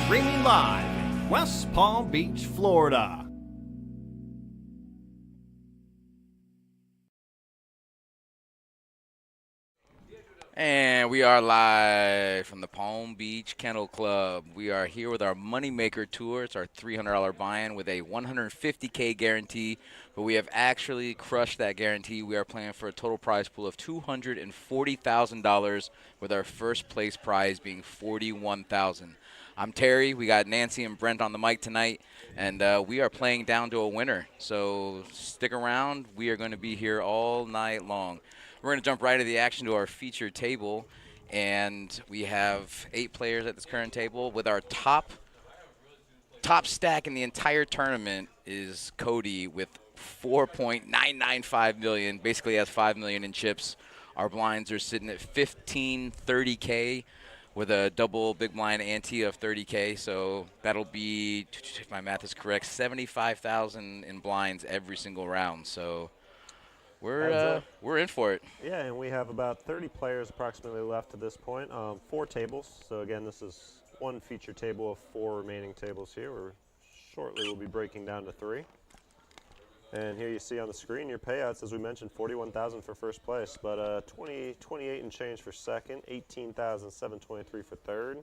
Streaming live in West Palm Beach, Florida. And we are live from the Palm Beach Kennel Club. We are here with our Moneymaker Tour. It's our $300 buy-in with a $150K guarantee, but we have actually crushed that guarantee. We are playing for a total prize pool of $240,000 with our first place prize being $41,000. I'm Terry. We got Nancy and Brent on the mic tonight, and we are playing down to a winner. So stick around. We are going to be here all night long. We're going to jump right into the action to our featured table, and we have 8 players at this current table. With our top stack in the entire tournament is Cody with $4.995 million, basically has $5 million in chips. Our blinds are sitting at $1530K with a double big blind ante of $30K, so that'll be, if my math is correct, $75,000 in blinds every single round. So we're in for it. Yeah, and we have about 30 players approximately left to this point. 4 tables. So again, this is one feature table of 4 remaining tables here. Shortly we'll be breaking down to 3. And here you see on the screen your payouts, as we mentioned, $41,000 for first place, but 28 and change for second, $18,723 for third,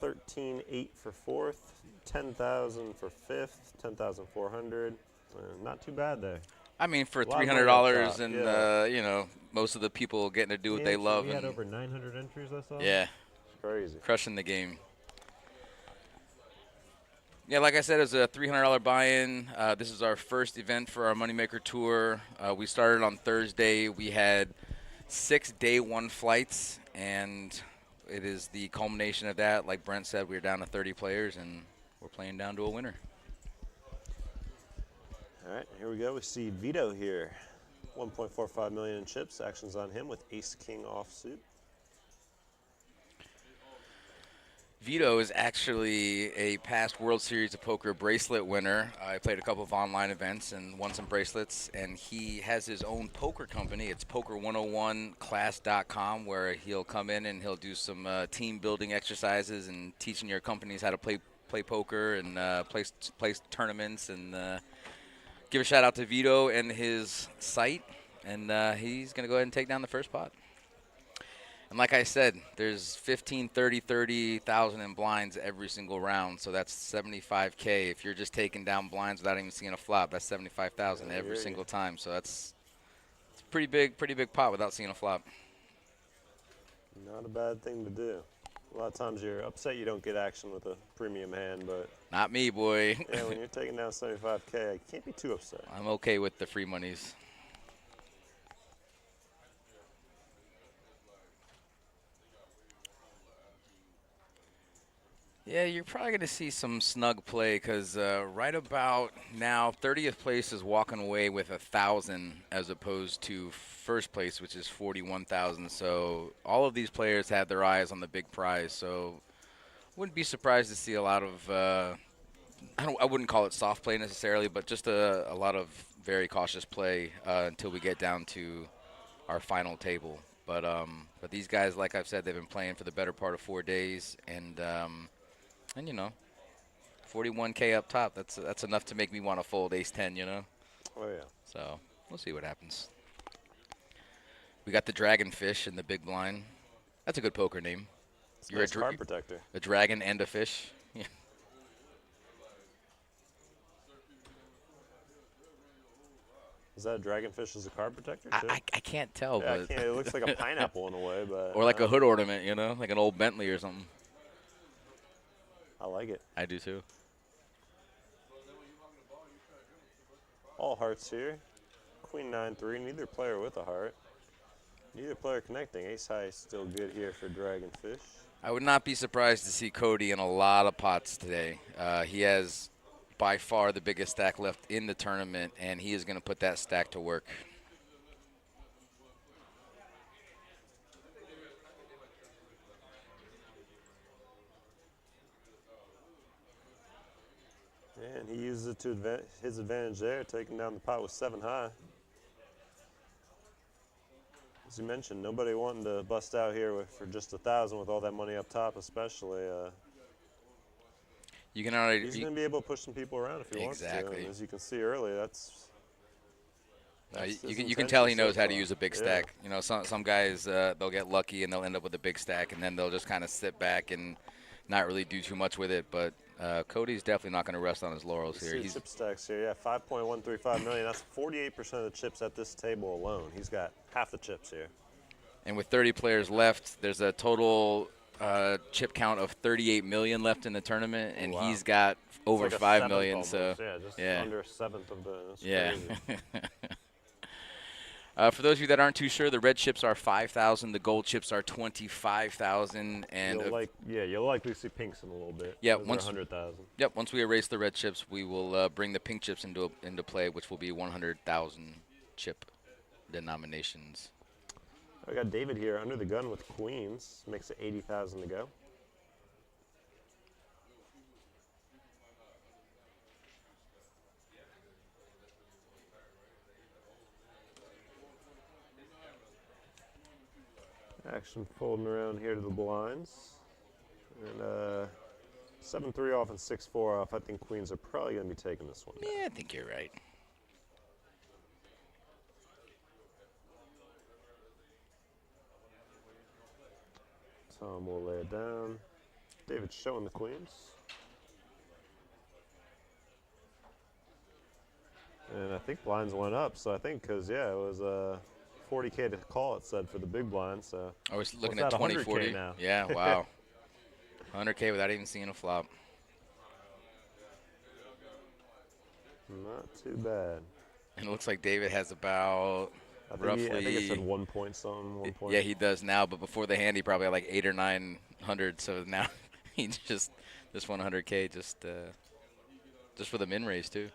$13,800 for fourth, $10,000 for fifth, $10,400. Not too bad there. I mean, for $300 and, yeah. you know, most of the people getting to do what they love. We had over 900 entries, I saw. Yeah. It's crazy. Crushing the game. Yeah, like I said, it was a $300 buy-in. This is our first event for our Moneymaker Tour. We started on Thursday. We had 6 day 1 flights, and it is the culmination of that. Like Brent said, we're down to 30 players, and we're playing down to a winner. All right, here we go. We see Vito here. 1.45 million in chips. Action's on him with ace-king offsuit. Vito is actually a past World Series of Poker bracelet winner. I played a couple of online events and won some bracelets, and he has his own poker company. It's poker101class.com, where he'll come in and he'll do some team building exercises and teaching your companies how to play poker and play tournaments, and give a shout out to Vito and his site, and he's going to go ahead and take down the first pot. And like I said, there's 15, 30, 30,000 in blinds every single round, so that's $75K. If you're just taking down blinds without even seeing a flop, that's $75,000 every single time. So it's a pretty big pot without seeing a flop. Not a bad thing to do. A lot of times you're upset you don't get action with a premium hand, but not me, boy. Yeah, when you're taking down 75K, I can't be too upset. I'm okay with the free monies. Yeah, you're probably going to see some snug play because right about now, 30th place is walking away with 1,000 as opposed to first place, which is 41,000. So all of these players had their eyes on the big prize. So wouldn't be surprised to see a lot of I wouldn't call it soft play necessarily, but just a lot of very cautious play until we get down to our final table. But these guys, like I've said, they've been playing for the better part of 4 days, and you know, 41K up top, that's enough to make me want to fold ace-10, you know? Oh, yeah. So we'll see what happens. We got the dragonfish in the big blind. That's a good poker name. It's You're a card protector. A dragon and a fish. Yeah. Is that a dragonfish as a card protector, too? I can't tell. Yeah, but it looks like a pineapple in a way. But or like a hood ornament, you know? Like an old Bentley or something. I like it. I do too. All hearts here. Queen 9-3. Neither player with a heart. Neither player connecting. Ace high is still good here for dragonfish. I would not be surprised to see Cody in a lot of pots today. He has by far the biggest stack left in the tournament, and he is going to put that stack to work. And he uses it to his advantage there, taking down the pot with 7 high. As you mentioned, nobody wanting to bust out here for just 1,000 with all that money up top, especially. You can already. He's going to be able to push some people around if he wants to. Exactly. And as you can see early, that's you can tell he knows how to far. use a big Yeah. stack. You know, some guys they'll get lucky and they'll end up with a big stack, and then they'll just kind of sit back and not really do too much with it. But Cody's definitely not going to rest on his laurels here. See chip stacks here, yeah, 5.135 million. That's 48% of the chips at this table alone. He's got half the chips here. And with 30 players left, there's a total chip count of 38 million left in the tournament, and Wow. he's got over It's like a 5 seventh million. almost. So yeah, just yeah. under a seventh of the. That's yeah. crazy. For those of you that aren't too sure, the red chips are 5,000, the gold chips are 25,000, and You'll likely see pinks in a little bit. Yeah, Those are once 100,000. Yep, once we erase the red chips, we will bring the pink chips into play, which will be 100,000 chip denominations. I got David here under the gun with queens. Makes it 80,000 to go. Action folding around here to the blinds. And 7-3 off and 6-4 off. I think queens are probably going to be taking this one. Yeah, I think you're right. Tom will lay it down. David's showing the queens. And I think blinds went up, so I think because, it was 40K to call, it said, for the big blind. So I was looking What's at that, 2040. 100K now? Yeah, wow. 100K without even seeing a flop. Not too bad. And it looks like David has about I think it said 1 point something. 1 point. Yeah, he does now, but before the hand, he probably had like 800 or 900. So now he just 100K just for the min raise too.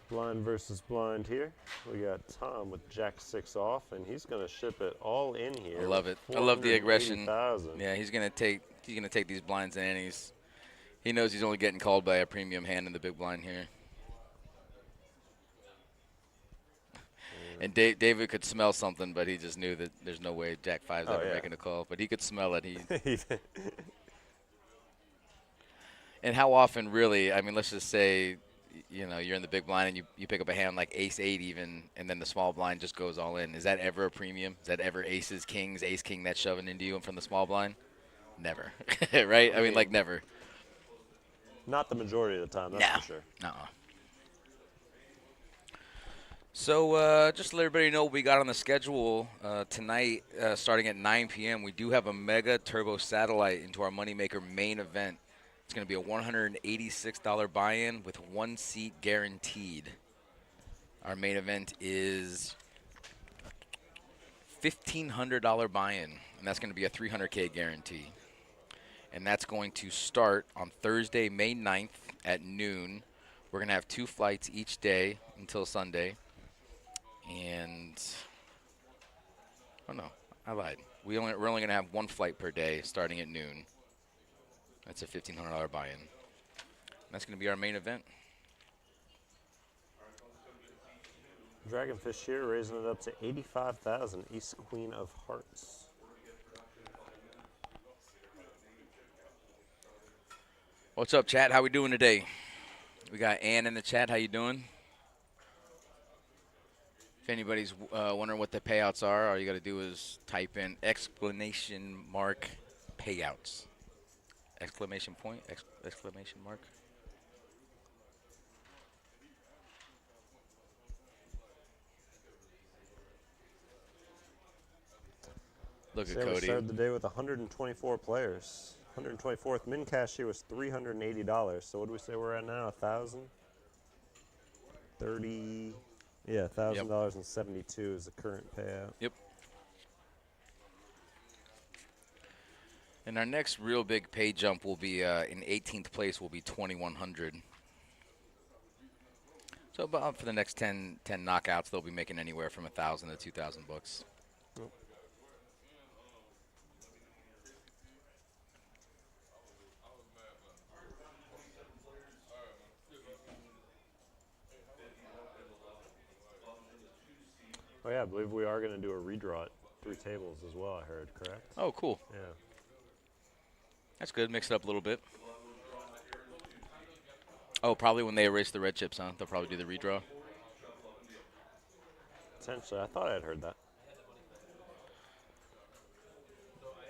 Blind versus blind here. We got Tom with Jack 6 off, and he's going to ship it all in here. I love it. I love the aggression. 480,000. Yeah, he's gonna take these blinds in, and he knows he's only getting called by a premium hand in the big blind here. And David could smell something, but he just knew that there's no way Jack 5's ever making a call. But he could smell it. And how often, really? I mean, let's just say, you're in the big blind and you pick up a hand like ace 8 even, and then the small blind just goes all in. Is that ever a premium? Is that ever aces, kings, ace, king that's shoving into you from the small blind? Never, right? I mean, like never. Not the majority of the time, that's for sure. Nuh-uh. So just to let everybody know what we got on the schedule tonight, starting at 9 p.m., we do have a Mega Turbo Satellite into our Moneymaker main event. It's going to be a $186 buy-in with 1 seat guaranteed. Our main event is $1,500 buy-in, and that's going to be a 300K guarantee. And that's going to start on Thursday, May 9th at noon. We're going to have 2 flights each day until Sunday. And, oh no, I lied. We're only going to have 1 flight per day starting at noon. That's a $1,500 buy-in. That's going to be our main event. Dragonfish here, raising it up to 85,000. Ace Queen of Hearts. What's up, chat? How we doing today? We got Ann in the chat. How you doing? If anybody's wondering what the payouts are, all you got to do is type in !payouts. Exclamation point, exclamation mark. Look at We Cody. started the day with 124 players. 124th min cash here was $380. So what do we say we're at now? 1,000? 30. Yeah, $1,000.72 is the current payout. Yep. And our next real big pay jump will be in 18th place will be 2,100. So So about for the next 10 knockouts, they'll be making anywhere from $1,000 to 2,000 bucks. Oh yeah, I believe we are going to do a redraw at 3 tables as well, I heard, correct? Oh, cool. Yeah. That's good. Mix it up a little bit. Oh, probably when they erase the red chips, huh? They'll probably do the redraw. Potentially. I thought I had heard that.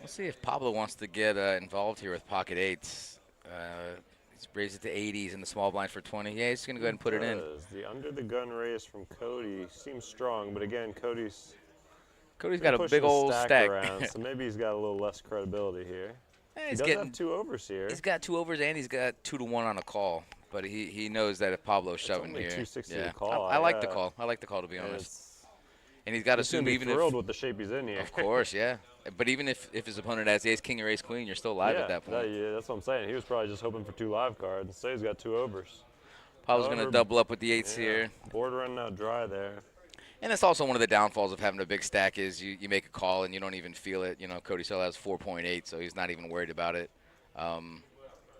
Let's see if Pablo wants to get involved here with pocket eights. He's raised it to 80s in the small blind for 20. Yeah, he's going to go ahead and put it in. The under the gun raise from Cody seems strong, but again, Cody's got a big old stack. Around, so maybe he's got a little less credibility here. He does have 2 overs here. He's got 2 overs and he's got 2 to 1 on a call. But he knows that if Pablo's shoving only here, 260 yeah. to call. I like the call. I like the call, to be honest. And he's got to assume even if thrilled with the shape he's in here. Of course, yeah. But even if his opponent has ace king or ace queen, you're still live at that point. Yeah, that's what I'm saying. He was probably just hoping for 2 live cards. Instead, he's got 2 overs. Pablo's going to double up with the eights here. Board running out dry there. And that's also one of the downfalls of having a big stack is you make a call and you don't even feel it. You know, Cody still has 4.8, so he's not even worried about it.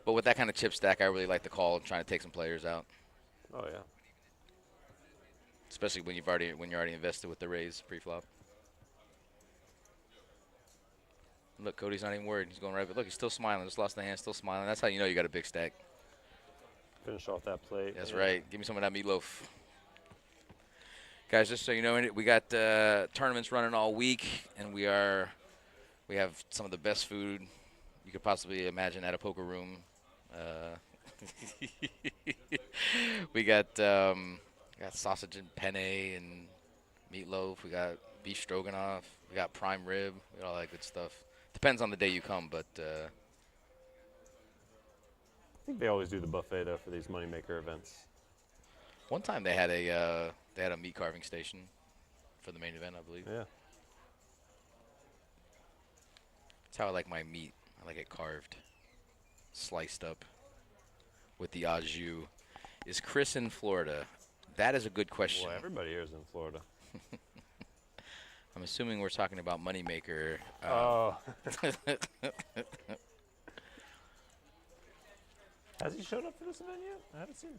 But with that kind of chip stack, I really like the call and trying to take some players out. Oh yeah. Especially when you're already invested with the raise pre-flop. Look, Cody's not even worried. He's going right. But look, he's still smiling. Just lost the hand, still smiling. That's how you know you got a big stack. Finish off that plate. That's right. Give me some of that meatloaf. Guys, just so you know, we got tournaments running all week, and we have some of the best food you could possibly imagine at a poker room. We got sausage and penne and meatloaf. We got beef stroganoff. We got prime rib. We got all that good stuff. Depends on the day you come, but I think they always do the buffet though for these moneymaker events. One time they had a meat carving station for the main event, I believe. Yeah. That's how I like my meat. I like it carved, sliced up with the au jus. Is Chris in Florida? That is a good question. Well, everybody here is in Florida. I'm assuming we're talking about moneymaker. Oh. Has he showed up for this event yet? I haven't seen him.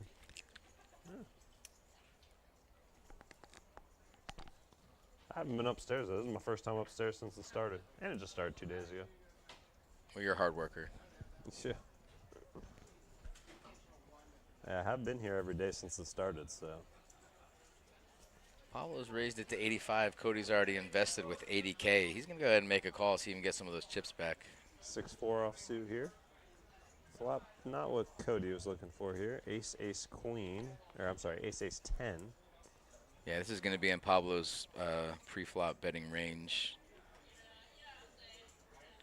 Yeah. I haven't been upstairs though. This is my first time upstairs since it started. And it just started 2 days ago. Well, you're a hard worker. Yeah. Yeah, I have been here every day since it started, so. Pablo's raised it to 85. Cody's already invested with 80K. He's going to go ahead and make a call, see if he can get some of those chips back. 6-4 offsuit here. Flop, not what Cody was looking for here. Ace, ace, queen. Or I'm sorry, ace, ace, 10. Yeah, this is going to be in Pablo's pre-flop betting range.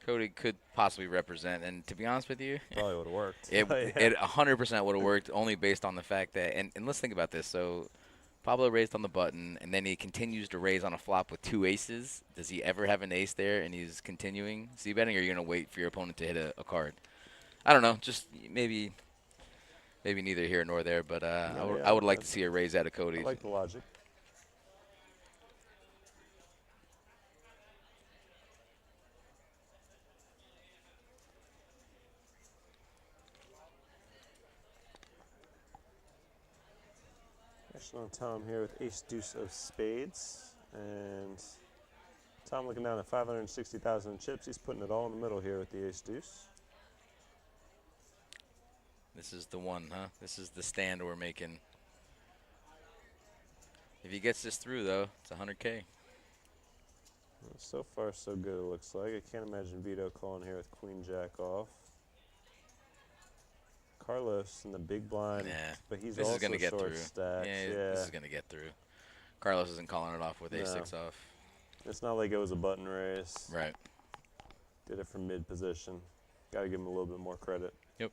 Cody could possibly represent, and to be honest with you, Probably would have worked. it 100% would have worked, only based on the fact that, and let's think about this. So Pablo raised on the button, and then he continues to raise on a flop with 2 aces. Does he ever have an ace there, and he's continuing c-betting, or are you going to wait for your opponent to hit a card? I don't know, just maybe neither here nor there, but I would like to see a raise out of Cody. I like the logic. Action on Tom here with ace deuce of spades, and Tom looking down at 560,000 chips. He's putting it all in the middle here with the ace deuce. This is the one, huh? This is the stand we're making. If he gets this through, though, it's 100K. Well, so far, so good, it looks like. I can't imagine Vito calling here with queen jack off. Carlos in the big blind, but he's also gonna get short through. stacks. Yeah, This is going to get through. Carlos isn't calling it off with ace-6 off. It's not like it was a button raise. Right. Did it from mid position. Got to give him a little bit more credit. Yep.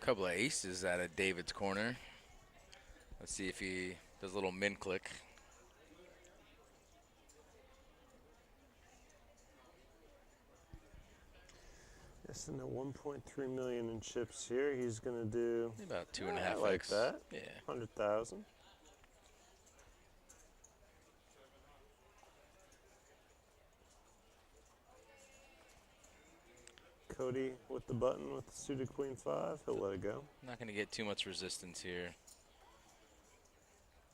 A couple of aces out of David's corner. Let's see if he does a little min click. Yes, and the 1.3 million in chips here. He's gonna do About 2.5x. I like that. Yeah. 100,000. Cody with the button with the suited queen 5. He'll let it go. Not going to get too much resistance here.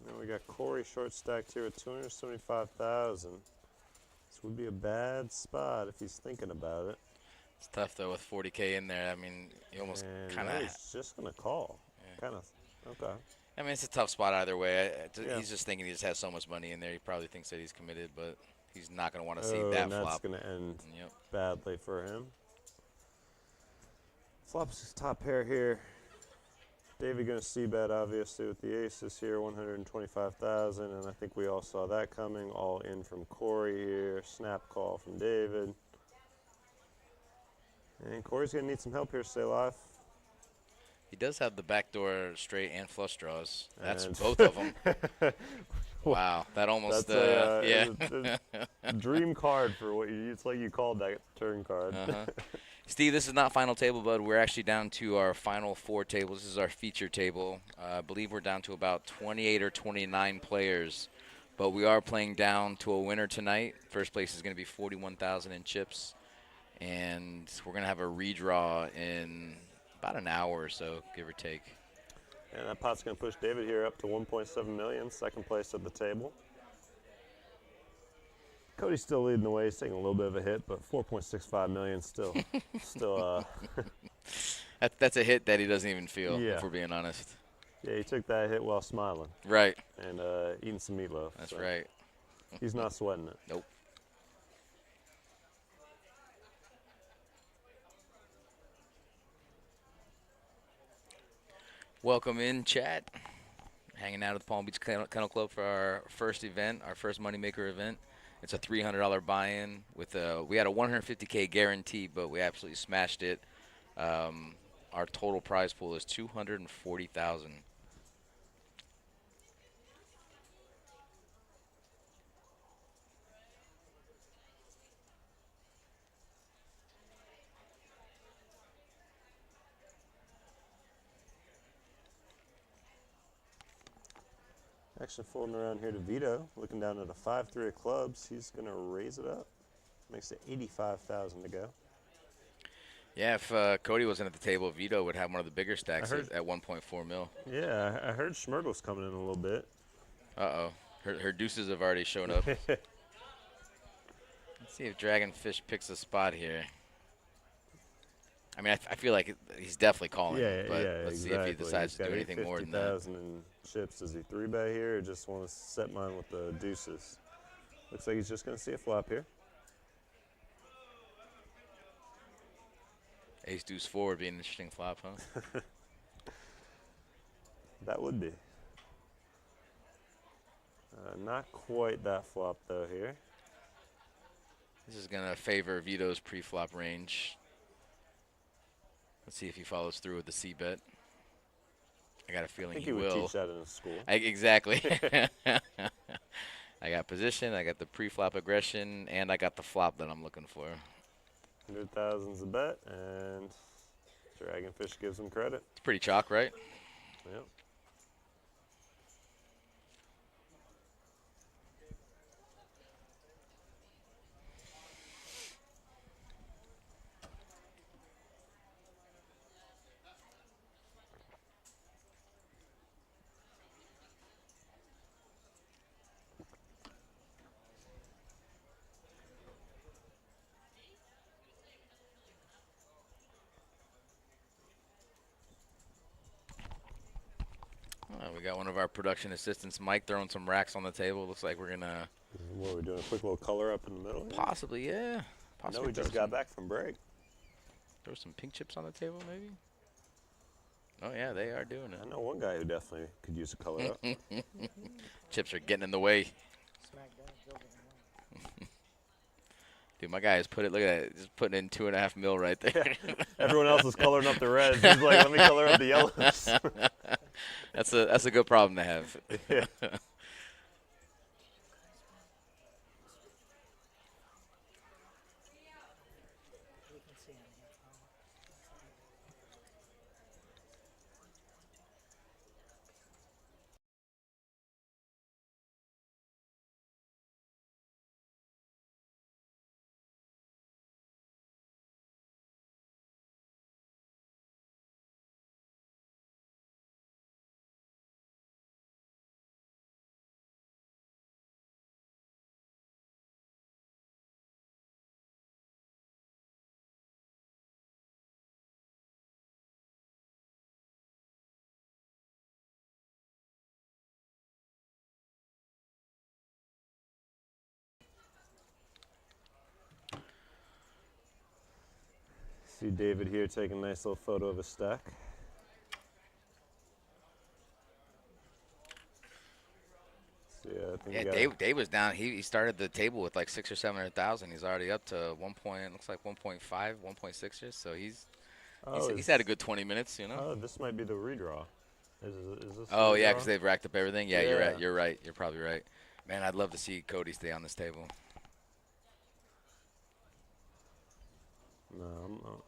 And then we got Corey short stacked here with 275,000. This would be a bad spot if he's thinking about it. It's tough though with 40K in there. I mean, you almost kind of. He's just gonna call. Yeah. Kind of. Okay. I mean, it's a tough spot either way. Yeah. He's just thinking he just has so much money in there. He probably thinks that he's committed, but he's not going to want to see that and flop. that's gonna end Yep. badly for him. Flops his top pair here. David gonna c-bet obviously with the aces here, 125,000, and I think we all saw that coming. All in from Corey here. Snap call from David. And Corey's gonna need some help here to stay alive. He does have the backdoor straight and flush draws. That's And both of them. Wow, that almost yeah. It's a dream card for what you. It's like you called that turn card. Steve, this is not final table, bud. We're actually down to our final 4 tables. This is our feature table. I believe we're down to about 28 or 29 players, but we are playing down to a winner tonight. First place is going to be 41,000 in chips, and we're going to have a redraw in about an hour or so, give or take. And that pot's going to push David here up to 1.7 million, second place at the table. Cody's still leading the way. He's taking a little bit of a hit, but 4.65 million still. That's a hit that he doesn't even feel, Yeah. if we're being honest. Yeah, he took that hit while smiling Right. and eating some meatloaf. That's so right. He's not sweating it. Nope. Welcome in, chat. Hanging out at the Palm Beach Kennel Club for our first event, our first moneymaker event. It's a $300 buy-in with we had a 150K guarantee, but we absolutely smashed it. Our total prize pool is 240,000. Action folding around here to Vito, looking down at a 5-3 of clubs. He's going to raise it up. Makes it 85,000 to go. Yeah, if Cody wasn't at the table, Vito would have one of the bigger stacks at 1.4 mil. Yeah, I heard Schmergel's coming in a little bit. Uh-oh. Her deuces have already shown up. Let's see if Dragonfish picks a spot here. I mean, I feel like he's definitely calling, but let's see if he decides to do anything more than that. 50,000 in chips. Does he 3-bet here or just want to set mine with the deuces? Looks like he's just going to see a flop here. Ace deuce 4 would be an interesting flop, huh? That would be. Not quite that flop, though, here. This is going to favor Vito's pre-flop range. Let's see if he follows through with the C-bet. I got a feeling he will. I think he would teach that in his school. Exactly. I got position, I got the pre-flop aggression, and I got the flop that I'm looking for. 100,000's a bet, and Dragonfish gives him credit. It's pretty chalk, right? Yep. We got one of our production assistants, Mike, throwing some racks on the table. Looks like we're going to What are we doing? A quick little color up in the middle? possibly, yeah. Possibly No, we just got back from break. Throw some pink chips on the table, maybe? Oh, yeah, they are doing I it. know one guy who definitely could use a color up. Chips are getting in the way. Dude, my guy has put it. Look at that. Just putting in 2.5 mil right there. Everyone else is coloring up the reds. He's like, let me color up the yellows. That's a good problem to have. Yeah. See David here taking a nice little photo of his stack. So yeah, I think Dave was down. He started the table with like 600,000 or 700,000. He's already up to 1 point. Looks like 1.5, 1.6. So he's had a good 20 minutes. You know. Oh, this might be the redraw. Is this? Oh the yeah, redraw? because they've racked up everything. Yeah, Yeah. You're right. You're probably right. Man, I'd love to see Cody stay on this table. No, I'm not.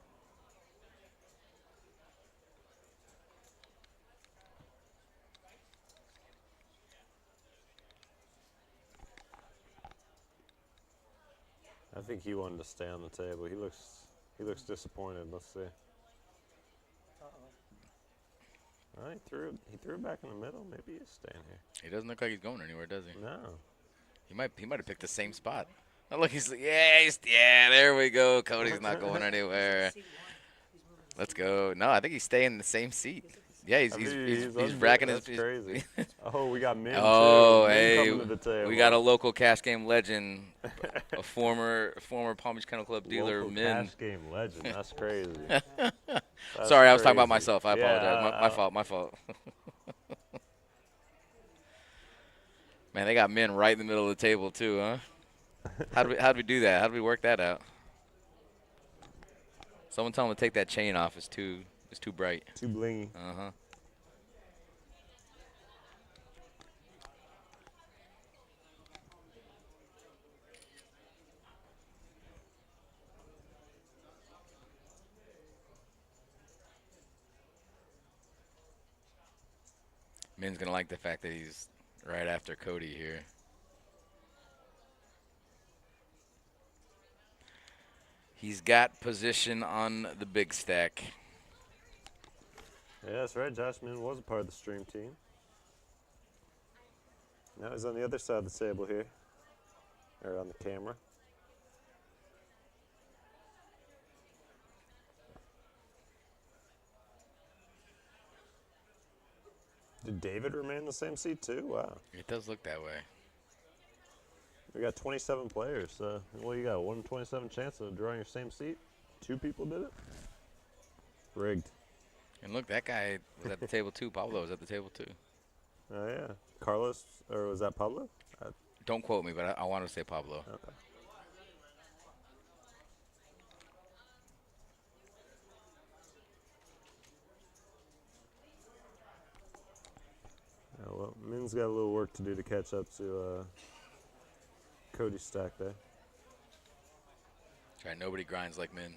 I think he wanted to stay on the table. He looks disappointed. Let's see. Well, he threw it back in the middle. Maybe he's staying here. He doesn't look like he's going anywhere, does he? No. He might have picked the same spot. Oh, look, yeah, there we go. Cody's not going anywhere. Let's go. No, I think he's staying in the same seat. Yeah, he's racking his. That's crazy. Oh, we got Min too. Oh, Min hey, coming to the table. we got a local cash game legend, a former Palm Beach Kennel Club dealer, Local Min. cash game legend. That's crazy. Sorry, I was talking about crazy. myself. I apologize. My fault. Man, they got Min right in the middle of the table too, huh? How'd we do that? How'd we work that out? Someone tell him to take that chain off. It's too bright. Too blingy. Uh-huh. Min's gonna like the fact that he's right after Cody here. He's got position on the big stack. Yeah, that's right. Josh Min was a part of the stream team. Now he's on the other side of the table here, or on the camera. Did David remain in the same seat too? Wow. It does look that way. We got 27 players. So what you got? 1 in 27 chance of drawing your same seat? 2 people did it? Rigged. And look, that guy was at the table too. Pablo was at the table too. Oh yeah. Carlos, or was that Pablo? Don't quote me, but I want to say Pablo. Okay. Yeah, well, Min's got a little work to do to catch up to Cody's stack there. That's right. Nobody grinds like Min.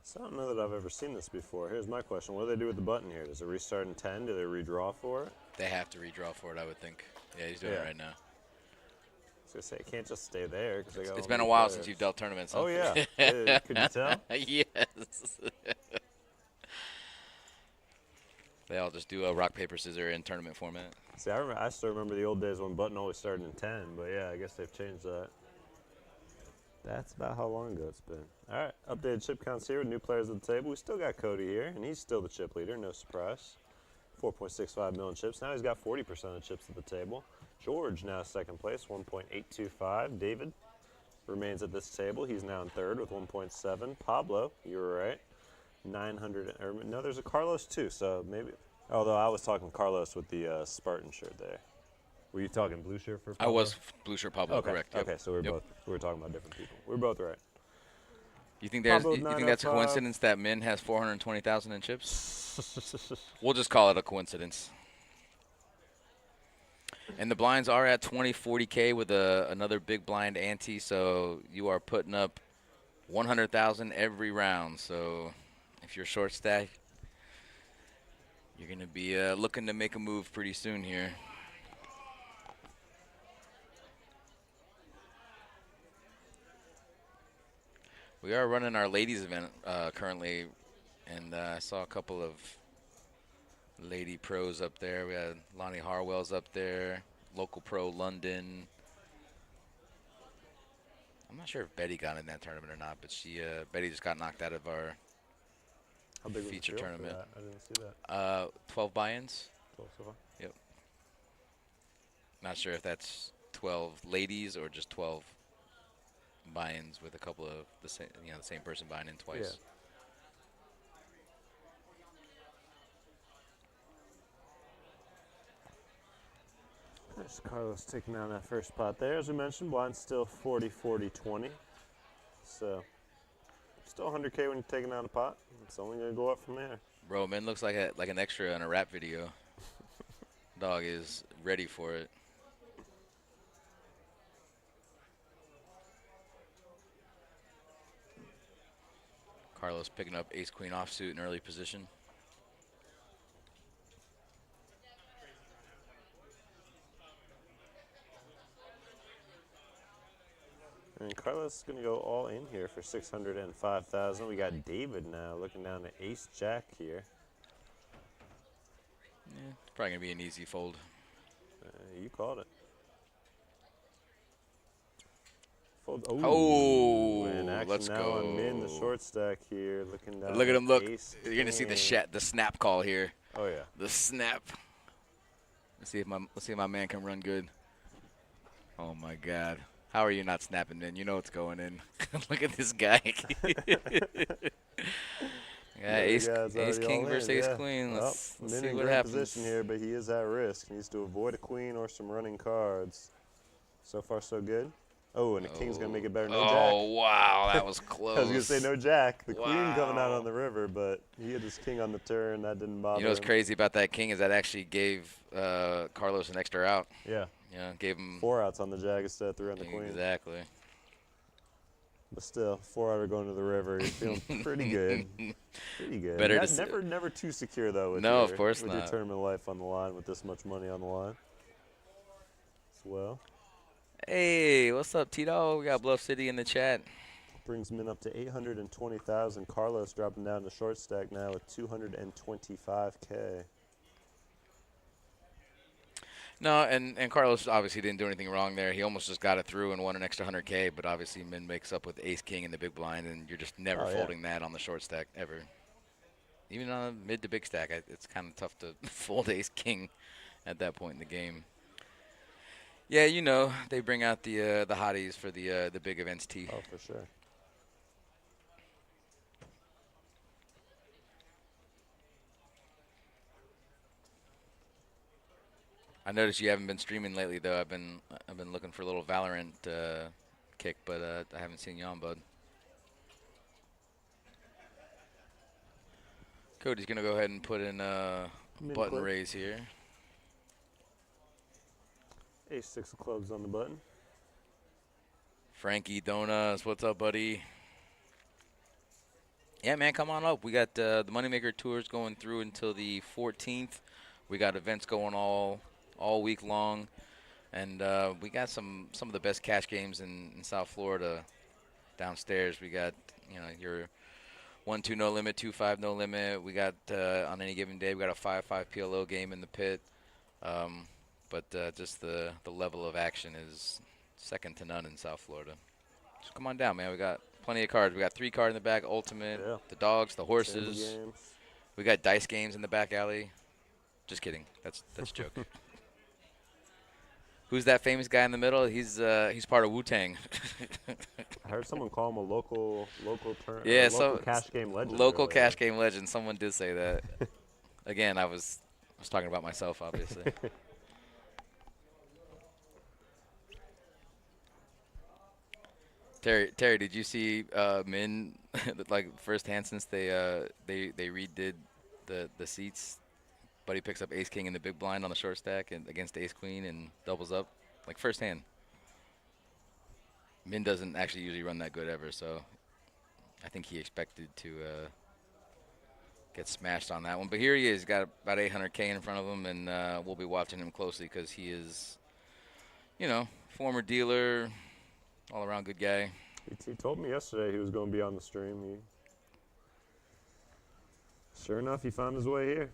So I don't know that I've ever seen this before. Here's my question. What do they do with the button here? Does it restart in 10? Do they redraw for it? They have to redraw for it, I would think. Yeah, he's doing it right now. I was going to say, it can't just stay there. It's been a while since you've dealt tournaments. Huh? Oh, yeah. Could you tell? Yes. They all just do a rock, paper, scissors in tournament format. See, I still remember the old days when button always started in 10, but yeah, I guess they've changed that. That's about how long ago it's been. All right, updated chip counts here with new players at the table. We still got Cody here, and he's still the chip leader, no surprise. 4.65 million chips. Now he's got 40% of the chips at the table. George now second place, 1.825. David remains at this table. He's now in third with 1.7. Pablo, you were right, 900. No, there's a Carlos too, so maybe. Although I was talking Carlos with the Spartan shirt there. Were you talking blue shirt for Pablo? I was blue shirt Pablo, okay. correct. Yep. Okay, so we were talking about different people. We're both right. You think that's a coincidence that Min has 420,000 in chips? We'll just call it a coincidence. And the blinds are at 40K with another big blind ante, so you are putting up 100,000 every round. So if you're short stack, you're going to be looking to make a move pretty soon here. We are running our ladies event currently, and I saw a couple of lady pros up there. We had Lonnie Harwell's up there, local pro London. I'm not sure if Betty got in that tournament or not, but Betty just got knocked out of our feature tournament. I didn't see that. 12 buy-ins. 12 so far. Yep. Not sure if that's 12 ladies or just 12 buy-ins with a couple of the same person buying in twice. Yeah. There's Carlos taking down that first pot there. As we mentioned, blind's still 40, 40, 20. So still 100K when you're taking out a pot. It's only gonna go up from there. Bro, man looks like an extra in a rap video. Dog is ready for it. Carlos picking up ace-queen offsuit in early position. And Carlos is going to go all in here for 605,000. We got David now looking down to ace-jack here. Yeah, it's probably going to be an easy fold. You called it. Fold. Oh, and action let's now go. On Min, the short stack here, looking down. Look at him, look. Ace You're going to see the snap call here. Oh, yeah. The snap. Let's see if my man can run good. Oh, my God. How are you not snapping, man? You know it's going in. Look at this guy. Yeah, ace king versus ace queen. Let's see what happens. Position here, but he is at risk. He needs to avoid a queen or some running cards. So far, so good. Oh, and the king's going to make it better. No jack. Oh, wow. That was close. I was going to say no jack. The queen coming out on the river, but he had his king on the turn. That didn't bother him. You know what's crazy about that king is that actually gave Carlos an extra out. Yeah. Yeah, gave him 4 outs on the jag instead of 3 on the queen. Exactly. But still, 4 outer going to the river. You're feeling pretty good. Pretty good. Better to never too secure though. With no, of course with not. your tournament life on the line with this much money on the line. As well. Hey, what's up, Tito? We got Bluff City in the chat. Brings Min up to 820,000. Carlos dropping down to short stack now with 225K. No, and Carlos obviously didn't do anything wrong there. He almost just got it through and won an extra 100K, but obviously Min makes up with ace-king in the big blind, and you're just never folding that on the short stack, ever. Even on a mid to big stack, it's kind of tough to fold ace-king at that point in the game. Yeah, you know, they bring out the hotties for the big events tee. Oh, for sure. I noticed you haven't been streaming lately, though. I've been looking for a little Valorant kick, but I haven't seen you on, bud. Cody's gonna go ahead and put in button raise here. Ace-6 of clubs on the button. Frankie Donuts, what's up, buddy? Yeah, man, come on up. We got the Moneymaker Tours going through until the 14th. We got events going all week long, and we got some of the best cash games in South Florida downstairs. We got, you know, your 1-2 no limit, 2-5 no limit. We got on any given day we got a 5-5 PLO game in the pit. But just the level of action is second to none in South Florida. So come on down, man. We got plenty of cards. We got 3 cards in the back, ultimate, the dogs, the horses. We got dice games in the back alley. Just kidding. That's a joke. Who's that famous guy in the middle? He's part of Wu-Tang. I heard someone call him a local turn. Yeah, local cash game legend. Local earlier. cash game legend. Someone did say that. Again, I was talking about myself, obviously. Terry, did you see Min like firsthand since they redid the seats? Buddy picks up Ace King in the big blind on the short stack and against Ace Queen and doubles up, like firsthand. Min doesn't actually usually run that good ever, so I think he expected to get smashed on that one. But here he is, got about 800K in front of him, and we'll be watching him closely because he is, former dealer, all-around good guy. He told me yesterday he was going to be on the stream. Sure enough, he found his way here.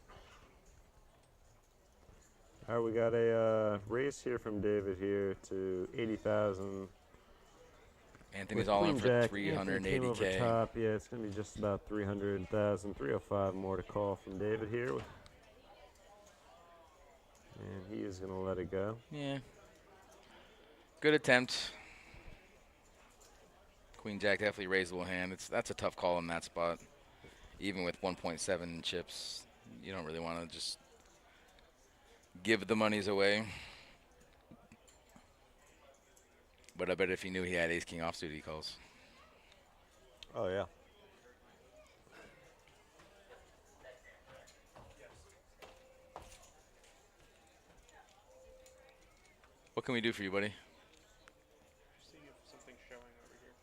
All right, we got a raise here from David here to 80,000. Anthony's all in for 380K. Top. Yeah, it's going to be just about 300,000, 305 more to call from David here. And he is going to let it go. Yeah. Good attempt. Queen Jack definitely raisable hand. That's a tough call in that spot. Even with 1.7 chips, you don't really want to just give the monies away. But I bet if he knew he had Ace King offsuit, he calls. Oh, yeah. What can we do for you, buddy? Seeing if something's showing over here.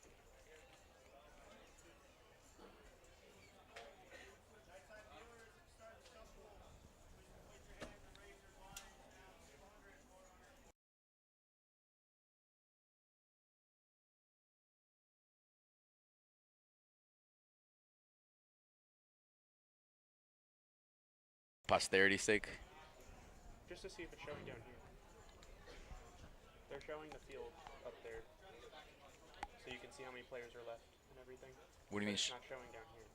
Posterity's sake. Just to see if it's showing down here. They're showing the field up there. So you can see how many players are left and everything. What do you mean? It's not showing down here.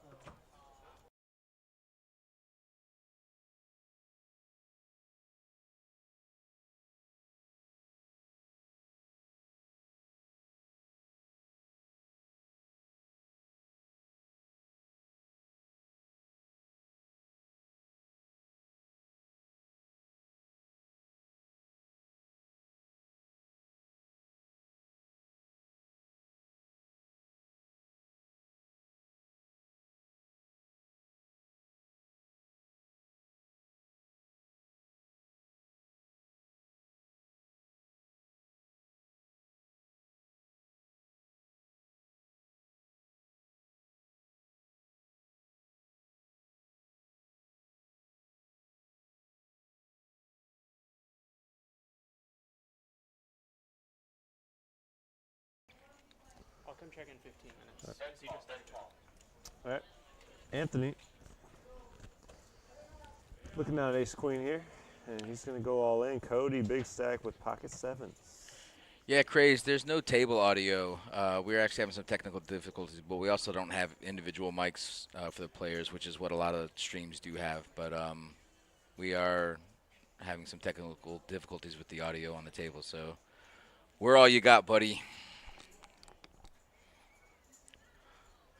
I'll come check in 15 minutes. He just started. All right. Anthony. Looking down at Ace Queen here. And he's going to go all in. Cody, big stack with pocket sevens. Yeah, Craze, there's no table audio. We're actually having some technical difficulties, but we also don't have individual mics for the players, which is what a lot of streams do have. But we are having some technical difficulties with the audio on the table. So we're all you got, buddy.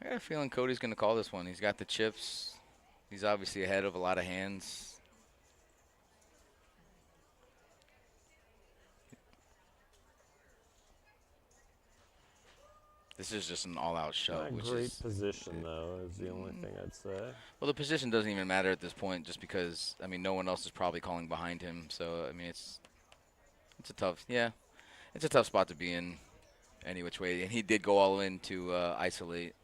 I got a feeling Cody's going to call this one. He's got the chips. He's obviously ahead of a lot of hands. This is just an all-out shove. Not great position, though, is the only thing I'd say. Well, the position doesn't even matter at this point just because, I mean, no one else is probably calling behind him. So, I mean, it's a tough spot to be in any which way. And he did go all in to isolate.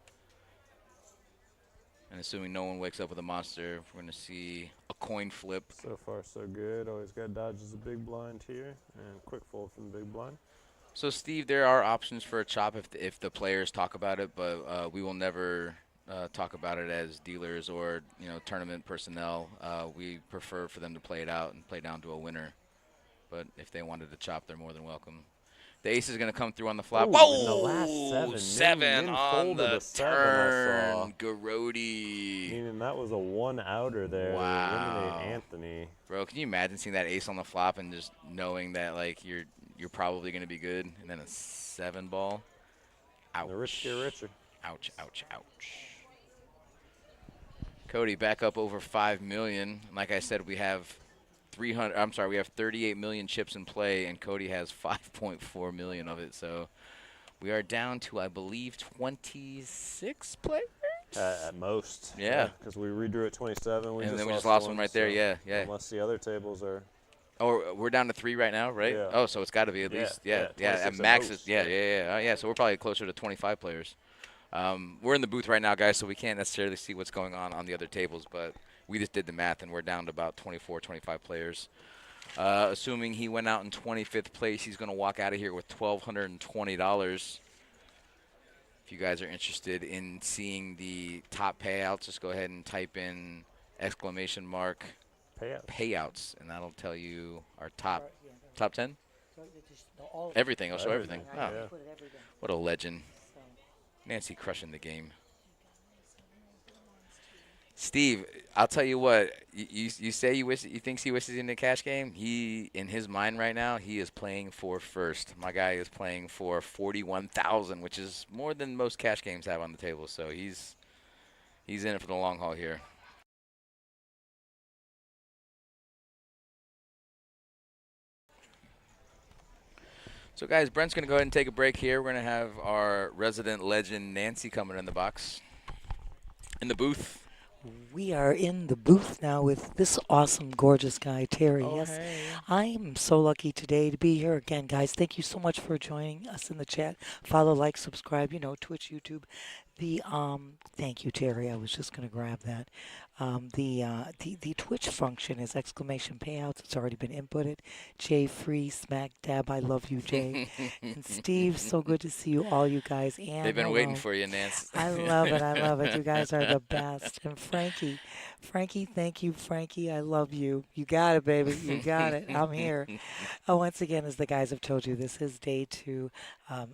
And assuming no one wakes up with a monster, we're going to see a coin flip. So far, so good. Always got dodges a big blind here. And quick fold from the big blind. So, Steve, there are options for a chop if the players talk about it, but we will never talk about it as dealers or tournament personnel. We prefer for them to play it out and play down to a winner. But if they wanted to chop, they're more than welcome. The ace is going to come through on the flop. Ooh, Whoa! in the last seven. Seven Min on folded the a 7 I saw. turn. Garodi. Meaning that was a 1-outer there to eliminate Anthony. Bro, can you imagine seeing that ace on the flop and just knowing that like you're probably going to be good, and then a 7 ball? Ouch. The rich get richer. Ouch, ouch, ouch. Cody back up over 5 million. Like I said, we have 38 million chips in play, and Cody has 5.4 million of it. So we are down to, I believe, 26 players At most. Yeah. Because we redrew at 27. And then we just lost one right there. Yeah, yeah. Unless the other tables are. Oh, we're down to 3 right now, right? Yeah. Oh, so it's got to be at least, yeah. At 26 max, most. yeah. So we're probably closer to 25 players. We're in the booth right now, guys, so we can't necessarily see what's going on the other tables, but we just did the math, and we're down to about 24, 25 players. Assuming he went out in 25th place, he's going to walk out of here with $1,220. If you guys are interested in seeing the top payouts, just go ahead and type in exclamation mark payouts, and that'll tell you our top 10? Everything. I'll show everything. Oh, Yeah. what a legend. Nancy crushing the game. Steve, I'll tell you what. You say you thinks he wishes in the cash game. He, in his mind right now, he is playing for first. My guy is playing for 41,000, which is more than most cash games have on the table. So he's in it for the long haul here. So, guys, Brent's going to go ahead and take a break here. We're going to have our resident legend, Nancy, coming in the box. In the booth. We are in the booth now with this awesome, gorgeous guy, Terry. Oh, yes, hey. I'm so lucky today to be here again, guys. Thank you so much for joining us in the chat. Follow, like, subscribe, Twitch, YouTube. Thank you, Terry. I was just going to grab that. The Twitch function is exclamation payouts. It's already been inputted. Jay, free, smack, dab. I love you, Jay. And Steve, so good to see you, all you guys. And They've been waiting for you, Nance. I love it. I love it. You guys are the best. And Frankie, thank you, Frankie. I love you. You got it, baby. You got it. I'm here. Once again, as the guys have told you, this is day 2.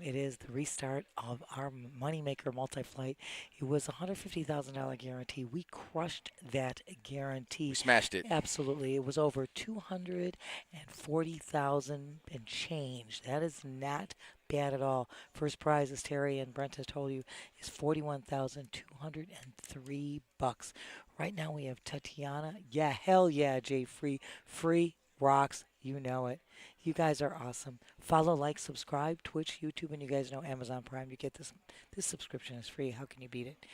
It is the restart of our Moneymaker multi-flight. It was a $150,000 guarantee. We crushed that guarantee. We smashed it. Absolutely. It was over 240,000 and change. That is not bad at all. First prize, as Terry and Brent has told you, is $41,203. Right now we have Tatiana. Yeah, hell yeah, Jay. Free rocks. You know it. You guys are awesome. Follow, like, subscribe, Twitch, YouTube, and you guys know Amazon Prime. You get this. This subscription is free. How can you beat it?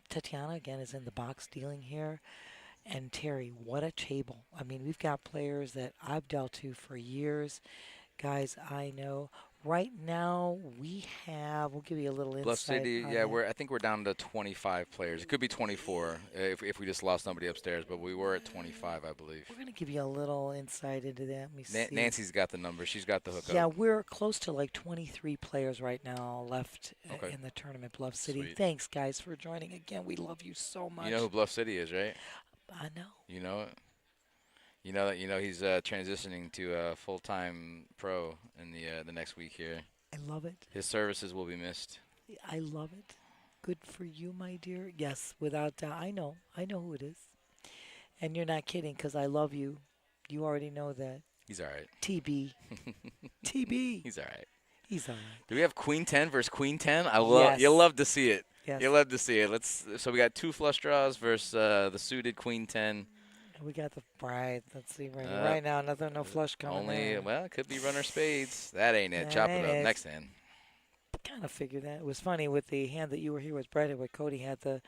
Tatiana, again, is in the box dealing here. And Terry, what a table. I mean, we've got players that I've dealt to for years. Guys, I know. Right now, we'll give you a little insight. Bluff City, on yeah, that. I think we're down to 25 players. It could be 24 if we just lost somebody upstairs, but we were at 25, I believe. We're going to give you a little insight into that. Let me see. Nancy's got the number. She's got the hookup. Yeah, we're close to like 23 players right now left in the tournament, Bluff City. Sweet. Thanks, guys, for joining. Again, we love you so much. You know who Bluff City is, right? I know. You know it? You know he's transitioning to a full-time pro in the next week here. I love it. His services will be missed. I love it. Good for you, my dear. Yes, without doubt. I know who it is. And you're not kidding, because I love you. You already know that. He's all right. TB. TB. He's all right. He's all right. Do we have Queen 10 versus Queen 10? Yes. You'll love to see it. Yes. You'll love to see it. So we got 2 flush draws versus the suited Queen 10. We got the right. Let's see right now. No flush coming. It could be runner spades. That ain't it. That Chop ain't it up. it. Next hand. Kind of figured that. It was funny with the hand that you were here with Brett, where Cody had the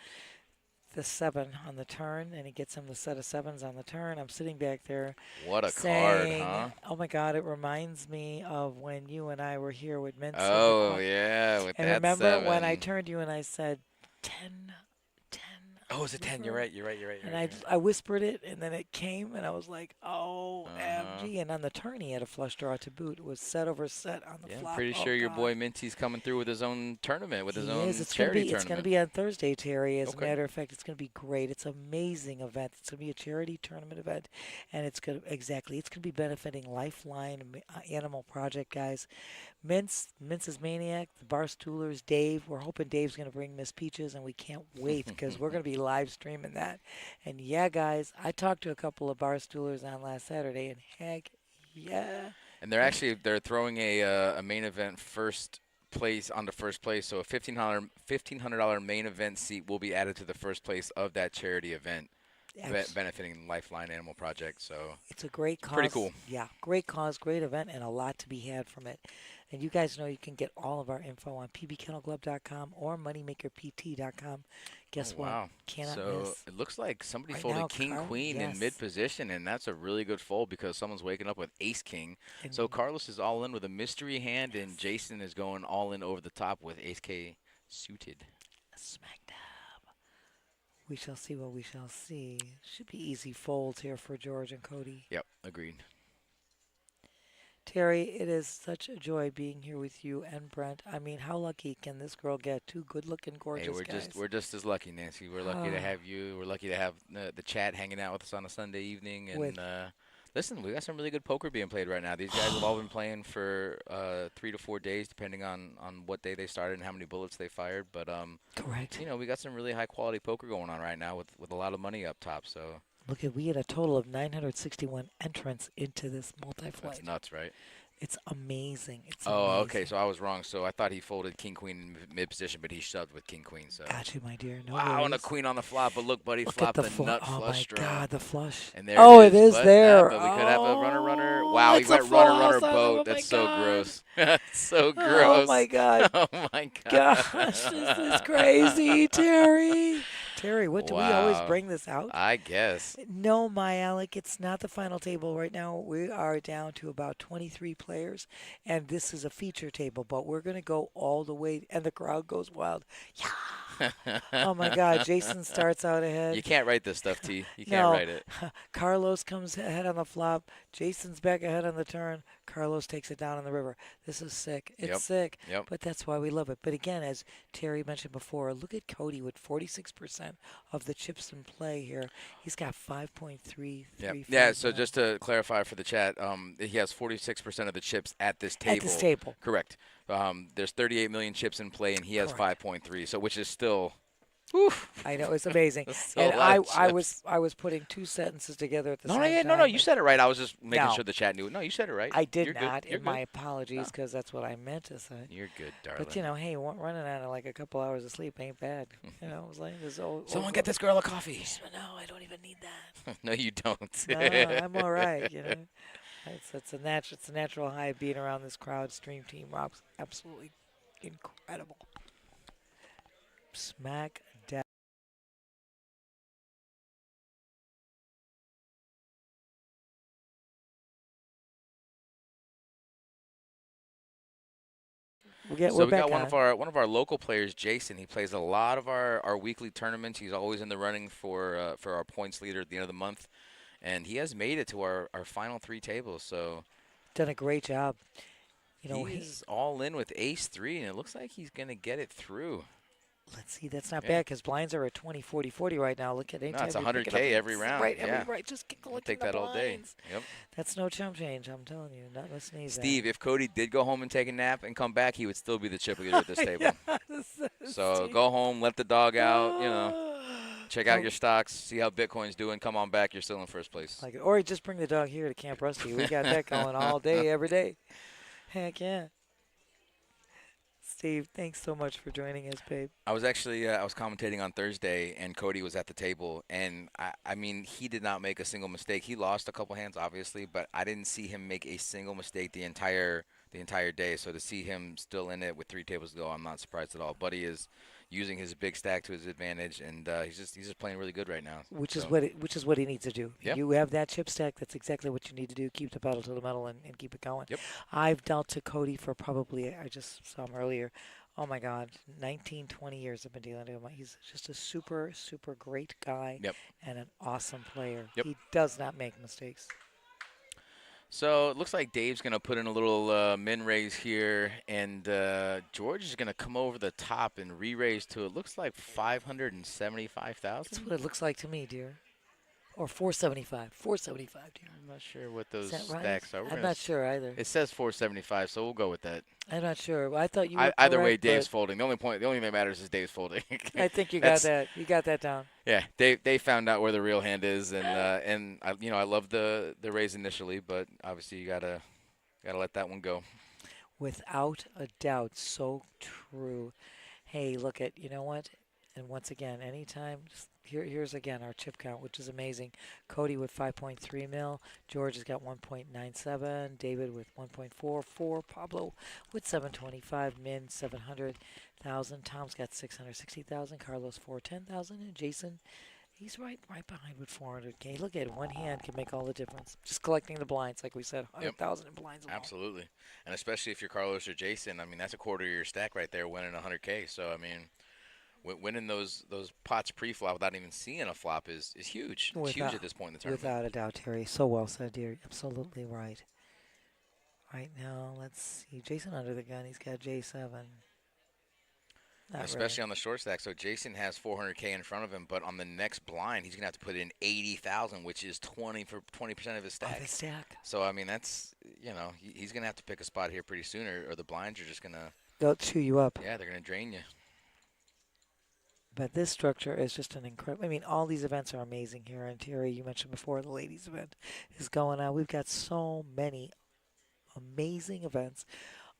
7 on the turn, and he gets him the set of 7s on the turn. I'm sitting back there. What a saying, card, huh? Oh my God! It reminds me of when you and I were here with Mincy. Oh yeah, with and that remember 7. when I turned to you and I said 10 Oh, it's a 10. You're right. You're right. You're right. You're And right. I whispered it, and then it came, and I was like, oh, Uh-huh. MG. And on the turn, he had a flush draw to boot. It was set over set on the Yeah, I'm flop. pretty Oh, sure your God. boy Minty's coming through with his own tournament, with his He own is. charity It's gonna tournament. be on Thursday, Terry. As a Okay. matter of fact, it's gonna be great. It's an amazing event. It's gonna be a charity tournament event, and it's gonna be benefiting Lifeline Animal Project guys. Mince's Maniac, the Barstoolers, Dave. We're hoping Dave's gonna bring Miss Peaches, and we can't wait because we're gonna be live streaming that. And yeah, guys, I talked to a couple of Barstoolers on last Saturday, and heck, yeah. And they're throwing a main event first place on the first place, so a $1,500 main event seat will be added to the first place of that charity event, benefiting Lifeline Animal Project. So it's a great cause. pretty cool. Yeah, great cause, great event, and a lot to be had from it. And you guys know you can get all of our info on pbkennelclub.com or moneymakerpt.com. Guess what? Wow. Cannot So miss. it looks like somebody Right folded now, King Queen yes. in mid position, and that's a really good fold because someone's waking up with Ace King. And So Carlos is all in with a mystery hand, and Jason is going all in over the top with Ace K suited. smack dab. We shall see what we shall see. Should be easy folds here for George and Cody. Yep, agreed. Terry, it is such a joy being here with you and Brent. I mean, how lucky can this girl get? Two good-looking, gorgeous Hey, guys. we're just as lucky, Nancy. We're lucky to have you. We're lucky to have the chat hanging out with us on a Sunday evening. And listen, we got some really good poker being played right now. These guys have all been playing for 3 to 4 days, depending on what day they started and how many bullets they fired. But Correct. you know, we got some really high quality poker going on right now with a lot of money up top. So Look at, we had a total of 961 entrants into this multi-flight. that's nuts, right? It's amazing. It's Oh, amazing. okay. So I was wrong. So I thought he folded King Queen in mid position, but he shoved with King Queen. So Got you, my dear. No wow, and a worries. Queen on the flop. But look, buddy, Look flopped at the the nut Oh flush my draw. God, the flush. And there Oh, it is. is there. But we could have a runner. Oh, Wow, you it's a got runner floss. Oh boat. my That's so God. gross. That's so Oh gross. my God. Oh my God. Gosh, this is crazy, Terry. Terry, what do we always Wow. bring this out? I guess. No, my Alec, it's not the final table right now. We are down to about 23 players, and this is a feature table, but we're going to go all the way, and the crowd goes wild. Yeah. Oh, my God. Jason starts out ahead. You can't write this stuff, T. You can't No. write it. Carlos comes ahead on the flop. Jason's back ahead on the turn. Carlos takes it down on the river. This is sick. It's Yep. sick, Yep. but that's why we love it. But again, as Terry mentioned before, look at Cody with 46% of the chips in play here. He's got 5.335. Yep. Yeah, so just to clarify for the chat, he has 46% of the chips at this table. At this table. Correct. There's 38 million chips in play, and he has Correct. 5.3, so which is still. I know, it's amazing. That's still And a lot of I chips. was putting two sentences together at the No, same time. no, you said it right. I was just making No. sure the chat knew it. No, you said it right. I did You're good. not, You're and my good. apologies, No. because that's what I meant to say. You're good, darling. But, you know, hey, running out of like a couple hours of sleep ain't bad. You know, it was like this old. Someone old get this girl a coffee. No, I don't even need that. No, you don't. No, I'm all right. You know, it's a natural high being around this crowd. Stream Team rocks, absolutely incredible. Smack dab. So We're we back got one on. of our local players, Jason. He plays a lot of our weekly tournaments. He's always in the running for our points leader at the end of the month, and he has made it to our final 3 tables. So Done a great job. You know, he's all in with ace 3, and it looks like he's gonna get it through. let's see, that's not Yeah. bad because blinds are at 20, 40, 40 right now. Look at No, anytime it's you're picking 100K up- every round. Right, Yeah. right. Just I'll take that all day. Yep. That's no chump change. I'm telling you, not a sneeze. at. Steve, if Cody did go home and take a nap and come back, he would still be the chip leader at this table. So Steve. go home, let the dog out, you know, check out your stocks, see how Bitcoin's doing, come on back, you're still in first place. Like, or just bring the dog here to Camp Rusty. We got that going all day, every day. Heck yeah. Steve, thanks so much for joining us, babe. I was actually I was commentating on Thursday, and Cody was at the table, and I mean, he did not make a single mistake. He lost a couple hands, obviously, but I didn't see him make a single mistake the entire day. So to see him still in it with 3 tables to go, I'm not surprised at all. Buddy is using his big stack to his advantage, and he's just playing really good right now. Which So, is what he needs to do. Yep. You have that chip stack. That's exactly what you need to do. Keep the pedal to the metal and keep it going. Yep. I've dealt to Cody for probably, I just saw him earlier, Oh my God, 19, 20 years I've been dealing with him. He's just a super, super great guy Yep. and an awesome player. Yep. He does not make mistakes. So it looks like Dave's going to put in a little min raise here, and George is going to come over the top and re-raise to it looks like That's 575,000. what it looks like to me, dear. Or 475. 475, dear. I'm not sure what Is those that right? stacks are. I'm not sure either. It says 475, so we'll go with that. I'm not sure. I thought you were Either way, correct, Dave's but folding. The only thing that matters is Dave's folding. I think you got That's- that. You got that down. Yeah, they found out where the real hand is, and I love the raise initially, but obviously you gotta let that one go. Without a doubt, so true. Hey, look at, you know what? And once again, anytime, here's again our chip count, which is amazing. Cody with 5.3 mil. George has got 1.97. David with 1.44. Pablo with 725. Min 700,000. Tom's got 660,000. Carlos 410,000. And Jason, he's right behind with 400K. Look at it. One hand can make all the difference. Just collecting the blinds, like we said, 100,000 in blinds alone. Absolutely, and especially if you're Carlos or Jason, I mean that's a quarter of your stack right there, winning 100K. So I mean, winning those pots pre-flop without even seeing a flop is huge. It's huge at this point in the tournament. Without a doubt, Terry. So well said, dear. Absolutely right. Right now, let's see. Jason under the gun. He's got J7. Not Especially really. on the short stack. So Jason has 400K in front of him, but on the next blind, he's gonna have to put in 80,000, which is 20% of his stack. Off his stack. So I mean, that's he's gonna have to pick a spot here pretty soon, or the blinds are just gonna They'll chew you up. they're gonna drain you. But this structure is just an incredible. I mean, all these events are amazing here. And Terry, you mentioned before the ladies' event is going on. We've got so many amazing events,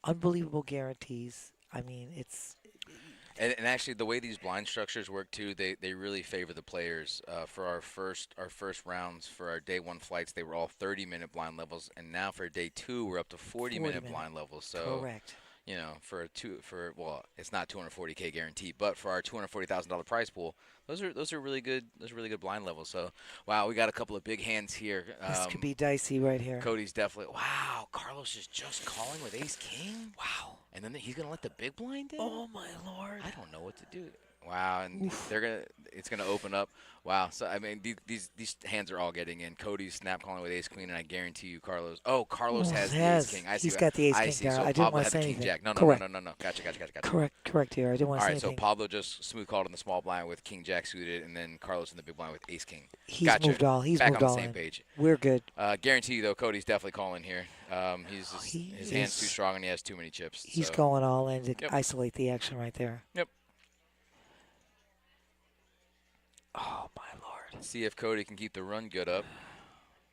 unbelievable guarantees. I mean, it's. And actually, the way these blind structures work too, they really favor the players. For our first rounds for our day one flights, they were all 30-minute blind levels, and now for day two, we're up to 40-minute blind levels. So Correct. Well, it's not 240K guarantee, but for our $240,000 prize pool, those are really good. Those are really good blind levels. So, wow, we got a couple of big hands here. This could be dicey right here. Cody's definitely. Wow, Carlos is just calling with Ace King. Wow. And then he's gonna let the big blind in. Oh my Lord. I don't know what to do. Wow, and it's gonna open up. Wow, so I mean these hands are all getting in. Cody's snap calling with Ace Queen, and I guarantee you, Carlos. Oh, Carlos has the Ace King. I see. He's got the Ace I King see. there. So I didn't Pablo want to had say the anything. King Jack. No. Gotcha. Correct here. I didn't want to All say right, anything. so Pablo just smooth called in the small blind with King Jack suited, and then Carlos in the big blind with Ace King. He's Gotcha. moved all. He's Back moved on all the same in. page. We're good. Guarantee you though, Cody's definitely calling here. He His hand's is- too strong, and he has too many chips. He's so. going all in to Yep. isolate the action right there. Yep. Oh my Lord. See if Cody can keep the run good up.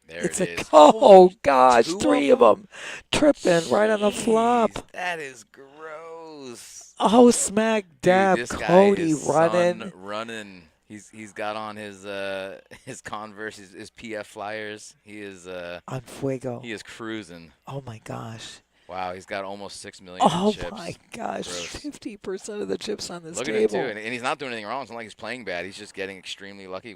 There It's it a is. oh gosh, two three of of them tripping right on the flop. Jeez, that is gross. Oh, smack dab, Dude, this guy Cody is running. running. He's got on his Converse, his PF Flyers. He is On fuego. he is cruising. Oh my gosh. Wow, he's got almost 6 million Oh chips. my gosh. Gross. 50% of the chips on this Look at it table. too, and he's not doing anything wrong. It's not like he's playing bad. He's just getting extremely lucky,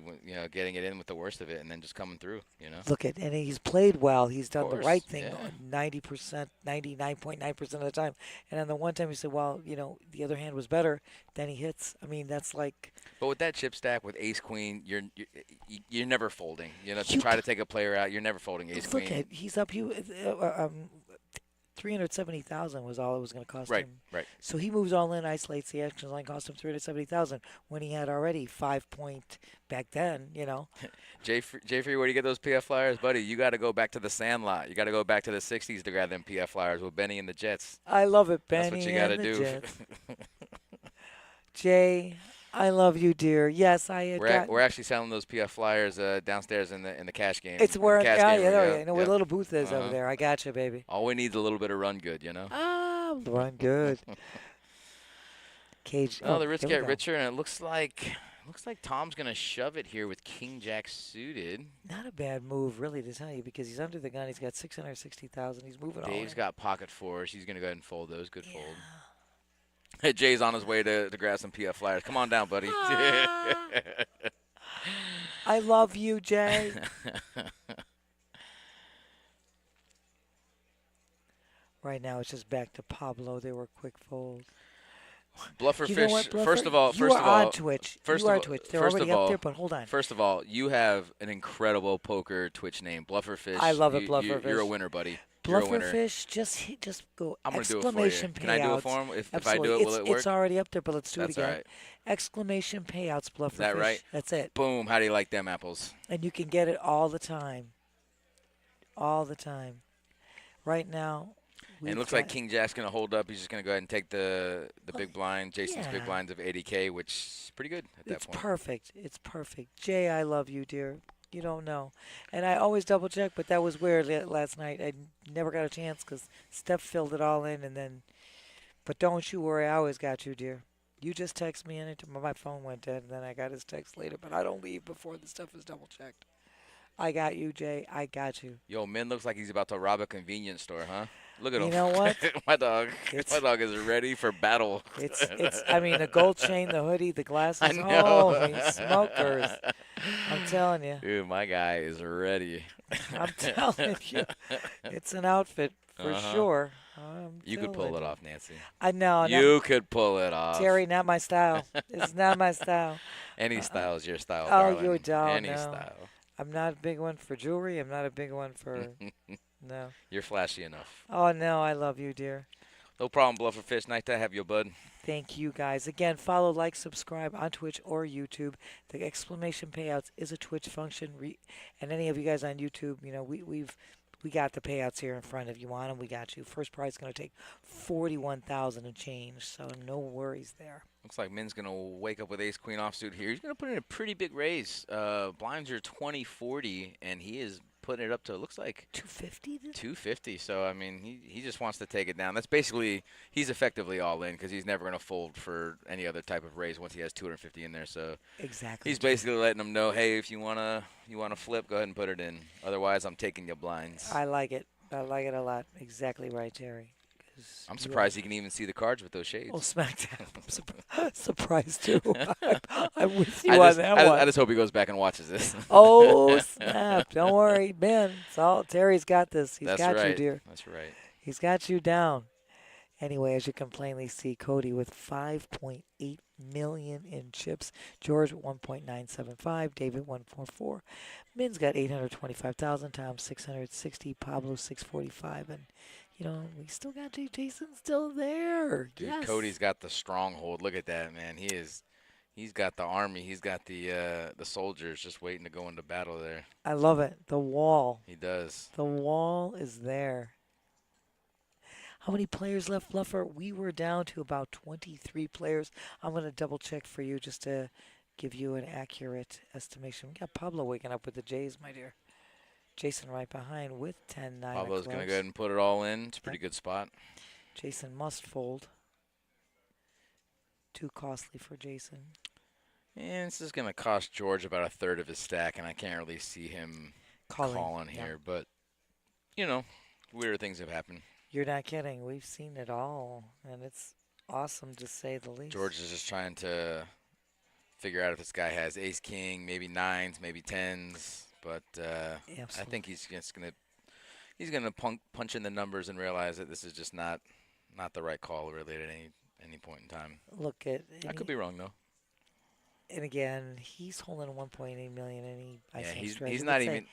getting it in with the worst of it, and then just coming through. Look at, and he's played well. He's done the course, right thing yeah. 90%, 99.9% of the time. And then the one time he said, well, the other hand was better, then he hits. I mean, that's like. But with that chip stack with Ace Queen, you're never folding. To You try to take a player out, you're never folding Ace Look Queen. at, he's up. 370,000 was all it was going to cost Right, him. right. So he moves all in, isolates the action line, cost him 370,000 when he had already 5 point back then. Jay Free, where do you get those PF Flyers, buddy? You got to go back to the Sandlot. You got to go back to the '60s to grab them PF Flyers with Benny and the Jets. I love it, Benny. That's what you got to and the do. Jets. Jay, I love you, dear. Yes, I had We're actually selling those PF Flyers downstairs in the cash game. It's in where the cash yeah, game yeah, room, yeah. I know where the little booth is over Uh-huh. there. I got you, baby. All we need is a little bit of run good, Run good. Cage. Oh, the rich here we get go. richer, and it looks like Tom's gonna shove it here with King Jack suited. Not a bad move, really, to tell you, because he's under the gun. He's got 660,000. He's moving all Dave's in. got pocket fours. He's gonna go ahead and fold those. Good Yeah. fold. Hey, Jay's on his way to grab some PF Flyers. Come on down, buddy. I love you, Jay. Right now, it's just back to Pablo. They were quick folds. Bluffer You know Fish. what, Bluffer? First of all, you are on Twitch. first You are of on all, Twitch. They're first already of up all, there, but hold on. First of all, you have an incredible poker Twitch name, Bluffer Fish. I love it, Bluffer You're a Fish. winner, buddy. You're a winner. Blufferfish, just go I'm gonna do it for you. exclamation Can I do it payouts. for him? If I Absolutely. do it, will it work? It's already up there, but let's do That's it again. all right. Exclamation payouts, Blufferfish. Is that right? That's it. Boom. How do you like them apples? And you can get it all the time. All the time. Right now. And it looks like King Jack's going to hold up. He's just going to go ahead and take the big blind, Jason's big yeah. blinds of 80K, which is pretty good at that It's point. perfect. It's perfect. Jay, I love you, dear. You don't know. And I always double check, but that was weird last night. I never got a chance because Steph filled it all in and then. But don't you worry. I always got you, dear. You just text me and my phone went dead and then I got his text later. But I don't leave before the stuff is double checked. I got you, Jay. I got you. Yo, Min looks like he's about to rob a convenience store, huh? Look at him. You know what? my dog is ready for battle. I mean, the gold chain, the hoodie, the glasses. I know. Holy smokers. I'm telling you. Dude, my guy is ready. I'm telling you. It's an outfit for sure. You could pull it off, Nancy. I know. You could pull it off. Terry, not my style. It's not my style. Any style is your style, Oh, darling. your dog. Any no. style. I'm not a big one for jewelry. I'm not a big one for. No. You're flashy enough. Oh, no. I love you, dear. No problem, Bluffer Fish. Nice to have you, bud. Thank you, guys. Again, follow, like, subscribe on Twitch or YouTube. The exclamation payouts is a Twitch function. And any of you guys on YouTube, you know, we got the payouts here in front. If you want them, we got you. First prize is going to take $41,000 and change, so no worries there. Looks like Min's going to wake up with ace-queen offsuit here. He's going to put in a pretty big raise. Blinds are 20-40, and he is putting it up to, it looks like 250. 250. So, I mean, he just wants to take it down. That's basically, he's effectively all in because he's never going to fold for any other type of raise once he has 250 in there. So exactly. he's basically letting them know, hey, if you wanna flip, go ahead and put it in. Otherwise, I'm taking your blinds. I like it. I like it a lot. Exactly right, Terry. I'm surprised he can even see the cards with those shades. Oh, SmackDown. I'm surprised too. I'm with you on that one. I just hope he goes back and watches this. Oh, snap. Don't worry, Ben. Terry's got this. He's That's got right. you, dear. That's right. He's got you down. Anyway, as you can plainly see, Cody with 5.8 million in chips. George 1.975. David 144. Min's got 825,000. Tom 660. Pablo 645. And you know, we still got Jason still there. Dude, yes. Cody's got the stronghold. Look at that, man. He's got the army. He's got the soldiers just waiting to go into battle there. I love it. The wall. He does. The wall is there. How many players left, Bluffer? We were down to about 23 players. I'm going to double check for you just to give you an accurate estimation. We got Pablo waking up with the Jays, my dear. Jason right behind with 10-9. Pablo's going to go ahead and put it all in. It's a pretty good spot. Jason must fold. Too costly for Jason. And this is going to cost George about a third of his stack, and I can't really see him calling here. But, you know, weirder things have happened. You're not kidding. We've seen it all, and it's awesome to say the least. George is just trying to figure out if this guy has ace-king, maybe nines, maybe tens. But I think he's gonna punch in the numbers and realize that this is just not the right call really at any point in time. Look at I could be wrong though. And again, he's holding 1.8 million, and he's not even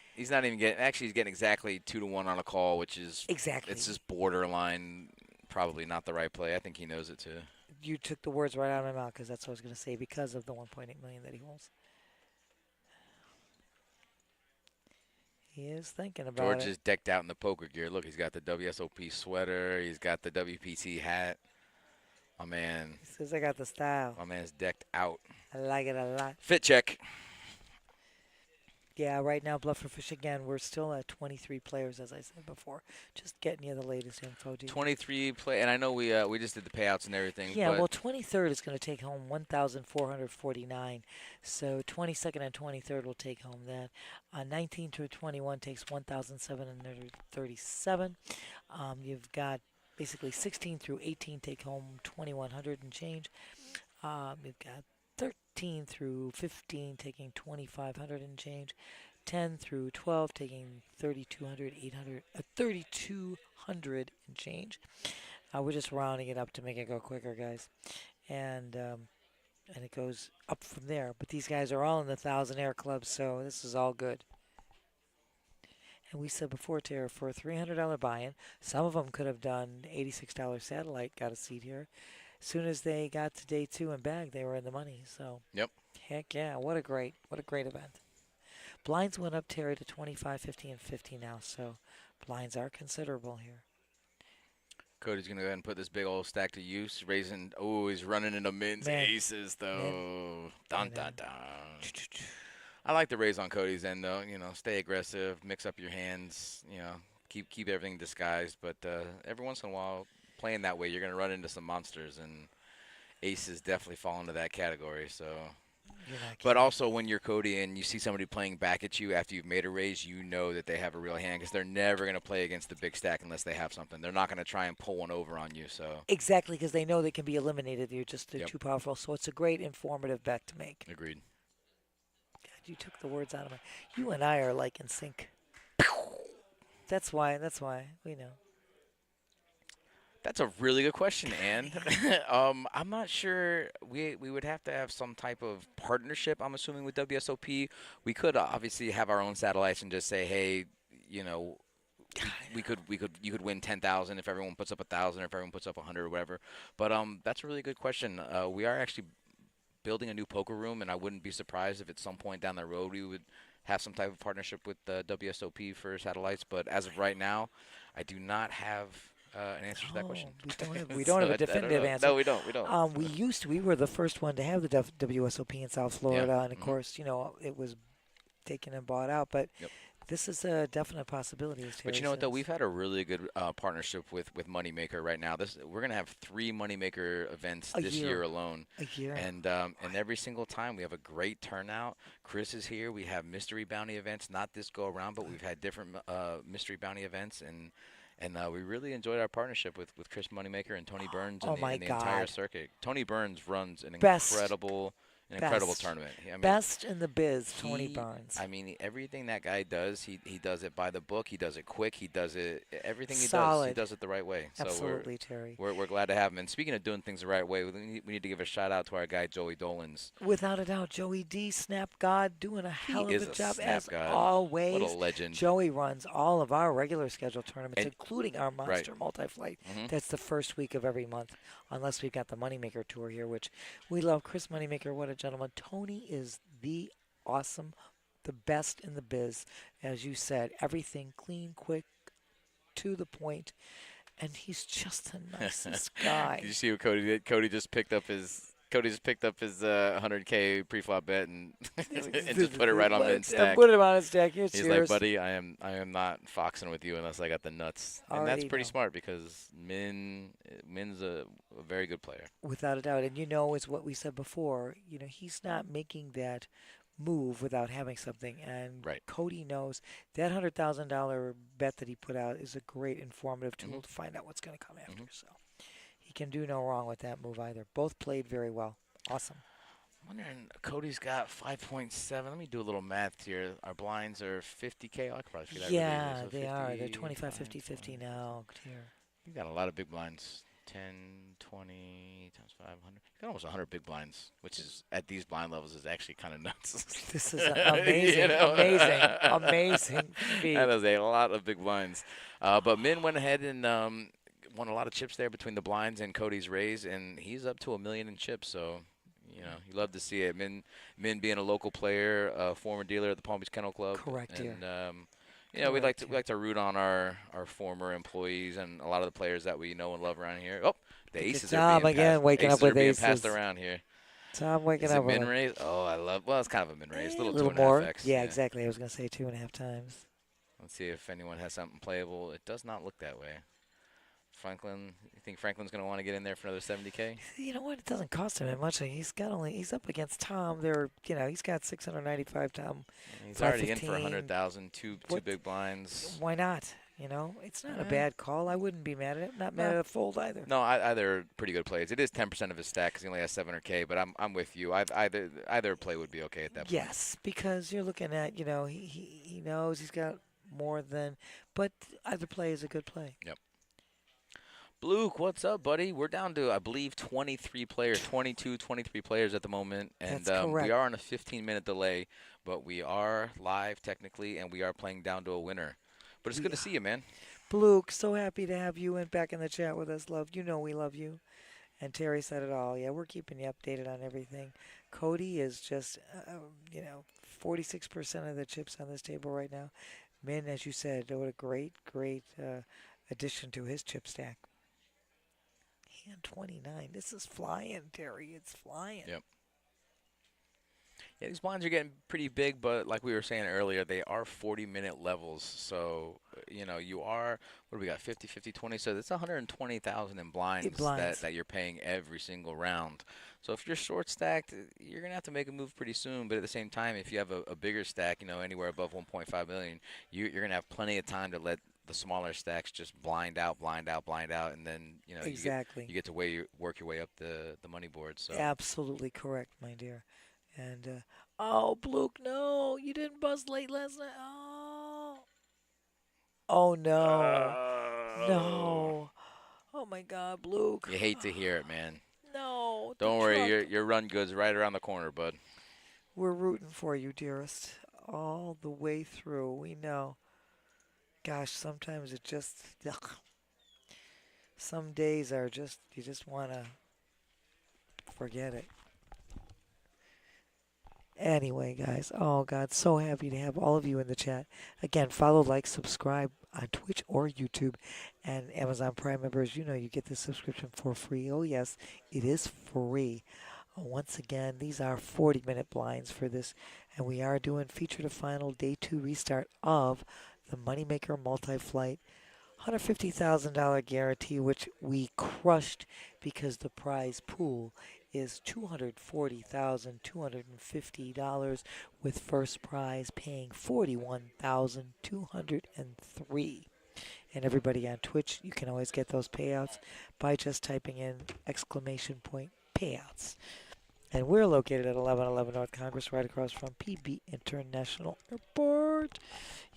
getting. Actually, he's getting exactly 2-1 on a call, which is exactly. It's just borderline, probably not the right play. I think he knows it too. You took the words right out of my mouth because that's what I was going to say because of the 1.8 million that he holds. He is thinking about George is decked out in the poker gear. Look, he's got the WSOP sweater. He's got the WPT hat. My man. He says, I got the style. My man's decked out. I like it a lot. Fit check. Yeah, right now, Blufferfish, again, we're still at 23 players, as I said before. Just getting you the latest info. 23 play, and I know we just did the payouts and everything. Yeah, but well, 23rd is going to take home 1,449. So 22nd and 23rd will take home that. 19 through 21 takes 1,737. You've got basically 16 through 18 take home 2,100 and change. You've got 13 through 15 taking 2,500 and change. 10 through 12 taking 3,200 and change. We're just rounding it up to make it go quicker, guys. and it goes up from there. But these guys are all in the Thousandaire Club, so this is all good. And we said before, Tara, for a $300 buy-in, some of them could have done $86 satellite, got a seat here. As soon as they got to day 2 and bag, they were in the money. So Yep. heck yeah, what a great event. Blinds went up, Terry, to 25, 50, and 50 now. So blinds are considerable here. Cody's going to go ahead and put this big old stack to use. Raising, oh, he's running into Min's Man. aces, though. Dun, dun, dun. Ch-ch-ch. I like the raise on Cody's end, though. You know, stay aggressive, mix up your hands, you know, keep everything disguised. But every once in a while, playing that way, you're going to run into some monsters, and aces definitely fall into that category. So, You're not but kidding. also when you're Cody and you see somebody playing back at you after you've made a raise, you know that they have a real hand because they're never going to play against the big stack unless they have something. They're not going to try and pull one over on you. So, Exactly, because they know they can be eliminated. They're Yep. too powerful. So it's a great informative bet to make. agreed. God, you took the words out of my. You and I are like in sync. That's why we know. That's a really good question, Ann. I'm not sure. We would have to have some type of partnership, I'm assuming, with WSOP. We could obviously have our own satellites and just say, hey, you know, you could win 10,000 if everyone puts up 1,000 or if everyone puts up 100 or whatever. But that's a really good question. We are actually building a new poker room, and I wouldn't be surprised if at some point down the road we would have some type of partnership with WSOP for satellites. But as of right now, I do not have an answer to that question. We don't have So a definitive know. answer. No, we don't. We were the first one to have the WSOP in South Florida, and of Mhm. course, you know, it was taken and bought out. But Yep. this is a definite possibility. As But Terry you know what, though? says. We've had a really good partnership with Moneymaker right now. We're going to have 3 Moneymaker events A this year. year alone. A year. And every single time we have a great turnout. Chris is here. We have mystery bounty events, not this go around, but we've had different mystery bounty events, and we really enjoyed our partnership with Chris Moneymaker and Tony Burns Oh and my the entire God. circuit. Tony Burns runs an Best. incredible Best. tournament. I mean, Best in the biz, Tony he- Barnes. I mean, everything that guy does, he does it by the book. He does it quick. He does it everything he Solid. does it the right way. So Absolutely, Terry. we're glad to have him. And speaking of doing things the right way, we need to give a shout out to our guy Joey Dolans. Without a doubt, Joey D, Snap God, doing a hell is of a a job snap as god. always. What a legend. Joey runs all of our regular scheduled tournaments, And- including our Monster Multi-Flight. Mhm. That's the first week of every month, unless we've got the Moneymaker Tour here, which we love. Chris Moneymaker, what a gentleman. Tony is the awesome, the best in the biz. As you said, everything clean, quick, to the point, and he's just the nicest guy. Did you see what Cody did? Cody just picked up his 100K pre-flop bet and and just put it right on the stack. Put it on his stack. Here's He's cheers. like, buddy, I am not foxing with you unless I got the nuts. And that's Already pretty know. smart because Min's a very good player. Without a doubt. And you know, it's what we said before. You know, he's not making that move without having something. And Right. Cody knows that $100,000 bet that he put out is a great informative tool to find out what's going to come after. So he can do no wrong with that move either. Both played very well. Awesome. I'm wondering, Cody's got 5.7. Let me do a little math here. Our blinds are 50K. I could probably figure that really Yeah, easily. So they are. They're 50, 25, 50, 50 now. Here. You got a lot of big blinds. 10, 20 times 500. You got almost 100 big blinds, which is at these blind levels is actually kind of nuts. This is an amazing, You know? amazing feat. That is a lot of big blinds. But Min went ahead and won a lot of chips there between the blinds and Cody's raise, and he's up to $1 million in chips. So, you know, you love to see it. Min being a local player, former dealer at the Palm Beach Kennel Club. Correct, and, you know, we Correct, like to root on our former employees and a lot of the players that we know and love around here. Oh, the Look at aces Tom are being again, passed. waking up aces are with being aces. passed around here. Tom waking Is up it with min a raise? Oh, I love. Well, it's kind of a min raise. Little little 2.5 more. X. Yeah, exactly. I was going to say 2.5 times. Let's see if anyone has something playable. It does not look that way. Franklin, you think Franklin's going to want to get in there for another 70K? You know what? It doesn't cost him that much. He's up against Tom. He's got 695 Tom. He's already in 515. for 100,000. Two What- big blinds. Why not? You know, it's not a bad call. I wouldn't be mad at it. Not mad at a fold either. No, either pretty good plays. It is 10% of his stack because he only has 700K. But I'm with you. Either play would be okay at that point. Yes, because you're looking at, he knows he's got more than, but either play is a good play. Luke, what's up, buddy? We're down to, I believe, 23 players, 22, 23 players at the moment. And That's correct. we are on a 15-minute delay, but we are live technically, and we are playing down to a winner. But it's good to see you, man. Luke, so happy to have you back in the chat with us, love. You know we love you. And Terry said it all. Yeah, we're keeping you updated on everything. Cody is just, 46% of the chips on this table right now. Min, as you said, what a great addition to his chip stack. Hand 29. This is flying, Terry. It's flying. Yep. Yeah, these blinds are getting pretty big, but like we were saying earlier, they are 40-minute levels. So, you are, what do we got, 50, 50, 20? So that's 120,000 in blinds, that you're paying every single round. So if you're short stacked, you're going to have to make a move pretty soon. But at the same time, if you have a bigger stack, anywhere above 1.5 million, you're going to have plenty of time to let the smaller stacks just blind out, and then, exactly. you get to work your way up the money board. So Absolutely correct, my dear. And, Bluke, no, you didn't buzz late last night. Oh no. No. Oh my God, Bluke. you hate to hear it, man. No. Don't worry, your run good's right around the corner, bud. We're rooting for you, dearest, all the way through. We know. Gosh, sometimes it just, ugh. Some days are just, you just want to forget it. Anyway, guys, oh God, so happy to have all of you in the chat. Again, follow, like, subscribe on Twitch or YouTube, and Amazon Prime members, you get the subscription for free. Oh yes, it is free. Once again, these are 40-minute blinds for this, and we are doing feature to final day 2 restart of the Moneymaker Multi-Flight $150,000 guarantee, which we crushed because the prize pool is $240,250 with first prize paying $41,203. And everybody on Twitch, you can always get those payouts by just typing in !payouts. And we're located at 1111 North Congress, right across from PB International Airport.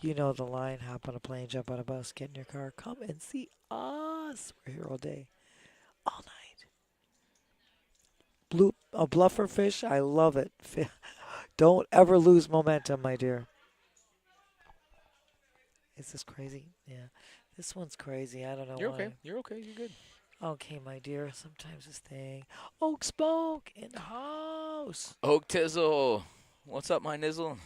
You know the line. Hop on a plane, jump on a bus, get in your car, come and see us. We're here all day, all night. A bluffer fish, I love it. Don't ever lose momentum, my dear. Is this crazy? Yeah. This one's crazy. I don't know You're why. okay. You're okay. You're good. Okay, my dear. Sometimes this thing. Oak Spoke in the house. Oak Tizzle. What's up, my nizzle?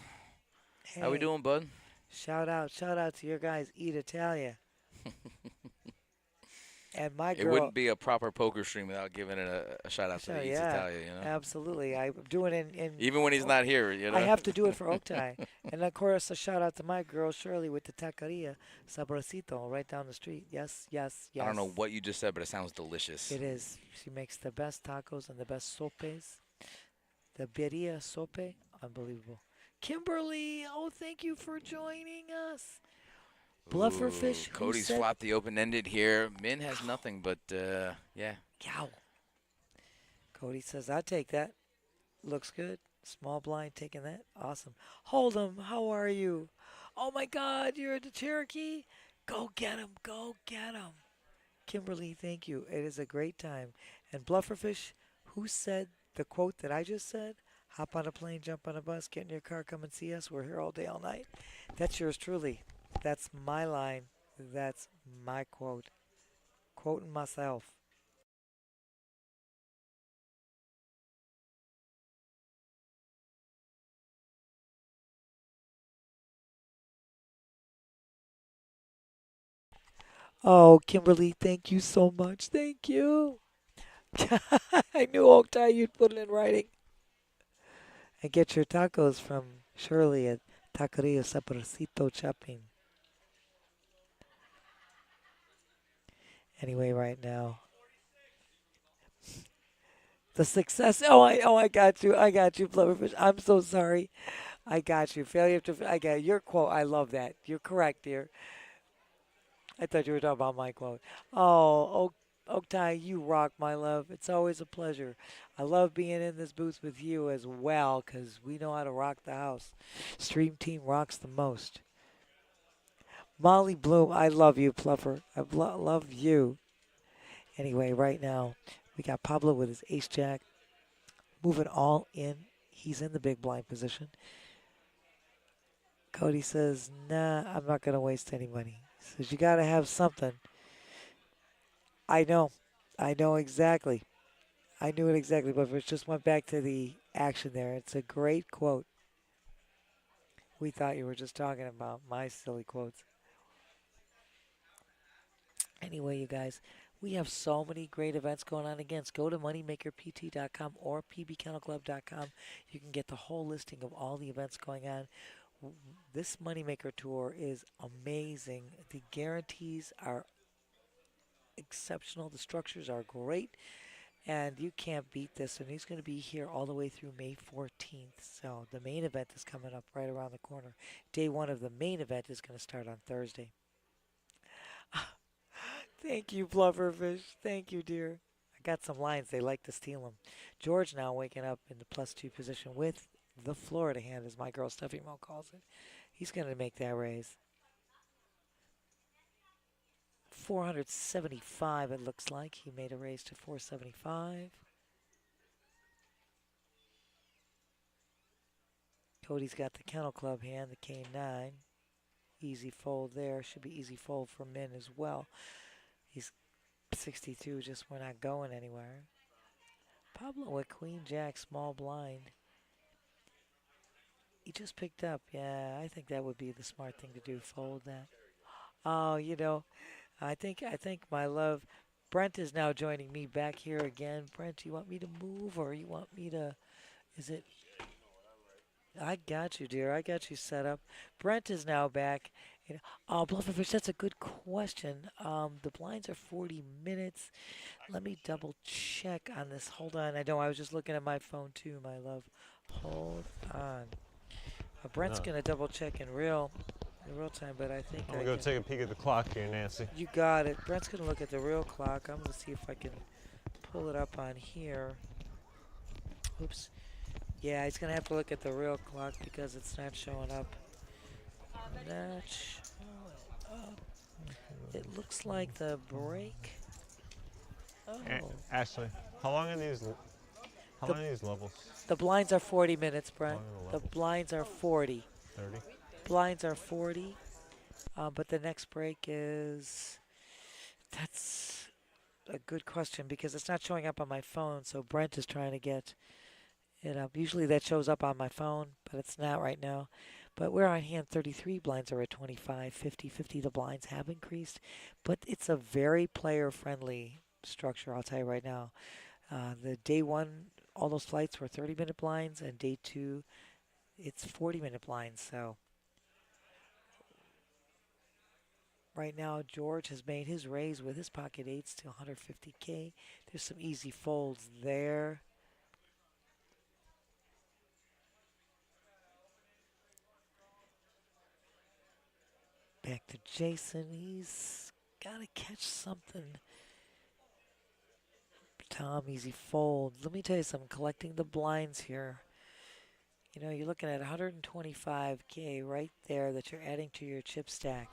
Hey, How we doing, bud? Shout out to your guys, Eat Italia. And my It girl. wouldn't be a proper poker stream without giving it a shout out to Sure, Eats yeah, Italia, absolutely. I'm doing it in Even when he's not here, I have to do it for Oaktai. And of course, a shout out to my girl Shirley with the taqueria Sabrosito right down the street. Yes. I don't know what you just said, but it sounds delicious. It is. She makes the best tacos and the best sopes. The birria sope, unbelievable. Kimberly, thank you for joining us. Blufferfish. Cody's flopped the open-ended here. Min has nothing, but yeah. Yow. Cody says, "I take that. Looks good. Small blind taking that. Awesome. Hold'em, how are you? Oh my God, you're at the Cherokee. Go get him. Go get him. Kimberly, thank you. It is a great time. And Blufferfish, who said the quote that I just said? Hop on a plane, jump on a bus, get in your car, come and see us. We're here all day, all night. That's yours truly. That's my line. That's my quote. Quoting myself. Oh, Kimberly, thank you so much. Thank you. I knew Oaktai you'd put it in writing. And get your tacos from Shirley at Taqueria Sabrosito Chapin. Anyway, right now. The success. I got you. I got you, Flubberfish. I'm so sorry. I got you. Failure to. I got your quote. I love that. You're correct, dear. I thought you were talking about my quote. Oh, Oaktai, you rock, my love. It's always a pleasure. I love being in this booth with you as well because we know how to rock the house. Stream Team rocks the most. Molly Bloom, I love you, Pluffer. I love you. Anyway, right now we got Pablo with his ace jack, moving all in. He's in the big blind position. Cody says, nah, I'm not going to waste any money. He says, you got to have something. I know. I know exactly. I knew it exactly, but it just went back to the action there. It's a great quote. We thought you were just talking about my silly quotes. Anyway, you guys, we have so many great events going on. Again, go to moneymakerpt.com or pbkennelclub.com. You can get the whole listing of all the events going on. This Moneymaker Tour is amazing. The guarantees are exceptional. The structures are great. And you can't beat this. And he's going to be here all the way through May 14th. So the main event is coming up right around the corner. Day one of the main event is going to start on Thursday. Thank you, Blubberfish. Thank you, dear. I got some lines. They like to steal them. George now waking up in the +2 position with the Florida hand, as my girl Steffi Mo calls it. He's going to make that raise. 475, it looks like. He made a raise to 475. Cody's got the Kennel Club hand, the K9. Easy fold there. Should be easy fold for Min as well. He's 62, just we're not going anywhere. Pablo with Queen Jack, small blind. He just picked up. Yeah, I think that would be the smart thing to do. Fold that. Oh, you know, I think my love, Brent is now joining me back here again. Brent, you want me to move or you want me to? Is it? I got you, dear. I got you set up. Brent is now back. Oh, Blufferfish, that's a good question. The blinds are 40 minutes. Let me double check on this. Hold on. I know I was just looking at my phone too, my love. Hold on. Brent's gonna double check in real time, but I think I'm gonna go take a peek at the clock here, Nancy. you got it. Brent's gonna look at the real clock. I'm gonna see if I can pull it up on here. Oops. Yeah, he's gonna have to look at the real clock because it's not showing up. Not showing up. It looks like the break. Oh. Ashley, how long are these? How long are these levels? The blinds are 40 minutes, Brent. How long are The levels? blinds are 40. 30. Blinds are 40. But the next break is. That's a good question because it's not showing up on my phone. So Brent is trying to get it up. Usually that shows up on my phone, but it's not right now. But we're on hand 33. Blinds are at 25, 50, 50. The blinds have increased, but it's a very player-friendly structure. I'll tell you right now. The day one, all those flights were 30-minute blinds, and day two, it's 40-minute blinds. So right now, George has made his raise with his pocket eights to 150K. There's some easy folds there. Back to Jason. He's got to catch something. Tom, easy fold. Let me tell you something. Collecting the blinds here. You know, you're looking at 125K right there that you're adding to your chip stack.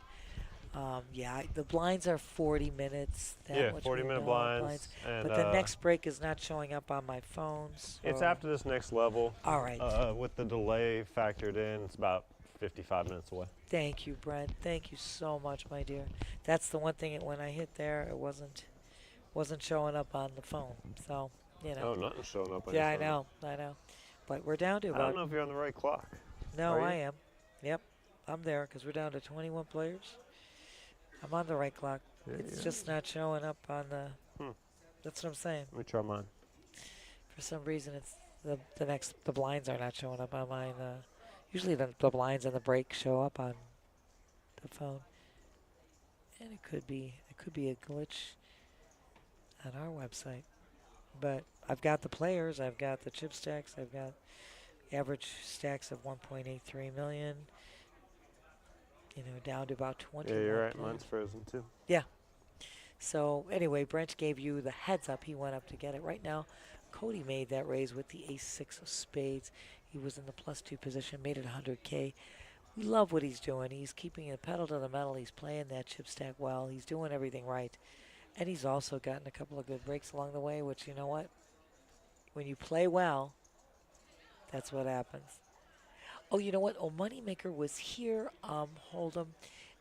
Yeah, the blinds are 40 minutes. Yeah, 40-minute blinds. And, but the next break is not showing up on my phone. So. It's after this next level. All right. With the delay factored in, it's about 55 minutes away. Thank you, Brent. Thank you so much, my dear. That's the one thing. When I hit there, it wasn't showing up on the phone. So, you know. Oh, nothing's showing up on Yeah, your phone. I know. But we're down to about. I don't know if you're on the right clock. No, Are I you? am. Yep, I'm there because we're down to 21 players. I'm on the right clock. Yeah, It's just not showing up on the. That's what I'm saying. Let me try mine. For some reason, it's the blinds are not showing up on mine. Usually the blinds and the break show up on the phone, and it could be a glitch on our website. But I've got the players, I've got the chip stacks, I've got average stacks of 1.83 million. You know, down to about 20. Yeah, you're right. Mine's frozen too. Yeah. So anyway, Brent gave you the heads up. He went up to get it. Right now, Cody made that raise with the ace-6 of spades. He was in the +2 position, made it 100K. We love what he's doing. He's keeping the pedal to the metal. He's playing that chip stack well. He's doing everything right. And he's also gotten a couple of good breaks along the way, which, you know what? When you play well, that's what happens. Oh, you know what? Oh, Moneymaker was here, Hold'em,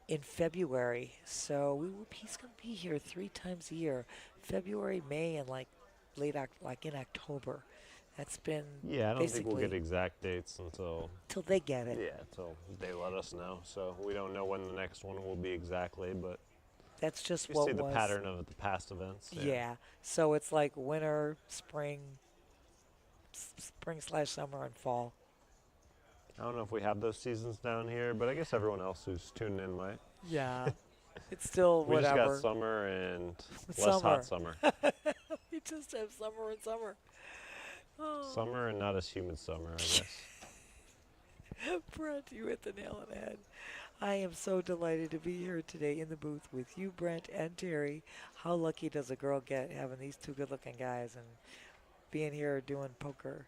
in February. So he's going to be here 3 times a year. February, May, and like like in October. That's been Yeah, I don't think we'll basically get exact dates until till they get it. yeah, until they let us know. So we don't know when the next one will be exactly, but That's just you what see the was. pattern of the past events. Yeah. So it's like winter, spring/summer, and fall. I don't know if we have those seasons down here, but I guess everyone else who's tuning in might. Yeah. It's still We just whatever. got summer and less Summer. hot summer. We just have summer and summer. Oh. Summer and not as humid summer, I guess. Brent, you hit the nail on the head. I am so delighted to be here today in the booth with you, Brent, and Terry. How lucky does a girl get having these 2 good-looking guys and being here doing poker?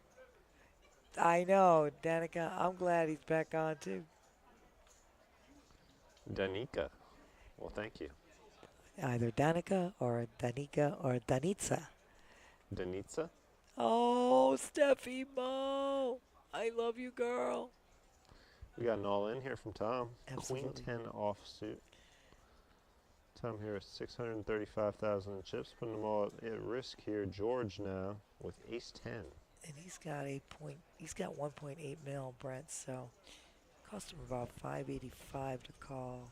I know, Danica. I'm glad he's back on, too. Danica. Well, thank you. Either Danica or Danica or Danitza. Danitza? Oh, Steffi Mo. I love you, girl. We got an all-in here from Tom. Absolutely. Queen 10 offsuit. Tom here is 635,000 in chips, putting them all at risk here. George now with ace 10. And he's got 1.8 mil, Brent, so cost him about 585 to call.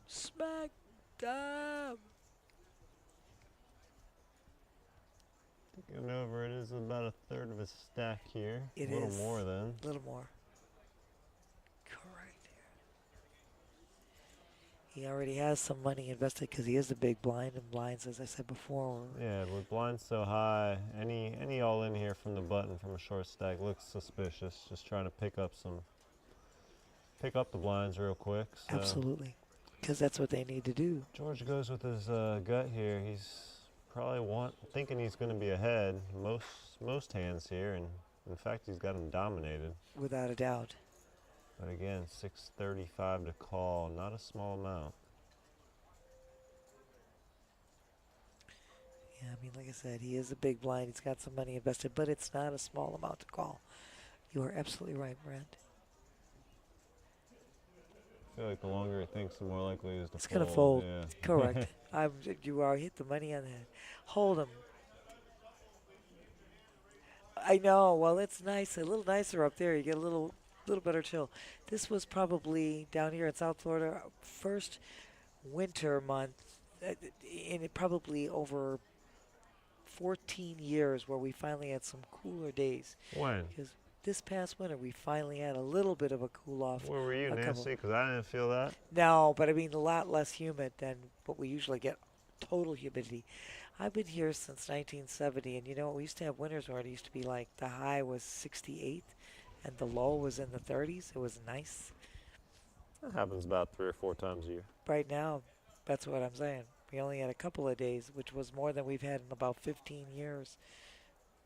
Smack dab. Going over, it is about a third of a stack here. It a little is. more then. A little more. Correct. He already has some money invested because he is a big blind, and blinds, as I said before. Yeah, with blinds so high, any all in here from the button from a short stack looks suspicious. Just trying to pick up the blinds real quick. So Absolutely. Because that's what they need to do. George goes with his gut here. He's probably thinking he's going to be ahead most hands here, and in fact he's got him dominated. Without a doubt. But again, 635 to call, not a small amount. Yeah, I mean, like I said, he is a big blind. He's got some money invested, but it's not a small amount to call. You are absolutely right, Brent. I feel like the longer he thinks, the more likely it is to It's fold. going to fold. Yeah. Correct. You are hit the money on the head. Hold him. I know. Well, it's nice. A little nicer up there. You get a little better chill. This was probably down here in South Florida, first winter month, in it probably over 14 years where we finally had some cooler days. When? Because this past winter we finally had a little bit of a cool off. Where were you, Nancy? Because I didn't feel that. No, but I mean a lot less humid than what we usually get. Total humidity. I've been here since 1970, and you know, we used to have winters where it used to be like the high was 68 and the low was in the 30s. It was nice. That happens about 3 or 4 times a year. Right now, that's what I'm saying. We only had a couple of days, which was more than we've had in about 15 years.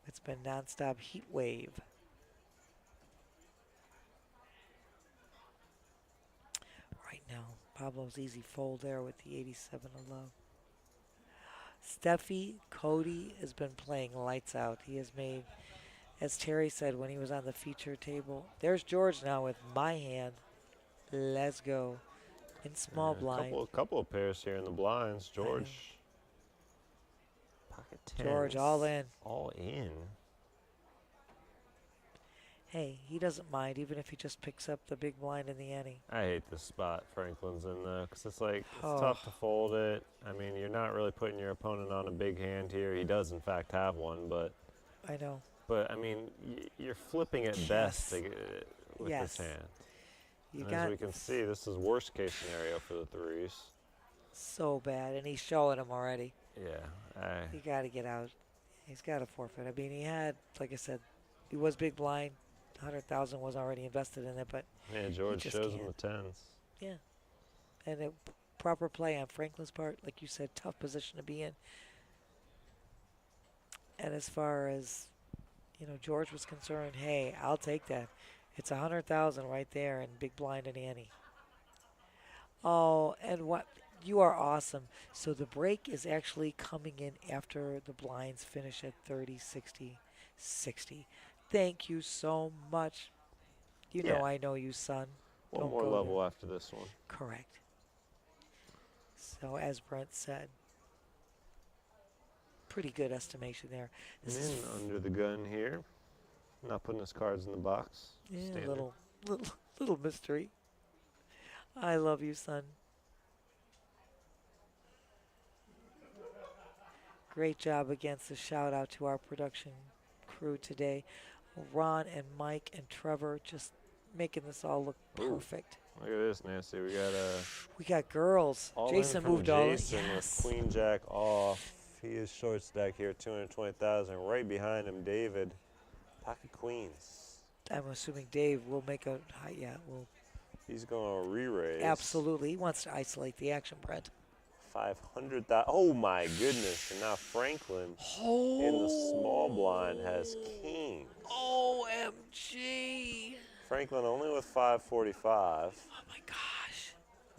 It's been nonstop heat wave. Right now, Pablo's easy fold there with the 87 of love. Steffi Cody has been playing lights out. He has made, as Terry said when he was on the feature table, there's George now with my hand. Let's go. In small blind. A couple of pairs here in the blinds. George. Pocket 10. George, all in. All in. Hey, he doesn't mind even if he just picks up the big blind in the ante. I hate this spot Franklin's in though, because it's like it's Oh. tough to fold it. I mean, you're not really putting your opponent on a big hand here. He does in fact have one, but I know. I mean, you're flipping at Yes. best with Yes. this hand. You And got as we can see, this is worst case scenario for the threes. so bad, and he's showing him already. Yeah, You got to get out. He's got to forfeit. I mean, he had, like I said, he was big blind. 100,000 was already invested in it, but yeah. George just shows him can't. the tens. yeah. And a proper play on Franklin's part, like you said, tough position to be in. And as far as, you know, George was concerned, hey, I'll take that. It's 100,000 right there in big blind and ante. Oh, and what? You are awesome. So the break is actually coming in after the blinds finish at 30, 60, 60. Thank you so much. You Yeah. know I know you, son. One Don't more go level there. after this one. Correct. So as Brent said, pretty good estimation there. This And is then under the gun here. Not putting his cards in the box. yeah, a Standard. little mystery. I love you, son. Great job against the shout out to our production crew today. Ron and Mike and Trevor just making this all look Ooh. perfect. Look at this, Nancy. We got girls. All Jason in from moved all in. Jason Yes. with Queen Jack off. He is short stack here, 220,000. Right behind him, David. Pocket Queens. I'm assuming Dave will make a high. Yeah, will He's going to re-raise. absolutely. He wants to isolate the action, Brent. 500,000. Oh my goodness! And now Franklin in the small blind has king. OMG. Franklin only with 545. Oh my gosh.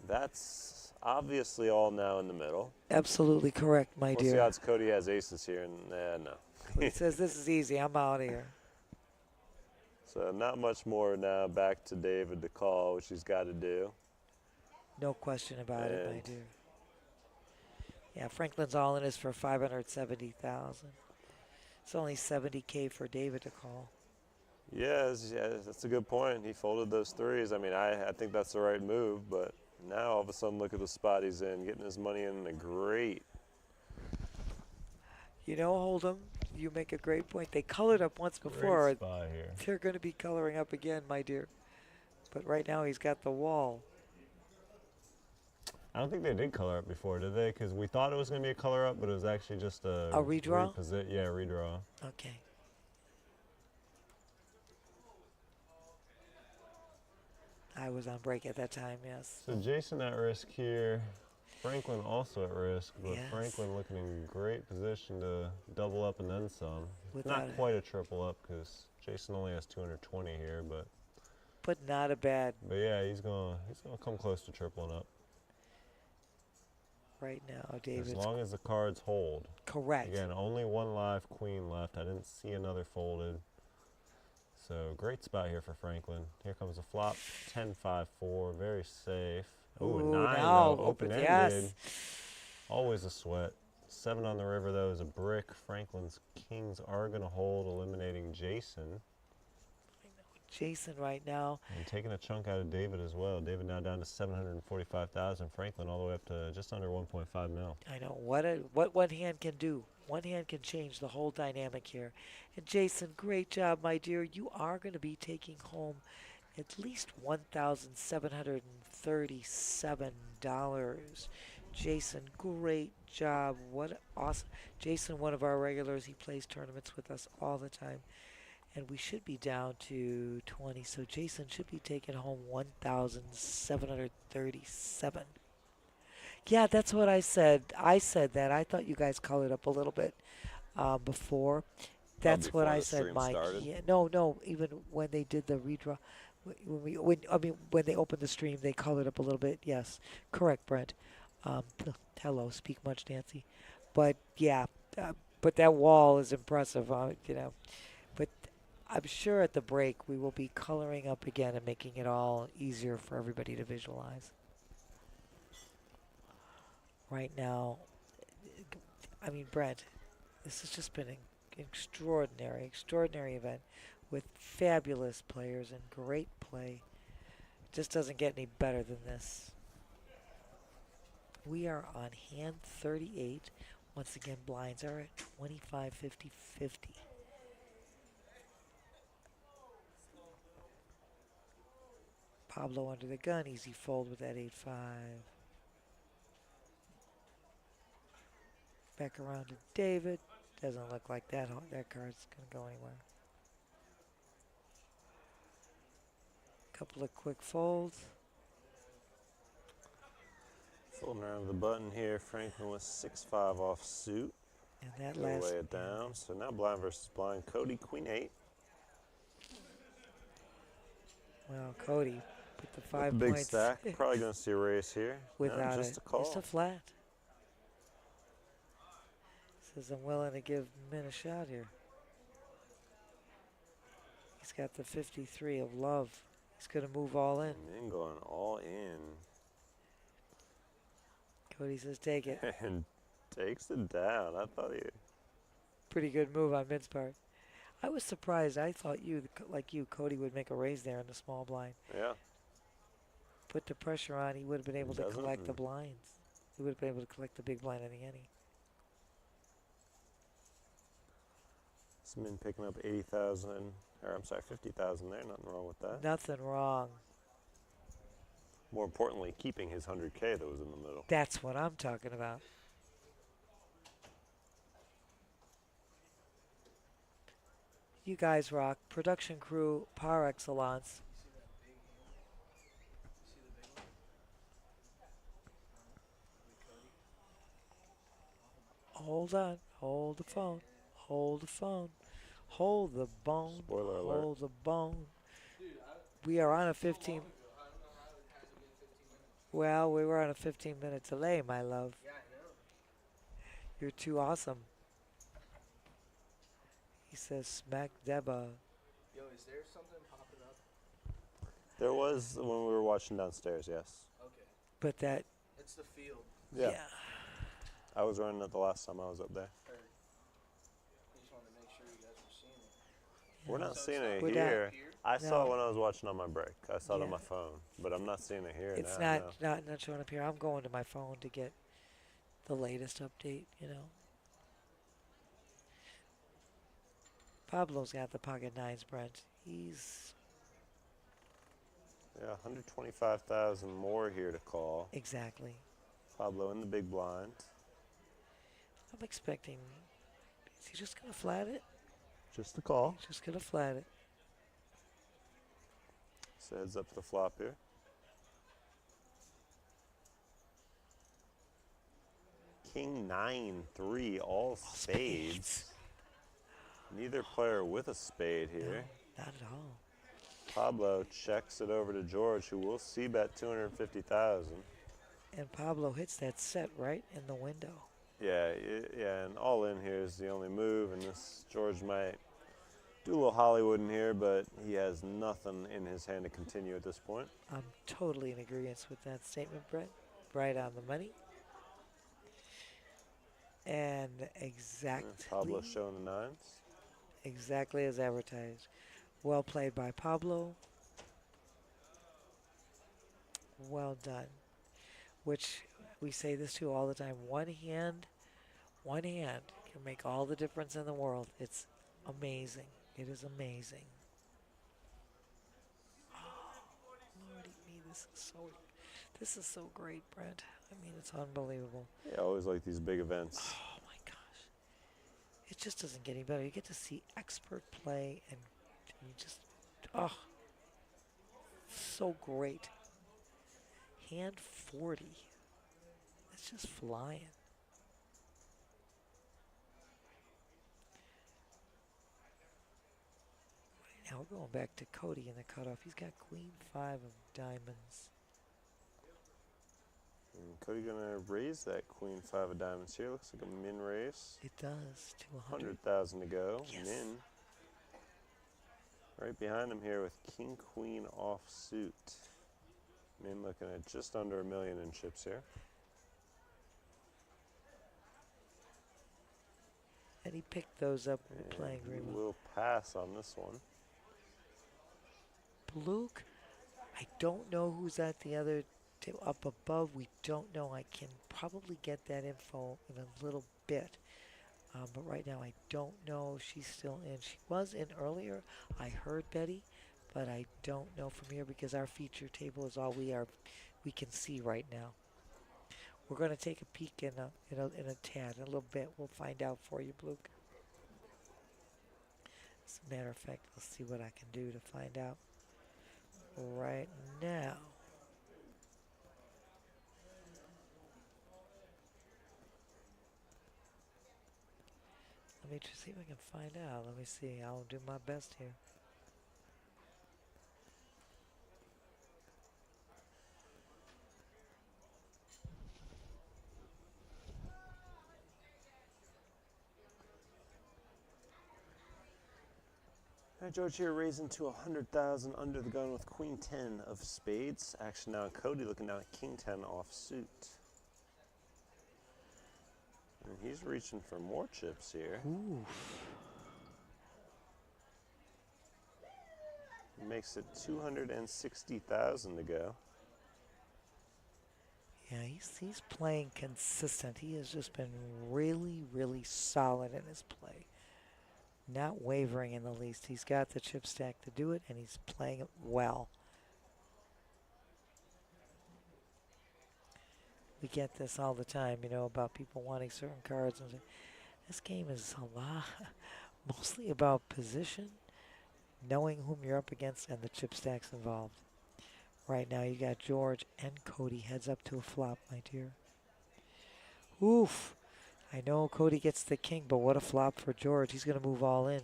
That's obviously all now in the middle. Absolutely correct, my What's the dear. odds Cody has aces here? And no. He says this is easy. I'm out of here. So not much more now. Back to David to call, which he's got to do. No question about it, my And- dear. Yeah, Franklin's all in is for 570,000. It's only 70K for David to call. Yes, that's a good point. He folded those threes. I mean, I think that's the right move, but now all of a sudden look at the spot he's in, getting his money in a great. You know, Hold'em, you make a great point. They colored up once before. Great spot here. They're going to be coloring up again, my dear. But right now he's got the wall. I don't think they did color up before, did they? Because we thought it was going to be a color up, but it was actually just a redraw? Yeah, redraw. Okay. I was on break at that time, yes. So Jason at risk here. Franklin also at risk, but Yes. Franklin looking in great position to double up and then some. Without Not it. quite a triple up because Jason only has 220 here, but Not a bad yeah, he's gonna come close to tripling up. right now, As David. long as the cards hold. Correct. Again, only one live queen left. I didn't see another folded. So great spot here for Franklin. Here comes the flop. 10-5-4. Very safe. Ooh, Ooh, 9 now though. open, Open-ended. yes. Always a sweat. 7 on the river though is a brick. Franklin's kings are going to hold, eliminating Jason. Jason right now. And taking a chunk out of David as well. David now down to 745,000. Franklin all the way up to just under 1.5 mil. I know what one hand can do. One hand can change the whole dynamic here. And Jason, great job, my dear. You are going to be taking home at least $1,737. Jason, great job. What awesome. Jason, one of our regulars, he plays tournaments with us all the time. And we should be down to 20. So Jason should be taking home 1,737. Yeah, that's what I said. I said that. I thought you guys colored up a little bit before. That's what before I the said, stream Mike. started? Yeah, no. Even when they did the redraw, when they opened the stream, they colored up a little bit. Yes, correct, Brent. Hello, speak much, Nancy. But yeah, but that wall is impressive. You know, but I'm sure at the break we will be coloring up again and making it all easier for everybody to visualize. Right now, I mean, Brent, this has just been an extraordinary event with fabulous players and great play. It just doesn't get any better than this. We are on hand 38. Once again, blinds are at 25, 50, 50. Pablo under the gun, easy fold with that 8-5. Back around to David. Doesn't look like that card's going to go anywhere. Couple of quick folds. Folding around the button here. Franklin with 6-5 off suit. And that Gonna last lay it down. So now blind versus blind. Cody, queen 8. well, Cody With the With 5 the big points. stack. Probably going to see a raise here. No, Without just it. a call. Just a flat. Says I'm willing to give Min a shot here. He's got the 53 of love. He's going to move all in. Min going all in. Cody says take it. And takes it down. I thought he... Pretty good move on Min's part. I was surprised. I thought like you, Cody would make a raise there in the small blind. Yeah. Put the pressure on. He would have been able to Doesn't, collect the blinds. He would have been able to collect the big blind in the ante. Min picking up 80,000, or I'm sorry, 50,000 there. Nothing wrong with that. Nothing wrong. More importantly, keeping his 100K that was in the middle. That's what I'm talking about. You guys rock. Production crew par excellence. Hold on. Hold the phone. Hold the phone. Hold the bone. Spoiler alert. Hold the bone. We are on a 15. Well, we were on a 15-minute delay, my love. You're too awesome. He says, smack Deba. Yo, is there something popping up? There was when we were watching downstairs, yes. Okay. But that, It's the field. Yeah. I was running it the last time I was up there. Heard. I just wanted to make sure you guys were seeing it. We're not So seeing it's it not here. here? I saw it No. when I was watching on my break. I saw it on Yeah. my phone, but I'm not seeing it here it's now. not showing up here. I'm going to my phone to get the latest update, you know. Pablo's got the pocket nines, Brent. He's Yeah, 125,000 more here to call. exactly. Pablo in the big blind. I'm expecting. Is he just gonna flat it? Just the call. He's just gonna flat it. So heads up to the flop here. King 9-3, all spades. Neither player with a spade here. No, not at all. Pablo checks it over to George, who will see bet 250,000. And Pablo hits that set right in the window. Yeah, yeah, and all in here is the only move, and this George might do a little Hollywood in here, but he has nothing in his hand to continue at this point. I'm totally in agreement with that statement, Brett. Right on the money. And exactly. Pablo showing the nines. Exactly as advertised. Well played by Pablo. Well done. Which we say this too all the time. One hand can make all the difference in the world. It's amazing. It is amazing. Oh, Lordy me, this is so great, Brent. I mean, it's unbelievable. Yeah, I always like these big events. Oh my gosh. It just doesn't get any better. You get to see expert play and you just, oh, so great. Hand 40. It's just flying. Now we're going back to Cody in the cutoff. He's got Queen 5 of diamonds. And Cody gonna raise that Queen 5 of diamonds here. Looks like a min raise. It does to 100. 100,000 to go. Yes. Min. Right behind him here with King Queen offsuit. Min looking at just under $1 million in chips here. And he picked those up And playing he green. will pass on this one. Luke, I don't know who's at the other table up above. We don't know. I can probably get that info in a little bit. But right now I don't know if she's still in. She was in earlier. I heard Betty, but I don't know from here because our feature table is all we can see right now. We're going to take a peek in a tad, in a little bit. We'll find out for you, Luke. As a matter of fact, let's see what I can do to find out right now. Let me just see if I can find out. Let me see. I'll do my best here. All right, George here raising to 100,000 under the gun with Queen 10 of spades. Action now, Cody looking down at King 10 offsuit. And he's reaching for more chips here. Ooh. Makes it 260,000 to go. Yeah, he's playing consistent. He has just been really, really solid in his play. Not wavering in the least. He's got the chip stack to do it, and he's playing it well. We get this all the time, you know, about people wanting certain cards. And this game is a lot, mostly about position, knowing whom you're up against, and the chip stacks involved. Right now, you got George and Cody heads up to a flop, my dear. Oof. I know Cody gets the king, but what a flop for George. He's going to move all in.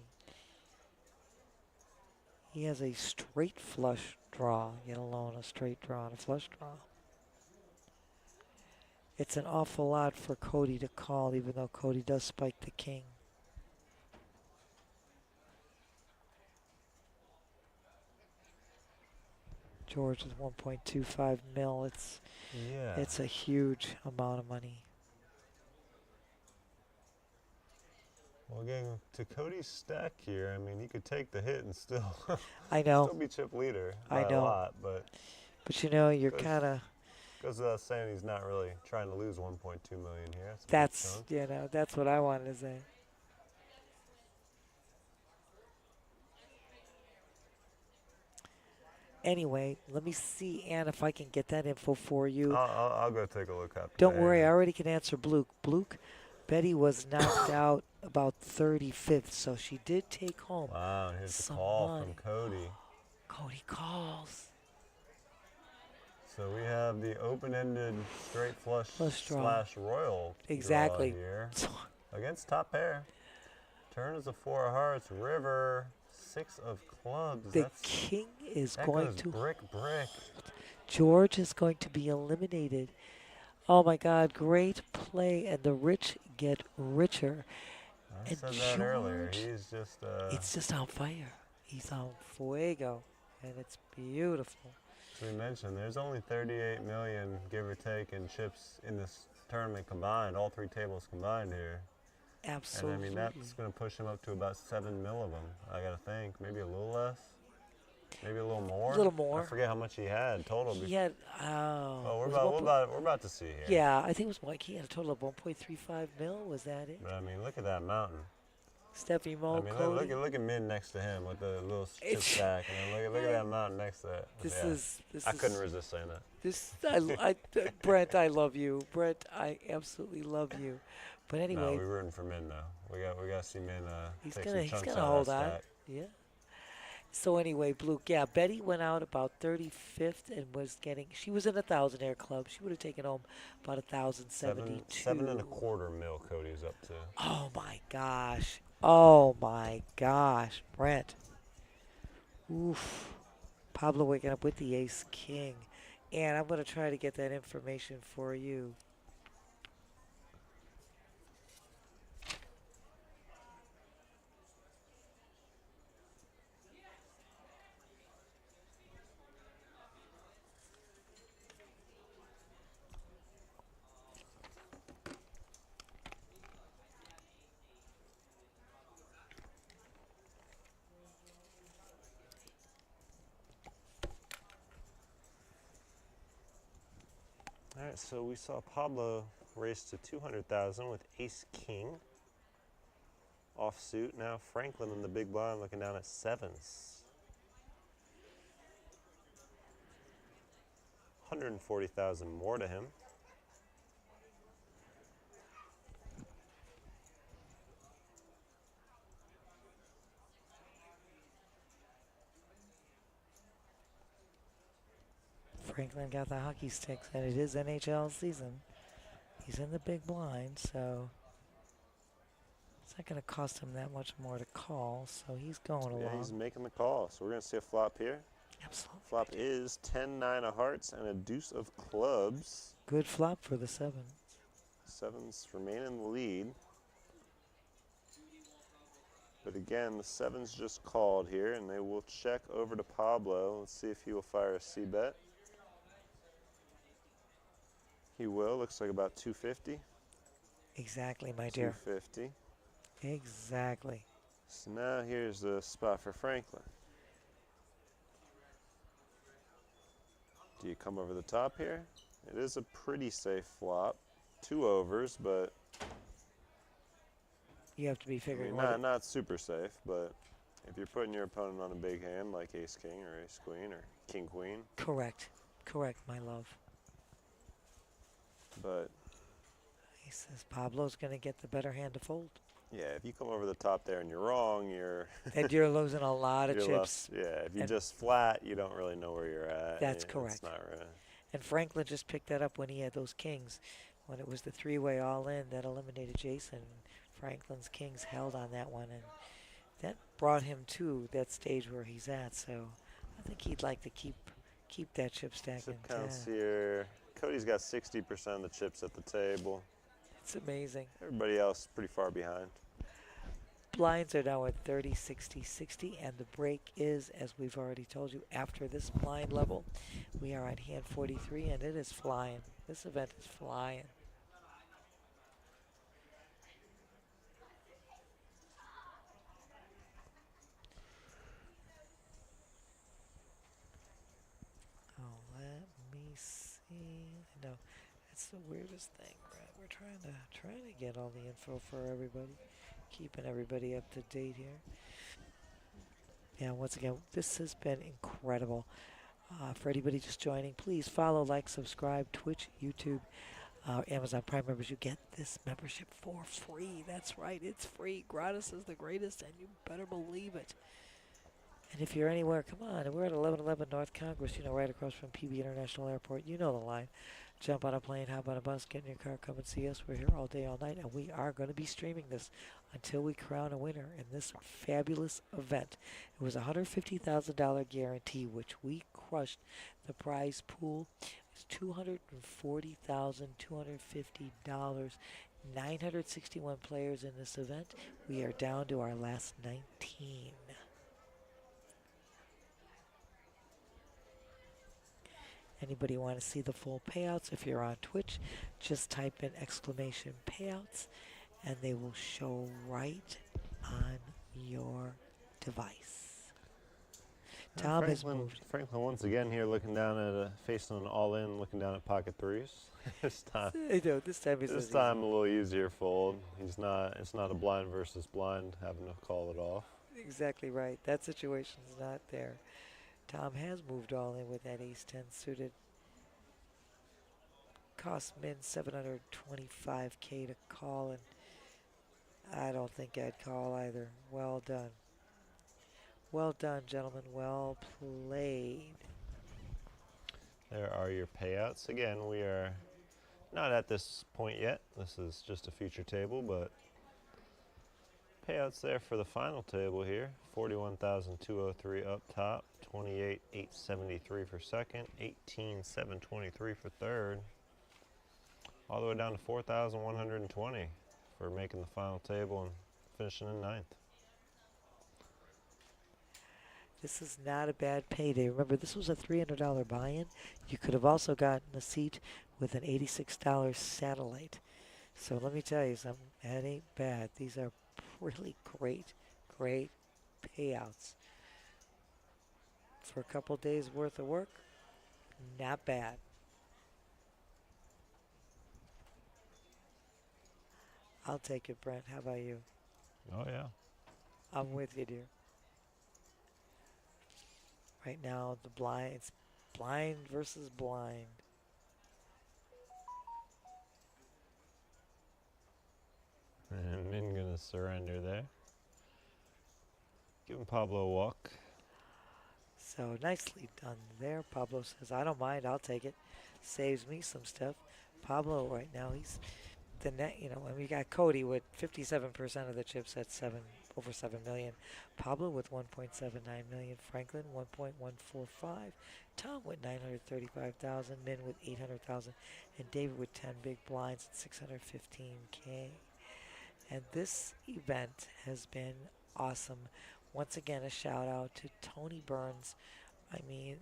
He has a straight flush draw, yet alone a straight draw and a flush draw. It's an awful lot for Cody to call, even though Cody does spike the king. George with 1.25 mil. It's a huge amount of money. Well, getting to Cody's stack here, I mean, he could take the hit and still, I know. still be chip leader I by know. a lot, but you know, you're kind of. goes without saying he's not really trying to lose 1.2 million here. That's you know, that's what I wanted to say. Anyway, let me see, Ann, if I can get that info for you. I'll go take a look up. Don't worry, I already can answer Bluke. Bluke, Betty was knocked out about 35th, so she did take home. Wow, here's the some call money. from Cody. Cody calls. So we have the open-ended straight flush draw. / royal Exactly. draw here against top pair. Turn is a 4 of hearts. River 6 of clubs. The king is going goes to. brick. George is going to be eliminated. Oh my God, great play, and the rich get richer. I And said that earlier. George, He's just. it's just on fire. He's on fuego, and it's beautiful. As we mentioned, there's only 38 million, give or take, in chips in this tournament combined. All 3 tables combined here. Absolutely. And I mean, that's going to push him up to about 7 mil of them, I got to think. Maybe a little less. Maybe a little more. A little more. I forget how much he had total. He had, we're was about to see here. yeah, I think it was like he had a total of 1.35 mil. Was that it? But I mean, look at that mountain. Steffi Mo, I mean, Cody. look at Min next to him with the little chip stack, and then look at that mountain next to that. This I couldn't resist saying that. This, Brent, I love you. Brent, I absolutely love you. But anyway, No, we're rooting for Min now. We got to see Min he's take gonna some chunks gonna out hold of that on. stack. Yeah. So anyway, Blue, yeah, Betty went out about 35th and was getting. She was in a thousandaire club. She would have taken home about 1,072. 7.25 mil. Cody's up to. Oh my gosh. Oh my gosh, Brent. Oof. Pablo waking up with the ace king. And I'm going to try to get that information for you. All right, so we saw Pablo race to 200,000 with ace king offsuit. Now Franklin in the big blind looking down at 7s. 140,000 more to him. Franklin got the hockey sticks, and it is NHL season. He's in the big blind, so it's not going to cost him that much more to call, so he's going along. Yeah, he's making the call. So we're going to see a flop here. Absolutely. Flop is 10-9 of hearts and a deuce of clubs. Good flop for the 7s. 7s remain in the lead. But again, the 7's just called here, and they will check over to Pablo. Let's see if he will fire a C-bet. He will. Looks like about 250. Exactly, my dear. 250. Exactly. So now here's the spot for Franklin. Do you come over the top here? It is a pretty safe flop. 2 overs, but You have to be I figuring mean, not super safe, but if you're putting your opponent on a big hand like ace-king or ace-queen or king-queen, Correct. Correct, my love. but He says Pablo's going to get the better hand to fold. yeah, if you come over the top there and you're wrong, you're And you're losing a lot of you're chips. left. Yeah, if you And just flat, you don't really know where you're at. That's Yeah, correct. It's not really. And Franklin just picked that up when he had those kings. When it was the three-way all-in that eliminated Jason, Franklin's kings held on that one, and that brought him to that stage where he's at. So I think he'd like to keep that chip stack Chip intact. counts here. Cody's got 60% of the chips at the table. It's amazing. Everybody else pretty far behind. Blinds are now at 30, 60, 60, and the break is, as we've already told you, after this blind level, we are at hand 43, and it is flying. This event is flying. Oh, let me see. No, it's the weirdest thing, right? We're trying to get all the info for everybody, keeping everybody up to date here. Yeah, once again, this has been incredible. For anybody just joining, please follow, like, subscribe, Twitch, YouTube, Amazon Prime members. You get this membership for free. That's right, it's free. Gratis is the greatest, and you better believe it. And if you're anywhere, come on. We're at 1111 North Congress, you know, right across from PB International Airport. You know the line. Jump on a plane, hop on a bus, get in your car, come and see us. We're here all day, all night, and we are going to be streaming this until we crown a winner in this fabulous event. It was a $150,000 guarantee, which we crushed. The prize pool is $240,250. 961 players in this event. We are down to our last 19. Anybody want to see the full payouts? If you're on Twitch, just type in exclamation payouts and they will show right on your device. Tom has moved. Franklin once again here looking down at facing an all-in, looking down at pocket threes. this time, I know, this time is this time a little easier fold. It's not a blind versus blind having to call it off. Exactly right. That situation's not there. Tom has moved all in with that ace-10 suited. Cost min $725K to call, and I don't think I'd call either. Well done. Well done, gentlemen. Well played. There are your payouts. Again, we are not at this point yet. This is just a future table, but payouts there for the final table here. 41,203 up top, 28,873 for second, 18,723 for third, all the way down to 4,120 for making the final table and finishing in ninth. This is not a bad payday. Remember, this was a $300 buy-in. You could have also gotten a seat with an $86 satellite. So let me tell you something. That ain't bad. These are really great payouts. For a couple days worth of work, not bad. I'll take it, Brent. How about you? Oh, yeah. I'm with you, dear. Right now, it's blind versus blind. And Min gonna surrender there. Giving Pablo a walk. So nicely done there. Pablo says, I don't mind, I'll take it. Saves me some stuff. Pablo right now, he's the net, you know, and we got Cody with 57% of the chips at over 7 million. Pablo with 1.79 million. Franklin 1.145. Tom with 935,000. Min with 800,000. And David with 10 big blinds at 615K. And this event has been awesome. Once again, a shout out to Tony Burns. I mean,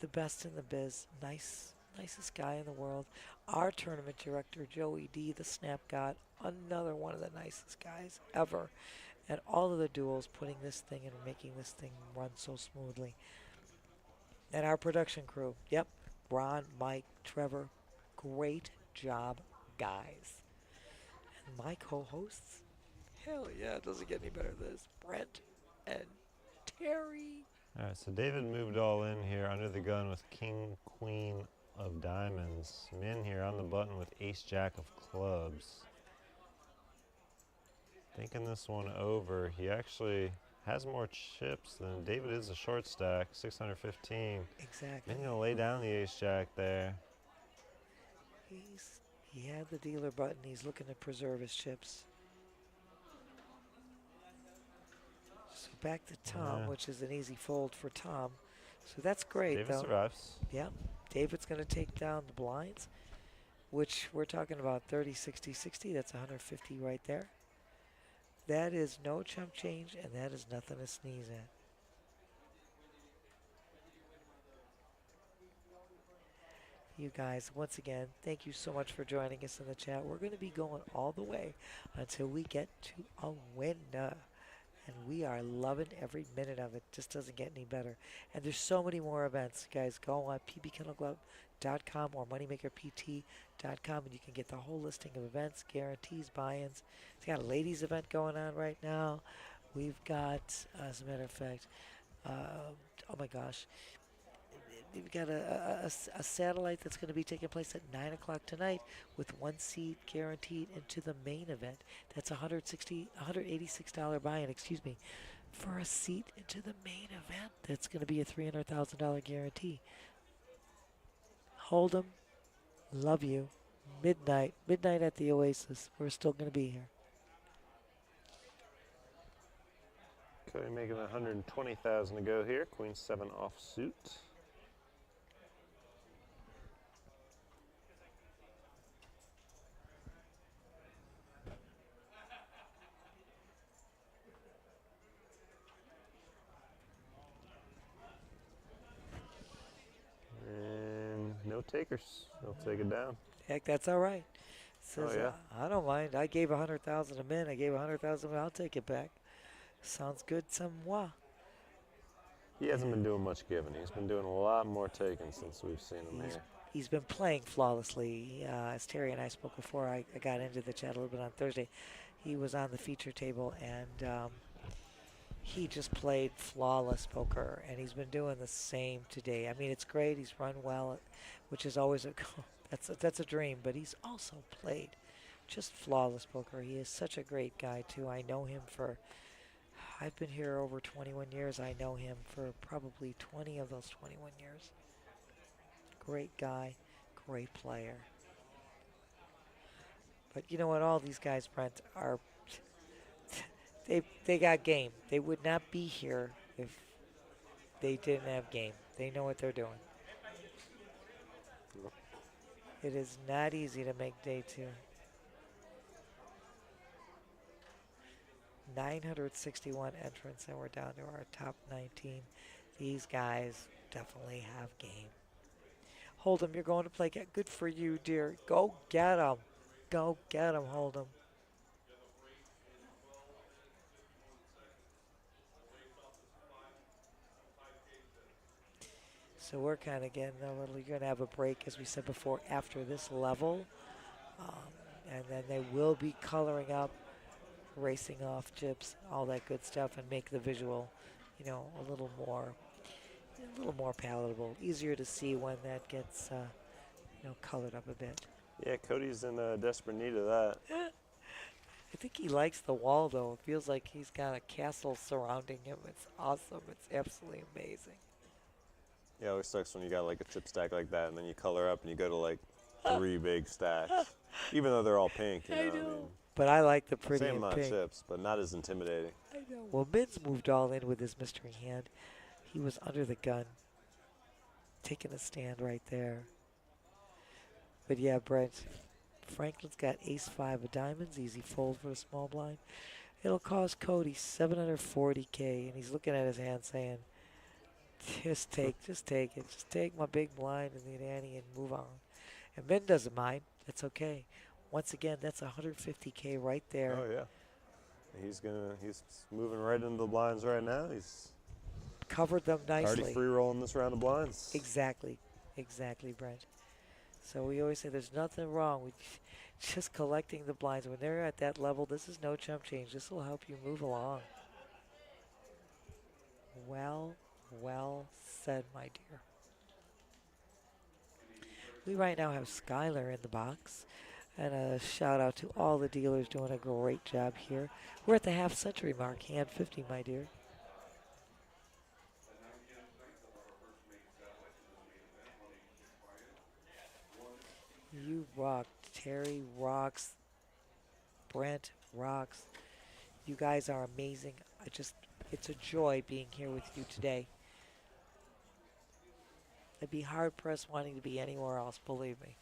the best in the biz. Nicest guy in the world. Our tournament director, Joey D, the Snap God, another one of the nicest guys ever. And all of the duels putting this thing and making this thing run so smoothly. And our production crew. Yep. Ron, Mike, Trevor. Great job, guys. And my co-hosts. Hell yeah, it doesn't get any better than this. Brent and Terry. All right, so David moved all in here under the gun with king, queen of diamonds. Min here on the button with ace, jack of clubs. Thinking this one over, he actually has more chips than David is a short stack, 615. Exactly. Min gonna lay down the ace, jack there. He had the dealer button. He's looking to preserve his chips. So back to Tom, Yeah. which is an easy fold for Tom. So that's great, David though. survives. Yeah. David's going to take down the blinds, which we're talking about 30, 60, 60. That's 150 right there. That is no chump change, and that is nothing to sneeze at. You guys, once again, thank you so much for joining us in the chat. We're going to be going all the way until we get to a winner. And we are loving every minute of it. Just doesn't get any better. And there's so many more events. Guys, go on pbkennelclub.com or moneymakerpt.com and you can get the whole listing of events, guarantees, buy-ins. It's got a ladies event going on right now. We've got, as a matter of fact, oh my gosh, we've got a satellite that's going to be taking place at 9 o'clock tonight with one seat guaranteed into the main event. That's $186 buy-in, for a seat into the main event. That's going to be a $300,000 guarantee. Hold 'em. Love you. Midnight at the Oasis. We're still going to be here. Cody making 120,000 to go here. Queen 7 offsuit. And no takers. They'll take it down. Heck, that's all right. Says, Oh, yeah. I don't mind. I gave 100,000 a min. I gave 100,000. I'll take it back. Sounds good, moi. He hasn't been doing much giving. He's been doing a lot more taking since we've seen him here. He's been playing flawlessly. As Terry and I spoke before I got into the chat a little bit on Thursday, he was on the feature table and he just played flawless poker, and he's been doing the same today. I mean, it's great. He's run well, which is always that's a dream. But he's also played just flawless poker. He is such a great guy too. I know him for. I've been here over 21 years. I know him for probably 20 of those 21 years. Great guy, great player. But you know what? All these guys, Brent, are they got game. They would not be here if they didn't have game. They know what they're doing. It is not easy to make day two. 961 entrants, and we're down to our top 19. These guys definitely have game. Hold'em, you're going to play. Good for you, dear. Go get 'em. Go get 'em, Hold'em. So we're kind of getting a little, you're going to have a break, as we said before, after this level. And then they will be coloring up, racing off chips, all that good stuff, and make the visual, a little more palatable, easier to see when that gets, colored up a bit. Yeah, Cody's in desperate need of that. I think he likes the wall, though. It feels like he's got a castle surrounding him. It's awesome. It's absolutely amazing. Yeah, it always sucks when you got like a chip stack like that, and then you color up and you go to like 3 big stacks, even though they're all pink. You know? I mean, but I like the pretty same and amount of pink. chips, but not as intimidating. I know. Well, Min's moved all in with his mystery hand. He was under the gun, taking a stand right there. But yeah, Brent, Franklin's got ace-5 of diamonds, easy fold for a small blind. It'll cost Cody 740K, and he's looking at his hand saying, just take it. Just take my big blind and the ante and move on. And Ben doesn't mind. That's okay. Once again, that's 150K right there. Oh yeah. He's moving right into the blinds right now. He's Covered them nicely. already free rolling this round of blinds. Exactly, Brent. So we always say there's nothing wrong with just collecting the blinds. When they're at that level, this is no chump change. This will help you move along. Well said, my dear. We right now have Skylar in the box. And a shout out to all the dealers doing a great job here. We're at the half century mark, hand 50, my dear. You rock. Terry rocks. Brent rocks. You guys are amazing. It's a joy being here with you today. I'd be hard pressed wanting to be anywhere else, believe me.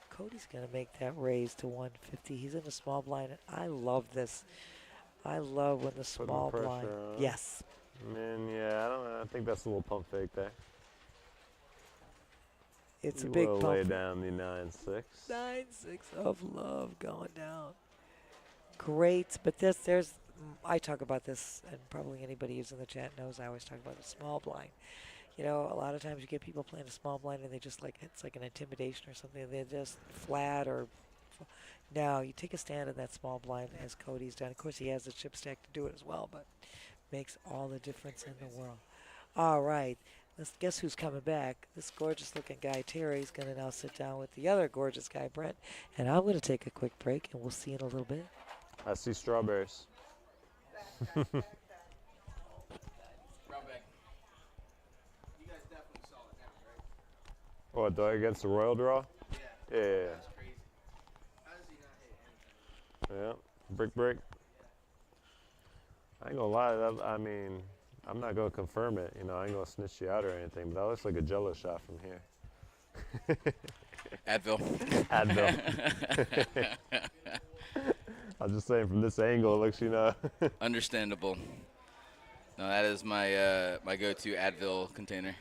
Cody's going to make that raise to 150. He's in a small blind. I love this. I love when the small blind. On. Yes. Man, yeah, I don't know. I think that's a little pump fake there. It's you a big will pump. lay down the 9-6. 9-6 of love going down. Great, but there's I talk about this, and probably anybody who's in the chat knows I always talk about a small blind. You know, a lot of times you get people playing a small blind and they just it's like an intimidation or something. They're just flat or. No, you take a stand in that small blind as Cody's done. Of course, he has the chip stack to do it as well, but makes all the difference in the world. All right, let's guess who's coming back. This gorgeous-looking guy, Terry's going to now sit down with the other gorgeous guy, Brent, and I'm going to take a quick break, and we'll see you in a little bit. I see strawberries. What, against the Royal Draw? Yeah. Yeah. That's crazy. How does he not hit anything? Yeah. Brick. I ain't gonna lie. I mean, I'm not gonna confirm it. You know, I ain't gonna snitch you out or anything. But that looks like a Jello shot from here. Advil. Advil. I'm just saying, from this angle, it looks, you know. Understandable. No, that is my my go-to Advil container.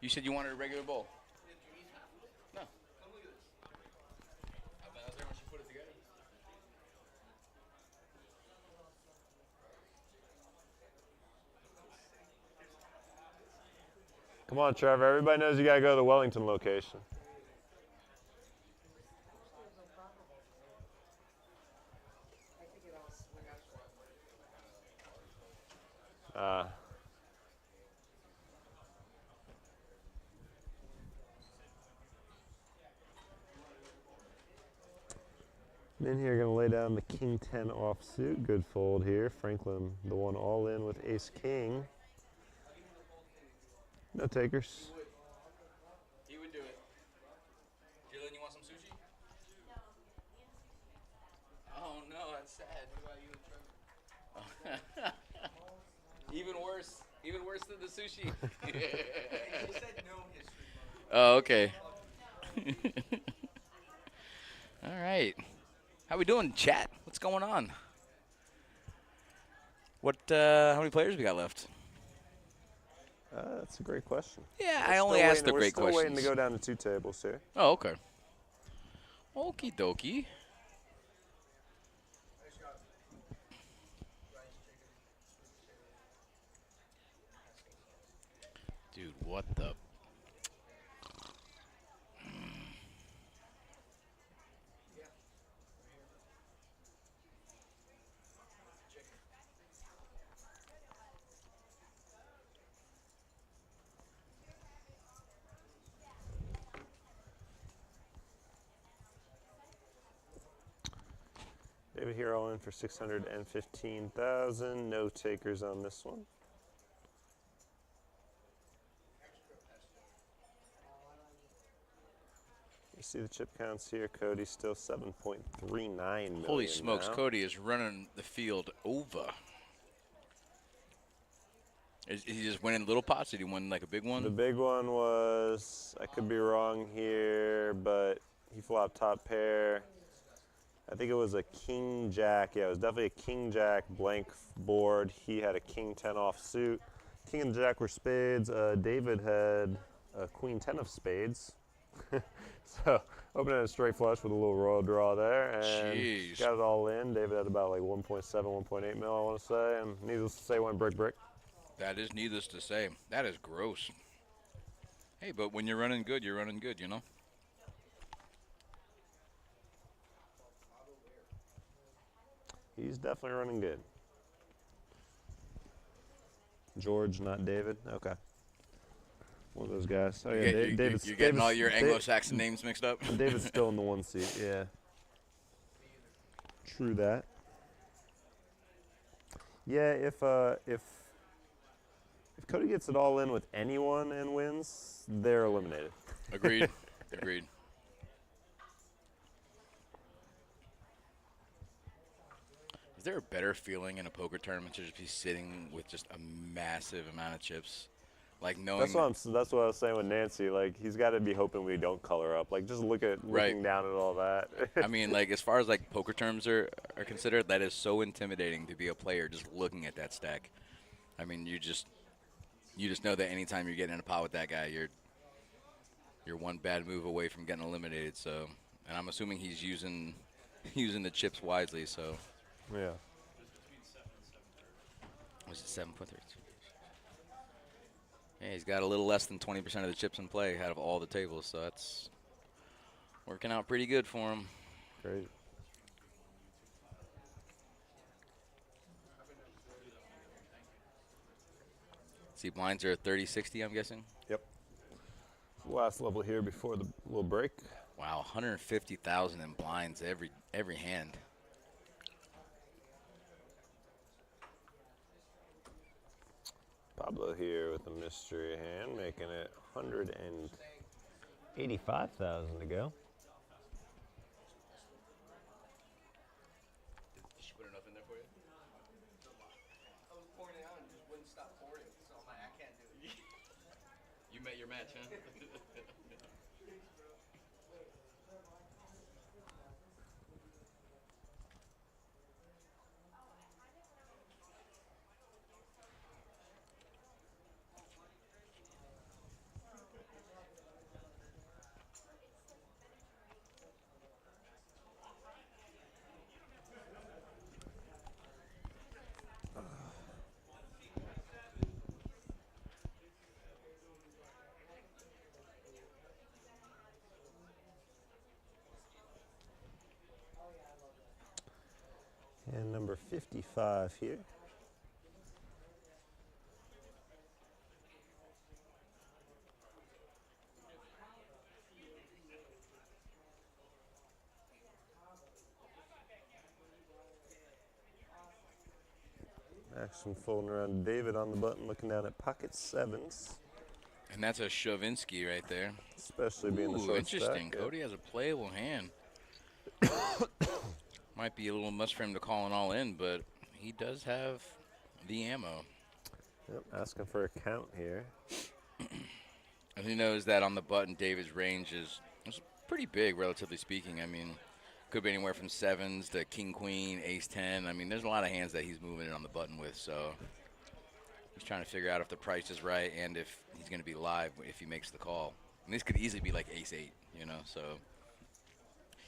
You said you wanted a regular bowl. No. I was there when she put it together. Come on, Trevor. Everybody knows you gotta go to the Wellington location. In here, gonna lay down the King 10 offsuit. Good fold here. Franklin, the one all in with Ace King. No takers. He would do it. Jillian, you want some sushi? Oh no, that's sad. What about you and Trevor? Even worse than the sushi. He said no history. Oh, okay. All right. How we doing, chat? What's going on? How many players we got left? That's a great question. Yeah, We're I only still asked the waiting- great We're still questions. waiting to go down to 2 tables here. Oh, okay. Okie dokie. Dude, what the? David here all in for 615,000. No takers on this one. You see the chip counts here. Cody's still 7.39 million. Holy smokes, now. Cody is running the field over. Is he just winning little pots? Did he win like a big one? The big one was, I could be wrong here, but He flopped top pair. I think it was a king jack. Yeah, it was definitely a king jack blank board. He had a king 10 off suit. King and jack were spades. David had a queen 10 of spades. So opening a straight flush with a little royal draw there, and Jeez. got it all in. David had about like 1.7, 1.8 mil, I want to say, and needless to say, went brick. That is needless to say. That is gross. Hey, but when you're running good, you're running good, you know? He's definitely running good. George, not David. Okay. One of those guys. Oh yeah, David's. You're getting all your Anglo-Saxon names mixed up. David's still in the 1 seat. Yeah. True that. Yeah, if Cody gets it all in with anyone and wins, they're eliminated. Agreed. Agreed. Is there a better feeling in a poker tournament to just be sitting with just a massive amount of chips? Like knowing That's what I was saying with Nancy. Like, he's got to be hoping we don't color up. Like, just looking down at all that. I mean, like, as far as like poker terms are considered, that is so intimidating to be a player just looking at that stack. I mean, you just know that anytime you're getting in a pot with that guy, you're one bad move away from getting eliminated. So, and I'm assuming he's using the chips wisely. So, Yeah. was it 7.32? Yeah, he's got a little less than 20% of the chips in play out of all the tables, so that's working out pretty good for him. Crazy. See, blinds are 30-60, I'm guessing. Yep. Last level here before the little break. Wow, 150,000 in blinds every hand. Pablo here with a mystery hand, making it 185,000 to go. Did she put enough in there for you? I was pouring it out and just wouldn't stop pouring, so I'm like, I can't do it. You met your match, huh? And number 55 here. Action folding around David on the button, looking down at pocket sevens. And that's a Shavinsky right there. Especially being the Ooh, short interesting. stack. Cody has a playable hand. Might be a little much for him to call an all in, but he does have the ammo. Yep, asking for a count here. And he knows that on the button, David's range is pretty big, relatively speaking. I mean, could be anywhere from sevens to king, queen, ace 10. I mean, there's a lot of hands that he's moving it on the button with, so he's trying to figure out if the price is right and if he's going to be live if he makes the call. And this could easily be like ace 8, you know, so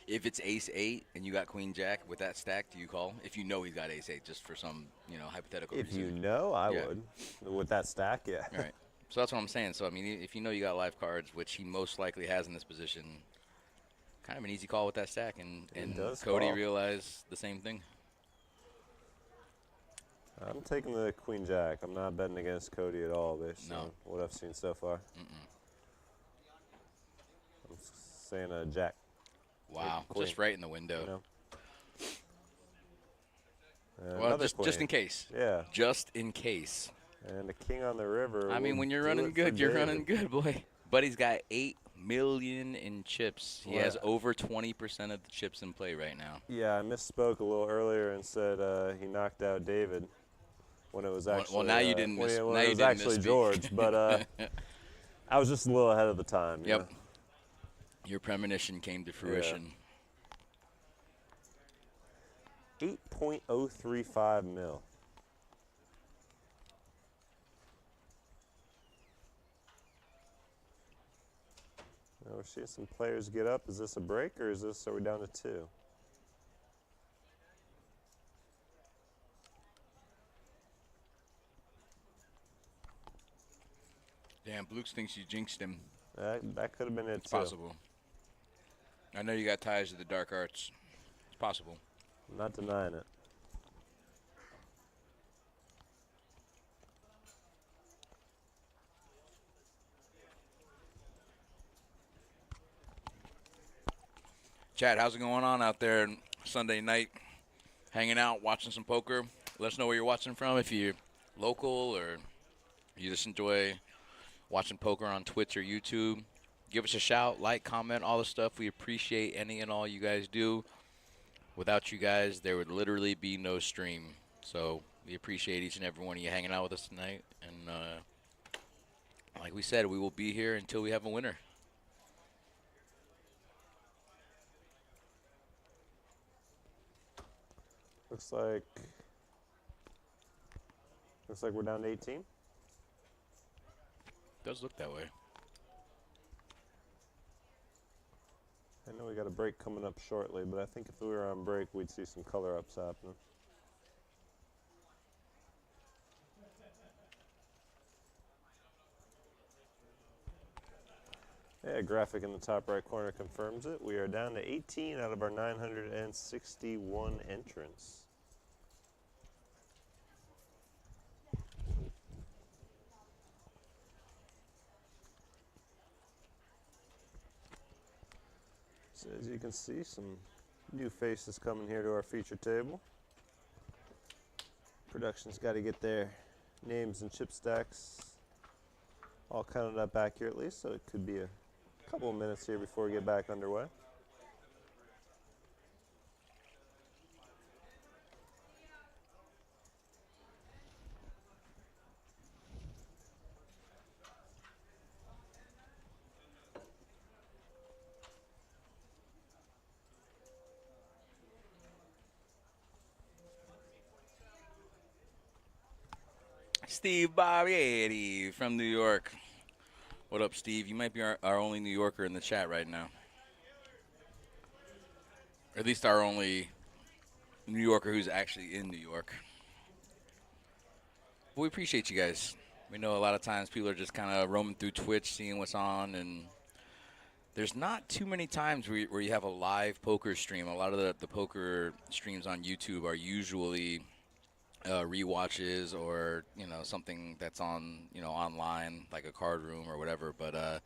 if it's ace 8 and you got queen jack with that stack, do you call? If you know he's got ace 8, just for some, you know, hypothetical If reason. you know, I Yeah. would. With that stack, yeah. All right. So that's what I'm saying. So, I mean, if you know you got live cards, which he most likely has in this position, kind of an easy call with that stack. And does Cody call. realized the same thing. I'm taking the queen jack. I'm not betting against Cody at all based No. on what I've seen so far. I'm saying a jack. Wow. Queen. Just right in the window. You know? Well, Another just queen. in case. Yeah. Just in case. And a king on the river. I mean, will when you're do running it for good, you're David. running good, boy. But he's got 8 million in chips. He has over 20% of the chips in play right now. Yeah, I misspoke a little earlier and said he knocked out David when it was actually. Well, now you didn't when miss. it Now when it you was didn't actually misspeak. George, but I was just a little ahead of the time. you Yep. know? Your premonition came to fruition. 8.035 mil. Now we're seeing some players get up. Is this a break or are we down to 2? Damn, Blukes thinks you jinxed him. That could have been it It's too. possible. I know you got ties to the dark arts. It's possible. I'm not denying it. Chad, how's it going on out there Sunday night? Hanging out, watching some poker? Let us know where you're watching from. If you're local or you just enjoy watching poker on Twitch or YouTube, give us a shout, like, comment, all the stuff. We appreciate any and all you guys do. Without you guys, there would literally be no stream. So we appreciate each and every one of you hanging out with us tonight. And like we said, we will be here until we have a winner. Looks like we're down to 18. Does look that way. I know we got a break coming up shortly, but I think if we were on break, we'd see some color ups happening. Yeah, graphic in the top right corner confirms it. We are down to 18 out of our 961 entrants. So as you can see, some new faces coming here to our feature table. Production's got to get their names and chip stacks all counted up accurately, so it could be a couple of minutes here before we get back underway. Steve Barbieri from New York. What up, Steve? You might be our only New Yorker in the chat right now. Or at least our only New Yorker who's actually in New York. But we appreciate you guys. We know a lot of times people are just kind of roaming through Twitch, seeing what's on, and there's not too many times where you have a live poker stream. A lot of the poker streams on YouTube are usually rewatches or something that's on online like a card room or whatever. But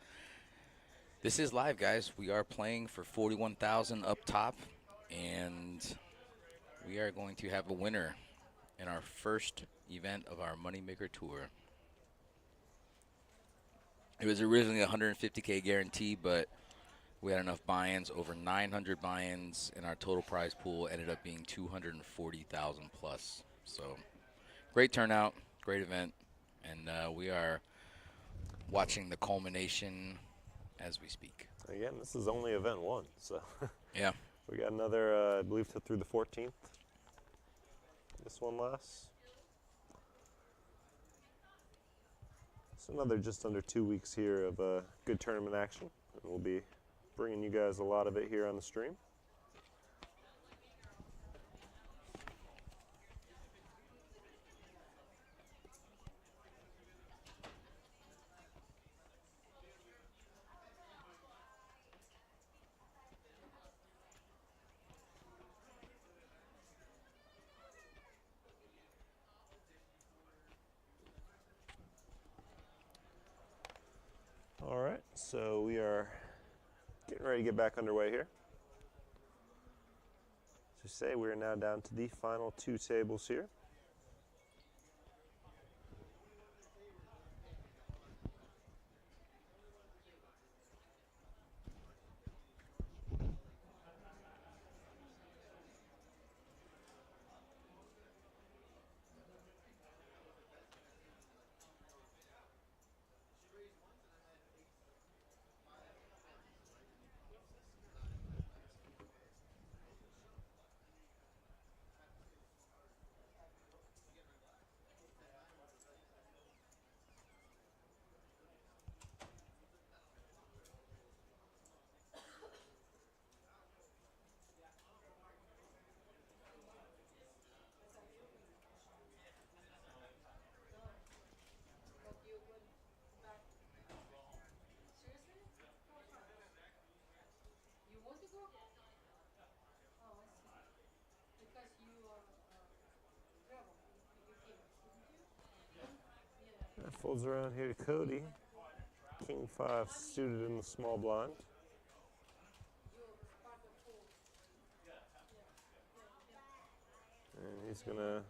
this is live, guys. We are playing for 41,000 up top, and we are going to have a winner in our first event of our Moneymaker Tour. It was originally 150K guarantee, but we had enough buy-ins, over 900 buy-ins, and our total prize pool ended up being 240,000 plus. So great turnout, great event, and we are watching the culmination as we speak. Again, this is only event 1, so Yeah. we got another, I believe, through the 14th. This one lasts. So another just under 2 weeks here of good tournament action, and we'll be bringing you guys a lot of it here on the stream. All right, so we are getting ready to get back underway here. As you say, we are now down to the final 2 tables here. Folds around here to Cody. King 5 suited in the small blind. And he's gonna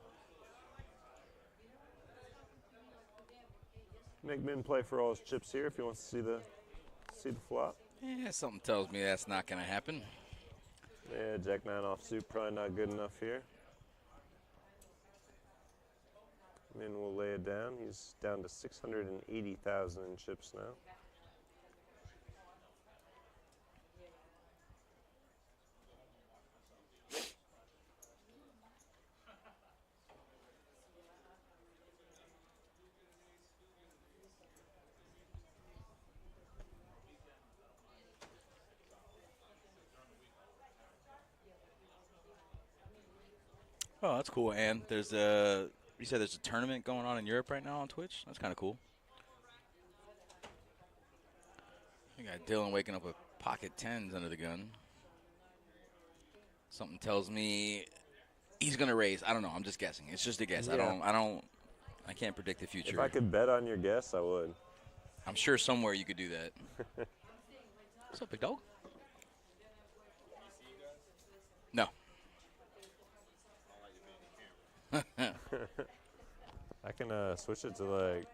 make Min play for all his chips here if he wants to see the flop. Yeah, something tells me that's not going to happen. Yeah, Jack 9 offsuit probably not good enough here. Min will lay it down. He's down to 680,000 in chips now. Oh, that's cool. And there's a, you said there's a tournament going on in Europe right now on Twitch? That's kind of cool. You got Dylan waking up with pocket 10s under the gun. Something tells me he's going to raise. I don't know. I'm just guessing. It's just a guess. Yeah. I can't predict the future. If I could bet on your guess, I would. I'm sure somewhere you could do that. What's up, big dog? No. I can switch it to like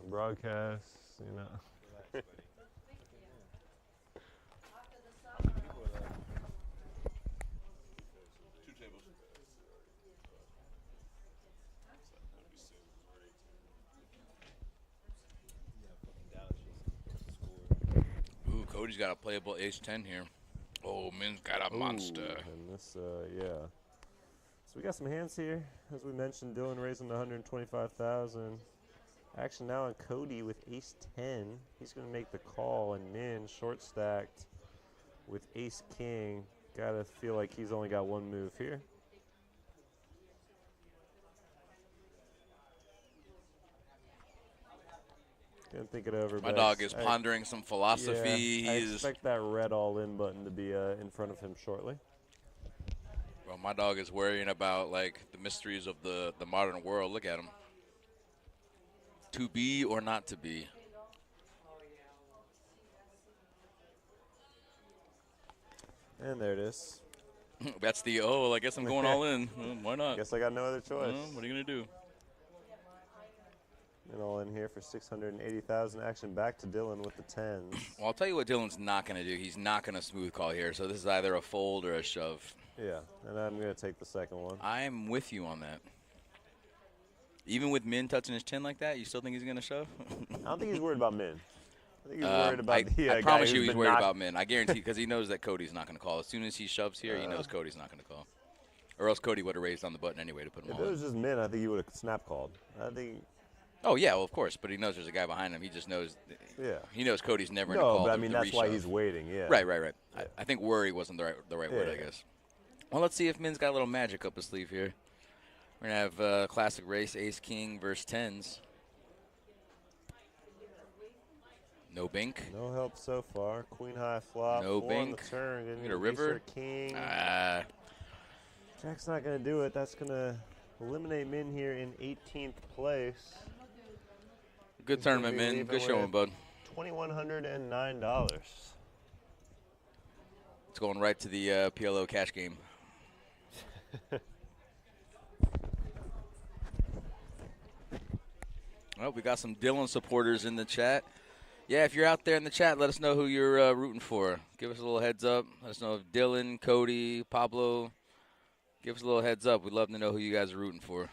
broadcast, you know. Ooh, Cody's got a playable ace-10 here. Oh, Min's got a monster. And this, yeah. So we got some hands here. As we mentioned, Dylan raising to 125,000. Action now on Cody with ace-10. He's going to make the call, and Min short stacked with ace-king. Got to feel like he's only got one move here. Gonna think it over. My dog is pondering some philosophy. Yeah, I expect that red all-in button to be in front of him shortly. Well, my dog is worrying about, like, the mysteries of the modern world. Look at him. To be or not to be. And there it is. That's the, I guess I'm going all in. Well, why not? Guess I got no other choice. What are you going to do? And all in here for 680,000. Action back to Dylan with the 10s. Well, I'll tell you what Dylan's not going to do. He's not going to smooth call here. So this is either a fold or a shove. Yeah, and I'm going to take the second one. I'm with you on that. Even with Min touching his chin like that, you still think he's going to shove? I don't think he's worried about Min. I think he's worried about the I guy promise you who's he's been worried knocked- about Min. I guarantee, because he knows that Cody's not going to call. As soon as he shoves here, he knows Cody's not going to call. Or else Cody would have raised on the button anyway to put him If all it in. was just Min, I think he would have snap called. I think. Oh, yeah, well, of course. But he knows there's a guy behind him. He just knows. Yeah. He knows Cody's never going to No, call but I the mean that's why reshove. he's waiting. Yeah. Right. Yeah. I think worry wasn't the right word, I Yeah. guess. Well, let's see if Min's got a little magic up his sleeve here. We're going to have classic race, ace-king versus 10s. No bink. No help so far. Queen high flop. No Four on the bink. turn. Didn't Get a even river. ace or king. Jack's not going to do it. That's going to eliminate Min here in 18th place. Good tournament, Min. Min. Good showing, bud. $2,109. It's going right to the PLO cash game. Well, we got some Dylan supporters in the chat. Yeah, if you're out there in the chat, let us know who you're rooting for. Give us a little heads up. Let us know if Dylan, Cody, Pablo. Give us a little heads up. We'd love to know who you guys are rooting for.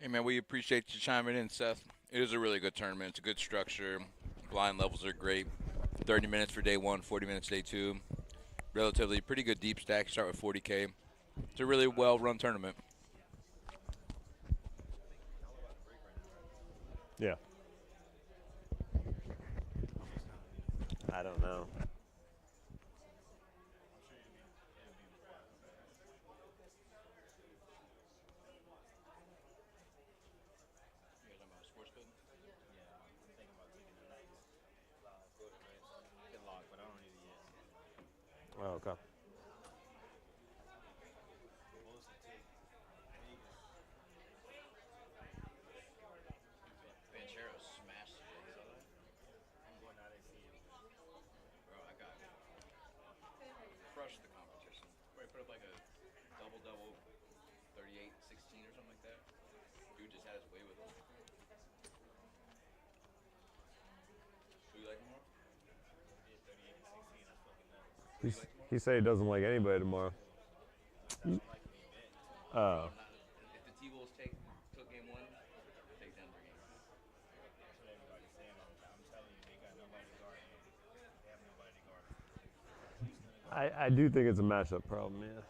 Hey, man, we appreciate you chiming in, Seth. It is a really good tournament. It's a good structure. Blind levels are great. 30 minutes for day one, 40 minutes day two. Relatively pretty good deep stack. Start with 40K. It's a really well-run tournament. Yeah. I don't know. Oh, okay. Banchero smashed today. You saw that? Bro, I got crushed the competition. Probably put up like a double-double, 38, 16 or something like that. Dude just had his way with him. Who you like more? He said he doesn't like anybody tomorrow. Oh. Not if the T-Wolves took game one, take Denver game. I do think it's a matchup problem, yeah.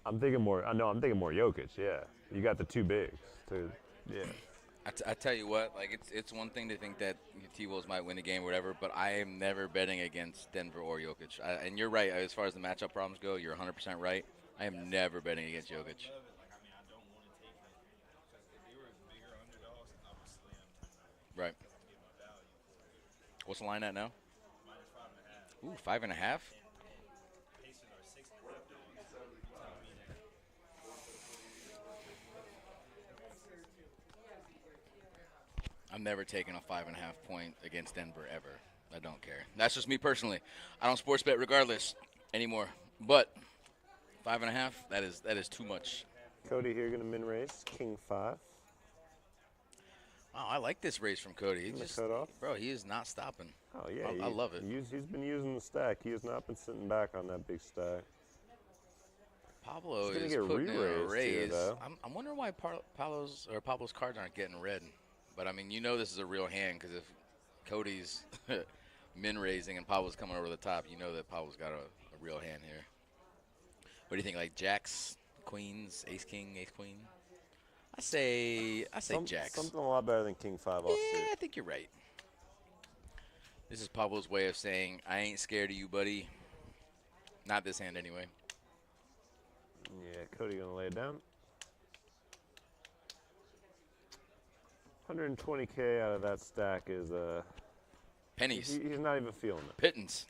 I'm thinking more. I know. I'm thinking more Jokic. Yeah, you got the two bigs. Yeah. I tell you what, like it's one thing to think that T-Wolves might win the game or whatever, but I am never betting against Denver or Jokic. And you're right, as far as the matchup problems go, you're 100% right. I am never betting against Jokic. Right. What's the line at now? Ooh, 5.5. I'm never taking a 5.5 point against Denver ever. I don't care. That's just me personally. I don't sports bet regardless anymore. But 5.5, that is too much. Cody here going to min raise King 5. Wow, I like this raise from Cody. He The just, cutoff. bro, he is not stopping. Oh yeah, I love it. He's been using the stack. He has not been sitting back on that big stack. Pablo He's gonna is get putting in a re-raised here, raise. though. I'm wondering why Pablo's cards aren't getting red. But I mean, you know this is a real hand because if Cody's min raising and Pablo's coming over the top, you know that Pablo's got a real hand here. What do you think? Like jacks, queens, ace king, ace queen? I say jacks. Something a lot better than King 5 offsuit. Yeah, I think you're right. This is Pablo's way of saying, I ain't scared of you, buddy. Not this hand, anyway. Yeah, Cody gonna lay it down. 120K out of that stack is Pennies. he's not even feeling it. Pittance.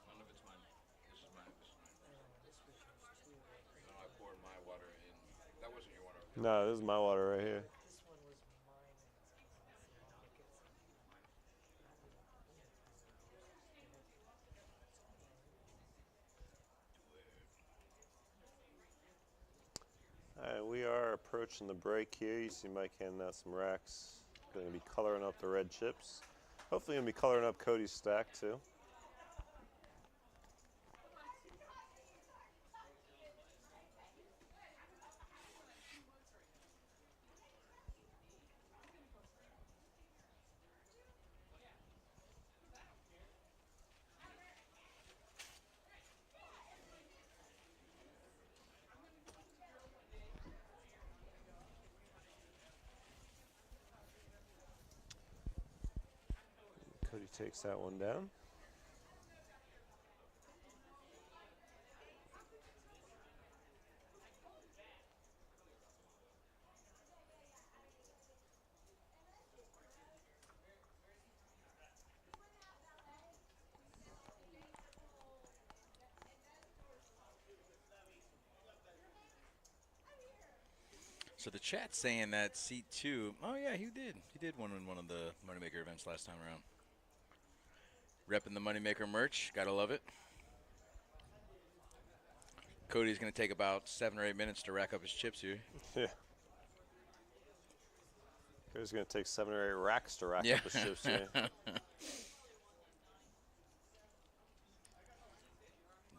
None of it's mine. This is mine. No, I poured my water in. That wasn't your water. No, this is my water right here. All right, we are approaching the break here. You see Mike handing out some racks. Going to be coloring up the red chips. Hopefully going to be coloring up Cody's stack too. Cody takes that one down. So the chat's saying that C2. Oh, yeah, he did. He did one in one of the Moneymaker events last time around. Repping the Moneymaker merch. Gotta love it. Cody's going to take about 7 or 8 minutes to rack up his chips here. Yeah. Cody's going to take 7 or 8 racks to rack up his chips here.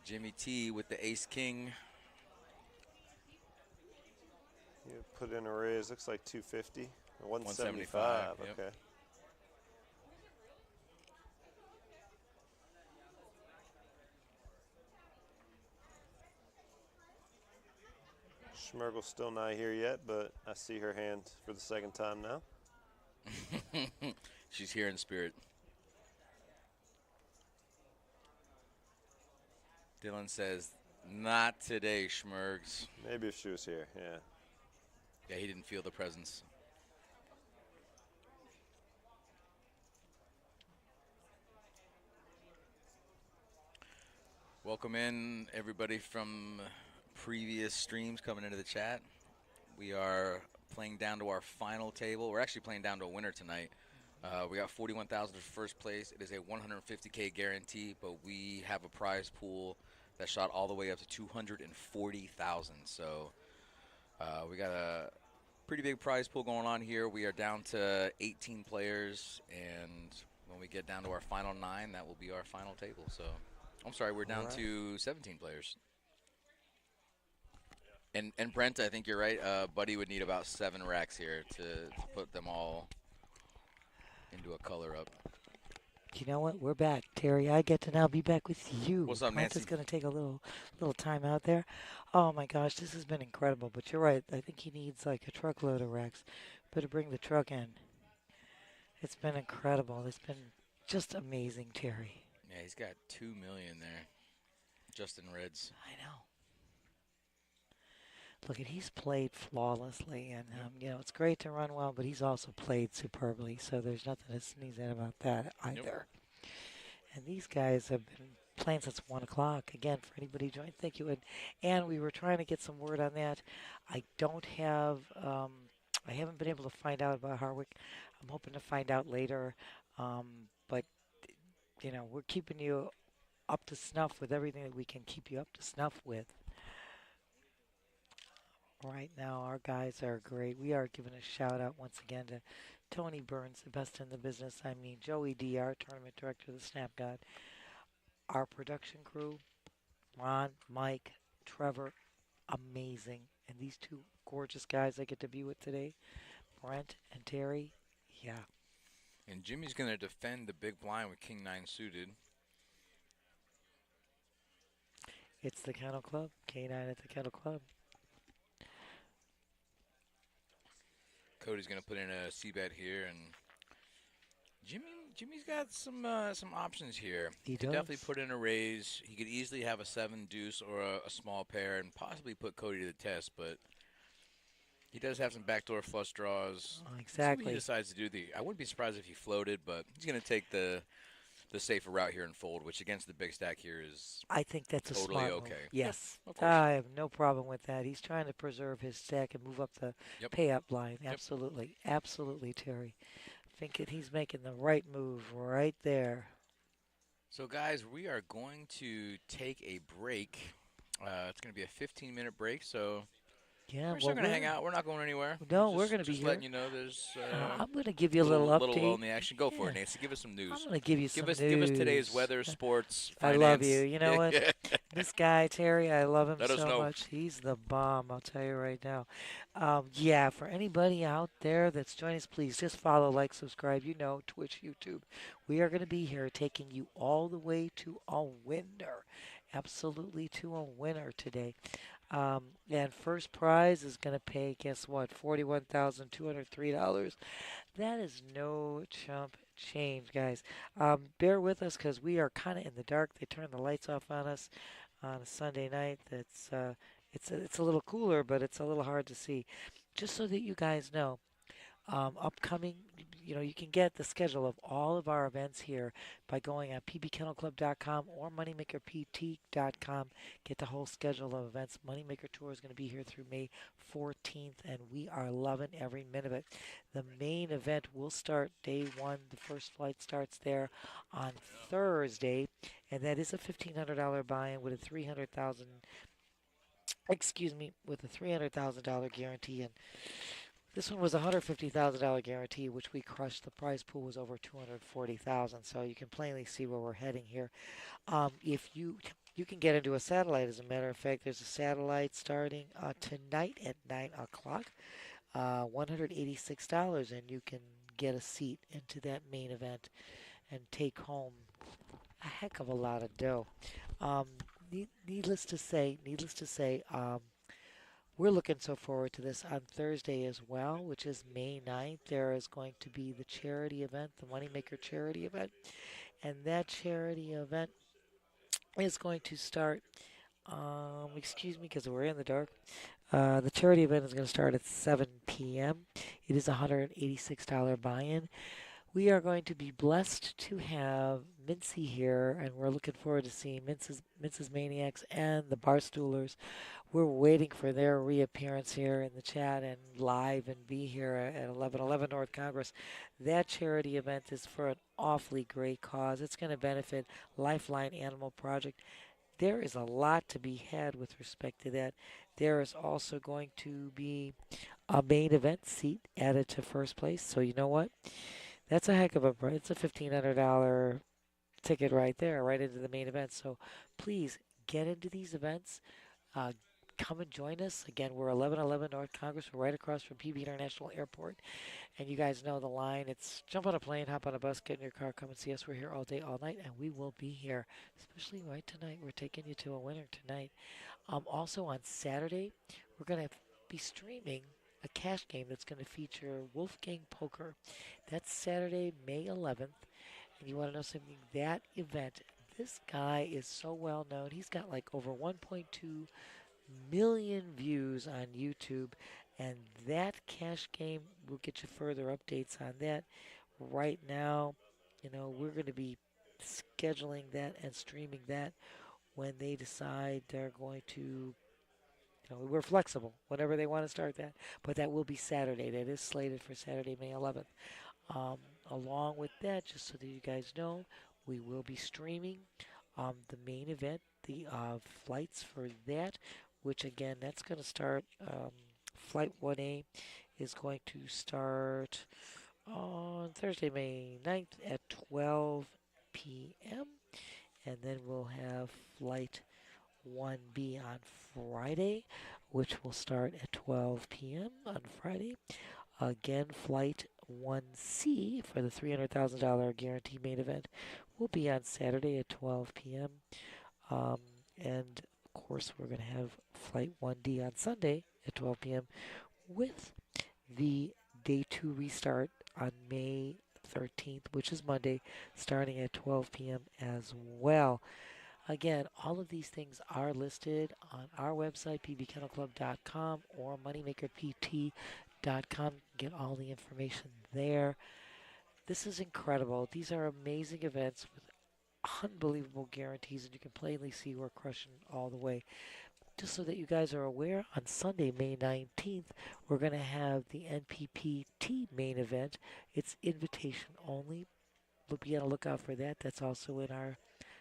Jimmy T with the ace-king. You put in a raise, looks like 250 or 175, 175. yep. Okay. Schmergel's still not here yet, but I see her hand for the second time now. She's here in spirit. Dylan says, not today, Schmergs. Maybe if she was here, yeah. Yeah, he didn't feel the presence. Welcome in, everybody from previous streams coming into the chat. We are playing down to our final table. We're actually playing down to a winner tonight. We got 41,000 for first place. It is a 150K guarantee, but we have a prize pool that shot all the way up to 240,000. So we got a pretty big prize pool going on here. We are down to 18 players, and when we get down to our final 9, that will be our final table. So I'm sorry, we're down to 17 players. And Brent, I think you're right. Buddy would need about 7 racks here to put them all into a color up. You know what? We're back, Terry. I get to now be back with you. What's up, Brent Nancy? is going to take a little time out there. Oh my gosh, this has been incredible. But you're right. I think he needs like a truckload of racks. Better bring the truck in. It's been incredible. It's been just amazing, Terry. Yeah, he's got 2 million there, just in reds. I know. Look, and he's played flawlessly, and you know it's great to run well, but he's also played superbly. So there's nothing to sneeze at about that either. And these guys have been playing since 1 o'clock. Again, for anybody who joined, thank you. And we were trying to get some word on that. I don't have. I haven't been able to find out about Harwick. I'm hoping to find out later. But you know, we're keeping you up to snuff with everything that we can keep you up to snuff with. Right now, our guys are great. We are giving a shout out once again to Tony Burns, the best in the business. I mean, Joey D, our tournament director, the Snap God. Our production crew, Ron, Mike, Trevor, amazing. And these 2 gorgeous guys I get to be with today, Brent and Terry, yeah. And Jimmy's going to defend the big blind with King 9 suited. It's the Kennel Club, K9 at the Kennel Club. Cody's going to put in a C-bet here, and Jimmy's got some options here. He could does. definitely put in a raise. He could easily have a 7 deuce or a small pair and possibly put Cody to the test, but he does have some backdoor flush draws. Oh, exactly. So he decides to do I wouldn't be surprised if he floated, but he's going to take the safer route here and fold, which against the big stack here is I think that's totally a smart okay. move. Yes, of course. I have no problem with that. He's trying to preserve his stack and move up the pay-up line. Absolutely, absolutely, Terry. I think that he's making the right move right there. So, guys, we are going to take a break. It's going to be a 15-minute break, so yeah, we're still going to hang out. We're not going anywhere. No, we're going to be just here. letting you know there's I'm going to give you a little update. Little on the action. Go for it, Nancy. Give us some news. I'm going to give you some news. Give us today's weather, sports, finance. I love you. You know what? This guy, Terry, I love him Let us so know. much. He's the bomb, I'll tell you right now. Yeah, for anybody out there that's joining us, please just follow, like, subscribe. You know, Twitch, YouTube. We are going to be here taking you all the way to a winner. Absolutely to a winner today. And first prize is going to pay, guess what, $41,203. That is no chump change, guys. Bear with us because we are kind of in the dark. They turned the lights off on us on a Sunday night. It's a little cooler, but it's a little hard to see. Just so that you guys know, Upcoming, you can get the schedule of all of our events here by going on pbkennelclub.com or moneymakerpt.com. Get the whole schedule of events. Moneymaker Tour is going to be here through May 14th, and we are loving every minute of it. The main event will start day one. The first flight starts there on Thursday, and that is a $1,500 buy-in with a 300,000, excuse me, with a $300,000 guarantee. And this one was a $150,000 guarantee, which we crushed. The prize pool was over 240,000, so you can plainly see where we're heading here. If you can get into a satellite, as a matter of fact, there's a satellite starting tonight at 9 o'clock, $186, and you can get a seat into that main event and take home a heck of a lot of dough. Um, needless to say, we're looking so forward to this on Thursday as well, which is May 9th. There is going to be the charity event, the Moneymaker charity event. And that charity event is going to start, excuse me, because we're in the dark. The charity event is going to start at 7 p.m. It is a $186 buy-in. We are going to be blessed to have Mincy here, and we're looking forward to seeing Mince's Maniacs and the Barstoolers. We're waiting for their reappearance here in the chat and live and be here at 1111 North Congress. That charity event is for an awfully great cause. It's going to benefit Lifeline Animal Project. There is a lot to be had with respect to that. There is also going to be a main event seat added to first place. So you know what? That's a heck of a price. It's a $1,500 ticket right there, right into the main event. So please get into these events. Uh, Come and join us. Again, we're 1111 North Congress. We're right across from PB International Airport. And you guys know the line. It's jump on a plane, hop on a bus, get in your car, come and see us. We're here all day, all night, and we will be here, especially right tonight. We're taking you to a winner tonight. Also on Saturday, we're going to be streaming a cash game that's going to feature Wolfgang Poker. That's Saturday, May 11th. And you want to know something? That event, this guy is so well known. He's got like over 1.2 million views on YouTube. And that cash game, we'll get you further updates on that. Right now, we're going to be scheduling that and streaming that when they decide they're going to. We're flexible whenever they want to start that, but that will be Saturday. That is slated for Saturday, May 11th. Um, Along with that, just so that you guys know, we will be streaming the main event, the flights for that, which again, that's going to start. Flight 1A is going to start on Thursday, May 9th at 12 p.m. And then we'll have flight 1B on Friday, which will start at 12 p.m. on Friday. Again, flight 1C for the $300,000 guarantee main event will be on Saturday at 12 p.m. And of course, we're going to have flight 1D on Sunday at 12 p.m. with the day 2 restart on May 13th, which is Monday, starting at 12 p.m. as well. Again, all of these things are listed on our website, pbkennelclub.com or moneymakerpt.com. Get all the information there. This is incredible. These are amazing events with unbelievable guarantees, and you can plainly see we're crushing all the way. Just so that you guys are aware, on Sunday, May 19th, we're going to have the NPPT main event. It's invitation only. Be on the lookout for that. That's also in our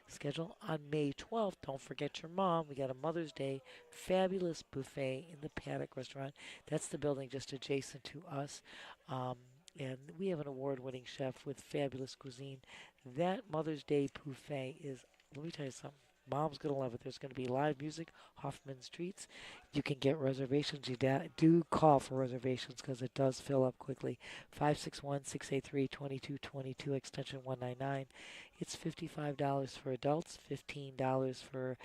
schedule. On May 12th, don't forget your mom. We got a Mother's Day fabulous buffet in the Paddock Restaurant. That's the building just adjacent to us. And we have an award-winning chef with fabulous cuisine. That Mother's Day buffet is, let me tell you something. Mom's going to love it. There's going to be live music, Hoffman's Treats. You can get reservations. You do call for reservations because it does fill up quickly. 561-683-2222, extension 199. It's $55 for adults, $15 for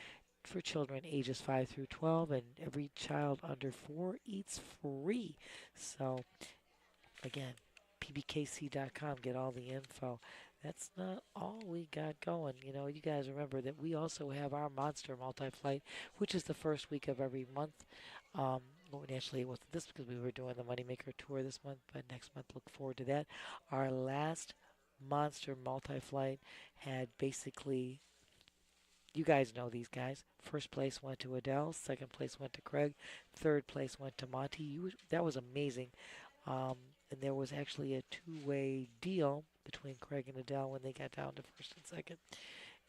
children ages 5 through 12, and every child under 4 eats free. So, again, pbkc.com, get all the info. That's not all we got going. You guys remember that we also have our Monster Multi-Flight, which is the first week of every month. Well, naturally, it wasn't this because we were doing the Moneymaker Tour this month, but next month, look forward to that. Our last monster multi-flight had basically, you guys know these guys. First place went to Adele, second place went to Craig, third place went to Monty. That was amazing. And there was actually a two-way deal between Craig and Adele when they got down to first and second.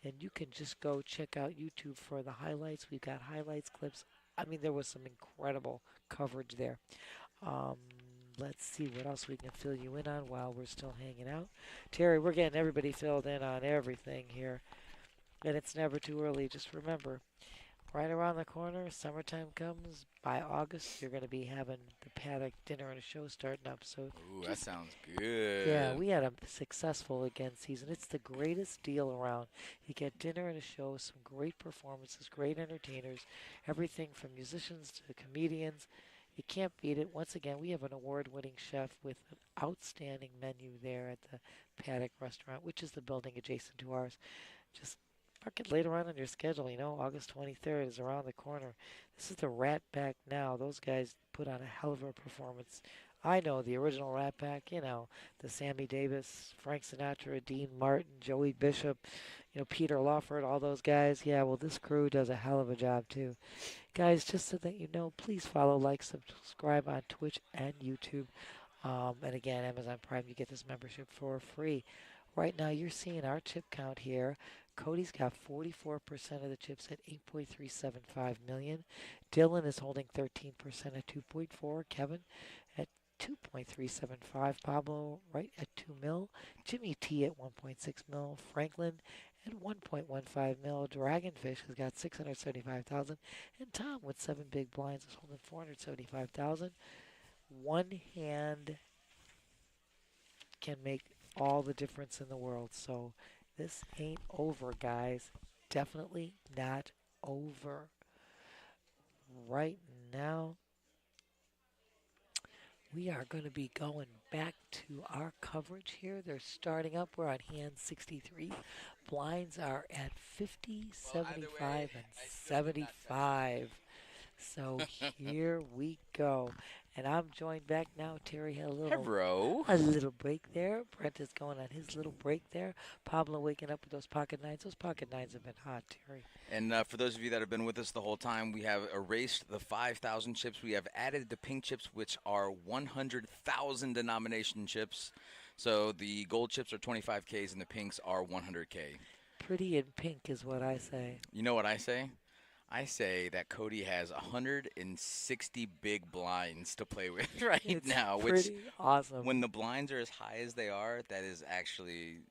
And you can just go check out YouTube for the highlights. We've got highlights, clips. I mean, there was some incredible coverage there. Um, let's see what else we can fill you in on while we're still hanging out. Terry, we're getting everybody filled in on everything here. And it's never too early. Just remember, right around the corner, summertime comes. By August, you're going to be having the paddock dinner and a show starting up. So Ooh, that sounds good. yeah, we had a successful again season. It's the greatest deal around. You get dinner and a show, some great performances, great entertainers, everything from musicians to comedians. You can't beat it. Once again, we have an award-winning chef with an outstanding menu there at the Paddock Restaurant, which is the building adjacent to ours. Just mark it later on your schedule. You know, August 23rd is around the corner. This is the Rat Pack now. Those guys put on a hell of a performance. I know the original Rat Pack, you know, the Sammy Davis, Frank Sinatra, Dean Martin, Joey Bishop, you know, Peter Lawford, all those guys. Yeah, well, this crew does a hell of a job, too. Guys, just so that you know, please follow, like, subscribe on Twitch and YouTube. And again, Amazon Prime, you get this membership for free. Right now, you're seeing our chip count here. Cody's got 44% of the chips at 8.375 million. Dylan is holding 13% at 2.4. Kevin at 2.375. Pablo right at 2 mil. Jimmy T at 1.6 mil. Franklin at 1.15 mil. Dragonfish has got 675,000. And Tom with 7 big blinds is holding 475,000. One hand can make all the difference in the world. So this ain't over, guys. Definitely not over. Right now, we are going to be going back to our coverage here. They're starting up. We're on hand 63. Blinds are at 50, 75, and 75. So here we go. And I'm joined back now. Terry had a little break there. Brent is going on his little break there. Pablo waking up with those pocket nines. Those pocket nines have been hot, Terry. And for those of you that have been with us the whole time, we have erased the 5,000 chips. We have added the pink chips, which are 100,000 denomination chips. So the gold chips are 25Ks and the pinks are 100K. Pretty in pink is what I say. You know what I say? I say that Cody has 160 big blinds to play with It's now. Pretty awesome. When the blinds are as high as they are, that is actually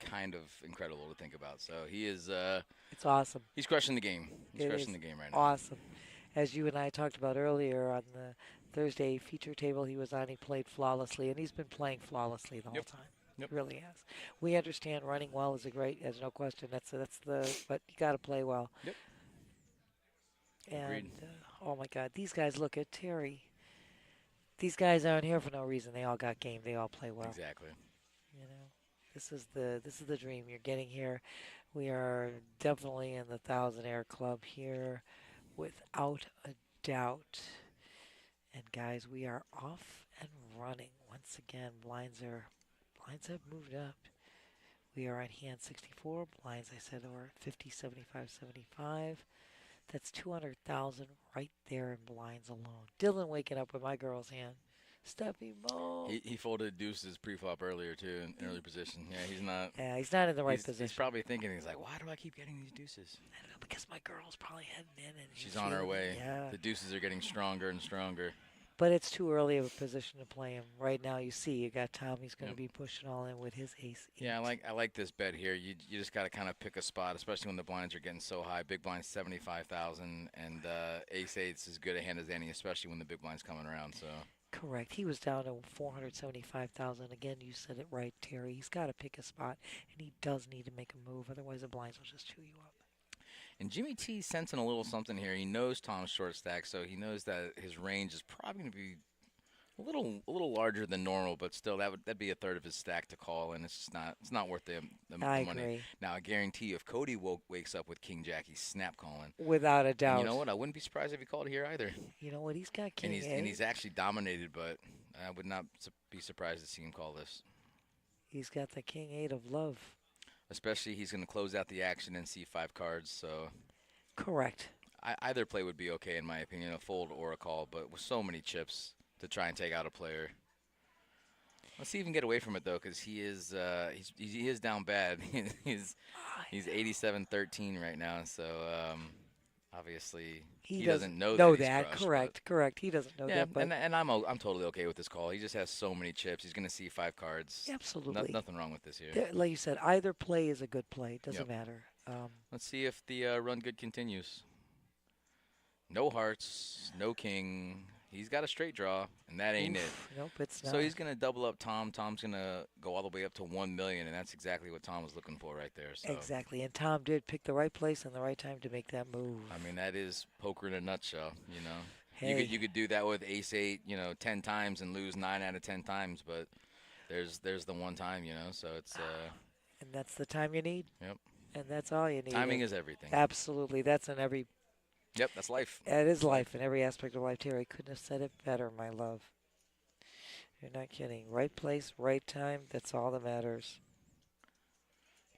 kind of incredible to think about. So he is. It's awesome. He's crushing the game. He's It crushing is the game right now. Awesome. As you and I talked about earlier on the Thursday feature table he was on, he played flawlessly, and he's been playing flawlessly the whole time. Yep. He really has. We understand running well is there's no question. But you got to play well. Yep. And oh my God, these guys, look at Terry. These guys aren't here for no reason. They all got game. They all play well. Exactly. You know, this is the dream. You're getting here. We are definitely in the Thousandaire Club here, without a doubt. And guys, we are off and running once again. Blinds have moved up. We are on hand 64. Blinds, I said, are 50, 75, 75. That's 200,000 right there in blinds alone. Dylan waking up with my girl's hand. Steppy Mo. He folded deuces pre-flop earlier, too, in early position. Yeah, he's not. Yeah, he's not in the right position. He's probably thinking, he's like, why do I keep getting these deuces? I don't know, because my girl's probably heading in. And She's on her way. Yeah. The deuces are getting stronger and stronger. But it's too early of a position to play him. Right now, you see, you got Tommy's going to be pushing all in with his ace. Yeah, I like this bet here. You just got to kind of pick a spot, especially when the blinds are getting so high. Big blinds 75,000, and ace eights is good a hand as any, especially when the big blind's coming around. So. Correct. He was down to 475,000. Again, you said it right, Terry. He's got to pick a spot, and he does need to make a move. Otherwise, the blinds will just chew you up. And Jimmy T's sensing a little something here. He knows Tom's short stack, so he knows that his range is probably going to be A little larger than normal, but still that'd be a third of his stack to call, and it's just not worth the I money. agree. Now I guarantee you, if Cody wakes up with King Jack, he's snap calling. Without a And doubt. you know what? I wouldn't be surprised if he called here either. You know what? He's got And king he's eight. actually dominated, but I would not be surprised to see him call this. He's got the king eight of love. Especially he's going to close out the action and see 5 cards, so Correct. either play would be okay in my opinion, a fold or a call. But with so many chips to try and take out a player. Let's see if he can get away from it though, because he is down bad. he's 87-13 right now, so obviously he doesn't know that. He's crushed, Correct. He doesn't know yeah, that. But and I'm totally okay with this call. He just has so many chips. He's going to see 5 cards. absolutely. Nothing wrong with this here. Like you said, either play is a good play. Doesn't Yep. matter. Let's see if the run good continues. No hearts, no king. He's got a straight draw, and that ain't it. Nope, it's not. So he's going to double up Tom. Tom's going to go all the way up to 1 million, and that's exactly what Tom was looking for right there. So Exactly. And Tom did pick the right place and the right time to make that move. I mean, that is poker in a nutshell, you know. Hey. You could do that with ace 8, 10 times and lose 9 out of 10 times, but there's the one time, so it's And that's the time you need. Yep. And that's all you need. Timing is everything. Absolutely. That's in every. Yep, that's life. That is life in every aspect of life. Terry couldn't have said it better, my love. You're not kidding. Right place, right time. That's all that matters.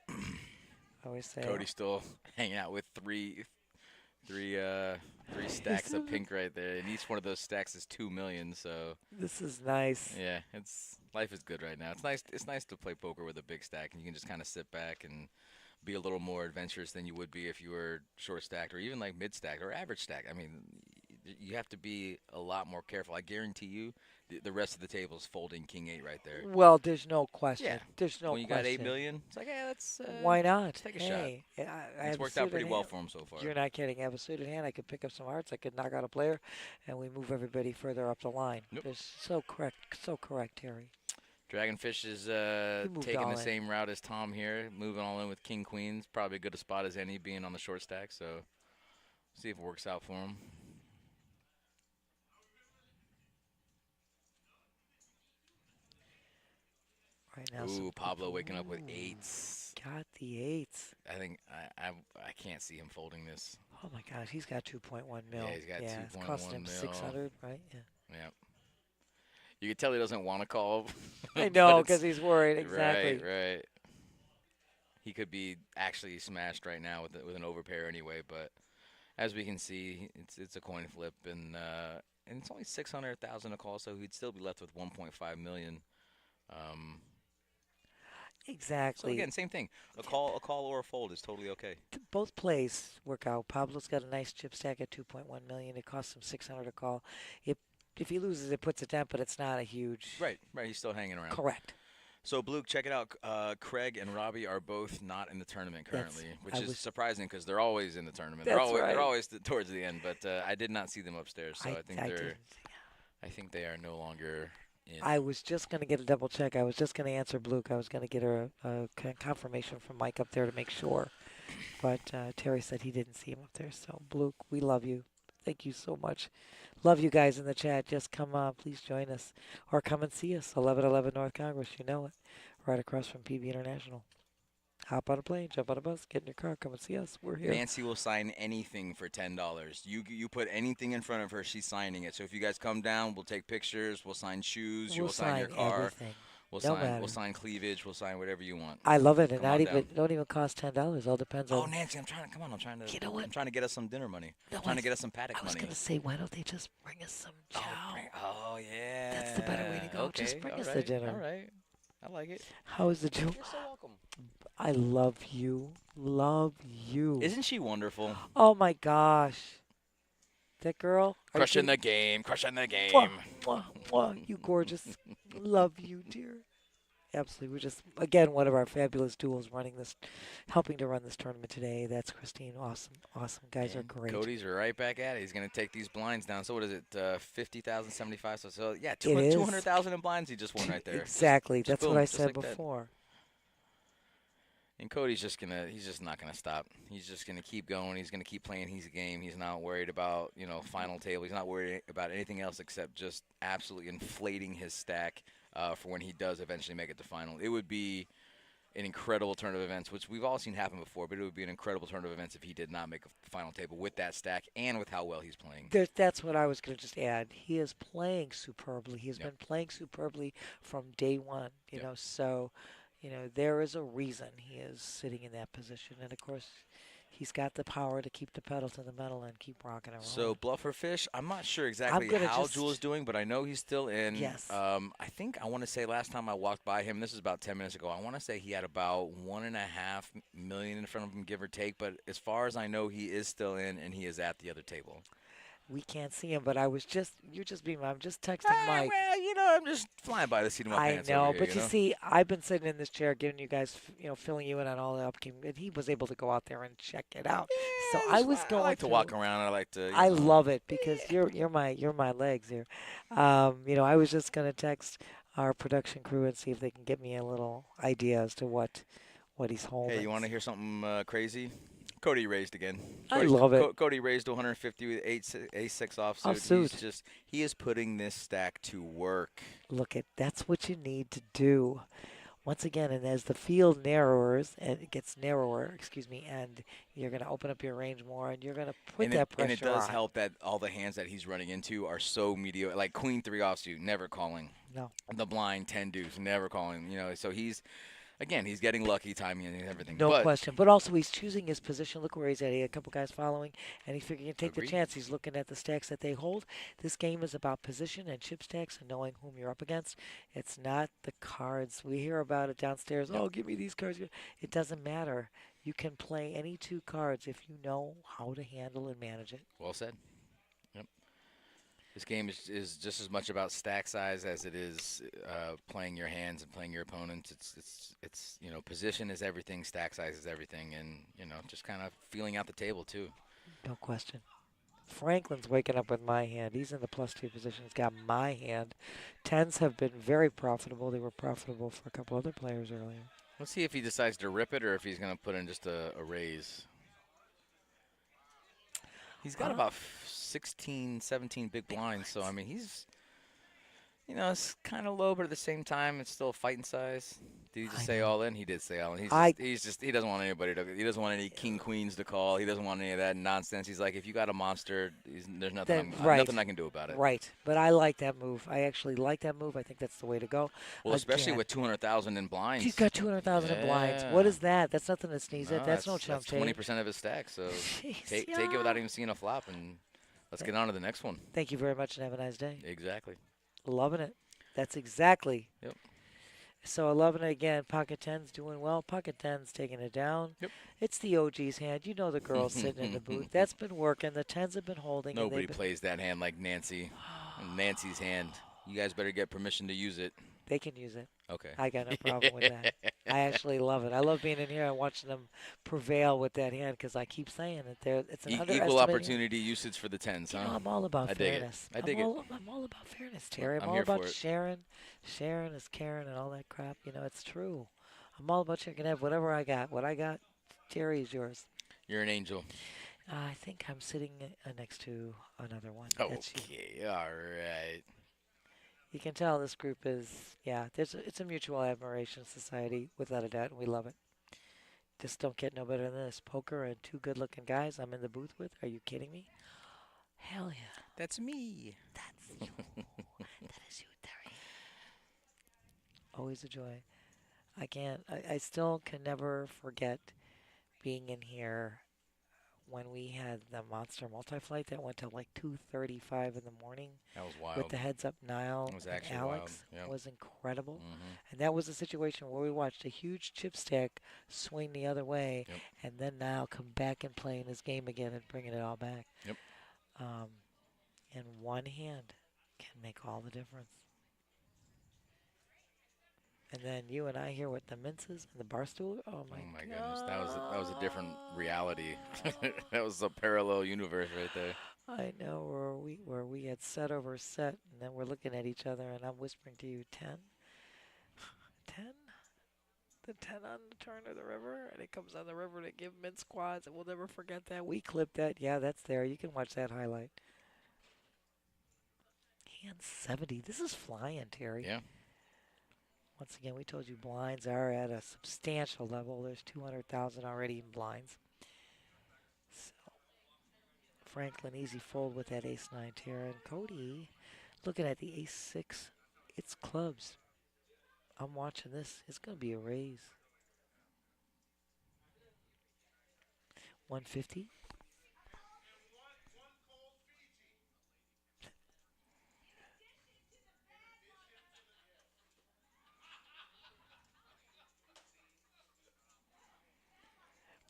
I always say. Cody's still hanging out with three stacks of pink right there, and each one of those stacks is 2 million. So This is nice. yeah, life is good right now. It's nice to play poker with a big stack, and you can just kind of sit back and be a little more adventurous than you would be if you were short stacked or even like mid stacked or average stacked. I mean, you have to be a lot more careful. I guarantee you, the rest of the table is folding king 8 right there. Well, there's no question. Yeah. There's no When you question. got 8 million, it's like, yeah, that's Why not? take a hey, shot. I have It's a worked out suited pretty well hand. for him so far. You're not kidding. I have a suited hand. I could pick up some hearts. I could knock out a player, and we move everybody further up the line. Yep. There's so correct, Terry. Dragonfish is moved taking all the in. same route as Tom here, moving all in with king queens. Probably as good a spot as any, being on the short stack. So, see if it works out for him. Right now. Ooh, Pablo waking up with 8s. Got the 8s. I think I can't see him folding this. Oh my gosh, he's got 2.1 mil. Yeah, he's got it's 2.1 cost him mil. 600, right? Yeah. Yep. You can tell he doesn't want to call. I but know, it's- because he's worried. Exactly. Right. He could be actually smashed right now with an overpair anyway, but as we can see, it's a coin flip, and it's only 600,000 a call, so he'd still be left with 1.5 million. Exactly. So again, same thing. A call or a fold is totally okay. Both plays work out. Pablo's got a nice chip stack at 2.1 million. It costs him 600 a call. If he loses, it puts it down, but it's not a huge. Right. He's still hanging around. Correct. So, Blue, check it out. Craig and Robbie are both not in the tournament currently, which is surprising because they're always in the tournament. That's right. They're always towards the end, but I did not see them upstairs, so I think didn't. I think they are no longer in. I was just going to get a double check. I was just going to answer Bluke. I was going to get a confirmation from Mike up there to make sure. But Terry said he didn't see him up there. So, Bluke, we love you. Thank you so much. Love you guys in the chat. Just come on. Please join us. Or come and see us. 1111 North Congress. You know it. Right across from PB International. Hop on a plane, jump on a bus, get in your car, come and see us. We're here. Nancy will sign anything for $10. You put anything in front of her, she's signing it. So if you guys come down, we'll take pictures, we'll sign shoes, We'll you'll sign your car, everything. we'll Don't matter. sign cleavage, we'll sign whatever you want. I love it, and Come on down. don't even cost $10. All depends Oh, on. Nancy, I'm trying to. You know what? I'm trying to get us some dinner money. No, I'm trying to get us some paddock I was money. gonna say, why don't they just bring us some chow? Oh yeah. That's the better way to go. Okay, Just bring all us the right, dinner. All right. I like it. How is the Jew? You're so welcome. I love you. Love you. Isn't she wonderful? Oh my gosh. That girl. Crushing the game. Crushing the game. Mwah, mwah, mwah. You gorgeous. Love you, dear. Absolutely. We're just, again, one of our fabulous duels helping to run this tournament today. That's Christine. Awesome. Awesome. Guys are great. Cody's right back at it. He's going to take these blinds down. So what is it? 50,000, 75. So yeah, It is. 200,000 in blinds he just won right there. Exactly. Just That's boom, what I just said like that. before. And Cody's he's just not gonna stop. He's just gonna keep going. He's gonna keep playing his game. He's not worried about, final table. He's not worried about anything else except just absolutely inflating his stack for when he does eventually make it to final. It would be an incredible turn of events, which we've all seen happen before, but it would be an incredible turn of events if he did not make a final table with that stack and with how well he's playing. That's what I was going to just add. He is playing superbly. He's Yep. been playing superbly from day one, you Yep. know, so, there is a reason he is sitting in that position. And of course, he's got the power to keep the pedal to the metal and keep rocking and So rolling. bluff or fish, I'm not sure exactly gonna how just- Jewel is doing, but I know he's still in. Yes. I want to say last time I walked by him, this is about 10 minutes ago, I want to say he had about 1.5 million in front of him, give or take. But as far as I know, he is still in, and he is at the other table. We can't see him, but I'm just texting Mike. Well, I'm just flying by the seat of my I pants know, over here, but you know? see, I've been sitting in this chair giving you guys, filling you in on all the upcoming, and he was able to go out there and check it out. So I was going I like to through- walk around. I like to. I love it because you're my legs here. I was just gonna text our production crew and see if they can get me a little idea as to what he's holding. Hey, you want to hear something crazy? Cody raised again. I love it. Cody raised 150 with A6 offsuit. Offsuit. He is putting this stack to work. Look that's what you need to do. Once again, and as the field narrows, and it gets narrower, and you're going to open up your range more, and you're going to put that pressure on. And it does help that all the hands that he's running into are so mediocre. Like Queen 3 offsuit, never calling. No. The blind 10 deuce, never calling. So he's getting lucky timing and everything. No question. But also, he's choosing his position. Look where he's at. He had a couple guys following, and he figured he can take Agreed. the chance. He's looking at the stacks that they hold. This game is about position and chip stacks and knowing whom you're up against. It's not the cards. We hear about it downstairs. Yep. Oh, give me these cards. It doesn't matter. You can play any two cards if you know how to handle and manage it. Well said. Yep. This game is just as much about stack size as it is playing your hands and playing your opponents. It's position is everything, stack size is everything, and just kind of feeling out the table too. No question. Franklin's waking up with my hand. He's in the +2 position. He's got my hand. Tens have been very profitable. They were profitable for a couple other players earlier. Let's see if he decides to rip it or if he's going to put in just a raise. He's got about 16, 17 big blinds, so I mean he's, it's kind of low, but at the same time it's still fighting size. Did he just say all in? He did say all in. He doesn't want anybody to. He doesn't want any king queens to call. He doesn't want any of that nonsense. He's like, if you got a monster, there's nothing. Nothing I can do about it. Right, but I like that move. I actually like that move. I think that's the way to go. Well, especially with 200,000 in blinds. He's got 200,000 in blinds. Yeah. What is that? That's nothing to sneeze at. That's no chump That's change. 20% of his stack. So Jeez, take it without even seeing a flop, and let's get on to the next one. Thank you very much and have a nice day. Exactly. Loving it. That's exactly. Yep. So 11 again. Pocket 10's doing well. Pocket 10's taking it down. Yep. It's the OG's hand. You know the girl's sitting in the booth. That's been working. The 10s have been holding. Nobody and plays that hand like Nancy. Nancy's hand. You guys better get permission to use it. They can use it. Okay. I got no problem with that. I actually love it. I love being in here and watching them prevail with that hand because I keep saying it. It's an Equal underestimated opportunity usage for the tens, hand. huh? I'm all about I dig it. fairness. I dig it. I'm all about fairness, Terry. I'm I'm all here about for it. sharing. Sharing is caring and all that crap. It's true. I'm all about you can have whatever I got. What I got, Terry, is yours. You're an angel. I think I'm sitting next to another one. That's you. Okay. All right. You can tell this group is, it's a mutual admiration society, without a doubt, and we love it. Just don't get no better than this. Poker and two good-looking guys I'm in the booth with. Are you kidding me? Hell yeah. That's me. That's you. That is you, Terry. Always a joy. I still can never forget being in here when we had the Monster Multi-Flight that went till like 2:35 in the morning. That was wild. With the heads up Nile It was and actually Alex. wild. Yep. Was incredible. Mhm. And that was a situation where we watched a huge chip stack swing the other way, Yep. and then Nile come back and playing his game again and bringing it all back. Yep. And one hand can make all the difference. And then you and I here with the minces and the bar stool. Oh my Goodness, that was a different reality. That was a parallel universe right there. I know where we had set over set, and then we're looking at each other, and I'm whispering to you, 10, 10. the 10 on the turn of the river, and it comes on the river to give mid squads, and we'll never forget that. We clipped that. Yeah, that's there. You can watch that highlight. Hand 70. This is flying, Terry. Yeah. Once again, we told you blinds are at a substantial level. There's 200,000 already in blinds. So Franklin easy fold with that ace-9 Terra, and Cody looking at the ace-6. It's clubs. I'm watching this. It's going to be a raise. 150.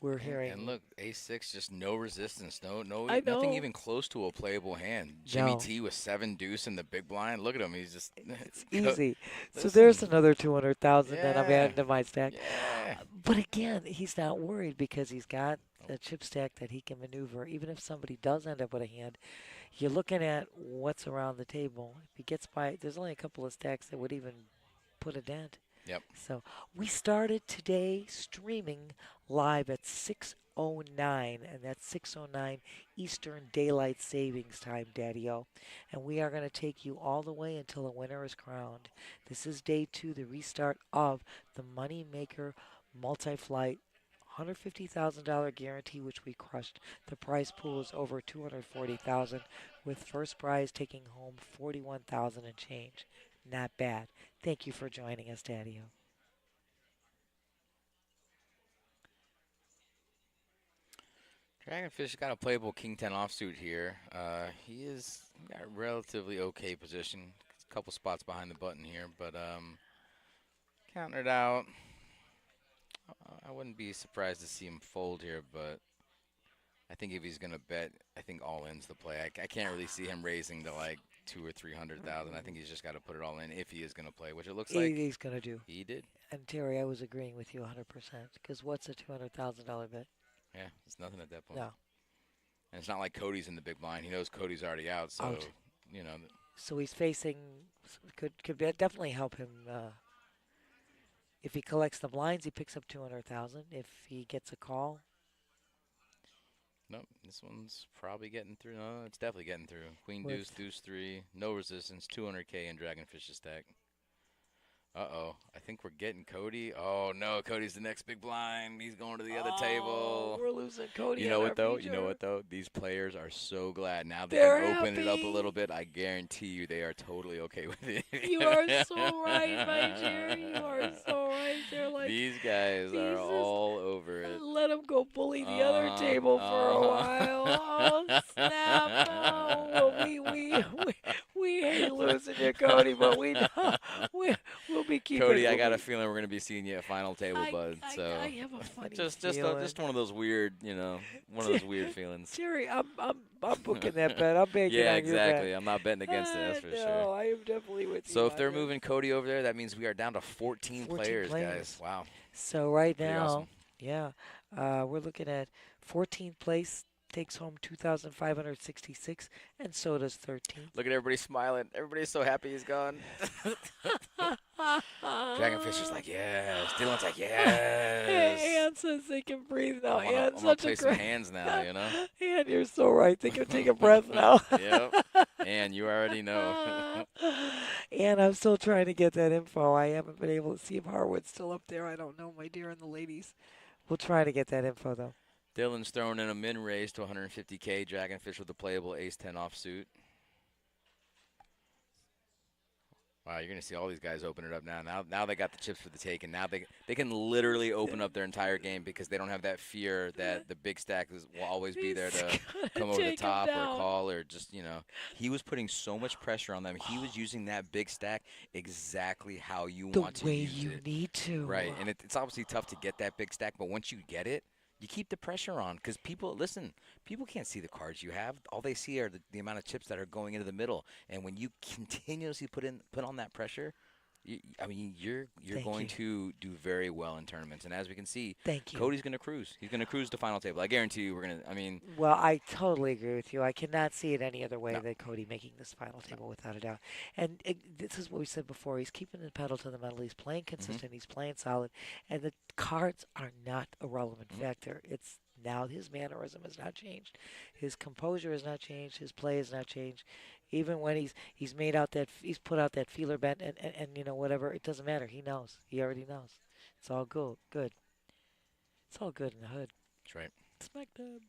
We're hearing. And look, ace-6, just no resistance, I nothing know. even close to a playable hand. Jimmy No. T with 7 deuce in the big blind. Look at him, he's just It's easy. So Listen. there's another 200,000 that I'm Yeah. adding to my stack. Yeah. But again, he's not worried because he's got a chip stack that he can maneuver. Even if somebody does end up with a hand, you're looking at what's around the table. If he gets by, there's only a couple of stacks that would even put a dent. Yep. So we started today streaming live at 6:09, and that's 6:09 Eastern Daylight Savings Time, Daddy-O. And we are going to take you all the way until a winner is crowned. This is day 2, the restart of the Money Maker Multi-Flight $150,000 guarantee, which we crushed. The prize pool is over 240,000, with first prize taking home 41,000 and change. Not bad. Thank you for joining us, Daddy-O. Dragonfish got a playable king 10 offsuit here. He is got a relatively okay position. A couple spots behind the button here, but counting it out. I wouldn't be surprised to see him fold here, but I think if he's gonna bet, I think all in's the play. I can't really see him raising to like 200,000 or 300,000. I think he's just got to put it all in if he is gonna play, which it looks like He's going to do. he did. And Terry, I was agreeing with you 100%, because what's a $200,000 bet? Yeah, it's nothing at that point. No. And it's not like Cody's in the big blind. He knows Cody's already out, so Out. you know. So he's facing, definitely help him. If he collects the blinds, he picks up 200,000. If he gets a call, Nope, this one's probably getting through. No, it's definitely getting through. Queen With- deuce, deuce 3, no resistance, 200K in Dragonfish's stack. Uh-oh, I think we're getting Cody. Oh, no, Cody's the next big blind. He's going to the other table. We're losing Cody. You know on what, our though? feature. You know what, though? These players are so glad. Now they They're can open it up a happy. little bit. I guarantee you they are totally okay with it. You are so right, my Jerry. You are so right. They're like, These guys these are is- all over it. let him go bully the other table for a while. Oh, snap. Oh, we hate losing you, Cody, but we know we'll be keeping. Cody, I we'll got be- a feeling we're going to be seeing you at final table, bud. So I have a funny just feeling. one of those weird, one of those weird feelings. Jerry, I'm booking that bet. I'm banking Yeah, on your exactly. bet. I'm not betting against it, that's for No, sure. I am definitely with you. So if on they're this. moving Cody over there, that means we are down to 14 players, players. guys. Wow. So right Pretty now, awesome. yeah, we're looking at 14th place takes home 2,566, and so does 13th. Look at everybody smiling. Everybody's so happy he's gone. Dragonfish is like, yes. Dylan's like, yes. Ann says they can breathe now. I'm gonna Ann's play such a some great. hands now, you know? Ann, you're so right. They can take a breath now. Yep. And you already know. And I'm still trying to get that info. I haven't been able to see if Harwood's still up there. I don't know, my dear and the ladies. We'll try to get that info, though. Dylan's throwing in a min raise to 150K. Dragonfish with a playable ace-10 offsuit. Wow, you're going to see all these guys open it up now. Now they got the chips for the take, and now they can literally open up their entire game because they don't have that fear that the big stack will always be there to come over the take 'em top or down. call or just, He was putting so much pressure on them. He was using that big stack exactly how you The want to way use you it. need to. Right, and it's obviously tough to get that big stack, but once you get it, you keep the pressure on because people can't see the cards you have. All they see are the amount of chips that are going into the middle. And when you continuously put on that pressure, I mean, you're Thank going you. to do very well in tournaments, and as we can see, Thank you. Cody's going to cruise. He's going to cruise the final table. I guarantee you, we're going to. I mean, Well, I totally agree with you. I cannot see it any other way No. than Cody making this final table without a doubt. And this is what we said before. He's keeping the pedal to the metal. He's playing consistent. He's playing solid. And the cards are not a relevant factor. It's now his mannerism has not changed. His composure has not changed. His play has not changed. Even when he's made out that he's put out that feeler bet and you know whatever, it doesn't matter. He knows. He already knows. It's all good. Good. It's all good in the hood. that's right. Smack dab.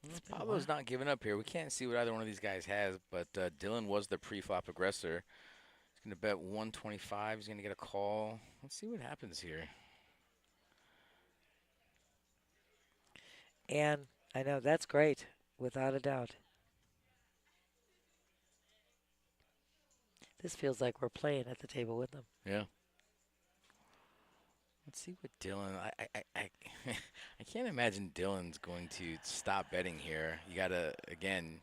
It's been a Pablo's while. not giving up here. We can't see what either one of these guys has, but Dylan was the pre-flop aggressor. He's going to bet 125. He's going to get a call. Let's see what happens here. And I know that's great, without a doubt. This feels like we're playing at the table with them. Yeah. Let's see what Dylan. I I can't imagine Dylan's going to stop betting here. You got to again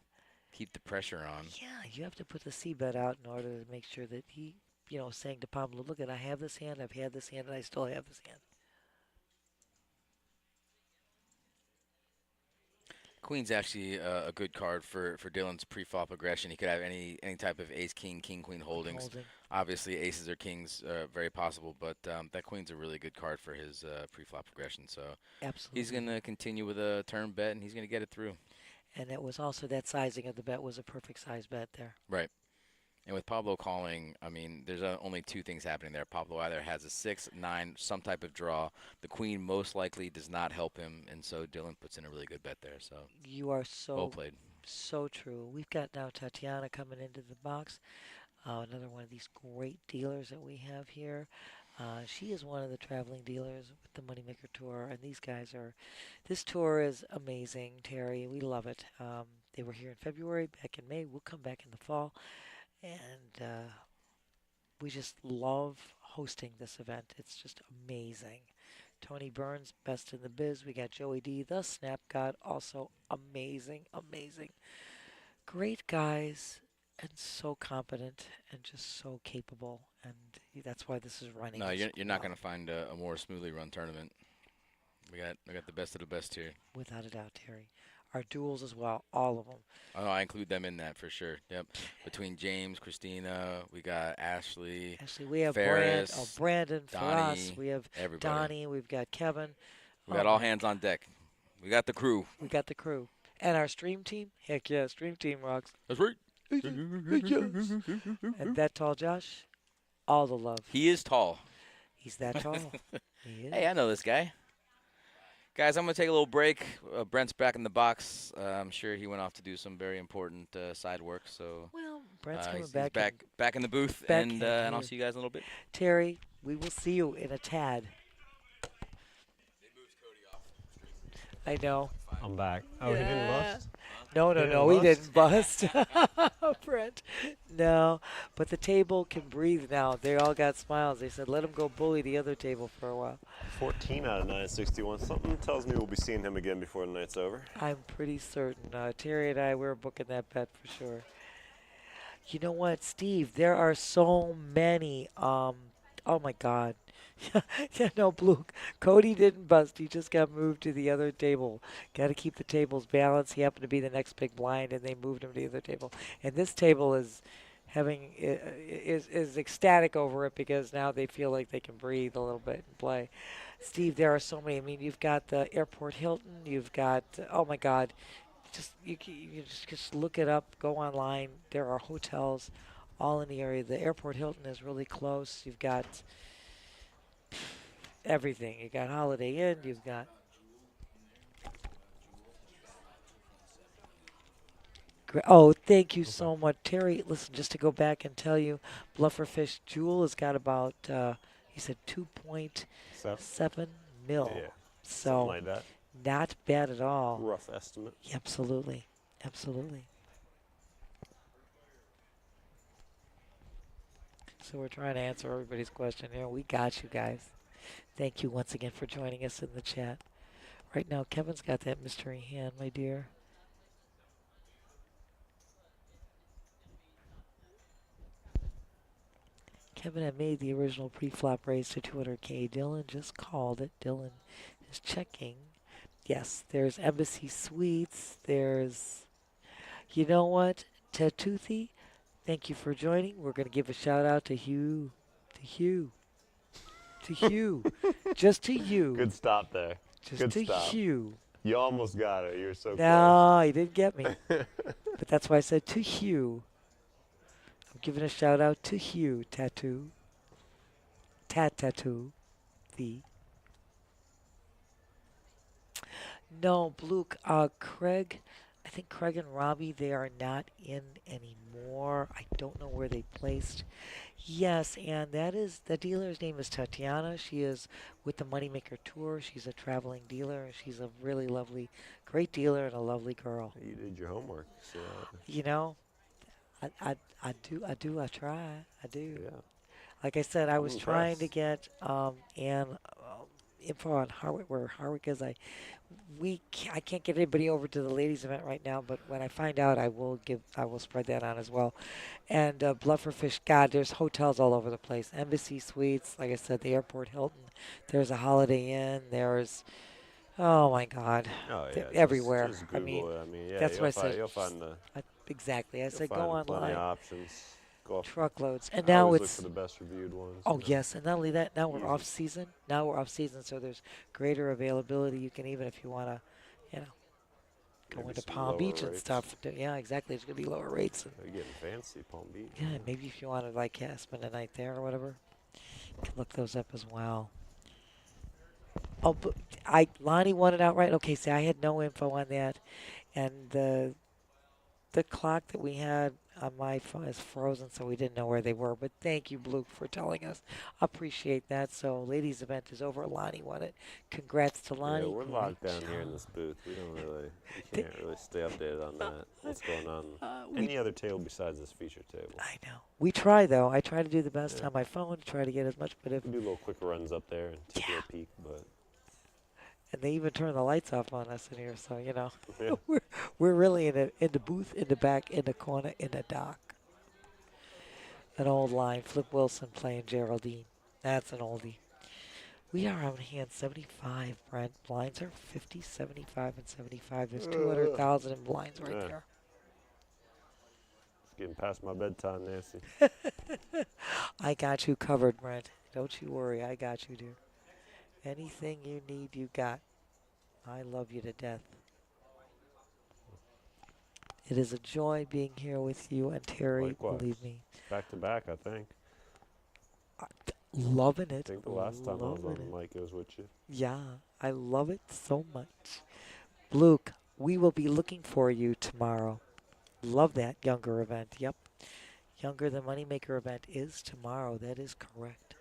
keep the pressure on. Yeah, you have to put the C bet out in order to make sure that he, you know, saying to Pablo, look, I have this hand, I've had this hand, and I still have this hand. Queen's actually a good card for Dylan's pre-flop aggression. He could have any type of ace, king, king, queen holdings. Holding. Obviously, aces or kings very possible, but that queen's a really good card for his pre-flop aggression. So Absolutely. he's going to continue with a turn bet, and he's going to get it through. And it was also that sizing of the bet was a perfect size bet there. Right. And with Pablo calling, I mean, there's only two things happening there. Pablo either has a 6, 9, some type of draw. The queen most likely does not help him, and so Dylan puts in a really good bet there. So You are well so, played. so true. We've got now Tatiana coming into the box. Another one of these great dealers that we have here. She is one of the traveling dealers with the Moneymaker Tour, and these guys are. This tour is amazing, Terry. We love it. They were here in February, back in May. We'll come back in the fall, and we just love hosting this event. It's just amazing. Tony Burns, best in the biz. We got Joey D, the Snap God, also amazing, amazing. Great guys and so competent and just so capable, and that's why this is running. No, so you're not well. going to find a more smoothly run tournament. We got the best of the best here. Without a doubt, Terry. Our duels as well, all of them. Oh, no, I include them in that for sure. Yep. Between James, Christina, we got Ashley, Actually, we have Ferris, Brandon, for us. Donnie, We have everybody. Donnie. We've got Kevin. We got all hands on deck. We got the crew. We got the crew. And our stream team? Heck yeah, stream team rocks. That's right. And that tall Josh, all the love. He is tall. He's that tall. He is. Hey, I know this guy. Guys, I'm going to take a little break. Brent's back in the box. I'm sure he went off to do some very important side work. So Well, Brent's coming he's back. back in the booth, back and in I'll here. see you guys in a little bit. Terry, we will see you in a tad. I know. I'm back. Oh, he didn't bust? No, He didn't we bust? didn't bust. Brent. No, but the table can breathe now. They all got smiles. They said, let him go bully the other table for a while. 14 out of 961. Something tells me we'll be seeing him again before the night's over. I'm pretty certain. Terry and I, we're booking that bet for sure. You know what, Steve? There are so many. Oh my God. Yeah, no, Blue. Cody didn't bust. He just got moved to the other table. Got to keep the tables balanced. He happened to be the next big blind, and they moved him to the other table. And this table is is ecstatic over it because now they feel like they can breathe a little bit and play. Steve, there are so many. I mean, you've got the Airport Hilton. You've got oh my God, you just look it up. Go online. There are hotels all in the area. The Airport Hilton is really close. You've got everything. You got Holiday Inn. You've got. Oh, thank you so much, Terry. Listen, just to go back and tell you, Blufferfish Jewel has got about he said 2.7 mil. Yeah, So something like that. not bad at all. Rough estimate. Absolutely, absolutely. So we're trying to answer everybody's question here. We got you guys. Thank you once again for joining us in the chat. Right now, Kevin's got that mystery hand, my dear. Kevin had made the original pre-flop raise to 200K. Dylan just called it. Dylan is checking. Yes, there's Embassy Suites. There's, you know what, Tatuthi, thank you for joining. We're going to give a shout out to Hugh. To Hugh. To Hugh. Just to you. Good stop there. Just Good to stop. Hugh. You almost got it. You're so No, he didn't get me. But that's why I said to Hugh. I'm giving a shout out to Hugh Tattoo. Tattoo. The. No, Luke. Craig. I think Craig and Robbie, they are not in anymore. I don't know where they placed. Yes, and that is, the dealer's name is Tatiana. She is with the Moneymaker Tour. She's a traveling dealer. She's a really lovely, great dealer and a lovely girl. You did your homework. So, You know, I try. I do. yeah. Like I said, I I'm was trying to impressed. get info on Harwick, where Harwick is. I can't get anybody over to the ladies event right now, but when I find out, I will spread that on as well. And Blufferfish, God, there's hotels all over the place. Embassy Suites, like I said, the Airport Hilton. There's a Holiday Inn. There's, oh my God, Oh, yeah. they're just- everywhere. Just I Google mean, it. I mean, yeah, that's you'll what I find, said. You'll find the Exactly. I said go find plenty online. of options. Go off. Truckloads. And I now always it's look for the best reviewed ones. oh you know. yes, and not only that, now we're Easy. off season. Now we're off season, so there's greater availability. You can even, if you want to, go Maybe into some Palm lower Beach and rates. stuff. Yeah, exactly. It's gonna be lower rates. And, You're getting fancy, Palm Beach. yeah, maybe if you want to spend a night there or whatever, you can look those up as well. Oh, but Lonnie won it outright. Okay, see, I had no info on that, and the clock that we had on my phone is frozen, so we didn't know where they were. But thank you, Blue, for telling us. Appreciate that. So, ladies' event is over. Lonnie won it. Congrats to Lonnie. Yeah, we're Great locked down job. here in this booth. We can't really stay updated on that. What's going on? we- Any other table besides this feature table? I know. We try, though. I try to do the best Yeah. on my phone to try to get as much. But if We do little quick runs up there and take a peek, but and they even turn the lights off on us in here, so yeah. we're really in the booth, in the back, in the corner, in the dock. An old line. Flip Wilson playing Geraldine. That's an oldie. We are on hand 75, Brent. Blinds are 50, 75, and 75. There's 200,000 in blinds right Yeah. there. It's getting past my bedtime, Nancy. I got you covered, Brent. Don't you worry. I got you, dear. Anything you need, you got. I love you to death. It is a joy being here with you and Terry, Likewise. believe me. Back to back, I think. Loving it. I think the last time I was on loving the it. mic, it was with you. Yeah, I love it so much. Luke, we will be looking for you tomorrow. Love that younger event. Yep. Younger than Moneymaker event is tomorrow. That is correct.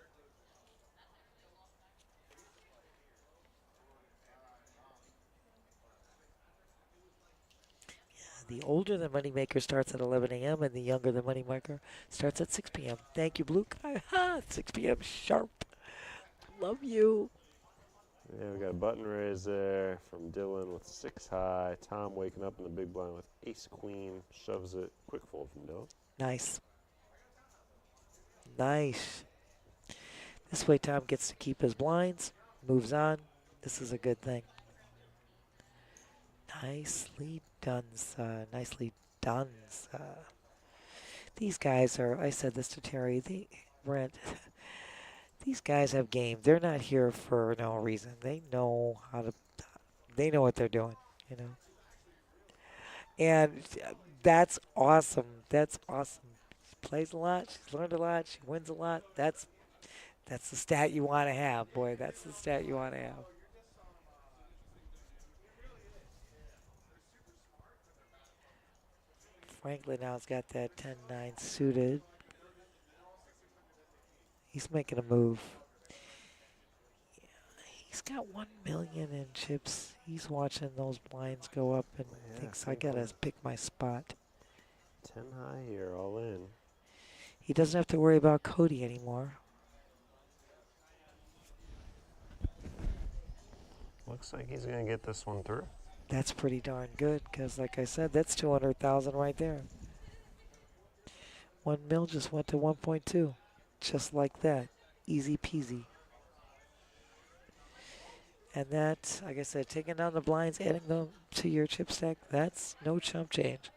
Yeah, the older than Moneymaker starts at 11 a.m. and the younger than Moneymaker starts at 6 p.m. Thank you, Luke. 6 p.m. sharp. Love you. Yeah, we got a button raise there from Dylan with 6 high. Tom waking up in the big blind with ace queen. Shoves it. Quick fold from Dylan. Nice. Nice. This way Tom gets to keep his blinds. Moves on. This is a good thing. Nicely done, sir. Nicely done, sir. These guys are, I said this to Terry, Brent, these guys have game. They're not here for no reason. They know they know what they're doing, you know. And that's awesome. That's awesome. She plays a lot. She's learned a lot. She wins a lot. That's the stat you want to have, boy. That's the stat you want to have. Franklin now's got that 10-9 suited. He's making a move. Yeah, he's got 1 million in chips. He's watching those blinds go up and Yeah, thinks, I gotta pick my spot. 10 high here, all in. He doesn't have to worry about Cody anymore. Looks like he's going to get this one through. That's pretty darn good because, like I said, that's 200,000 right there. 1 mil just went to 1.2. Just like that. Easy peasy. And that, like I said, taking down the blinds, adding them to your chip stack, that's no chump change.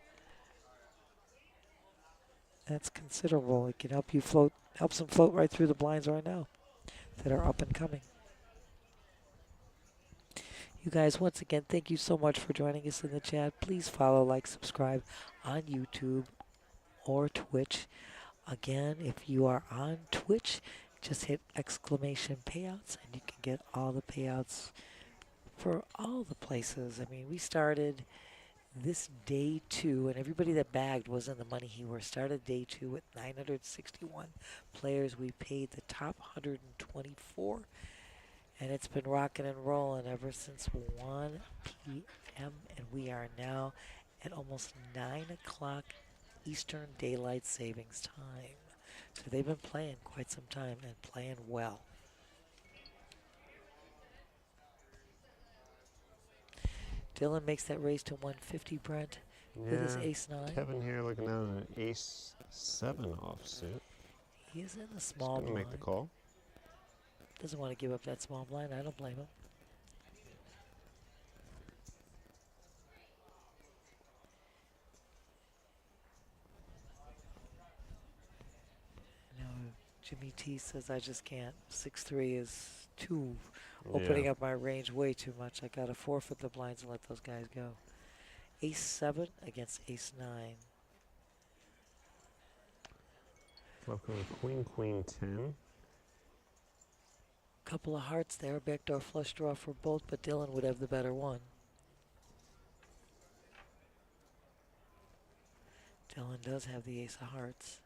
That's considerable. It can help you float, helps them float right through the blinds right now that are up and coming. You guys, once again, thank you so much for joining us in the chat. Please follow, like, subscribe on YouTube or Twitch. Again, if you are on Twitch, just hit exclamation payouts and you can get all the payouts for all the places. I mean, we started this day 2, and everybody that bagged was in the money here. We started day 2 with 961 players. We paid the top 124, and it's been rocking and rolling ever since 1 p.m., and we are now at almost 9 o'clock Eastern Daylight Savings Time. So they've been playing quite some time and playing well. Dylan makes that raise to 150, Brent, with his ace-9. Kevin here looking down at an ace-7 offsuit. He is in the small Gonna blind. make the call. Doesn't want to give up that small blind. I don't blame him. No, Jimmy T says I just can't. 6-3 is too opening up my range way too much. I gotta forfeit the blinds and let those guys go. Ace-7 against ace-9. Flop going queen, 10. Couple of hearts there. Backdoor flush draw for both, but Dylan would have the better one. Dylan does have the ace of hearts.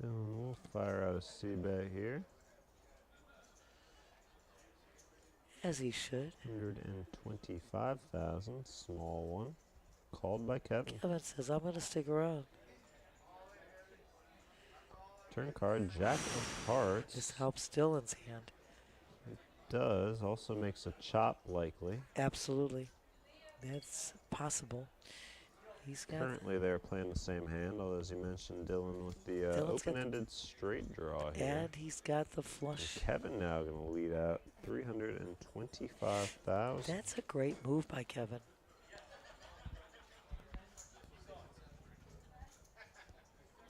Dylan will fire out a C-bet here. As he should. 125,000, small one. Called by Kevin. Kevin says, I'm going to stick around. Turn card, Jack of Hearts. This helps Dylan's hand. Does, also makes a chop likely. Absolutely. That's possible. He's got Currently they're playing the same hand, although as you mentioned, Dylan with the open-ended straight draw here. and he's got the flush. And Kevin now going to lead out 325,000. That's a great move by Kevin.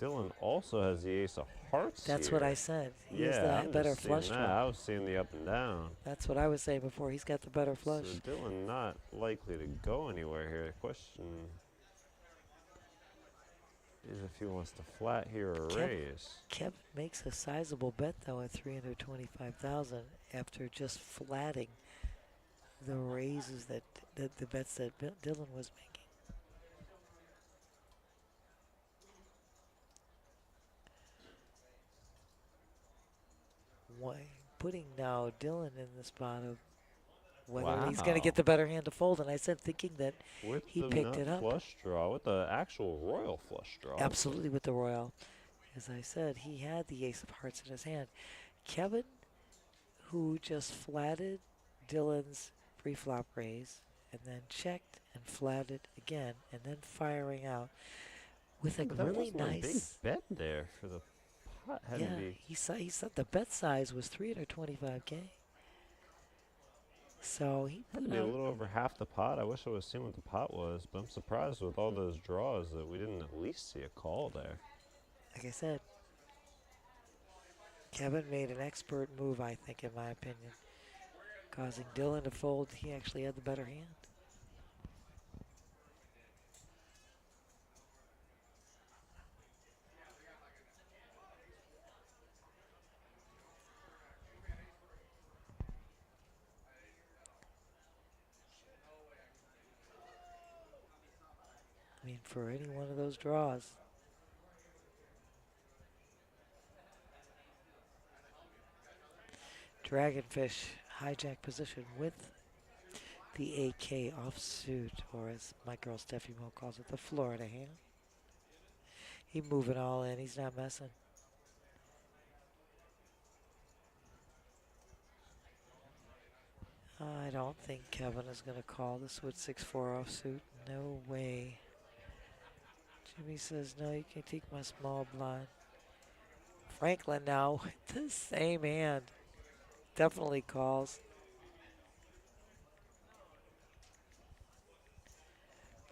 Dylan also has the ace of hearts That's here. what I said. He has Yeah, the I'm better just seeing flush that. draw. I was seeing the up and down. That's what I was saying before. He's got the better flush. So Dylan not likely to go anywhere here. The question is if he wants to flat here or raise. Kevin makes a sizable bet though at 325,000 after just flatting the raises that the bets that Dylan was making. Why putting now Dylan in the spot of whether he's going to get the better hand to fold, and I said thinking that With he the picked nut it up. flush draw, with the actual royal flush draw. Absolutely with the royal. As I said, he had the ace of hearts in his hand. Kevin, who just flatted Dylan's pre-flop raise and then checked and flatted again and then firing out with a But that really wasn't a big nice. bet there for the pot. Had to be He said the bet size was 325K. So he had put to be a out little over half the pot. I wish I would have seen what the pot was, but I'm surprised with all those draws that we didn't at least see a call there. like I said, Kevin made an expert move, I think, in my opinion, causing Dylan to fold. He actually had the better hand. I mean, for any one of those draws. Dragonfish hijack position with the AK offsuit, or as my girl Steffi Mo calls it, the Florida hand. He moving all in. He's not messing. I don't think Kevin is going to call this with 6-4 offsuit. No way. Jimmy says, no, you can take my small blind. Franklin now with the same hand. Definitely calls.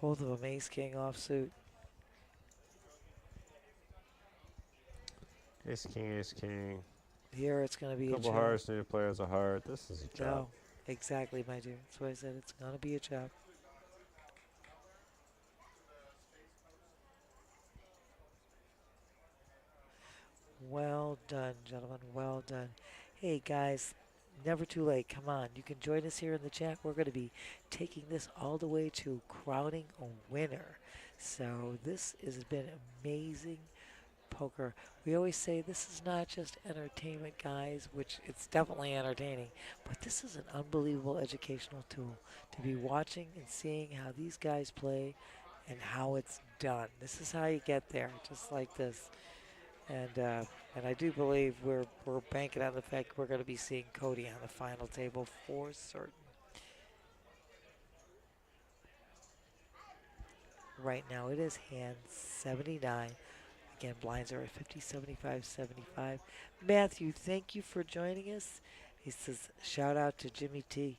Both of them ace king offsuit. Ace king, ace king. Here it's going to be a Couple chop. hearts, need a player has a heart. This is a chop. No, exactly, my dear. That's why I said it's going to be a chop. Well done, gentlemen. Well done. Hey, guys, never too late. Come on. You can join us here in the chat. We're going to be taking this all the way to crowning a winner. So this has been amazing poker. We always say this is not just entertainment, guys, which it's definitely entertaining, but this is an unbelievable educational tool to be watching and seeing how these guys play and how it's done. This is how you get there, just like this. And I do believe we're banking on the fact we're going to be seeing Cody on the final table for certain. Right now it is hand 79. Again, blinds are at 50, 75, 75. Matthew, thank you for joining us. He says, shout out to Jimmy T.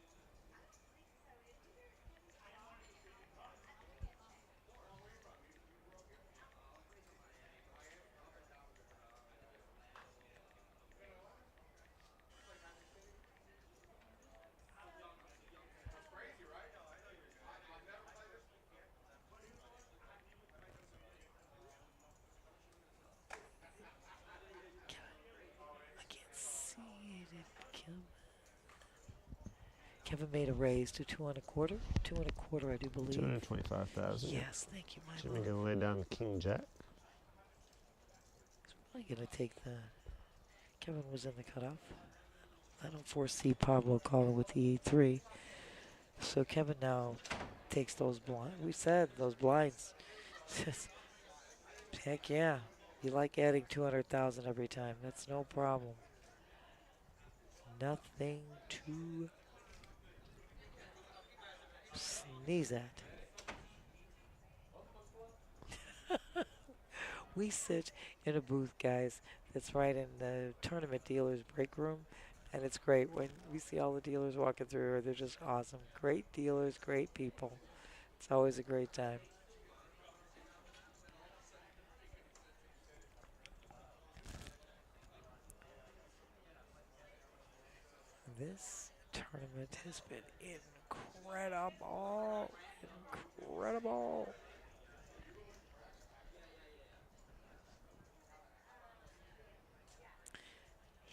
I can't see it. Kevin made a raise to 2.25. 2.25, I do believe. 225,000. Yes, thank you, my Jimmy lord. gonna lay down king jack. He's probably going to take the... Kevin was in the cutoff. I don't foresee Pablo calling with the E3. So Kevin now takes those blinds. We said those blinds. Heck yeah. You like adding 200,000 every time. That's no problem. Nothing to sneeze at. We sit in a booth, guys, that's right in the tournament dealers break room. And it's great when we see all the dealers walking through. They're just awesome. Great dealers, great people. It's always a great time. This tournament has been incredible. Incredible.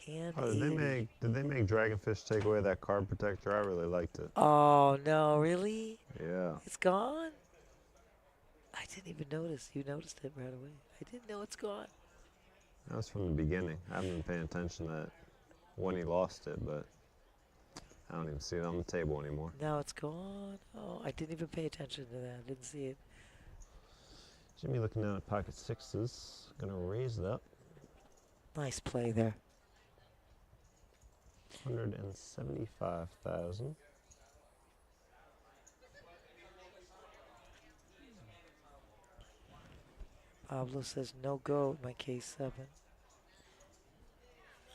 Hand Oh, 80. did they make Dragonfish take away that card protector? I really liked it. Oh, no, really? Yeah. It's gone? I didn't even notice. You noticed it right away. I didn't know it's gone. That was from the beginning. I haven't been paying attention to that when he lost it, but I don't even see it on the table anymore. Now it's gone. Oh, I didn't even pay attention to that. I didn't see it. Jimmy looking down at pocket sixes. Gonna raise it up. Nice play there. 175,000. Pablo says no go at my K7.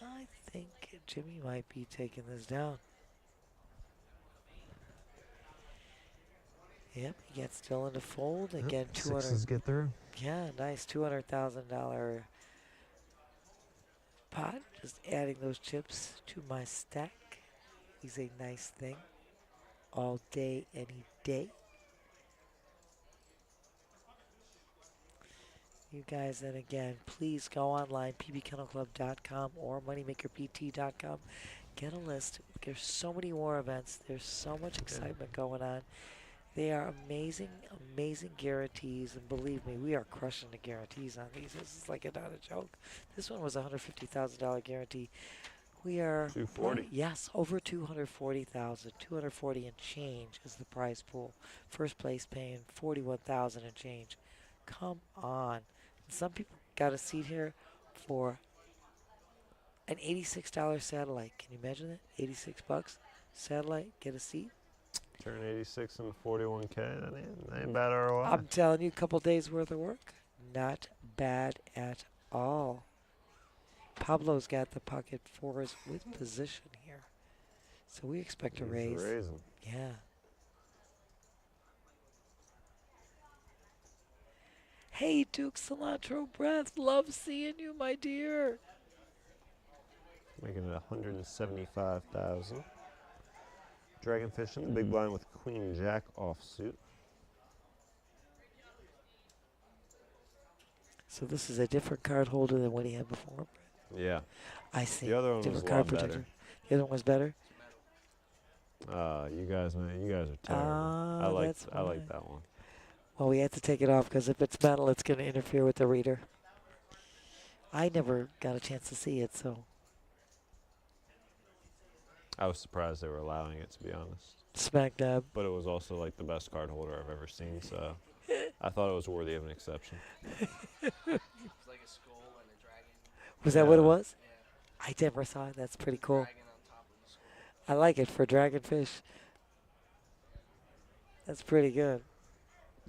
I think Jimmy might be taking this down. Yep, he gets still in the fold. Again, 200. Sixes get through. Yeah, nice $200,000 pot. Just adding those chips to my stack is a nice thing. All day, any day. You guys, and again, please go online, pbkennelclub.com or moneymakerpt.com. Get a list. There's so many more events. There's so much excitement going on. They are amazing, amazing guarantees. And believe me, we are crushing the guarantees on these. This is like not a joke. This one was a $150,000 guarantee. We are 240. Yes, over 240,000. 240 and change is the prize pool. First place paying 41,000 and change. Come on. Some people got a seat here for an $86 satellite. Can you imagine that? 86 bucks. Satellite, get a seat. Turn 86 into 41K. That ain't bad ROI. I'm telling you, a couple days worth of work. Not bad at all. Pablo's got the pocket fours with position here. So we expect a He's raise. raising. Yeah. Hey, Duke Cilantro Breath. Love seeing you, my dear. Making it 175,000. Dragonfish in the big blind with Queen Jack offsuit. So this is a different card holder than what he had before. Yeah. I see. The other one was Different a card lot better. protector. The other one was better. You guys are terrible. I like that one. Well, we had to take it off because if it's metal, it's going to interfere with the reader. I never got a chance to see it, so I was surprised they were allowing it, to be honest. smack dab. But it was also like the best card holder I've ever seen, so I thought it was worthy of an exception. It's like a skull and a dragon. Was that what it Yeah. was? Yeah. I never saw it. That's pretty cool. Dragon on top of the skull. I like it for Dragonfish. That's pretty good.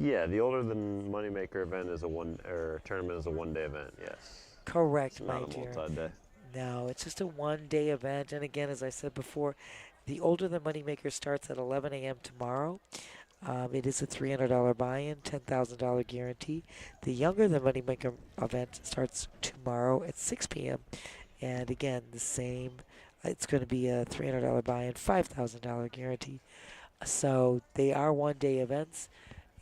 Yeah, the Older Than Moneymaker event is tournament is a one-day event. Yes. Correct, It's my not a dear. multi-day. No, it's just a one-day event. And again, as I said before, the Older Than Moneymaker starts at 11 a.m. tomorrow. It is a $300 buy-in, $10,000 guarantee. The Younger Than Moneymaker event starts tomorrow at 6 p.m. And again, the same. It's going to be a $300 buy-in, $5,000 guarantee. So they are one-day events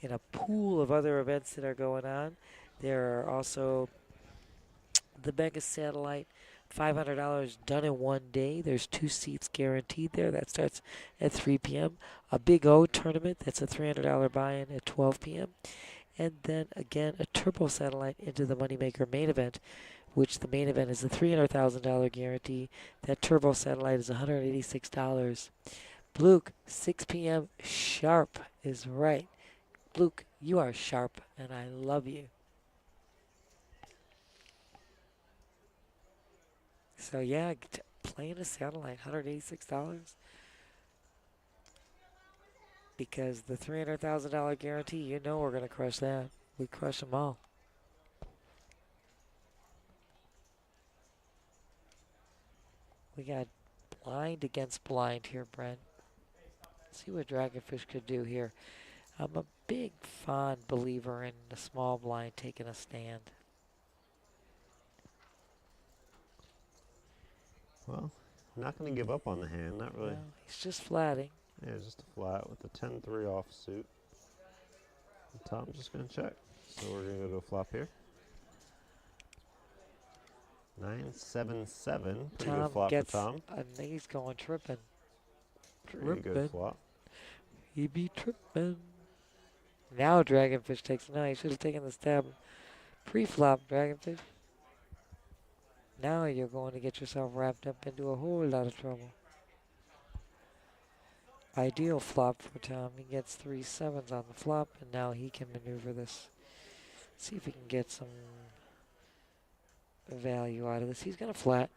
in a pool of other events that are going on. There are also the Mega Satellite, $500 done in one day. There's 2 seats guaranteed there. That starts at 3 p.m. A Big O tournament, that's a $300 buy-in at 12 p.m. And then again, a Turbo Satellite into the Moneymaker main event, which the main event is a $300,000 guarantee. That Turbo Satellite is $186. Luke, 6 p.m. sharp is right. Luke, you are sharp, and I love you. So yeah, playing a satellite, $186. Because the $300,000 guarantee, you know we're going to crush that. We crush them all. We got blind against blind here, Brent. See what Dragonfish could do here. I'm a big, fond believer in the small blind taking a stand. Well, not going to give up on the hand. Not really. No, he's just flatting. Yeah, just a flat with the 10-3 offsuit. Tom's just going to check. So we're going to go to a flop here. 9-7-7. Pretty good flop for Tom. I think he's going tripping. Pretty good flop. He be tripping. Now Dragonfish takes. No, he should have taken the stab pre-flop, Dragonfish. Now you're going to get yourself wrapped up into a whole lot of trouble. Ideal flop for Tom. He gets 3 sevens on the flop, and now he can maneuver this. See if he can get some value out of this. He's going to flat.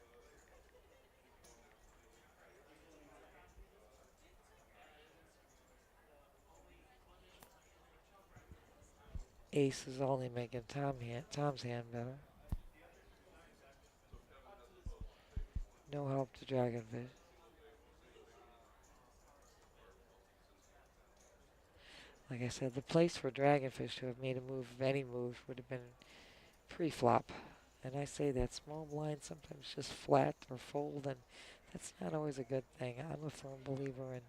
Ace is only making Tom's hand better. No help to Dragonfish. Like I said, the place for Dragonfish to have made a move, if any move, would have been pre-flop. And I say that small blind sometimes just flat or fold, and that's not always a good thing. I'm a firm believer in.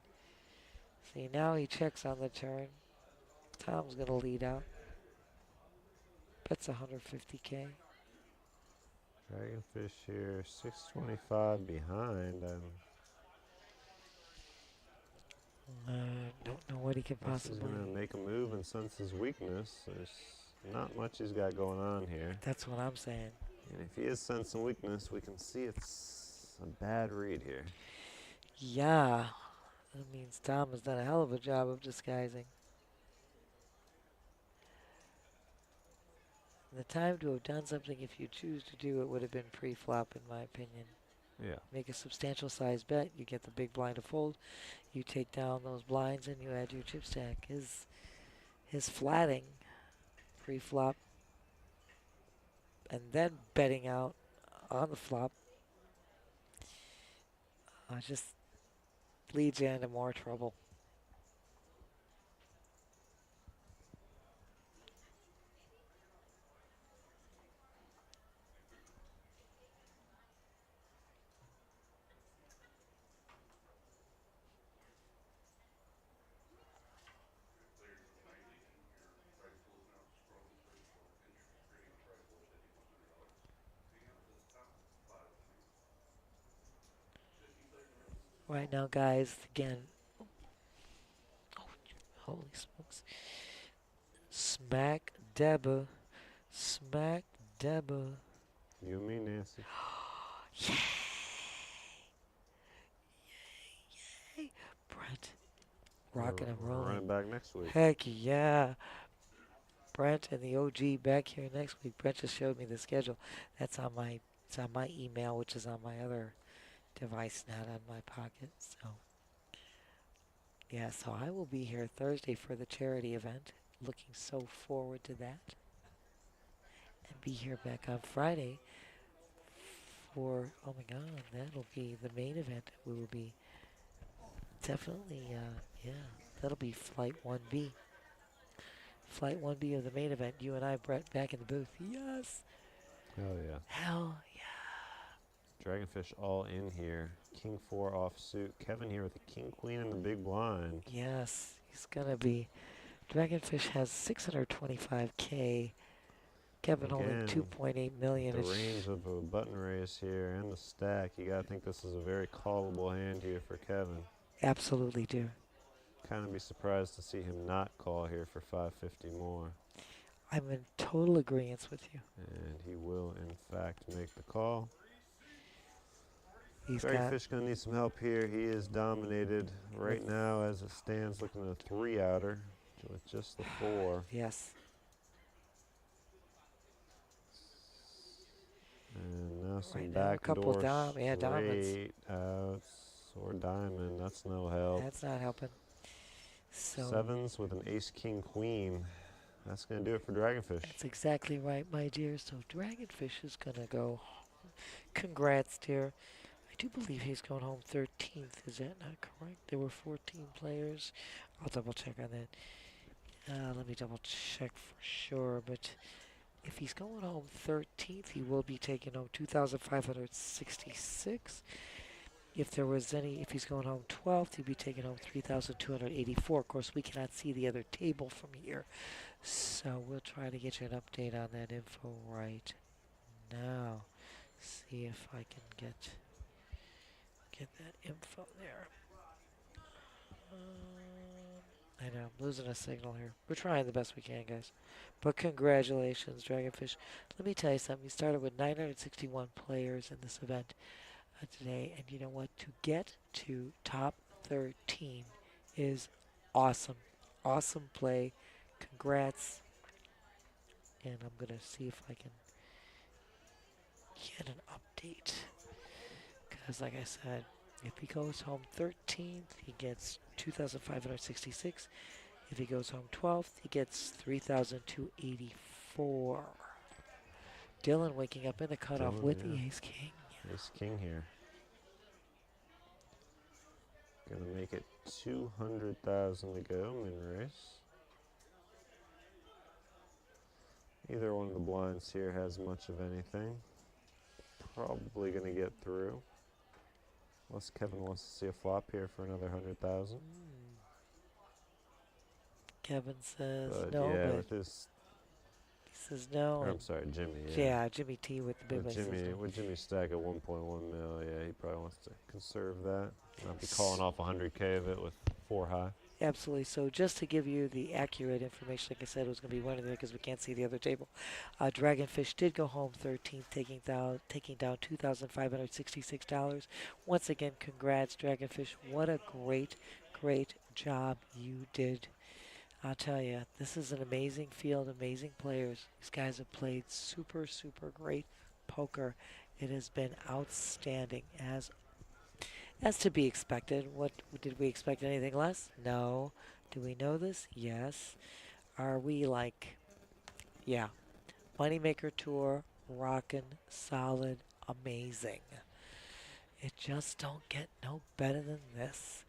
See, now he checks on the turn. Tom's going to lead out. That's 150K. Dragonfish here, 625 behind. Don't know what he can Unless he's possibly. going to make a move and sense his weakness. There's not much he's got going on here. That's what I'm saying. And if he is sensing weakness, we can see it's a bad read here. Yeah. That means Tom has done a hell of a job of disguising. The time to have done something, if you choose to do it, would have been pre-flop, in my opinion. Yeah. make a substantial size bet. You get the big blind to fold. You take down those blinds and you add your chip stack. His flatting pre-flop and then betting out on the flop just leads you into more trouble. Right now, guys, again, oh, holy smokes. Smack Deba. Smack Deba. You and me, Nancy. Yay! Yay! Brent, rocking and We're rolling. running back next week. Heck yeah. Brent and the OG back here next week. Brent just showed me the schedule. It's on my email, which is on my other device, not on my pocket. So yeah, so I will be here Thursday for the charity event. Looking so forward to that. And be here back on Friday for, oh my god, that'll be the main event. We will be definitely, yeah, that'll be Flight 1B. Flight 1B of the main event. You and I, Brett, back in the booth. Yes. Hell yeah. Hell yeah. Dragonfish all in here. King 4 offsuit. Kevin here with the king queen and the big blind. Yes, he's gonna be. Dragonfish has 625K. Kevin holding Again, 2.8 million. The range of a button raise here and the stack. You gotta think this is a very callable hand here for Kevin. Absolutely do. Kind of be surprised to see him not call here for 550 more. I'm in total agreement with you. And he will, in fact, make the call. He's got, Dragonfish gonna need some help here. He is dominated right now as it stands, looking at a 3-outer with just the 4. yes. And now some Right now, a backdoor couple diamonds. straight outs or diamond. That's no help. That's not helping. So Sevens with an ace, king, queen. That's going to do it for Dragonfish. that's exactly right, my dear. So Dragonfish is gonna go. Congrats, dear. I do believe he's going home 13th. Is that not correct? There were 14 players. I'll double check on that. Let me double check for sure. But if he's going home 13th, he will be taking home 2,566. If he's going home 12th, he'd be taking home 3,284. Of course, we cannot see the other table from here, so we'll try to get you an update on that info right now. See if I can get that info there. I know, I'm losing a signal here. We're trying the best we can, guys. But congratulations, Dragonfish. Let me tell you something. We started with 961 players in this event today. And you know what? To get to top 13 is awesome. Awesome play. Congrats. And I'm going to see if I can get an update. Because like I said, if he goes home 13th, he gets 2,566. If he goes home 12th, he gets 3,284. Dylan waking up in the cutoff Dylan, with yeah. the ace king. Ace, king here. Going to make it 200,000 to go, min race. Either one of the blinds here has much of anything. Probably going to get through. Unless Kevin wants to see a flop here for another 100,000. Kevin says But no, yeah, but with his, he says no. or and I'm sorry, Jimmy. yeah, Jimmy T with the big With one says Jimmy, no. with Jimmy stack at 1.1 mil, yeah, he probably wants to conserve that. Not be calling off 100K of it with 4 high. Absolutely. So just to give you the accurate information, like I said, it was going to be one of there because we can't see the other table. Dragonfish did go home 13th, taking down $2,566. Once again, congrats, Dragonfish. What a great, great job you did. I'll tell you, this is an amazing field, amazing players. These guys have played super, super great poker, It has been outstanding as to be expected. What did we expect anything less? No. Do we know this? Yes. Are we like, yeah, Moneymaker Tour, rockin', solid, amazing. It just don't get no better than this.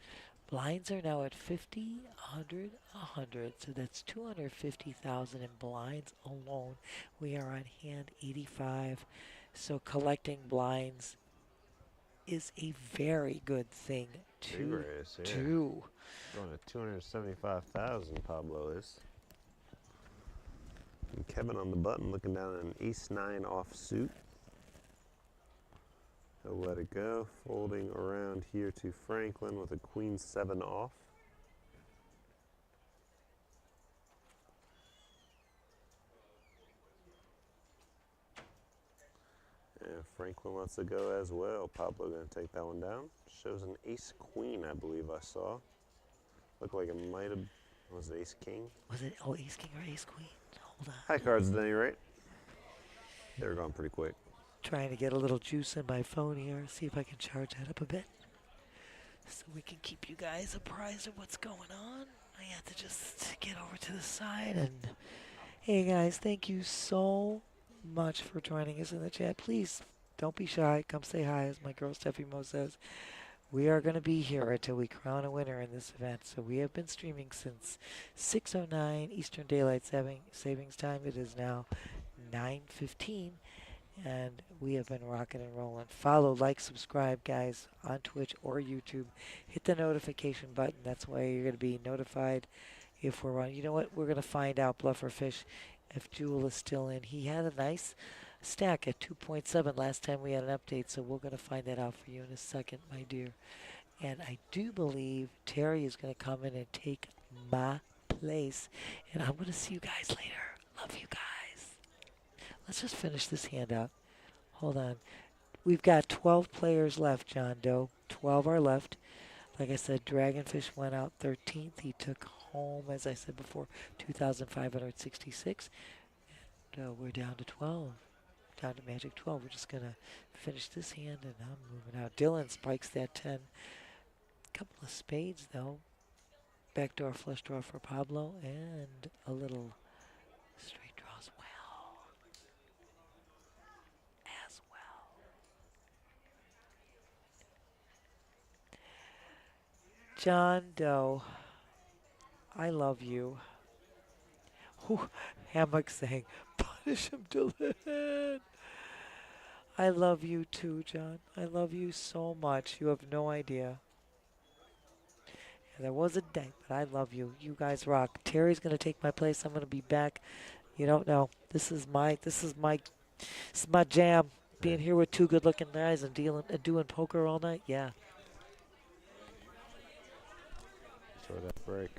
Blinds are now at 50, 100, 100, so that's 250,000 in blinds alone. We are on hand 85, so collecting blinds is a very good thing Big to raise, yeah. do. Going to 275,000, Pablo is. And Kevin on the button looking down at an ace-9 offsuit. He'll let it go, folding around here to Franklin with a queen-7 off. And Franklin lets it go as well. Pablo going to take that one down. Shows an ace-queen, I believe I saw. Looked like it might have, was it ace-king? Was it, oh, ace king or ace queen? Hold on. High cards at any rate. They were going pretty quick. Trying to get a little juice in my phone here, see if I can charge that up a bit. So we can keep you guys apprised of what's going on. I have to just get over to the side and hey guys, thank you so much for joining us in the chat. Please don't be shy. Come say hi, as my girl Steffi Mo says. We are going to be here until we crown a winner in this event. So we have been streaming since 6:09 Eastern Daylight Savings Time. It is now 9:15. And we have been rocking and rolling. Follow, like, subscribe, guys, on Twitch or YouTube. Hit the notification button. That's why you're going to be notified if we're on. You know what? We're going to find out, Bluffer Fish, if Jewel is still in. He had a nice stack at 2.7 last time we had an update, so we're going to find that out for you in a second, my dear. And I do believe Terry is going to come in and take my place. And I'm going to see you guys later. Love you guys. Let's just finish this hand out. Hold on. We've got 12 players left, John Doe. 12 are left. Like I said, Dragonfish went out 13th. He took home, as I said before, 2,566. And we're down to 12. Down to Magic 12. We're just going to finish this hand, and I'm moving out. Dylan spikes that 10. Couple of spades, though. Backdoor flush draw for Pablo, and a little straight draw as well. John Doe, I love you. Ooh, Hammock saying, punish him, Dylan. I love you too, John. I love you so much. You have no idea. Yeah, there was a day, but I love you. You guys rock. Terry's gonna take my place. I'm gonna be back. You don't know. This is my jam. Being here with two good-looking guys and doing poker all night. Yeah. Short that break.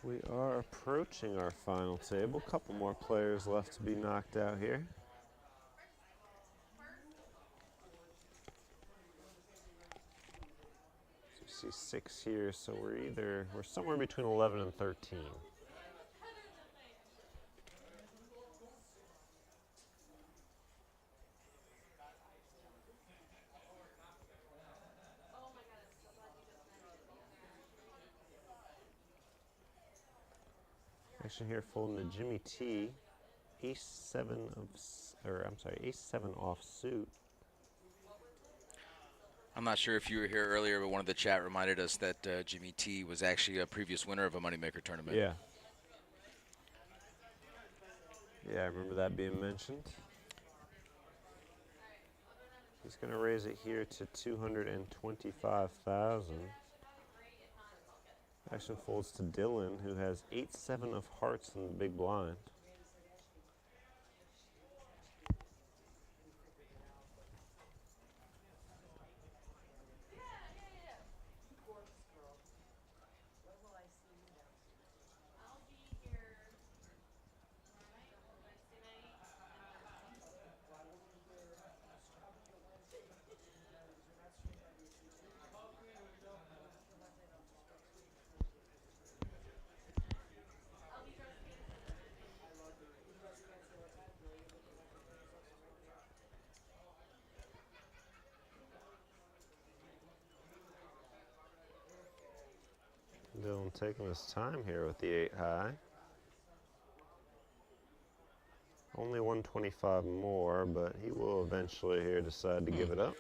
We are approaching our final table. Couple more players left to be knocked out here. So you see 6 here, so we're somewhere between 11 and 13. Action here folding to Jimmy T. Ace-7 off suit. I'm not sure if you were here earlier, but one of the chat reminded us that Jimmy T was actually a previous winner of a Moneymaker tournament. Yeah. Yeah, I remember that being mentioned. He's going to raise it here to 225,000. Action folds to Dylan, who has 8-7 of hearts in the big blind. Dylan taking his time here with the 8 high. Only 125 more, but he will eventually here decide to give it up.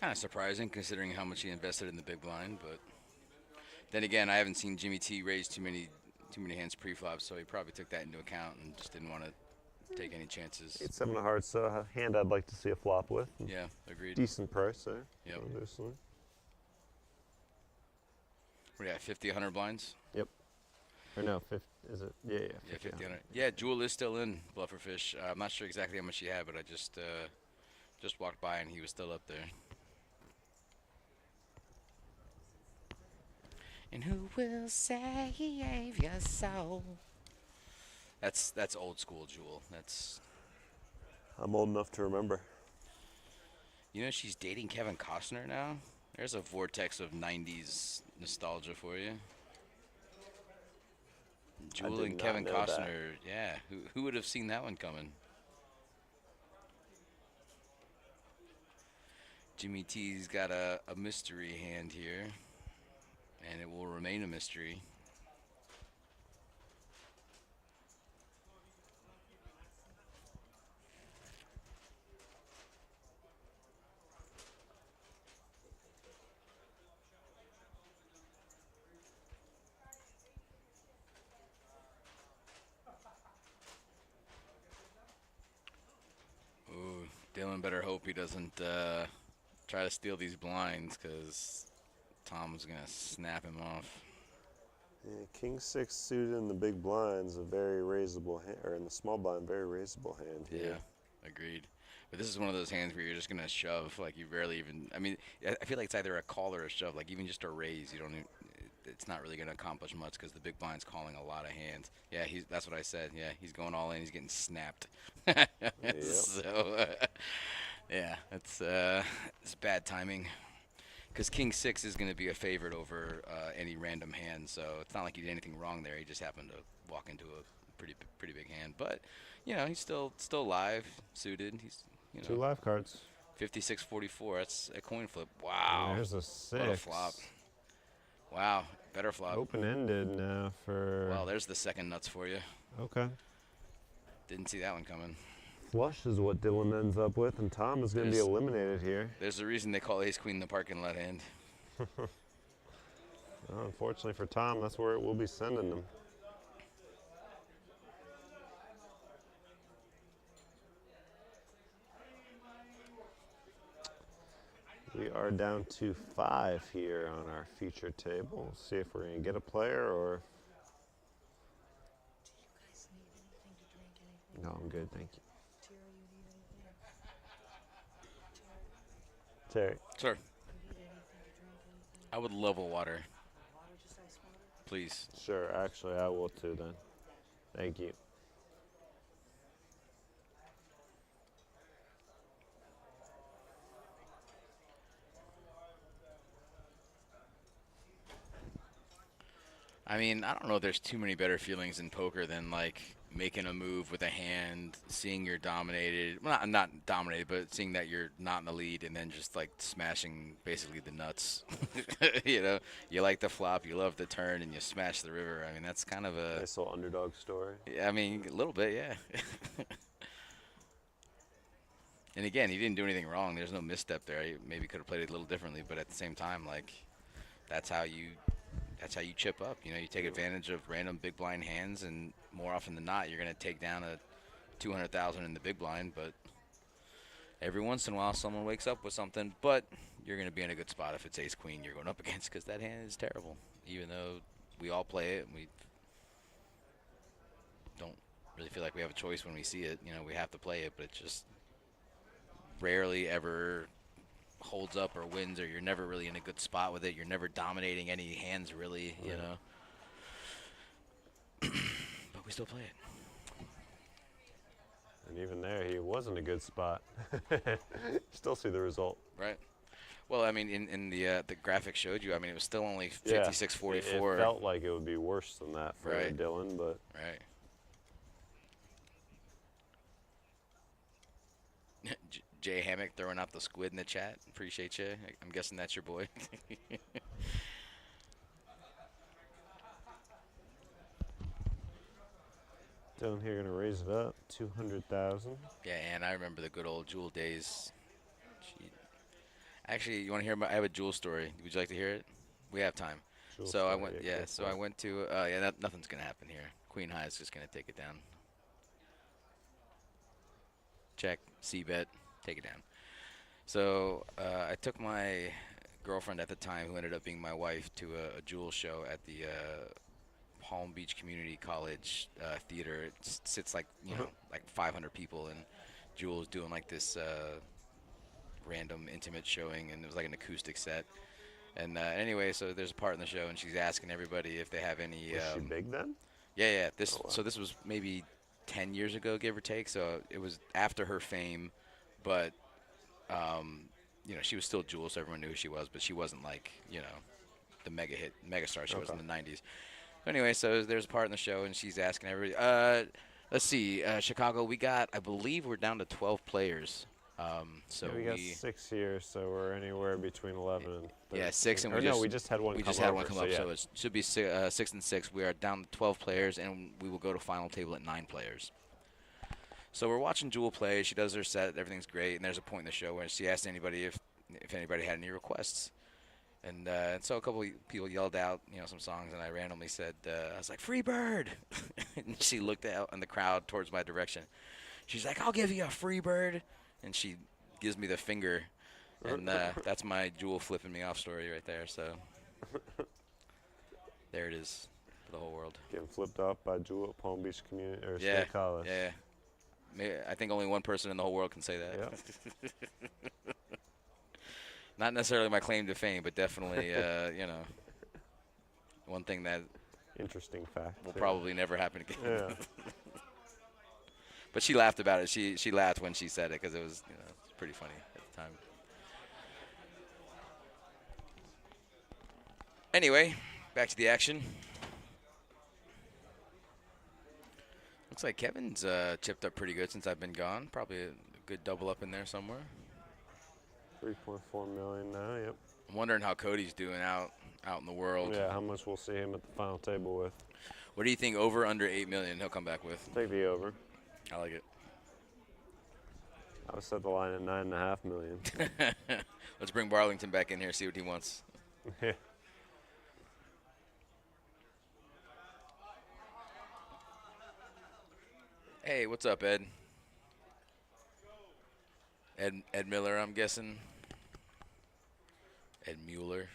Kind of surprising considering how much he invested in the big blind, but then again, I haven't seen Jimmy T raise too many hands pre-flop, so he probably took that into account and just didn't want to take any chances. 8-7 of hearts, a hand I'd like to see a flop with. Yeah, agreed. Decent price there. Yep. Obviously. What do you got, 50, 100 blinds? Yep. Or no, 50, is it? Yeah, 50, 100. Yeah, Jewel is still in Blufferfish. I'm not sure exactly how much he had, but I just walked by and he was still up there. And who will save your soul? That's old school Jewel. I'm old enough to remember. You know she's dating Kevin Costner now? There's a vortex of 90s nostalgia for you. Jewel did and not Kevin know that. Costner. Yeah, who would have seen that one coming? Jimmy T's got a mystery hand here, and it will remain a mystery. Ooh, Dylan better hope he doesn't try to steal these blinds, because Tom's going to snap him off. Yeah, King 6 suited in the big blinds, a very raisable hand, or in the small blind, very raisable hand here. Yeah, agreed. But this is one of those hands where you're just going to shove. Like, you rarely even, I mean, I feel like it's either a call or a shove. Like, even just a raise, you don't even, it's not really going to accomplish much because the big blind's calling a lot of hands. Yeah, that's what I said. Yeah, he's going all in. He's getting snapped. So, yeah, it's bad timing. Because King 6 is going to be a favorite over any random hand, so it's not like he did anything wrong there. He just happened to walk into a pretty big hand. But, you know, he's still live, suited. He's, you know, 2 live cards. 56-44. That's a coin flip. Wow. There's a 6. What a flop. Wow, better flop. Open-ended now for... Well, there's the second nuts for you. Okay. Didn't see that one coming. Flush is what Dylan ends up with, and Tom is going to be There's- eliminated here. There's a reason they call ace-queen the parking lot hand. Well, unfortunately for Tom, that's where it will be sending him. We are down to 5 here on our feature table. We'll see if we're going to get a player or... No, I'm good, thank you. Terry. Sir. I would love a water. Please. Sure, actually, I will too then. Thank you. I mean, I don't know if there's too many better feelings in poker than, like, making a move with a hand, seeing you're dominated. Well, not dominated, but seeing that you're not in the lead and then just, like, smashing basically the nuts. You know, you like the flop, you love the turn, and you smash the river. I mean, that's kind of a... Nice little underdog story. I mean, a little bit, yeah. And again, he didn't do anything wrong. There's no misstep there. He maybe could have played it a little differently, but at the same time, like, that's how you chip up. You know, you take advantage of random big blind hands, and more often than not, you're going to take down a 200,000 in the big blind. But every once in a while, someone wakes up with something. But you're going to be in a good spot if it's ace queen you're going up against, because that hand is terrible. Even though we all play it, and we don't really feel like we have a choice when we see it. You know, we have to play it, but it just rarely ever holds up or wins, or you're never really in a good spot with it. You're never dominating any hands, really, you know. But we still play it. And even there, he was in a good spot. Still see the result. Right. Well, I mean, in the graphic showed you, I mean, it was still only 56-44. It felt like it would be worse than that for Right. Dylan, but... Right. Jay Hammock throwing out the squid in the chat. Appreciate you. I'm guessing that's your boy. Down here, gonna raise it up 200,000. Yeah, and I remember the good old Jewel days. Gee. Actually, you want to hear? I have a Jewel story. Would you like to hear it? We have time. Jewel So I story, went. yeah, Yeah. go So for I it. went to. Nothing's gonna happen here. Queen High is just gonna take it down. Check. C-bet. Take it down. So I took my girlfriend at the time, who ended up being my wife, to a Jewel show at the Palm Beach Community College theater. It sits like like 500 people, and Jewel's doing like this random intimate showing, and it was like an acoustic set. And anyway, so there's a part in the show, and she's asking everybody if they have any. Was she big then? Yeah. This Oh, wow. so this was maybe 10 years ago, give or take. So it was after her fame, but she was still Jewel, so everyone knew who she was, but she wasn't like the mega star she was in the 90s. Anyway, so there's a part in the show, and she's asking everybody. Let's see, Chicago. I believe we're down to 12 players. So Yeah, we got 6 here, so we're anywhere between 11 and 13. Yeah, 6, and we just had one. We come just had over, one come so up, yeah. so it should be 6 and 6. We are down to 12 players, and we will go to final table at 9 players. So we're watching Jewel play. She does her set. Everything's great, and there's a point in the show where she asked anybody if anybody had any requests. And so a couple of people yelled out, some songs, and I randomly said, I was like, "Free Bird!" And she looked out in the crowd towards my direction. She's like, "I'll give you a free bird," and she gives me the finger, and that's my Jewel flipping me off story right there. So there it is for the whole world. Getting flipped off by Jewel at Palm Beach Community or Yeah, State College. yeah. I think only one person in the whole world can say that. Yep. Not necessarily my claim to fame, but definitely, one thing that Interesting fact. will too. probably never happen again. Yeah. But she laughed about it. She laughed when she said it because it was it's pretty funny at the time. Anyway, back to the action. Looks like Kevin's chipped up pretty good since I've been gone. Probably a good double up in there somewhere. 3.4 million now. Yep. I'm wondering how Cody's doing out in the world. Yeah. How much we'll see him at the final table with? What do you think? Over under 8 million? He'll come back with. Take the over. I like it. I would set the line at 9.5 million. Let's bring Barlington back in here, see what he wants. Yeah. Hey, what's up, Ed? Ed Miller, I'm guessing. Ed Mueller.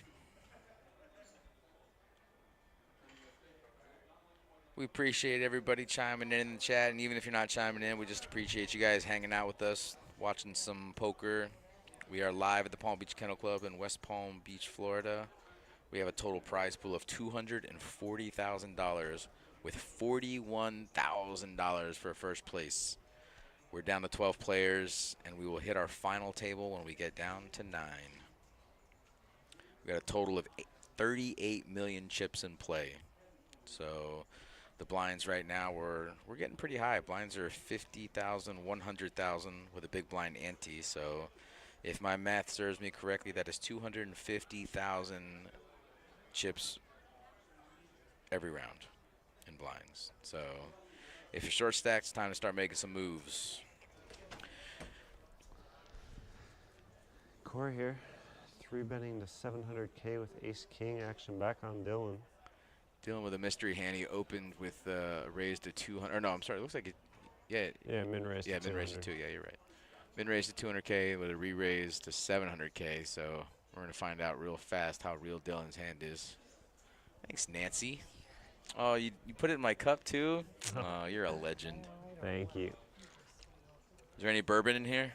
We appreciate everybody chiming in the chat, and even if you're not chiming in, we just appreciate you guys hanging out with us, watching some poker. We are live at the Palm Beach Kennel Club in West Palm Beach, Florida. We have a total prize pool of $240,000 with $41,000 for first place. We're down to 12 players, and we will hit our final table when we get down to 9. We got a total of 38 million chips in play. So the blinds right now, we're getting pretty high. Blinds are 50,000, 100,000 with a big blind ante. So if my math serves me correctly, that is 250,000 chips every round in blinds. So if you're short stacked, it's time to start making some moves. Corey here. 3-betting to 700K with Ace King. Action back on Dylan. Dealing with a mystery hand. He opened with raised to 200. Or no, I'm sorry. It looks like it. Yeah. Yeah, min-raise to Yeah, min raised to 2. Yeah, you're right. Min raised to 200K with a re-raise to 700K. So we're going to find out real fast how real Dylan's hand is. Thanks, Nancy. Oh, you put it in my cup too? Oh, you're a legend. Thank you. Is there any bourbon in here?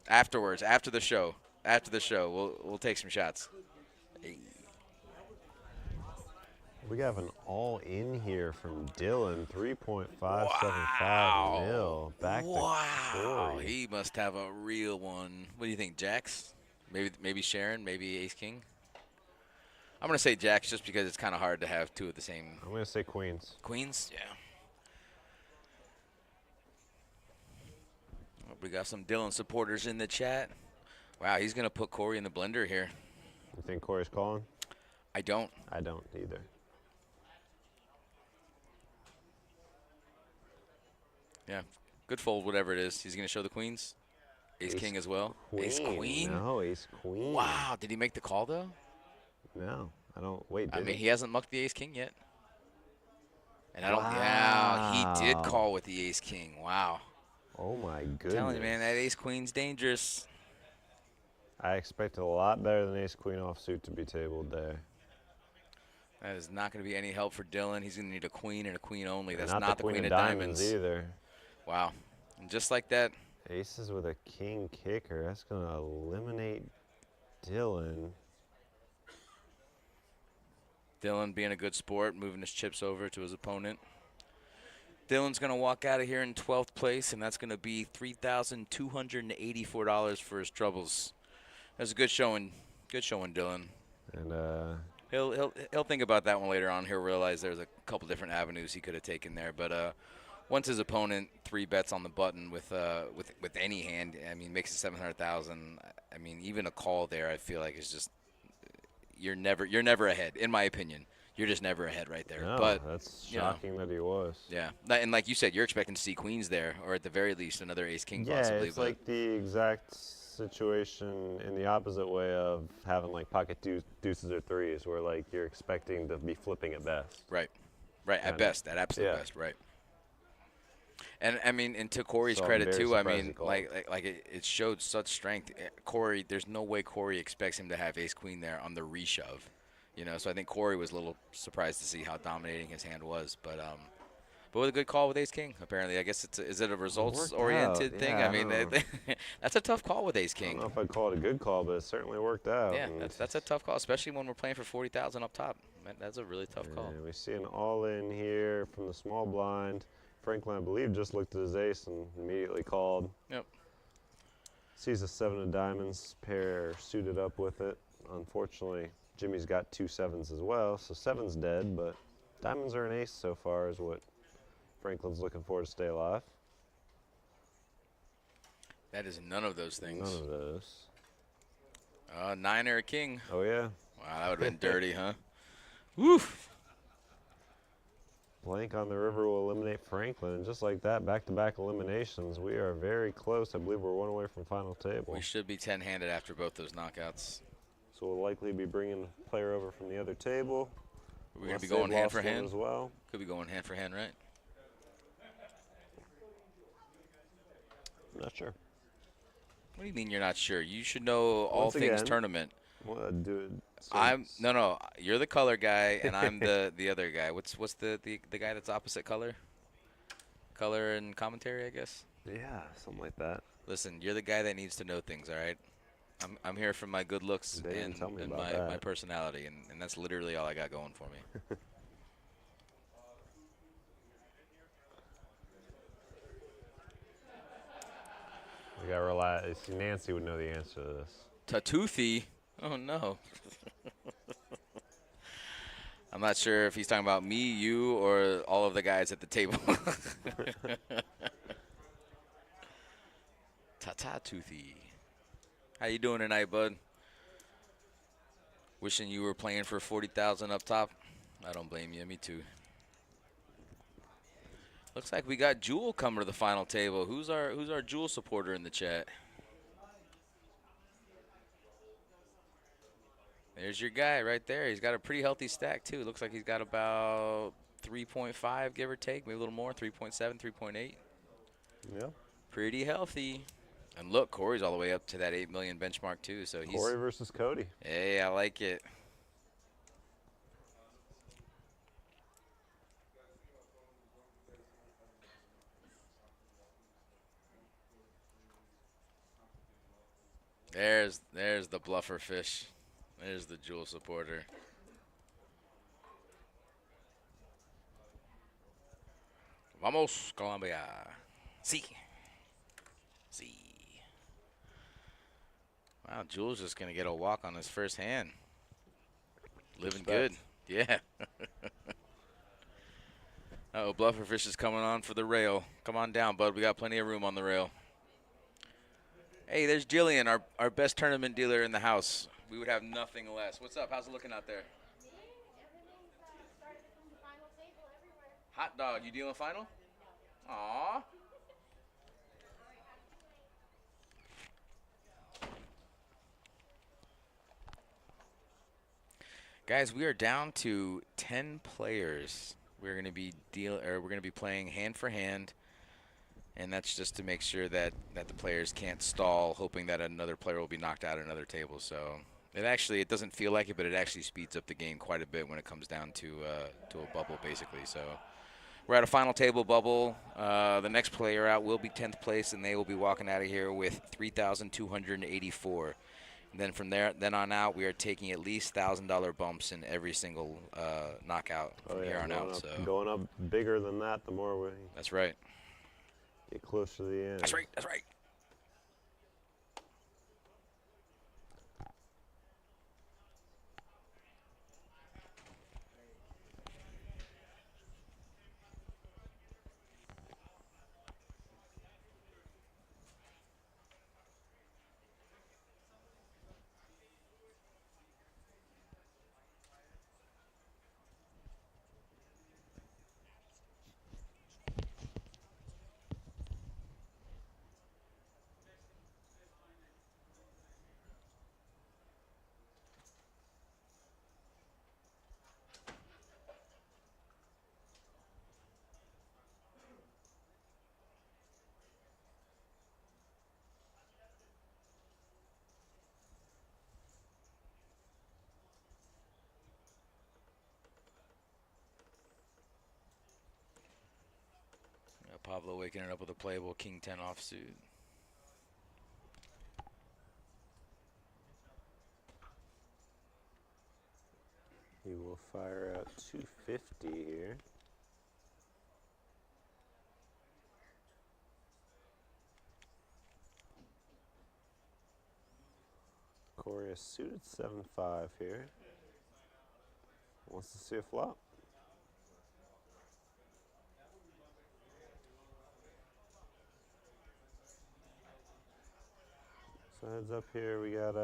Afterwards, after the show, we'll take some shots. Hey. We have an all-in here from Dylan. 3.575 mil. Back to Corey. He must have a real one. What do you think, Jacks? Maybe Sharon, maybe Ace King. I'm gonna say Jacks just because it's kind of hard to have two of the same. I'm gonna say Queens. Queens, yeah. We got some Dylan supporters in the chat. Wow, he's gonna put Corey in the blender here. You think Corey's calling? I don't. I don't either. Yeah, good fold, whatever it is. He's going to show the queens. Ace king as well. Ace queen. No, ace queen. Wow, did he make the call though? No, I don't. Wait, I did mean, he? he hasn't mucked the ace king yet. And I don't. Wow. Yeah, he did call with the ace king. Wow. Oh my goodness. I'm telling you, man, that ace queen's dangerous. I expected a lot better than ace queen offsuit to be tabled there. That is not going to be any help for Dylan. He's going to need a queen and a queen only. That's not not the queen of diamonds either. Wow. And just like that. Aces with a king kicker. That's going to eliminate Dylan. Dylan being a good sport, moving his chips over to his opponent. Dylan's going to walk out of here in 12th place, and that's going to be $3,284 for his troubles. That's a good showing. Good showing, Dylan. And He'll think about that one later on. He'll realize there's a couple different avenues he could have taken there. But once his opponent 3-bets on the button with any hand, I mean, makes it 700,000. I mean, even a call there, I feel like is just you're never ahead. In my opinion, you're just never ahead right there. no, but that's shocking that he was. Yeah, and like you said, you're expecting to see queens there, or at the very least another ace king Yeah, possibly. it's like the exact situation in the opposite way of having like pocket deuces or threes, where like you're expecting to be flipping at best. Right. At best, at absolute best, right. And I mean, and to Corey's So I'm credit very too, I surprised mean, he called. like it showed such strength. Corey, there's no way Corey expects him to have ace queen there on the reshove, you know. So I think Corey was a little surprised to see how dominating his hand was, but with a good call with ace king. Apparently, I guess is it a results oriented thing? Yeah, I mean, that's a tough call with ace I king. don't know if I'd call it a good call, but it certainly worked out. Yeah, And that's a tough call, especially when we're playing for 40,000 up top. That's a really tough call. we see an all-in here from the small blind. Franklin, I believe, just looked at his ace and immediately called. Yep. Sees a 7 of diamonds, pair suited up with it. Unfortunately, Jimmy's got 2 7s as well, so 7's dead, but diamonds are an ace so far is what Franklin's looking for to stay alive. That is none of those things. None of those. 9 or a king. Oh, yeah. Wow, that would have been dirty, huh? Woof. Blank on the river will eliminate Franklin. And just like that, back-to-back eliminations. We are very close. I believe we're 1 away from final table. We should be 10-handed after both those knockouts. So we'll likely be bringing a player over from the other table. We're going to be Unless going they've hand for lost one hand as well. Could be going hand for hand, right? I'm not sure. What do you mean you're not sure? You should know all Once things again, tournament. Well, dude. No. You're the color guy, and I'm the other guy. What's the guy that's opposite color? Color and commentary, I guess. Yeah, something like that. Listen, you're the guy that needs to know things. All right. I'm here for my good looks They didn't and tell me about my that. personality, and that's literally all I got going for me. We gotta rely. See, Nancy would know the answer to this. Tatuthi? Oh, no. I'm not sure if he's talking about me, you, or all of the guys at the table. Tatuthi. How you doing tonight, bud? Wishing you were playing for 40,000 up top? I don't blame you. Me too. Looks like we got Jewel coming to the final table. Who's our Jewel supporter in the chat? There's your guy right there. He's got a pretty healthy stack, too. Looks like he's got about 3.5, give or take, maybe a little more, 3.7, 3.8. Yeah. Pretty healthy. And look, Corey's all the way up to that 8 million benchmark, too. So he's Corey versus Cody. Hey, I like it. There's the bluffer fish. There's the Jewel supporter. Vamos, Colombia. Sí. Sí. Wow, Jewel's just going to get a walk on his first hand. Living good. Yeah. Uh-oh, Blufferfish is coming on for the rail. Come on down, bud. We got plenty of room on the rail. Hey, there's Jillian, our best tournament dealer in the house. We would have nothing less. What's up? How's it looking out there? Hot dog, you dealing final? Aw. Guys, we are down to 10 players. We're going to be playing hand for hand, and that's just to make sure that the players can't stall, hoping that another player will be knocked out at another table. So it doesn't feel like it, but it actually speeds up the game quite a bit when it comes down to a bubble, basically. So we're at a final table bubble. The next player out will be 10th place, and they will be walking out of here with 3,284. And then from then on out, we are taking at least $1,000 bumps in every single knockout from here on out. So going up bigger than that, the more we that's right. get close to the end. That's right. That's right. Pablo waking it up with a playable King 10 offsuit. He will fire out 250 here. Corey is suited 7-5 here. Wants to see a flop. So heads up here, we got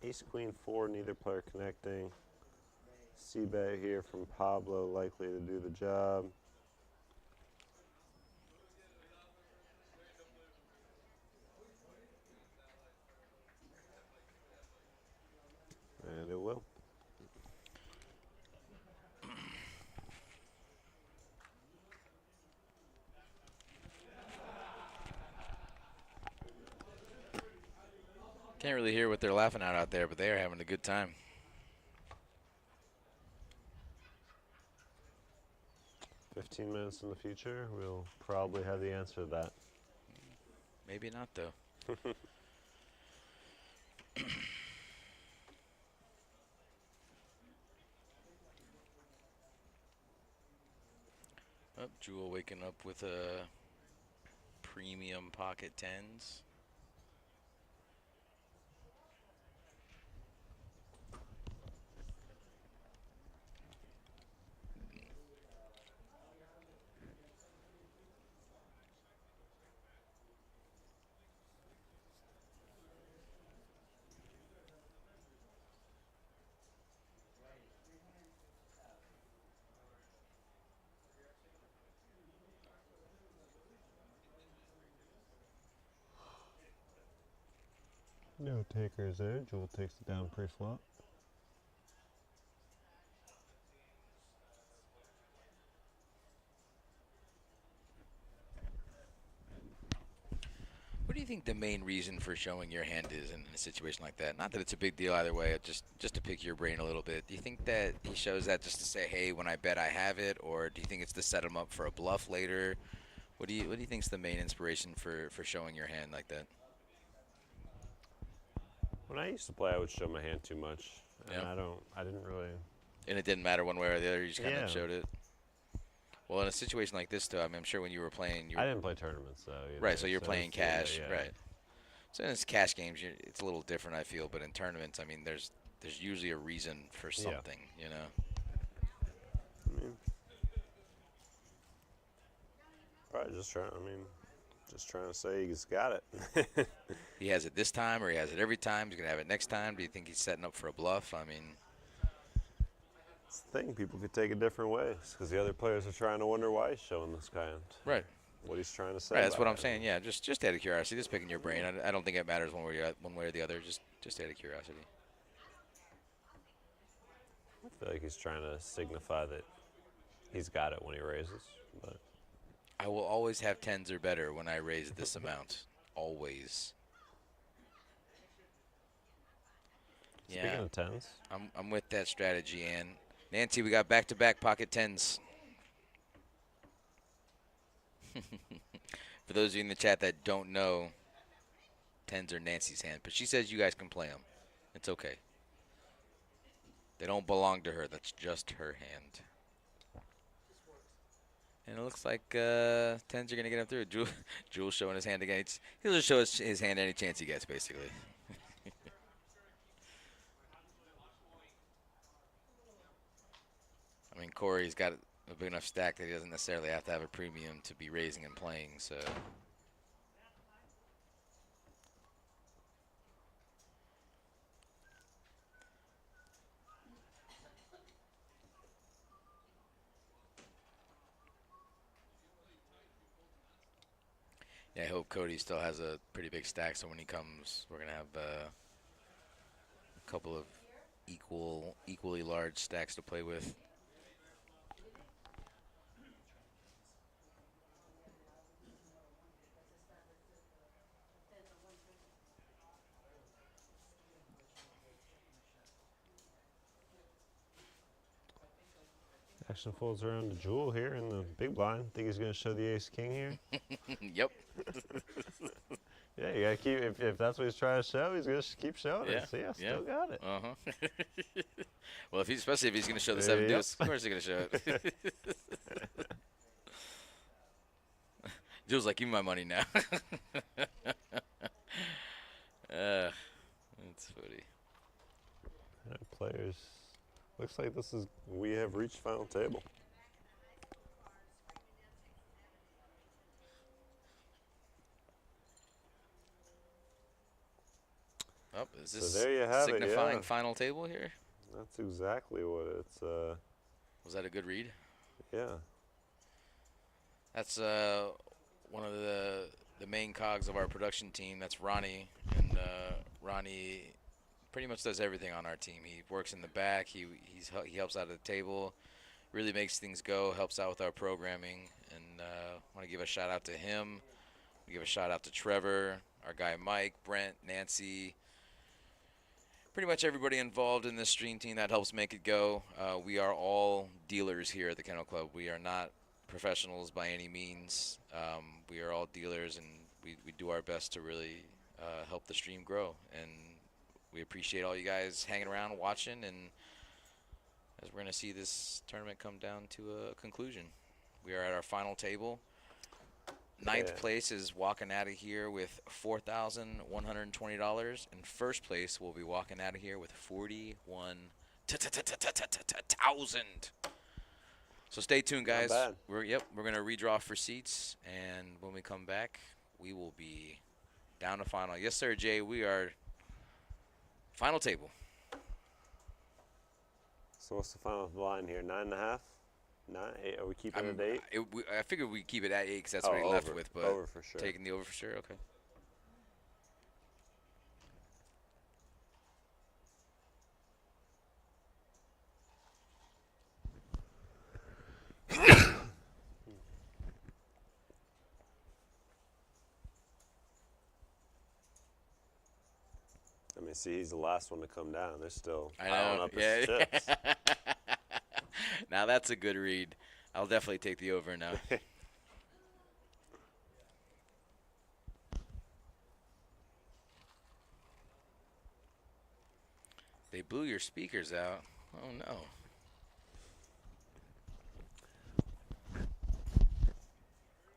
ace queen 4, neither player connecting. C-bet here from Pablo, likely to do the job. And it will. Can't really hear what they're laughing at out there, but they are having a good time. "15 minutes in the future, we'll probably have the answer to that." Maybe not, though. Oh, Jewel waking up with a premium pocket tens. No takers there. Jewel takes it down pre-flop. What do you think the main reason for showing your hand is in a situation like that? Not that it's a big deal either way, just to pick your brain a little bit. Do you think that he shows that just to say, hey, when I bet I have it, or do you think it's to set him up for a bluff later? What do you think is the main inspiration for showing your hand like that? When I used to play, I would show my hand too much, and I didn't really. And it didn't matter one way or the other. You just kind Yeah. of showed it. Well, in a situation like this, though, I mean, I'm sure when you were playing, I didn't play tournaments though. Either, right. So you're playing cash, yeah. right? So in cash games, it's a little different, I feel. But in tournaments, I mean, there's usually a reason for something, you know. I mean, probably just trying. Just trying to say he's got it. He has it this time, or he has it every time. He's gonna have it next time. Do you think he's setting up for a bluff? I mean, It's the thing. People could take it different ways because the other players are trying to wonder why he's showing this kind. right. What he's trying to say. Right. That's what about I'm it. saying. Yeah. Just out of curiosity, just picking your brain. I don't think it matters one way or the other. Just out of curiosity. I feel like he's trying to signify that he's got it when he raises. But I will always have 10s or better when I raise this amount. Always. speaking Yeah, of tens, I'm with that strategy, and Nancy, we got back-to-back pocket 10s. For those of you in the chat that don't know, 10s are Nancy's hand, but she says you guys can play them. It's okay. They don't belong to her. That's just her hand. And it looks like 10s are going to get him through. Jules showing his hand again. He'll just show his hand any chance he gets, basically. I mean, Corey's got a big enough stack that he doesn't necessarily have to have a premium to be raising and playing, so. Yeah, I hope Cody still has a pretty big stack, so when he comes, we're going to have a couple of equally large stacks to play with. action folds around to Jewel here in the big blind. Think he's going to show the ace king here? Yep. Yeah, you got to keep, if that's what he's trying to show, he's going to keep showing Yeah, it. See, I yeah. still got it. Uh-huh. Well, especially if he's going to show the There 7 you deuce, of course he's going to show it. Jules like, give me my money now. That's funny. All right, players. Looks like we have reached final table. Oh, is So this there you have it, signifying yeah. final table here? That's exactly what it's, Was that a good read? yeah. That's one of the main cogs of our production team. That's Ronnie, and Ronnie pretty much does everything on our team. He works in the back. He helps out at the table, really makes things go. Helps out with our programming, and want to give a shout out to him. Give a shout out to Trevor, our guy Mike, Brent, Nancy. Pretty much everybody involved in this stream team that helps make it go. We are all dealers here at the Kennel Club. We are not professionals by any means. We are all dealers, and we do our best to really help the stream grow. And we appreciate all you guys hanging around, watching, and as we're going to see this tournament come down to a conclusion. We are at our final table. Ninth place is walking out of here with $4,120, and first place will be walking out of here with 41,000. So stay tuned, guys. Not bad. We're gonna redraw for seats, and when we come back, we will be down to final. Yes, sir, Jay. We are final table. So what's the final line here? 9.5? 9, 8? Are we keeping it at 8? I figured we'd keep it at 8 because that's what he left over. with. But Over for sure. taking the over for sure. Okay. I mean, see, he's the last one to come down. They're still I piling know. up his chips. Now that's a good read. I'll definitely take the over now. They blew your speakers out. Oh no.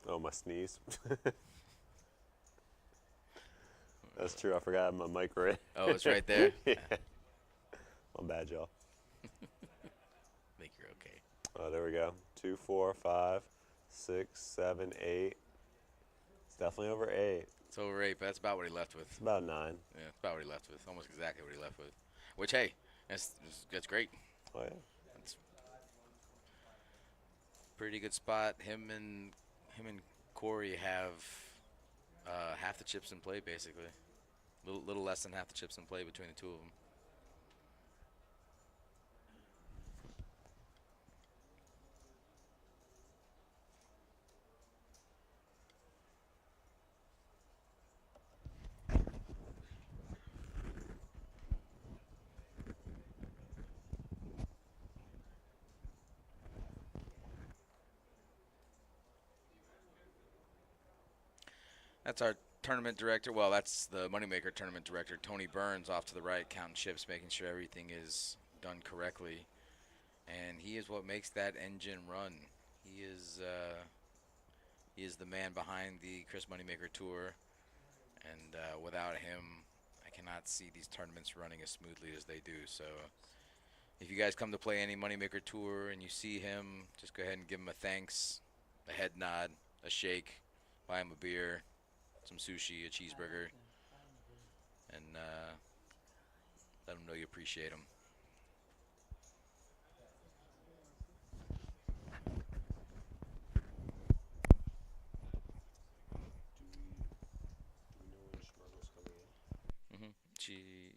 Oh, my sneeze. That's true. I forgot I had my mic right. Oh, it's right there? Yeah. My bad, y'all. Think you're okay. Oh, there we go. 2, 4, 5, 6, 7, 8. It's definitely over 8. It's over 8, but that's about what he left with. It's about 9. Yeah, it's about what he left with. Almost exactly what he left with. Which, hey, that's great. Oh, yeah. That's pretty good spot. Him and Corey have half the chips in play, basically. Little less than half the chips in play between the two of them. That's our tournament director. Well, that's the Moneymaker tournament director, Tony Burns, off to the right, counting chips, making sure everything is done correctly. And he is what makes that engine run. He is the man behind the Chris Moneymaker Tour, and without him, I cannot see these tournaments running as smoothly as they do. So if you guys come to play any Moneymaker Tour and you see him, just go ahead and give him a thanks, a head nod, a shake, buy him a beer, some sushi, a cheeseburger, and let him know you appreciate him. Do we know when Schmergel's coming in? She.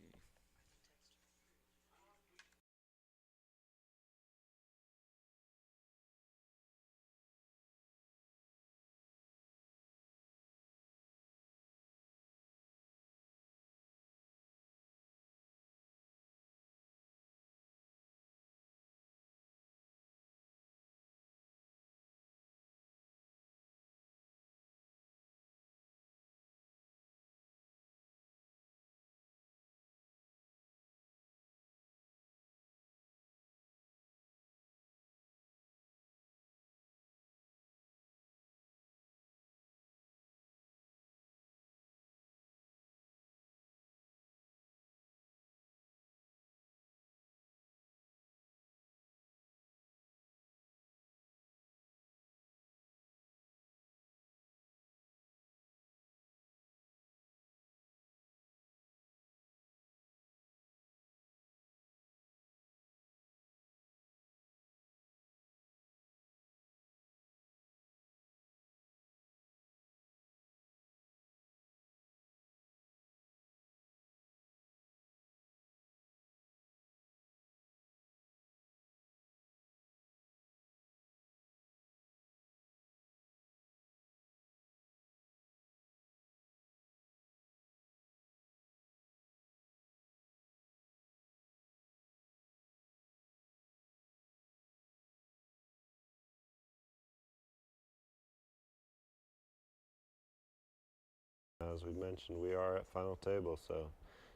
As we mentioned, we are at final table, so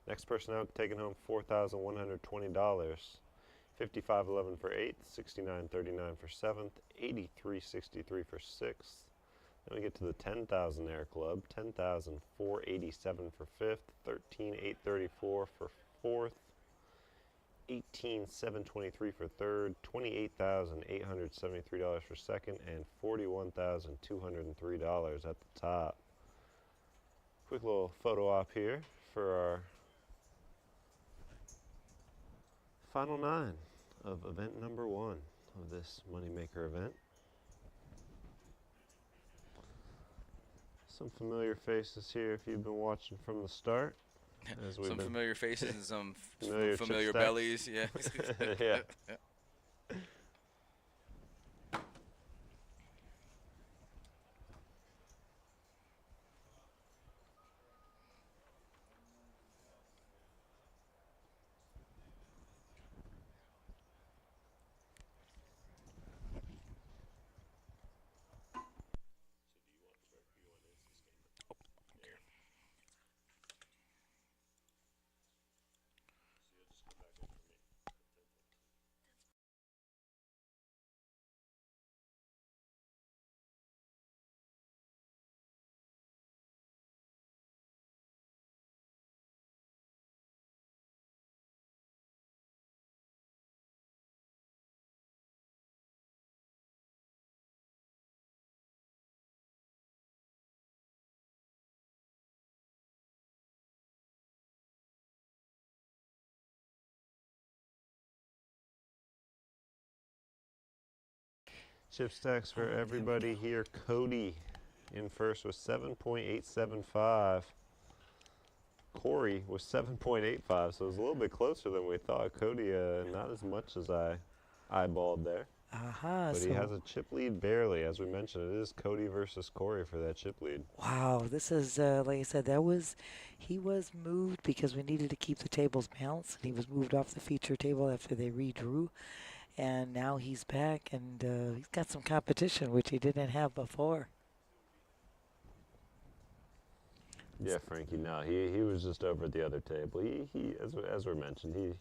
next person out taking home $4,120. 55.11 for 8th, 69.39 for 7th, 83.63 for 6th. Then we get to the 10,000 air club, 10,487 for 5th, 13,834 for 4th, 18,723 for 3rd, $28,873 for 2nd, and $41,203 at the top. Quick little photo op here for our final 9 of event number 1 of this Moneymaker event. Some familiar faces here if you've been watching from the start. Some familiar faces and some Familiar familiar chip stacks. bellies. Yeah. Yeah. Chip stacks for everybody here. Cody in first was 7.875. Corey was 7.85, so it was a little bit closer than we thought. Cody, not as much as I eyeballed there. But he has a chip lead barely. As we mentioned, it is Cody versus Corey for that chip lead. Wow, this is, like I said, he was moved because we needed to keep the tables balanced, and he was moved off the feature table after they redrew. And now he's back, and he's got some competition, which he didn't have before. Yeah, Frankie. No, he was just over at the other table. He as we mentioned, he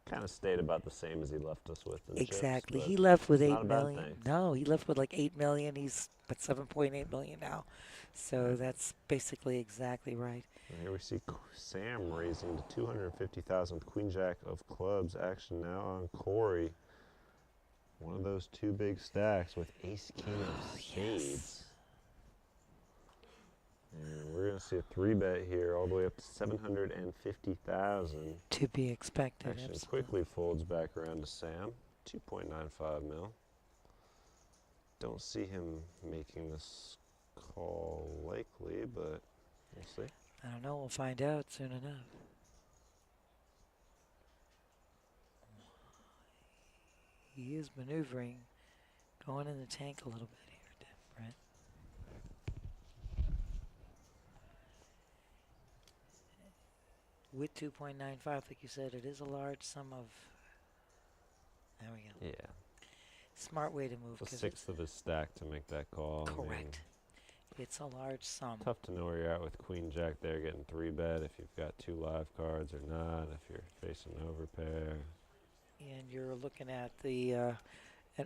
kind of stayed about the same as he left us with in Exactly. chips. He left with But 8 not a bad million. thing. No, he left with like 8 million. He's at 7.8 million now. So Right. that's basically exactly right. And here we see Sam raising to 250,000 with Queen Jack of clubs. Action now on Corey. One of those two big stacks with Ace King of spades. And we're going to see a 3-bet here all the way up to 750,000. To be expected. Action Absolutely. quickly folds back around to Sam. 2.95 mil. Don't see him making this call likely, but we'll see. I don't know. We'll find out soon enough. He is maneuvering, going in the tank a little bit here, Brent. With 2.95, like you said, it is a large sum of. There we go. Yeah. Smart way to move. A 'cause sixth of his stack to make that call. it's I mean, correct. It's a large sum. tough to know where you're at with Queen Jack there getting 3-bet, if you've got 2 live cards or not, if you're facing an overpair. And you're looking at the an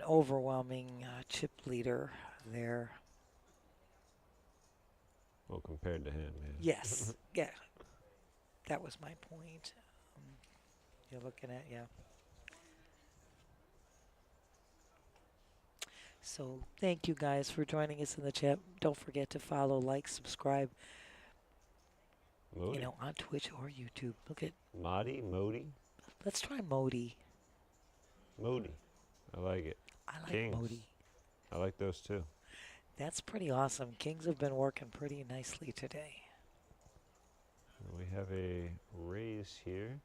overwhelming chip leader there. Well, compared to him, yeah. Yes. Yeah. That was my point. You're looking at, yeah. So thank you guys for joining us in the chat. Don't forget to follow, like, subscribe, Modi. you know, on Twitch or YouTube. Look at, Modi? let's try Modi. Modi. I like it. I like Kings. Modi. I like those too. That's pretty awesome. Kings have been working pretty nicely today. We have a raise here.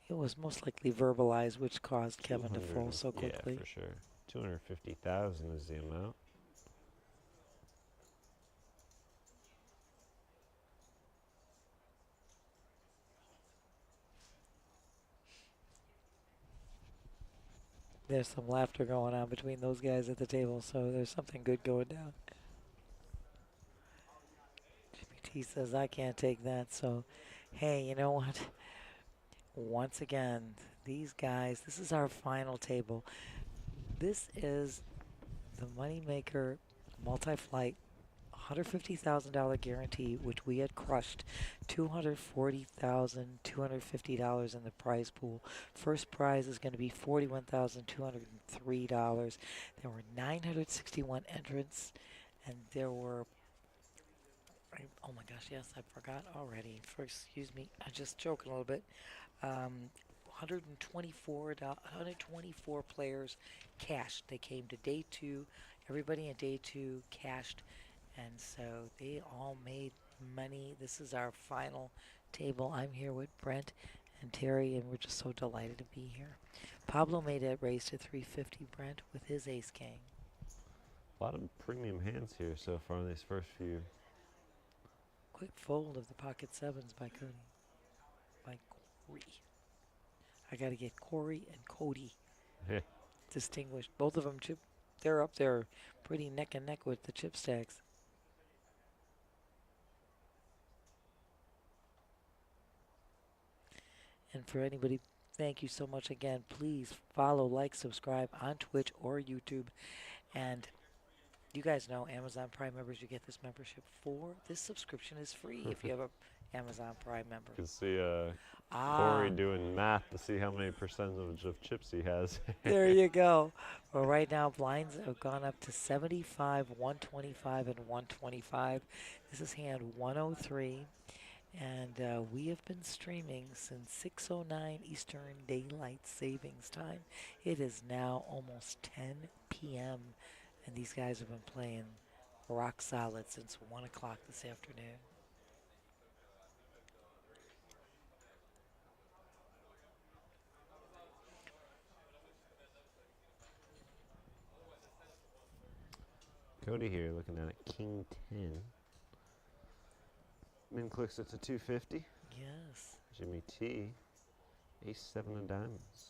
It was most likely verbalized, which caused Kevin to 200 fall so quickly. Yeah, for sure. 250,000 is the amount. There's some laughter going on between those guys at the table, so there's something good going down. GPT says, I can't take that, so hey, you know what? Once again, these guys, this is our final table. This is the Moneymaker multi-flight $150,000 guarantee, which we had crushed $240,250 in the prize pool. First prize is going to be $41,203. There were 961 entrants, and there were, oh my gosh, yes, I forgot already. Excuse me, I just joking a little bit. 124 players cashed. They came to day 2. Everybody in day 2 cashed. And so they all made money. This is our final table. I'm here with Brent and Terry, and we're just so delighted to be here. Pablo made it raise to 350, Brent, with his ace king. A lot of premium hands here so far in these first few. Quick fold of the pocket sevens by Cody. By Corey. I got to get Corey and Cody distinguished. Both of them chip. They're up there pretty neck and neck with the chip stacks. And for anybody, thank you so much again. Please follow, like, subscribe on Twitch or YouTube. And you guys know, Amazon Prime members, you get this membership for. This subscription is free if you have a Amazon Prime member. You can see Corey doing math to see how many percentage of chips he has. There you go. Well, right now, blinds have gone up to 75, 125, and 125. This is hand 103. And we have been streaming since 6:09 Eastern Daylight Savings Time. It is now almost 10 p.m. and these guys have been playing rock solid since 1 o'clock this afternoon. Cody here looking at it, King 10. Min clicks it to 250. Yes. Jimmy T, Ace 7 of diamonds.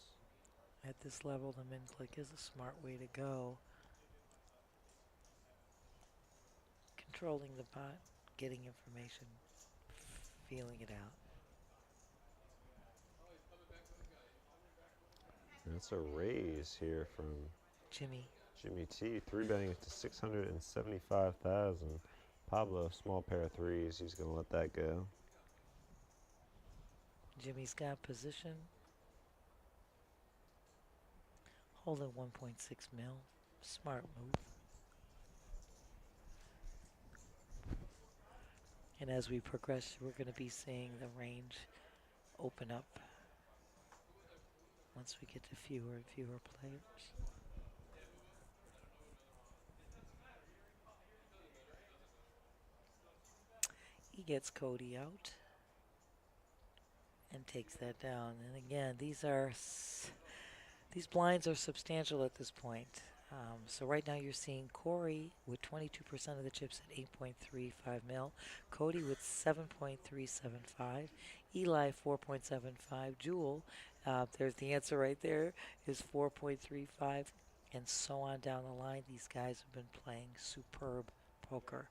At this level, the min click is a smart way to go. Controlling the pot getting information, feeling it out. That's a raise here from Jimmy, Jimmy T. 3-betting it to 675,000. Pablo, small pair of threes. He's going to let that go. Jimmy's got position. Holding 1.6 mil. Smart move. And as we progress, we're going to be seeing the range open up once we get to fewer and fewer players. He gets Cody out and takes that down. And again, these blinds are substantial at this point. So right now you're seeing Corey with 22% of the chips at 8.35 mil, Cody with 7.375, Eli 4.75, Jewel, there's the answer right there, is 4.35, and so on down the line. These guys have been playing superb poker.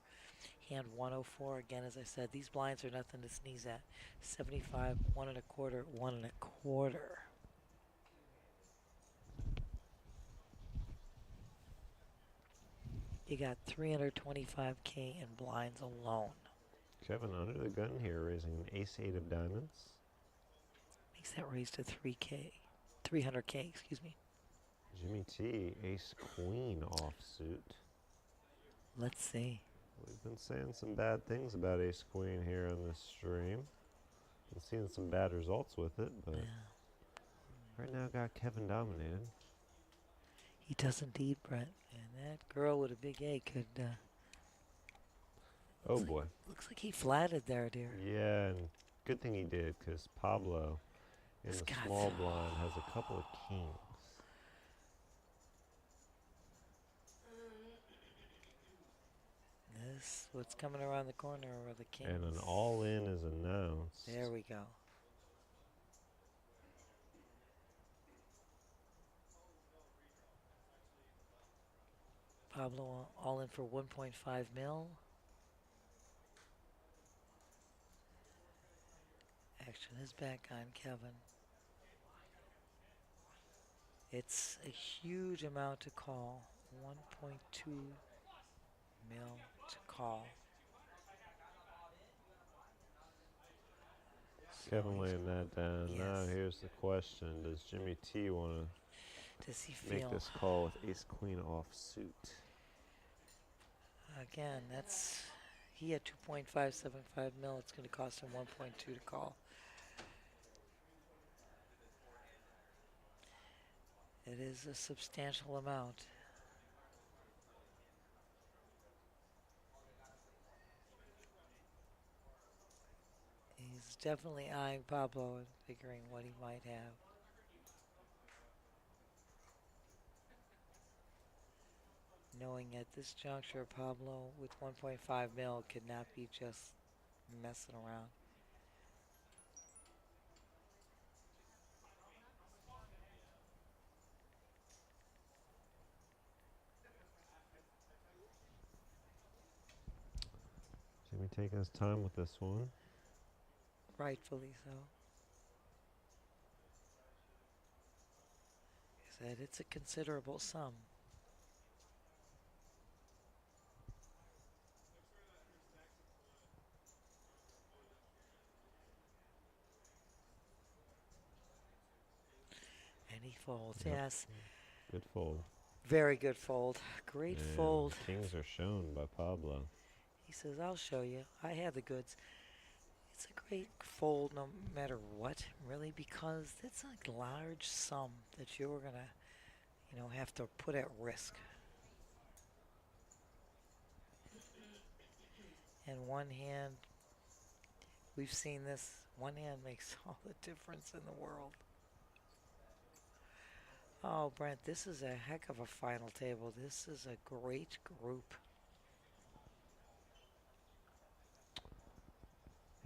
Hand 104, again, as I said, these blinds are nothing to sneeze at. 75, 1 1/4, 1 1/4. You got 325K in blinds alone. Kevin under the gun here, raising an ace-8 of diamonds. Makes that raise to 300K, excuse me. Jimmy T, ace-queen offsuit. Let's see. We've been saying some bad things about ace-queen here on this stream. Been seeing some bad results with it, but right now got Kevin dominated. He does indeed, Brett. And that girl with a big A could, Oh boy. looks like he flatted there, dear. Yeah, and good thing he did, because Pablo in This the guy's- small blind has a couple of kings. This, what's coming around the corner are the kings. And an all-in is announced. There we go. Pablo all in for 1.5 mil. Action is back on Kevin. It's a huge amount to call. 1.2 mil to call. Kevin laying that down. Now Yes. here's the question. Does Jimmy T want Does he to make feel? this call with ace-queen offsuit? Again, that's he had 2.575 mil. It's going to cost him 1.2 to call. It is a substantial amount. He's definitely eyeing Pablo and figuring what he might have. Knowing at this juncture, Pablo with 1.5 mil could not be just messing around. Jimmy taking his time with this one. Rightfully so. He said it's a considerable sum. And he folds, Yep. yes. Good fold. Very good fold. Great And fold. kings are shown by Pablo. He says, I'll show you. I have the goods. It's a great fold no matter what, really, because it's a large sum that you're going to, have to put at risk. And one hand, we've seen this, one hand makes all the difference in the world. Oh, Brent, this is a heck of a final table. This is a great group.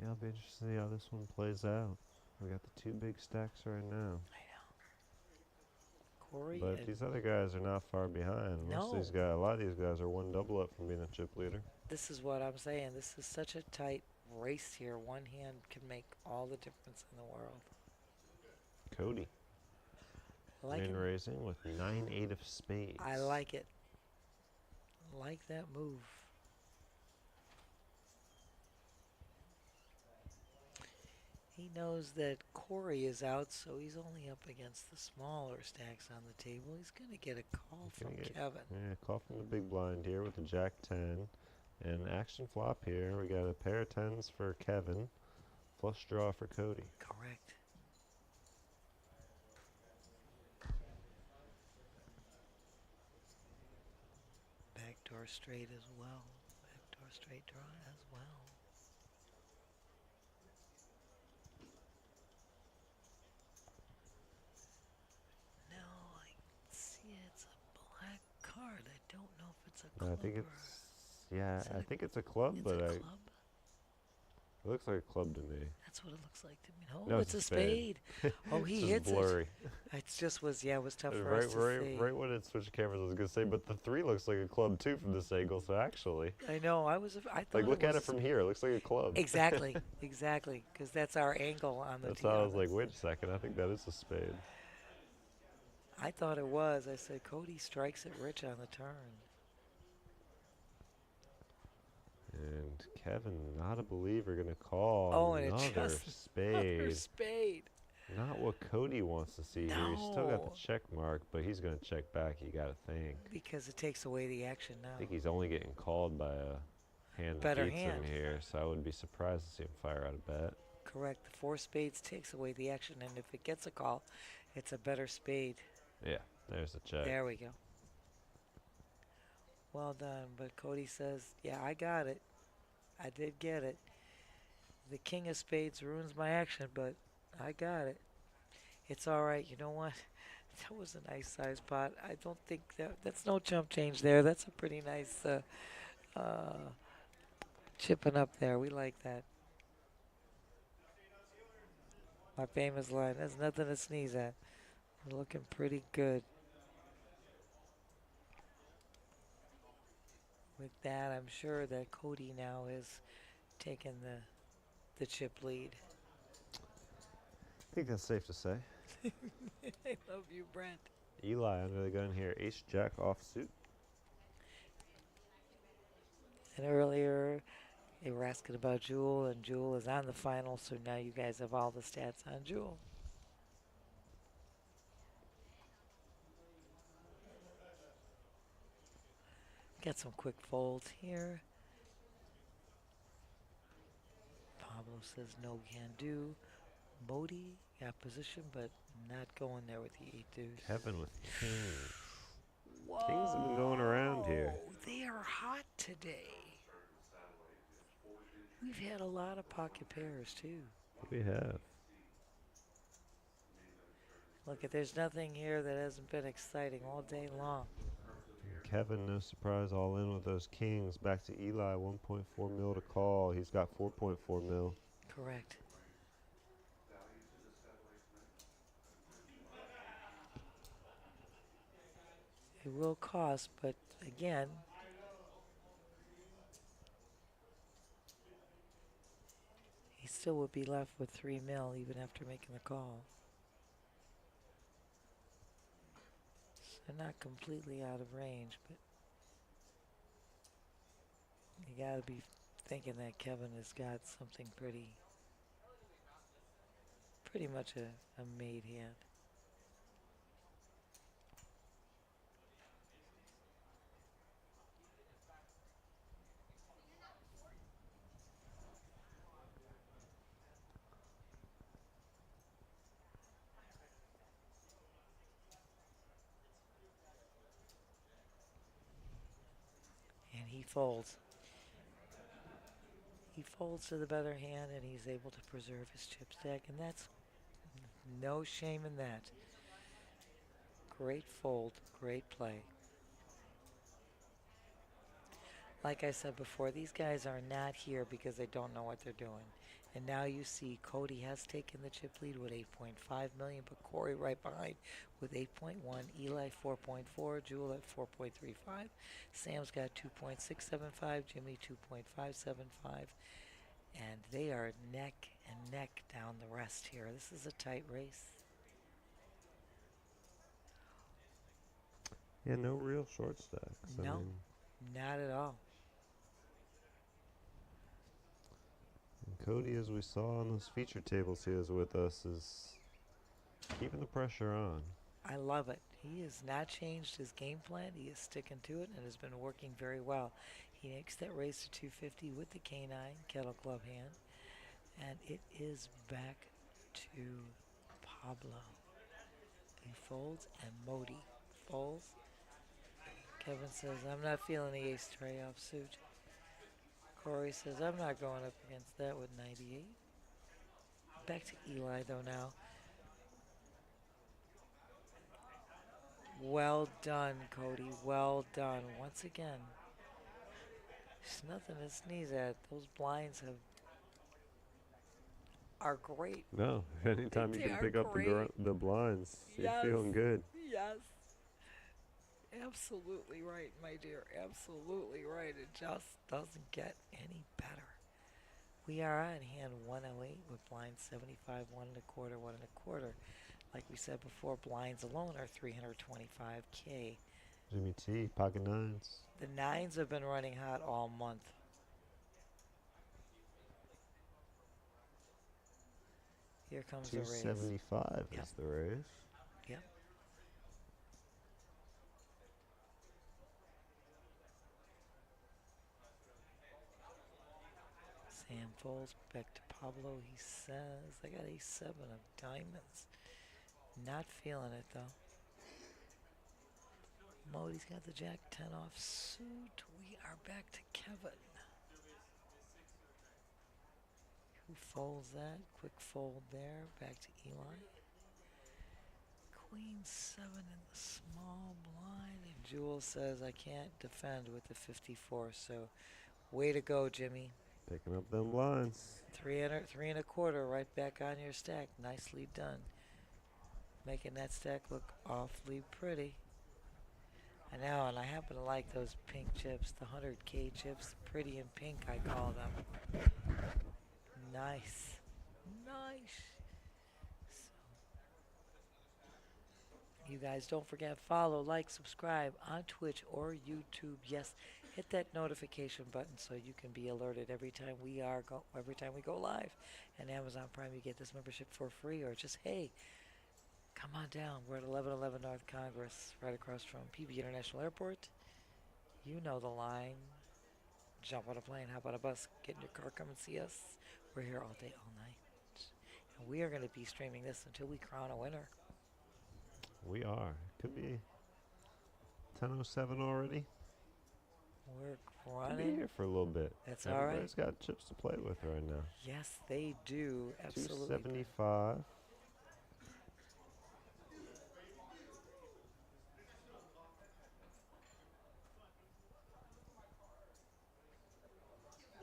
Yeah, I'll be interested to see how this one plays out. We got the two big stacks right now. I know. Corey But and these other guys are not far behind. Most of these No. guys, a lot of these guys are one double up from being a chip leader. This is what I'm saying. This is such a tight race here. One hand can make all the difference in the world. Cody. I like Min him. raising with 9-8 of spades. I like it. Like that move. He knows that Corey is out, so he's only up against the smaller stacks on the table. He's going to get a call from Kevin. Yeah, call from the big blind here with the Jack 10. And action flop here. We got a pair of 10s for Kevin. Flush draw for Cody. Correct. Backdoor straight as well. Backdoor straight draw as well. No, I see it's a black card. I don't know if it's a club I think or it's, yeah, Is it I a- think it's a club, it's but a it club. looks like a club to me. That's what it looks like to me. Oh, No, it's a spade. Oh, It's he just hits blurry. it. It just was, yeah, it was tough for Right, us to see. right when it switched cameras, I was gonna say, but the 3 looks like a club too from this angle. So actually, I know. I thought like look it at was it from here. It looks like a club. Exactly, exactly, because that's our angle on the That's why I was like, Tiana. wait a second. I think that is a spade. I thought it was. I said Cody strikes it rich on the turn. And Kevin, not a believer, gonna call Oh, and it another just spade. another spade. Not what Cody wants to see here. He's still got No. the check mark, but he's gonna check back. You gotta think. Because it takes away the action I now. think he's only getting called by a hand that Better beats hand. him here, so I would be surprised to see him fire out a bet. Correct. The 4 spades takes away the action, and if it gets a call, it's a better spade. Yeah, there's the check. There we go. Well done. But Cody says, yeah, I got it. I did get it. The king of spades ruins my action, but I got it. It's all right. You know what? That was a nice size pot. I don't think that's no chump change there. That's a pretty nice chipping up there. We like that. My famous line, there's nothing to sneeze at. We're looking pretty good. With that, I'm sure that Cody now is taking the chip lead. I think that's safe to say. I love you, Brent. Eli under the gun here. Ace Jack offsuit. And earlier, they were asking about Jewel, and Jewel is on the final, so now you guys have all the stats on Jewel. Got some quick folds here. Pablo says no can do. Modi got position, but not going there with the 8 deuce. Kevin with kings. Kings have been going around here. They are hot today. We've had a lot of pocket pairs too. We have. Look, there's nothing here that hasn't been exciting all day long. Kevin, no surprise, all in with those kings. Back to Eli, 1.4 mil to call. He's got 4.4 mil. Correct. It will cost, but again, he still would be left with 3 mil even after making the call. So not completely out of range, but you gotta be thinking that Kevin has got something pretty much a made hand. And he folds. He folds to the better hand, and he's able to preserve his chip stack, and that's no shame in that. Great fold, great play. Like I said before, these guys are not here because they don't know what they're doing. And now you see Cody has taken the chip lead with 8.5 million, but Corey right behind with 8.1, Eli 4.4, Jewel at 4.35, Sam's got 2.675, Jimmy 2.575, and they are neck and neck down the rest here. This is a tight race. Yeah, no real short stacks. No. I mean, Not at all. and Cody, as we saw on those feature tables he was with us, is keeping the pressure on. I love it. He has not changed his game plan. He is sticking to it and has been working very well. He makes that race to 250 with the K9 Kettle Club hand. And it is back to Pablo. He folds and Modi folds. Kevin says, I'm not feeling the ace tray off suit. Corey says, I'm not going up against that with 98. Back to Eli though now. Well done, Cody. Well done. Once again, there's nothing to sneeze at. Those blinds are great. No, anytime you They can are pick up great. the blinds, Yes. you're feeling good. Yes. Absolutely right, my dear. Absolutely right. It just doesn't get any better. We are on hand 108 with blinds 75, 1.25, 1.25. Like we said before, blinds alone are 325K. Jimmy T, pocket nines. The nines have been running hot all month. Here comes the raise. 275 Yep. is the raise. Yep. Sam folds back to Pablo. He says, I got a 7 of diamonds. Not feeling it though. Modi's got the jack 10 off suit. We are back to Kevin. Who folds that? Quick fold there. Back to Eli. Queen 7 in the small blind. And Jewel says, I can't defend with the 54. So way to go, Jimmy. Picking up them blinds. 3.25 right back on your stack. Nicely done. Making that stack look awfully pretty. I know, and I happen to like those pink chips, the 100K chips. Pretty in pink, I call them. Nice. Nice. So, you guys don't forget, follow, like, subscribe on Twitch or YouTube. Yes, hit that notification button so you can be alerted every time we go live. And Amazon Prime, you get this membership for free, or just, hey, come on down. We're at 1111 North Congress, right across from PB International Airport. You know the line. Jump on a plane, hop on a bus, get in your car, come and see us. We're here all day, all night. And we are going to be streaming this until we crown a winner. We are. Could be 10:07 already. We're Could be running. here for a little bit. That's all right. Everybody's got chips to play with right now. Yes, they do. Absolutely. 275.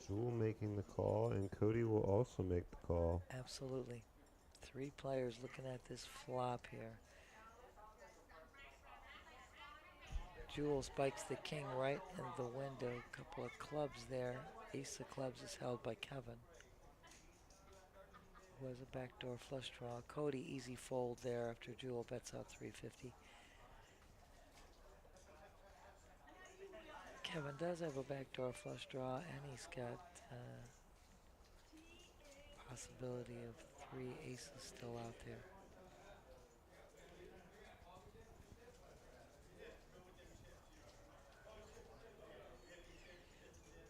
Jewel making the call, and Cody will also make the call. Absolutely. 3 players looking at this flop here. Jewel spikes the king right in the window. Couple of clubs there. Ace of clubs is held by Kevin. Who has a backdoor flush draw. Cody easy fold there after Jewel bets out 350. Kevin does have a backdoor flush draw, and he's got possibility of 3 aces still out there.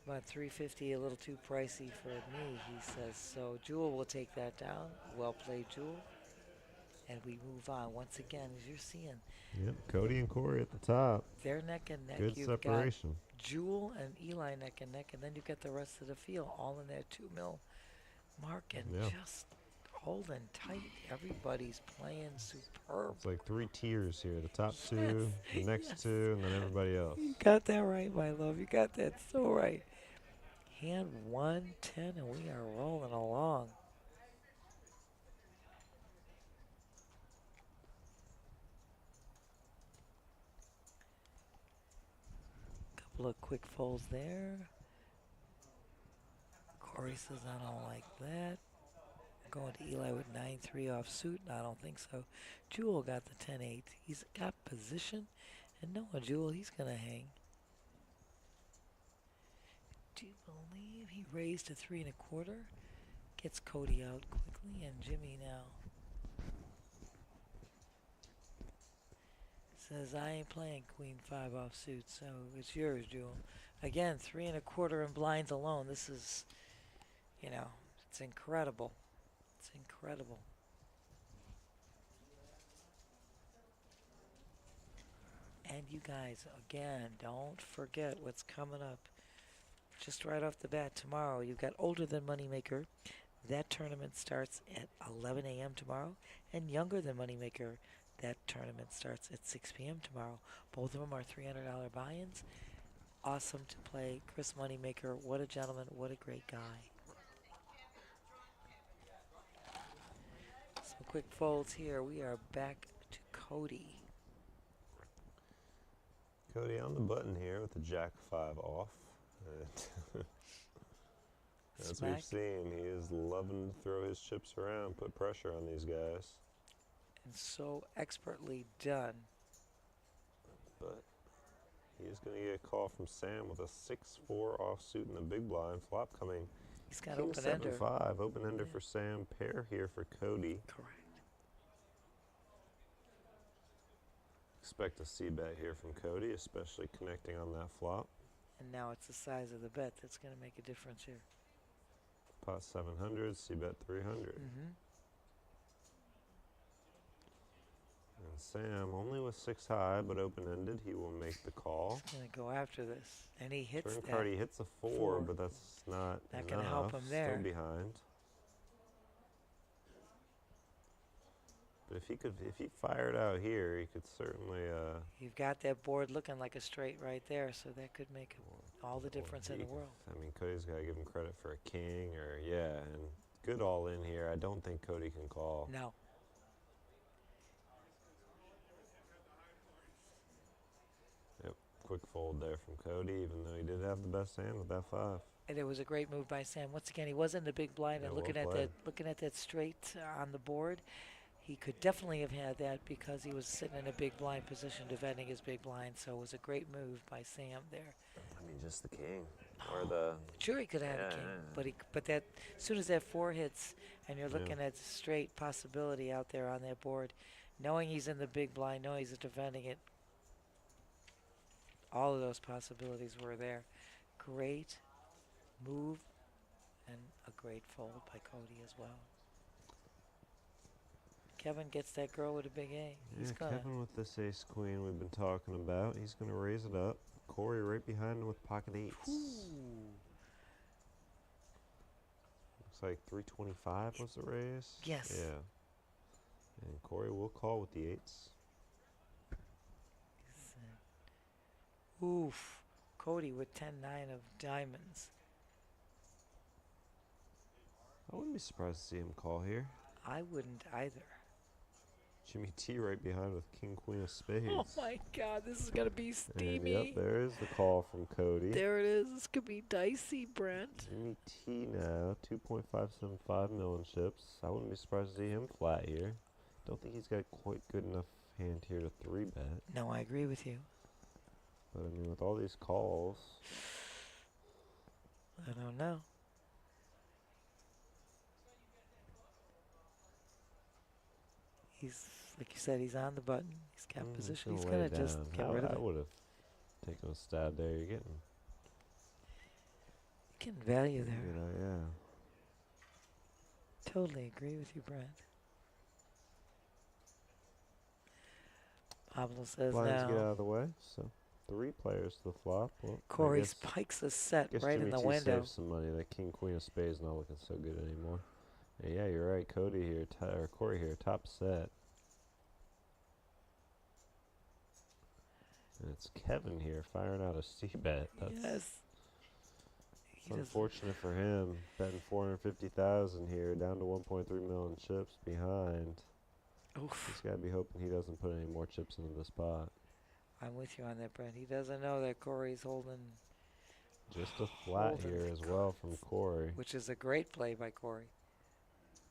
But 350 a little too pricey for me, he says. So Jewel will take that down. Well played, Jewel. And we move on. Once again, as you're seeing, Yep, Cody and Corey at the top. they're neck and neck. Good You've separation. got Jewel and Eli neck and neck, and then you've got the rest of the field all in that 2 mil mark, and Yeah. just holding tight. Everybody's playing superb. It's like 3 tiers here. The top 2, the next 2, and then everybody else. You got that right, my love. You got that so right. Hand 110, and we are rolling along. Couple of quick folds there. Corey says, I don't like that. Going to Eli with 9-3 offsuit. No, I don't think so. Jewel got the 10-8. He's got position. And no, Jewel, he's going to hang. Do you believe he raised to 3 1/4? Gets Cody out quickly, and Jimmy now says, I ain't playing Queen 5 offsuit, so it's yours, Jewel. Again, 3 1/4 in blinds alone. This is, you know, it's incredible. It's incredible. And you guys, again, don't forget what's coming up. Just right off the bat tomorrow, you've got Older Than Moneymaker. That tournament starts at 11 a.m. tomorrow. And Younger Than Moneymaker, that tournament starts at 6 p.m. tomorrow. Both of them are $300 buy-ins. Awesome to play. Chris Moneymaker, what a gentleman, what a great guy. Some quick folds here. We are back to Cody. Cody on the button here with the Jack 5 off. As Smack. we've seen, he is loving to throw his chips around, put pressure on these guys. And so expertly done. But he is going to get a call from Sam with a 6-4 offsuit in the big blind. Flop coming. He's got King open ender. 7-5. Open ender for Sam. Pair here for Cody. Correct. Expect a C-bet here from Cody, especially connecting on that flop. And now it's the size of the bet that's going to make a difference here. Pot 700, C-bet 300. And Sam, only with 6 high, but open-ended, he will make the call. He's going to go after this. And he hits Turn that. card, he hits a 4, but that's not Not enough. gonna help him there. Still behind. But if he fired out here, he could certainly. You've got that board looking like a straight right there, so that could make all the difference in the world. I mean, Cody's got to give him credit for a king, or and good all in here. I don't think Cody can call. No. Yep, quick fold there from Cody, even though he did have the best hand with that 5. And it was a great move by Sam. Once again, he was in the big blind Yeah, and well looking played. at that straight on the board. He could definitely have had that because he was sitting in a big blind position defending his big blind. So it was a great move by Sam there. I mean, just the king or the. Sure, he could have had a king, but that as soon as that 4 hits and you're looking at straight possibility out there on that board, knowing he's in the big blind, knowing he's defending it, all of those possibilities were there. Great move and a great fold by Cody as well. Kevin gets that girl with a big A. He's gonna. Kevin with this ace queen we've been talking about. He's going to raise it up. Corey right behind him with pocket 8s. Looks like 325 was the raise. Yes. Yeah. And Corey will call with the 8s. Oof. Cody with 10-9 of diamonds. I wouldn't be surprised to see him call here. I wouldn't either. Jimmy T right behind with king queen of spades. Oh my God, this is gonna be And steamy. yep, there is the call from Cody. There it is. This could be dicey, Brent. Jimmy T now, 2.575 million chips. I wouldn't be surprised to see him flat here. Don't think he's got quite good enough hand here to 3-bet. No, I agree with you. But I mean, with all these calls, I don't know. He's, like you said, he's on the button. He's got position. He's lay gonna it just down. get rid of I it. would have taken a stab there. You're getting, Getting value there. you know, yeah. Totally agree with you, Brent. Pablo says Blinds get out now. of the way. So 3 players to the flop. Well, I Corey guess- spikes a set guess right Jimmy in the T window. saved some money. That king queen of spades not looking so good anymore. And yeah, you're right. Cody here, or Corey here, top set. And it's Kevin here firing out a C-bet. That's Yes. doesn't- unfortunate for him. Betting 450,000 here, down to 1.3 million chips behind. Oof. He's got to be hoping he doesn't put any more chips into the spot. I'm with you on that, Brent. He doesn't know that Corey's holding, Just a flat Holding here the as well from Corey. which is a great play by Corey.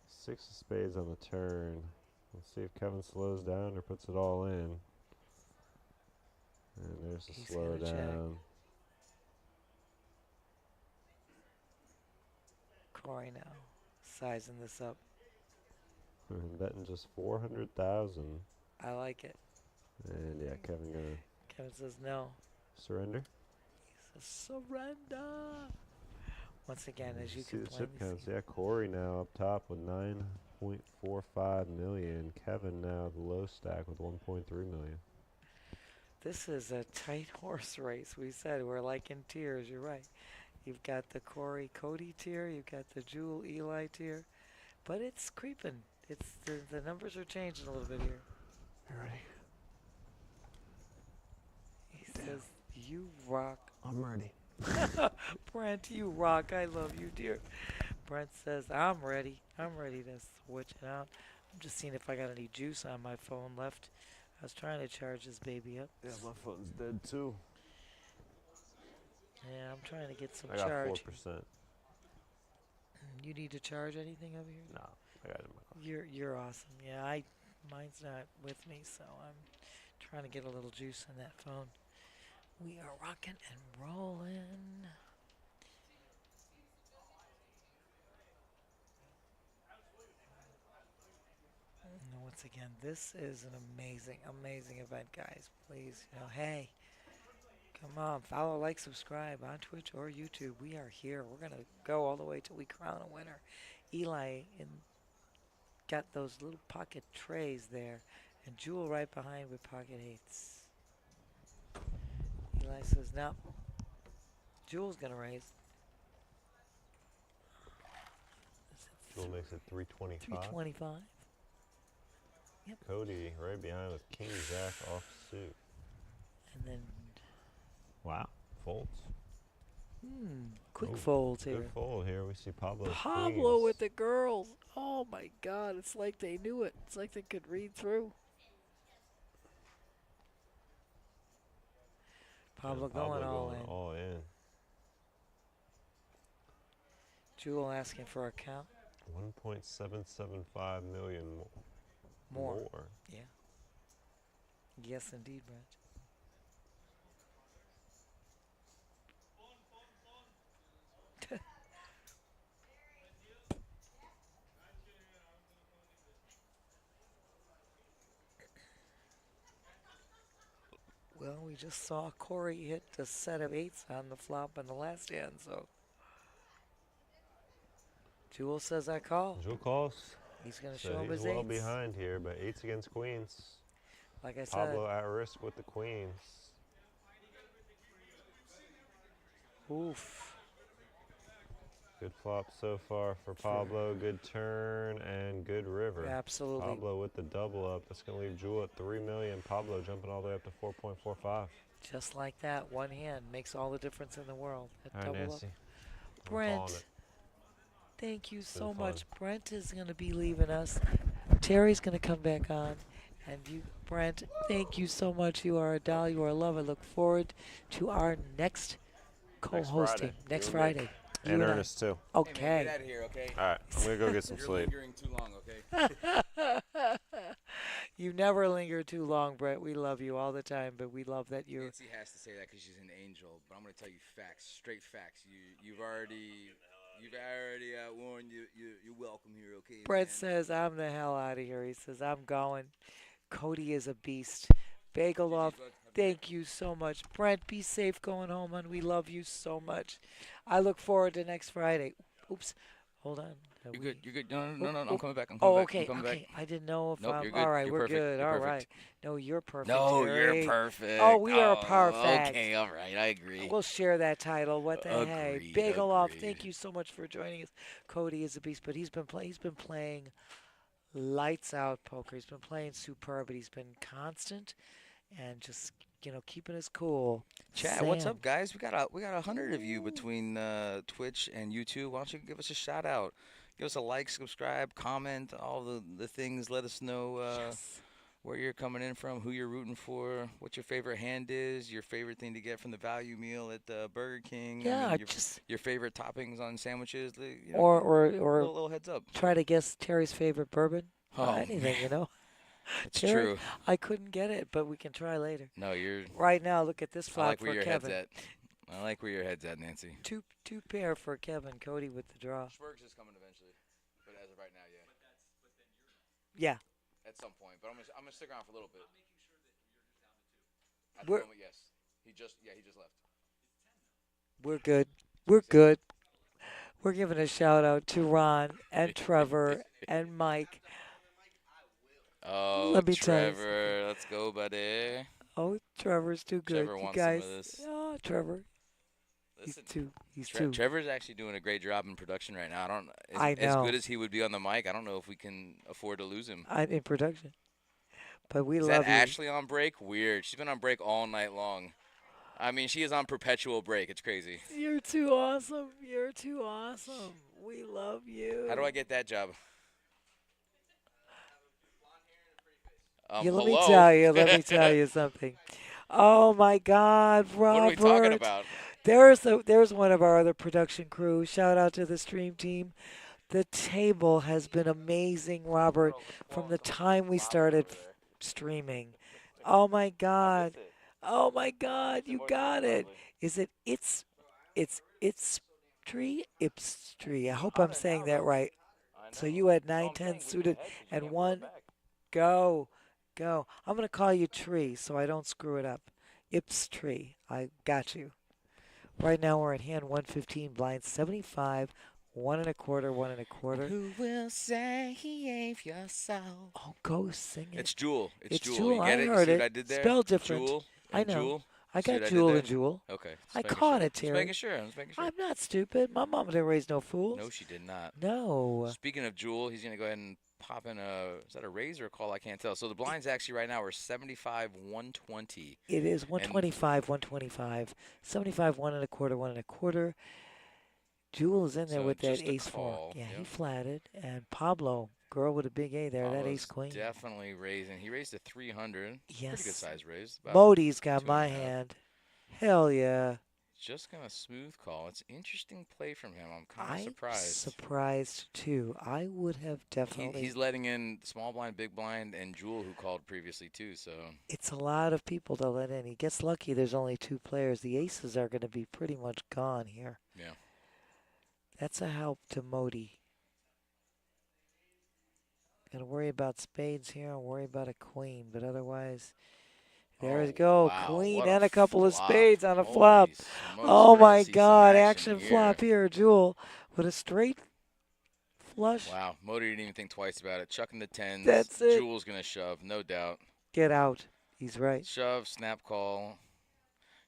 6 of spades on the turn. Let's see if Kevin slows down or puts it all in. And there's the He's slow gonna check. down. Corey now sizing this up. And betting just 400,000. I like it. And yeah, Kevin gonna Kevin says no. surrender. He says surrender. Once again, as you see can the plainly chip counts. see. Yeah, Corey now up top with 9.45 million. Kevin now the low stack with 1.3 million. This is a tight horse race. We said we're like in tiers. You're right. You've got the Corey Cody tier. You've got the Jewel Eli tier. But it's creeping. It's the numbers are changing a little bit here. You ready? He says, "You rock." I'm ready. Brent, you rock. I love you, dear. Brent says, I'm ready. I'm ready to switch it out. I'm just seeing if I got any juice on my phone left. I was trying to charge this baby up. Yeah, my phone's dead too. Yeah, I'm trying to get some I got charge. 4%. You need to charge anything over here? No, I got it in my car. You're awesome. Yeah, mine's not with me, so I'm trying to get a little juice on that phone. We are rocking and rolling. And once again, this is an amazing, amazing event, guys. Please, hey, come on, follow, like, subscribe on Twitch or YouTube. We are here. We're gonna go all the way till we crown a winner. Eli got those little pocket trays there, and Jewel right behind with pocket eights. Eli says, no. Jewel's going to raise. Jewel makes it 325. 325. Yep. Cody right behind with King Jack off suit. And then, Wow. Folds. quick Ooh, folds here. Good fold here. We see Pablo. Pablo with the girls. Oh my God. It's like they knew it. It's like they could read through. Pablo going all in. Jewel asking for a count. 1.775 million More. more. Yeah. Yes, indeed, Brent. Well, we just saw Corey hit a set of eights on the flop in the last hand, so. Jewel says I call. Jewel calls. He's going to So show him he's his well eights. behind here, but eights against queens. Like I Pablo at risk with the queens. said. Oof. Good flop so far for Pablo. Good turn and good river. Absolutely. Pablo with the double up. That's going to leave Jewel at 3 million. Pablo jumping all the way up to 4.45. Just like that, one hand makes all the difference in the world. That All right, double Nancy. up. I'm calling Brent, it. thank you been so fun. much. Brent is going to be leaving us. Terry's going to come back on. And you, Brent, thank you so much. You are a doll. You are a love. I look forward to our next co-hosting next Friday. You And I. Ernest, too. Hey, man, Okay. get out of here, okay? All right, I'm going to go get some You're sleep. lingering too long, okay? You never linger too long, Brett. We love you all the time, but we love that you're. Nancy has to say that because she's an angel, but I'm going to tell you facts, straight facts. You've already warned you're welcome here, okay? Brett man? says, I'm the hell out of here. He says, I'm going. Cody is a beast. Bagel off. Thank you so much. Brent, be safe going home, and we love you so much. I look forward to next Friday. Oops. Hold on. You're good. You're good. No, Oh, I'm coming back. I'm coming Oh, back. okay. I'm coming Okay. back. I didn't know if Nope, I'm. you're good. All right, You're we're perfect. good. You're All perfect. right. No, you're perfect. No, Terry. you're perfect. Oh, we are perfect. Okay, all right. I agree. We'll share that title. What the hey? Agreed, Bagel off. agreed. Thank you so much for joining us. Cody is a beast, but he's been playing lights out poker. He's been playing superb, but he's been constant and just keeping us cool. Chat, what's Sam. up, guys? We got 100 of you between Twitch and YouTube. Why don't you give us a shout out? Give us a like, subscribe, comment, all the things. Let us know Yes. where you're coming in from, who you're rooting for, what your favorite hand is, your favorite thing to get from the value meal at Burger King. Yeah, I mean, just your favorite toppings on sandwiches. or little heads up. try to guess Terry's favorite bourbon. Oh, Anything, It's Terry, true. I couldn't get it, but we can try later. No, you're. Right now, look at this I flop like where for your Kevin. head's at. I like where your head's at, Nancy. Two pair for Kevin. Cody with the draw. Schwerg's is coming eventually, but as of right now, yeah. Yeah, At some point, but I'm gonna stick around for a little bit. At the We're- moment, yes. He just left. we're good. We're good. We're giving a shout out to Ron and Trevor and Mike. Oh, Let me tell you Trevor, let's go, buddy. Oh, Trevor's too good. Trevor you wants some guys. of this. Oh, Trevor. Listen, He's too. Trevor's actually doing a great job in production right now. I As know. good as he would be on the mic, I don't know if we can afford to lose him. I'm in production. But we Is love that you. Ashley on break? Weird. She's been on break all night long. I mean, she is on perpetual break. It's crazy. You're too awesome. You're too awesome. We love you. How do I get that job? Let Hello? me tell you. Let me tell you something. Oh my God, Robert. What are we talking about? There's one of our other production crew. Shout out to the stream team. The table has been amazing, Robert, from the time we started streaming. Oh my God. Oh my God, you got it. Is it it's Ipstree. I hope I'm saying that right. So you had 9-10 suited and one go. I'm going to call you Tree so I don't screw it up. Ipstree. I got you. Right now we're in hand 115, blind 75, 1 1/4, 1 1/4. Who will save your soul? Oh, go sing it. It's Jewel. It's It's Jewel. Jewel. You I get it? You heard see what it. I did there? Spelled different. Jewel I and know. Jewel. I See what got did Jewel there? and Jewel. Okay. just I making caught sure. it, Just Terry. making sure. Just making sure. I'm not stupid. My mom didn't raise no fools. No, she did not. No. Speaking of Jewel, he's going to go ahead and pop in is that a raise or a call? I can't tell. So the blinds actually right now are 75, 120. It is 125, 125, 75, 1 1/4, 1 1/4. Jewel is in there So with that just a ace four. call, Yeah, he yep. flatted. And Pablo, girl with a big A there, that Paolo's ace queen. definitely raising. He raised to 300. Pretty good Yes. size raise. About Modi's got 2.5. my hand. Hell yeah. Just going to smooth call. It's interesting play from him. I'm kind of I'm surprised. surprised too. I would have definitely. He's letting in small blind, big blind, and Jewel, who called previously too. So It's a lot of people to let in. He gets lucky. There's only 2 players. The aces are going to be pretty much gone here. yeah, That's a help to Modi. Got to worry about spades here and worry about a queen, but otherwise, there we go. wow, Queen what and a couple of flop. spades on a Holy flop. smokes, Oh we're gonna my see some God! Action here. flop here, Jewel, with a straight flush. Wow, Modi didn't even think twice about it. Chucking the tens. That's it. Jewel's gonna shove, no doubt. Get out. He's right. Shove, snap call.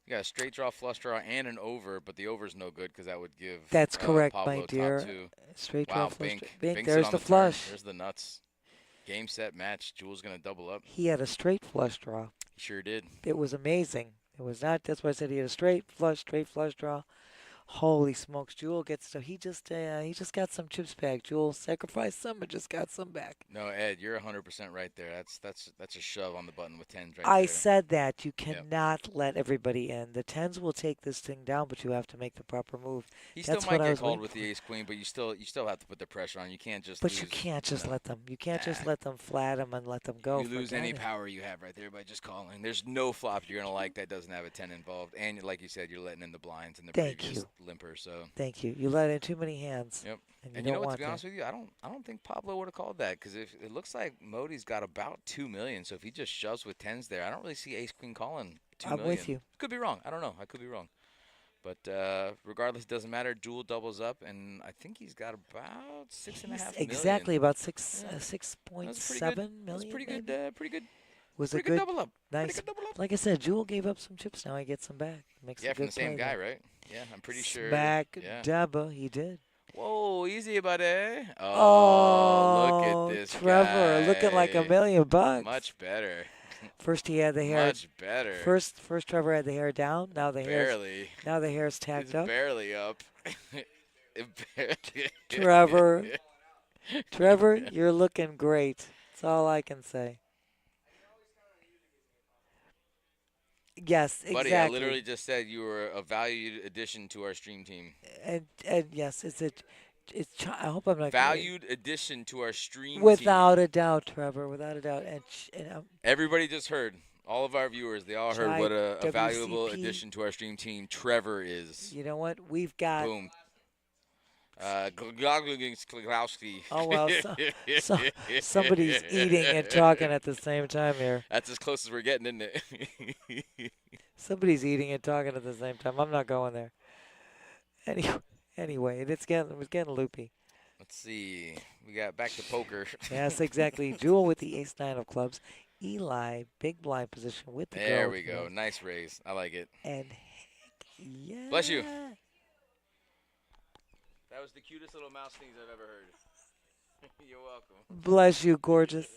You got a straight draw, flush draw, and an over, but the over's no good because that would give. That's correct, Pablo my top dear. two. Straight Wow, draw flush. Bink. Bink. Bink's it There's on the turn. flush. There's the nuts. Game, set, match. Jewel's gonna double up. He had a straight flush draw. He sure did. It was amazing. It was not. That's why I said he had a straight flush draw. Holy smokes, Jewel gets to. He just got some chips back. Jewel sacrificed some, but just got some back. No, Ed, you're 100% right there. That's a shove on the button with tens right I there. said that you cannot let everybody in. The tens will take this thing down, but you have to make the proper move. He That's still might what I get was called waiting with the ace queen, but you still have to put the pressure on. You can't just. But lose, you can't just know. let them. You can't just Nah. let them flat them and let them go. You lose any Forget it. power you have right there by just calling. There's no flop you're gonna like that doesn't have a 10 involved, and like you said, you're letting in the blinds in the Thank previous you. limper. So. Thank you. You let in too many hands. Yep. And And you you know don't what? To want be that. honest with you, I don't think Pablo would have called that because if it looks like Modi's got about 2 million. So if he just shoves with tens there, I don't really see ace queen calling 2 I'm million. with you. Could be wrong. I don't know. I could be wrong. But regardless, it doesn't matter. Jewel doubles up, and I think he's got about 6.5 million. Exactly about Yeah. 6.7 That's pretty good. million. That's pretty good. maybe? Pretty good. Was Pretty a good good, double up. nice. Pretty good double up. Like I said, Jewel gave up some chips. Now he gets some back. Makes Yeah, a from good the same play guy, there. right? Yeah, I'm pretty sure. Back Yeah. Deba, he did. Whoa, easy, buddy. Oh, Look at this Trevor, looking like guy. $1 million. Much better. First he had the hair. Much better. First Trevor had the hair down. Now the barely. hair's tacked It's up. barely up. Trevor, you're looking great. That's all I can say. Yes, exactly. Buddy, I literally just said you were a valued addition to our stream team. And yes, I hope I'm not Valued addition to our stream without team. a doubt, Trevor, without a doubt. Everybody just heard. All of our viewers, they all heard what a valuable WCP. addition to our stream team Trevor is. You know what? We've got. Boom. Glogowski. Oh well, somebody's eating and talking at the same time here. That's as close as we're getting, isn't it? Somebody's eating and talking at the same time. I'm not going there. Anyway, it was getting loopy. Let's see. We got back to poker. Yes, exactly. Jewel with the ace-9 of clubs. Eli, big blind position with the There girl we go. clubs. Nice raise. I like it. And heck yeah. Bless you. That was the cutest little mouse things I've ever heard. You're welcome. Bless you, gorgeous.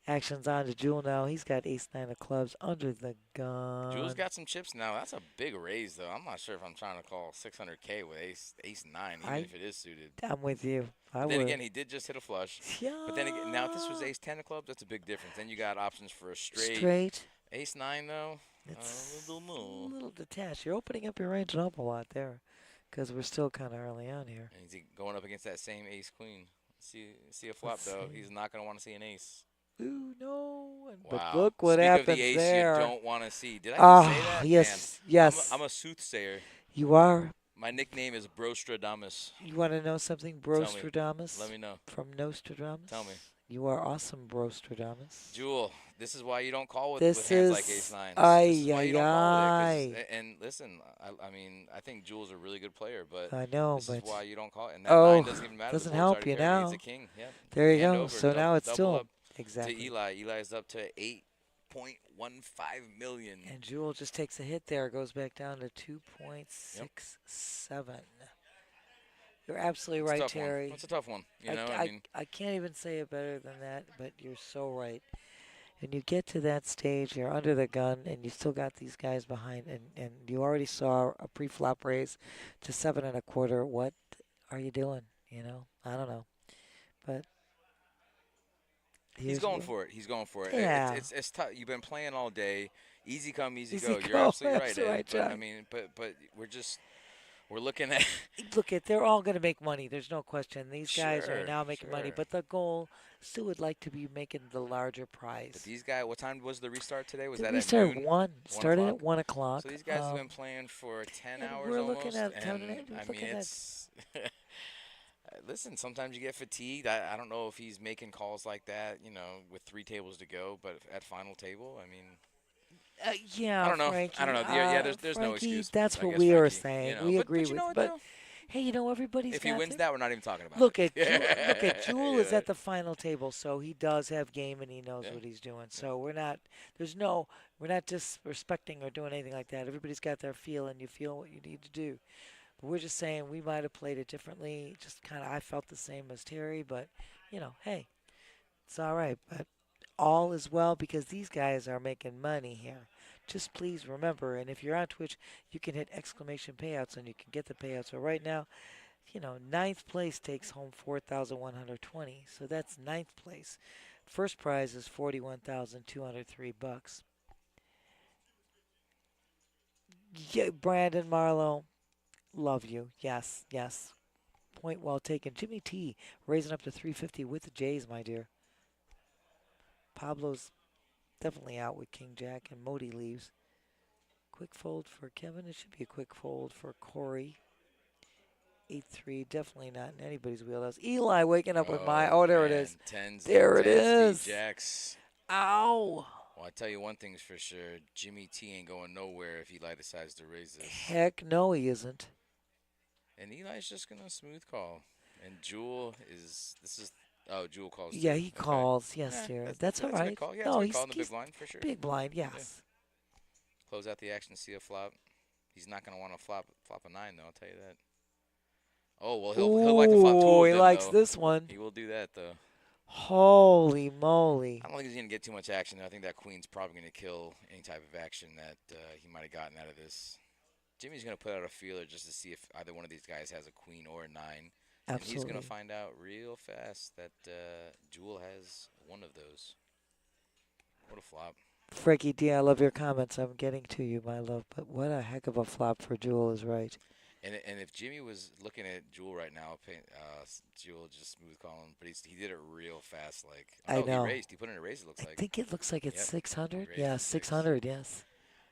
Action's on to Jewel now. He's got ace-9 of clubs under the gun. Jewel's got some chips now. That's a big raise, though. I'm not sure if I'm trying to call 600K with ace-9, even if it is suited. I'm with you. Then again, he did just hit a flush. Yeah. But then again, now if this was ace-10 of clubs, that's a big difference. Then you got options for a straight. Ace-9, though, it's a little more. a little detached. You're opening up your range an awful lot there because we're still kind of early on here. And he's going up against that same ace-queen. See a flop, though. He's not going to want to see an ace. Ooh, no. Wow. But look what Speak happens of the ace there. you don't want to see. Did I even say that? Yes, Man, yes. I'm a soothsayer. You are. My nickname is Brostradamus. You want to know something, Brostradamus? Let me know. From Nostradamus? Tell me. You are awesome, Brostradamus. Jewel, this is why you don't call with This hands is like ace-9. ay, This is why you don't call with it, ay. and listen, I mean, I think Jewel's a really good player, but I know, this but is why you don't call it. And that 9 doesn't even matter. Doesn't The board's help you already paired. now. He's a king. Yeah. There you Hand go. over, So now it's double still up exactly. to Eli. Eli's up to 8.15 million. And Jewel just takes a hit there. Goes back down to 2.67. You're absolutely right, Terry. That's a tough one. You know, I can't even say it better than that, but you're so right. And you get to that stage, you're under the gun, and you still got these guys behind, and you already saw a pre-flop raise to 7.25. What are you doing? You know, I don't know, but he's going for it. He's going for it. Yeah. It's tough. You've been playing all day. Easy come, easy Easy go. You're go. absolutely That's right, right, Ed. But John. I mean, but we're looking at. Look, they're all going to make money. There's no question. These guys are Sure, now making money, sure. but the goal still would like to be making the larger prize. But these guys, what time was the restart today? Was The that restart at noon? 1. Started o'clock? at 1 o'clock. So these guys have been playing for 10 and hours we're almost. looking at and we're I looking mean, at- it's. Listen, sometimes you get fatigued. I don't know if he's making calls like that, you know, with 3 tables to go, but at final table, I mean. Yeah, I don't know. Frankie, I don't know. Yeah, there's no Frankie, excuse. That's I what guess, we were Frankie, saying. you know. We But agree you with know it. what, But though? hey, you know everybody's If he got wins their- that, we're not even talking about Look it. at Jewel is Yeah. at the final table, so he does have game and he knows what he's doing. So we're not disrespecting or doing anything like that. Everybody's got their feel, and you feel what you need to do. But we're just saying we might have played it differently. Just kind of, I felt the same as Terry, but you know, hey, it's all right. But all is well because these guys are making money here. Just please remember, and if you're on Twitch, you can hit exclamation payouts and you can get the payouts. So right now, you know, 9th place takes home 4,120. So that's 9th place. First prize is $41,203. Yeah, Brandon Marlowe, love you. Yes, yes. Point well taken. Jimmy T raising up to 350 with the Jays, my dear. Pablo's definitely out with King Jack, and Modi leaves. Quick fold for Kevin. It should be a quick fold for Corey. 8-3, definitely not in anybody's wheelhouse. Eli waking up with my. Oh, there it is. Tens, There it tens, is. Jacks. Ow. Well, I tell you one thing's for sure. Jimmy T ain't going nowhere if Eli decides to raise this. Heck no, he isn't. And Eli's just going to smooth call. And Jewel is, Jewel calls. Yeah, too. he Okay. calls. Yes, Yeah, dear. that's That's all a good right. call. Yeah, no, it's a good call in the he's big blind for sure. big blind, yes. Close out the action, see a flop. He's not going to want to flop a 9, though, I'll tell you that. Oh, well, he'll like to flop 2 of he them, likes though. this one. He will do that, though. Holy moly. I don't think he's going to get too much action. I think that queen's probably going to kill any type of action that he might have gotten out of this. Jimmy's going to put out a feeler just to see if either one of these guys has a queen or a 9. And he's going Absolutely. to find out real fast that Jewel has one of those. What a flop. Frankie D, I love your comments. I'm getting to you, my love. But what a heck of a flop for Jewel is right. And if Jimmy was looking at Jewel right now, Jewel just smooth calling, but he did it real fast. Like, I oh, know. he raised. He put in a raise, it looks I like. think it looks like it's Yep. 600. Raised Yeah, to 6. 600, yes.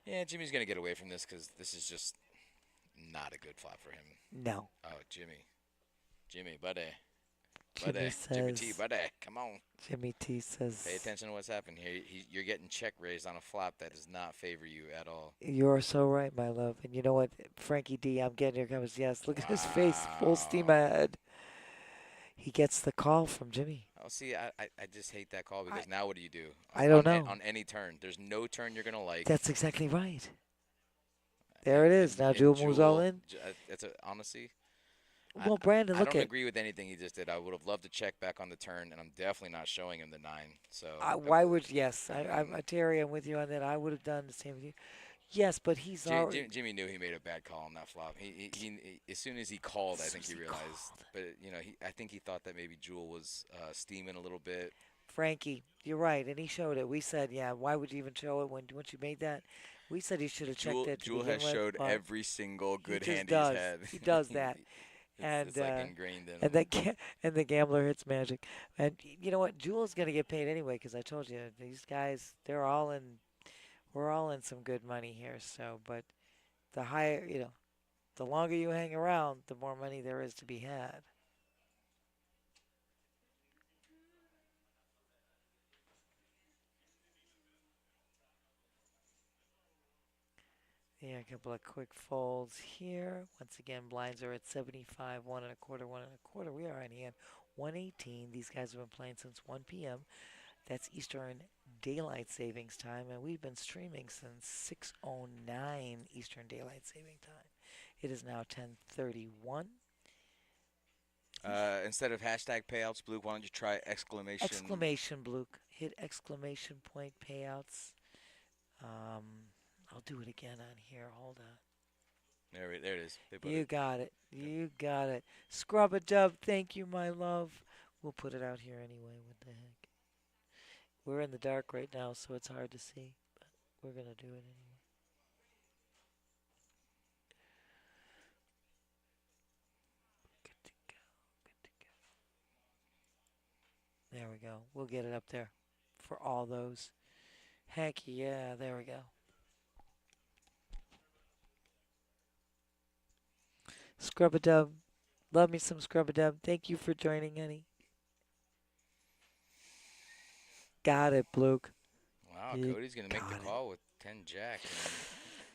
Yeah, Jimmy's going to get away from this because this is just not a good flop for him. No. Oh, Jimmy, buddy. Jimmy Jimmy T, says, buddy. Come on. Jimmy T says, Pay attention to what's happening here. You're getting check raised on a flop that does not favor you at all. you're so right, my love. And you know what, Frankie D, I'm getting your comments. Yes, look at his face, full steam ahead. He gets the call from Jimmy. Oh, see, I just hate that call because now what do you do? I don't On know. on any turn. There's no turn you're going to like. That's exactly right. There it is. Now Jewel moves all in. Honestly, Well, Brandon, I look don't at. agree with anything he just did. I would have loved to check back on the turn, and I'm definitely not showing him the 9. So Why would yes? Terry, I'm with you on that. I would have done the same with you. Yes, but he's already. Jimmy knew he made a bad call on that flop. He as soon as he called, I As think soon he as he realized. But I think he thought that maybe Jewel was steaming a little bit. Frankie, you're right, and he showed it. We said, yeah, why would you even show it once you made that? We said he should have checked it to Jewel begin has with, showed but every single good just hand does. he's had. He does that. It's like ingrained in him. and and the gambler hits magic. And you know what? Jewel's gonna get paid anyway because I told you these guys, they're all in. We're all in some good money here. So, but the higher, the longer you hang around, the more money there is to be had. Yeah, a couple of quick folds here. Once again, blinds are at 75, 1 1/4, 1 1/4. We are on hand 118. These guys have been playing since 1 p.m. That's Eastern Daylight Savings Time, and we've been streaming since 6:09 Eastern Daylight Saving Time. It is now 10:31. Instead of hashtag payouts, Blue, why don't you try exclamation? Exclamation, Luke. Hit exclamation point payouts. I'll do it again on here. Hold on. There it is. They put You it. got it. You got it. Scrub a dub. Thank you, my love. We'll put it out here anyway. What the heck? We're in the dark right now, so it's hard to see, but we're going to do it anyway. Good to go. Good to go. There we go. We'll get it up there for all those. Heck yeah. There we go. Scrub a dub. Love me some scrub a dub. Thank you for joining, honey. Got it, Bluke. Wow, You Cody's gonna make the got it. call with 10 jack.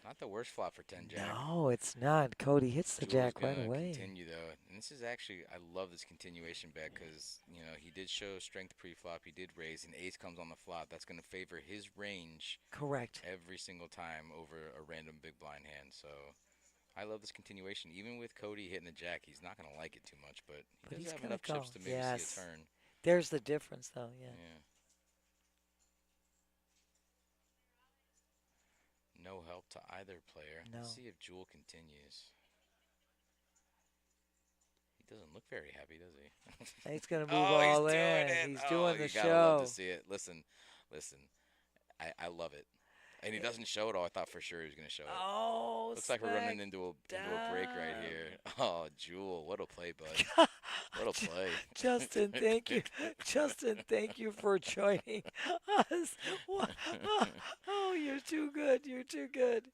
Not the worst flop for 10 jack. No, it's not. Cody hits the Jewel's jack right gonna away. Continue though, and this is actually I love this continuation bet because he did show strength pre-flop, he did raise, and ace comes on the flop. That's gonna favor his range Correct. every single time over a random big blind hand. So I love this continuation. Even with Cody hitting the jack, he's not gonna like it too much, but he He's does have gonna enough chips go. to maybe Yes. see a turn. There's the difference, though. Yeah. Yeah. No help to either player. No. Let's see if Jewel continues. He doesn't look very happy, does he? He's gonna move Oh, all he's in. doing it. He's Oh, doing the you gotta love show. to see it. Listen. I love it. And he doesn't show it all. I thought for sure he was going to show it. Oh, Looks like we're running into a break right down. here. Oh, Jewel, what a play, bud. What a play. Justin, thank you. Justin, thank you for joining us. Oh, you're too good. You're too good.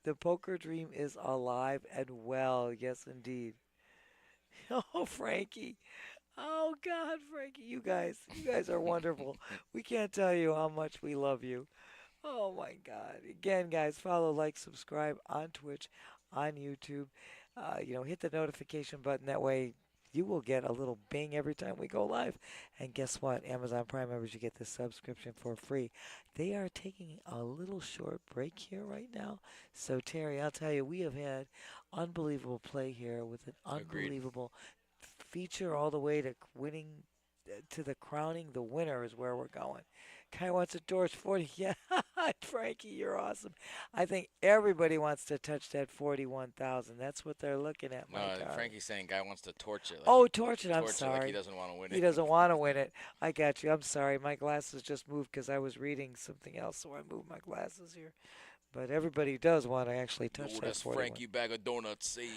The poker dream is alive and well. Yes, indeed. Oh, Frankie. Oh, God, Frankie. You guys are wonderful. We can't tell you how much we love you. Oh, my God. Again, guys, follow, like, subscribe on Twitch, on YouTube. Hit the notification button. That way you will get a little bing every time we go live. And guess what? Amazon Prime members, you get this subscription for free. They are taking a little short break here right now. So, Terry, I'll tell you, we have had unbelievable play here with an Agreed. unbelievable feature all the way to winning to the crowning the winner is where we're going. Guy wants a torch 40. Yeah, Frankie, you're awesome. I think everybody wants to touch that 41,000. That's what they're looking at, my No, darling. Frankie's saying guy wants to torch it. Like Oh, he, torch it. I'm torch it like sorry. he doesn't want to win He it. doesn't want to win it. I got you. I'm sorry. My glasses just moved because I was reading something else, so I moved my glasses here. But everybody does want to actually touch Yo, that that's 41. Frankie bag of donuts. Hey.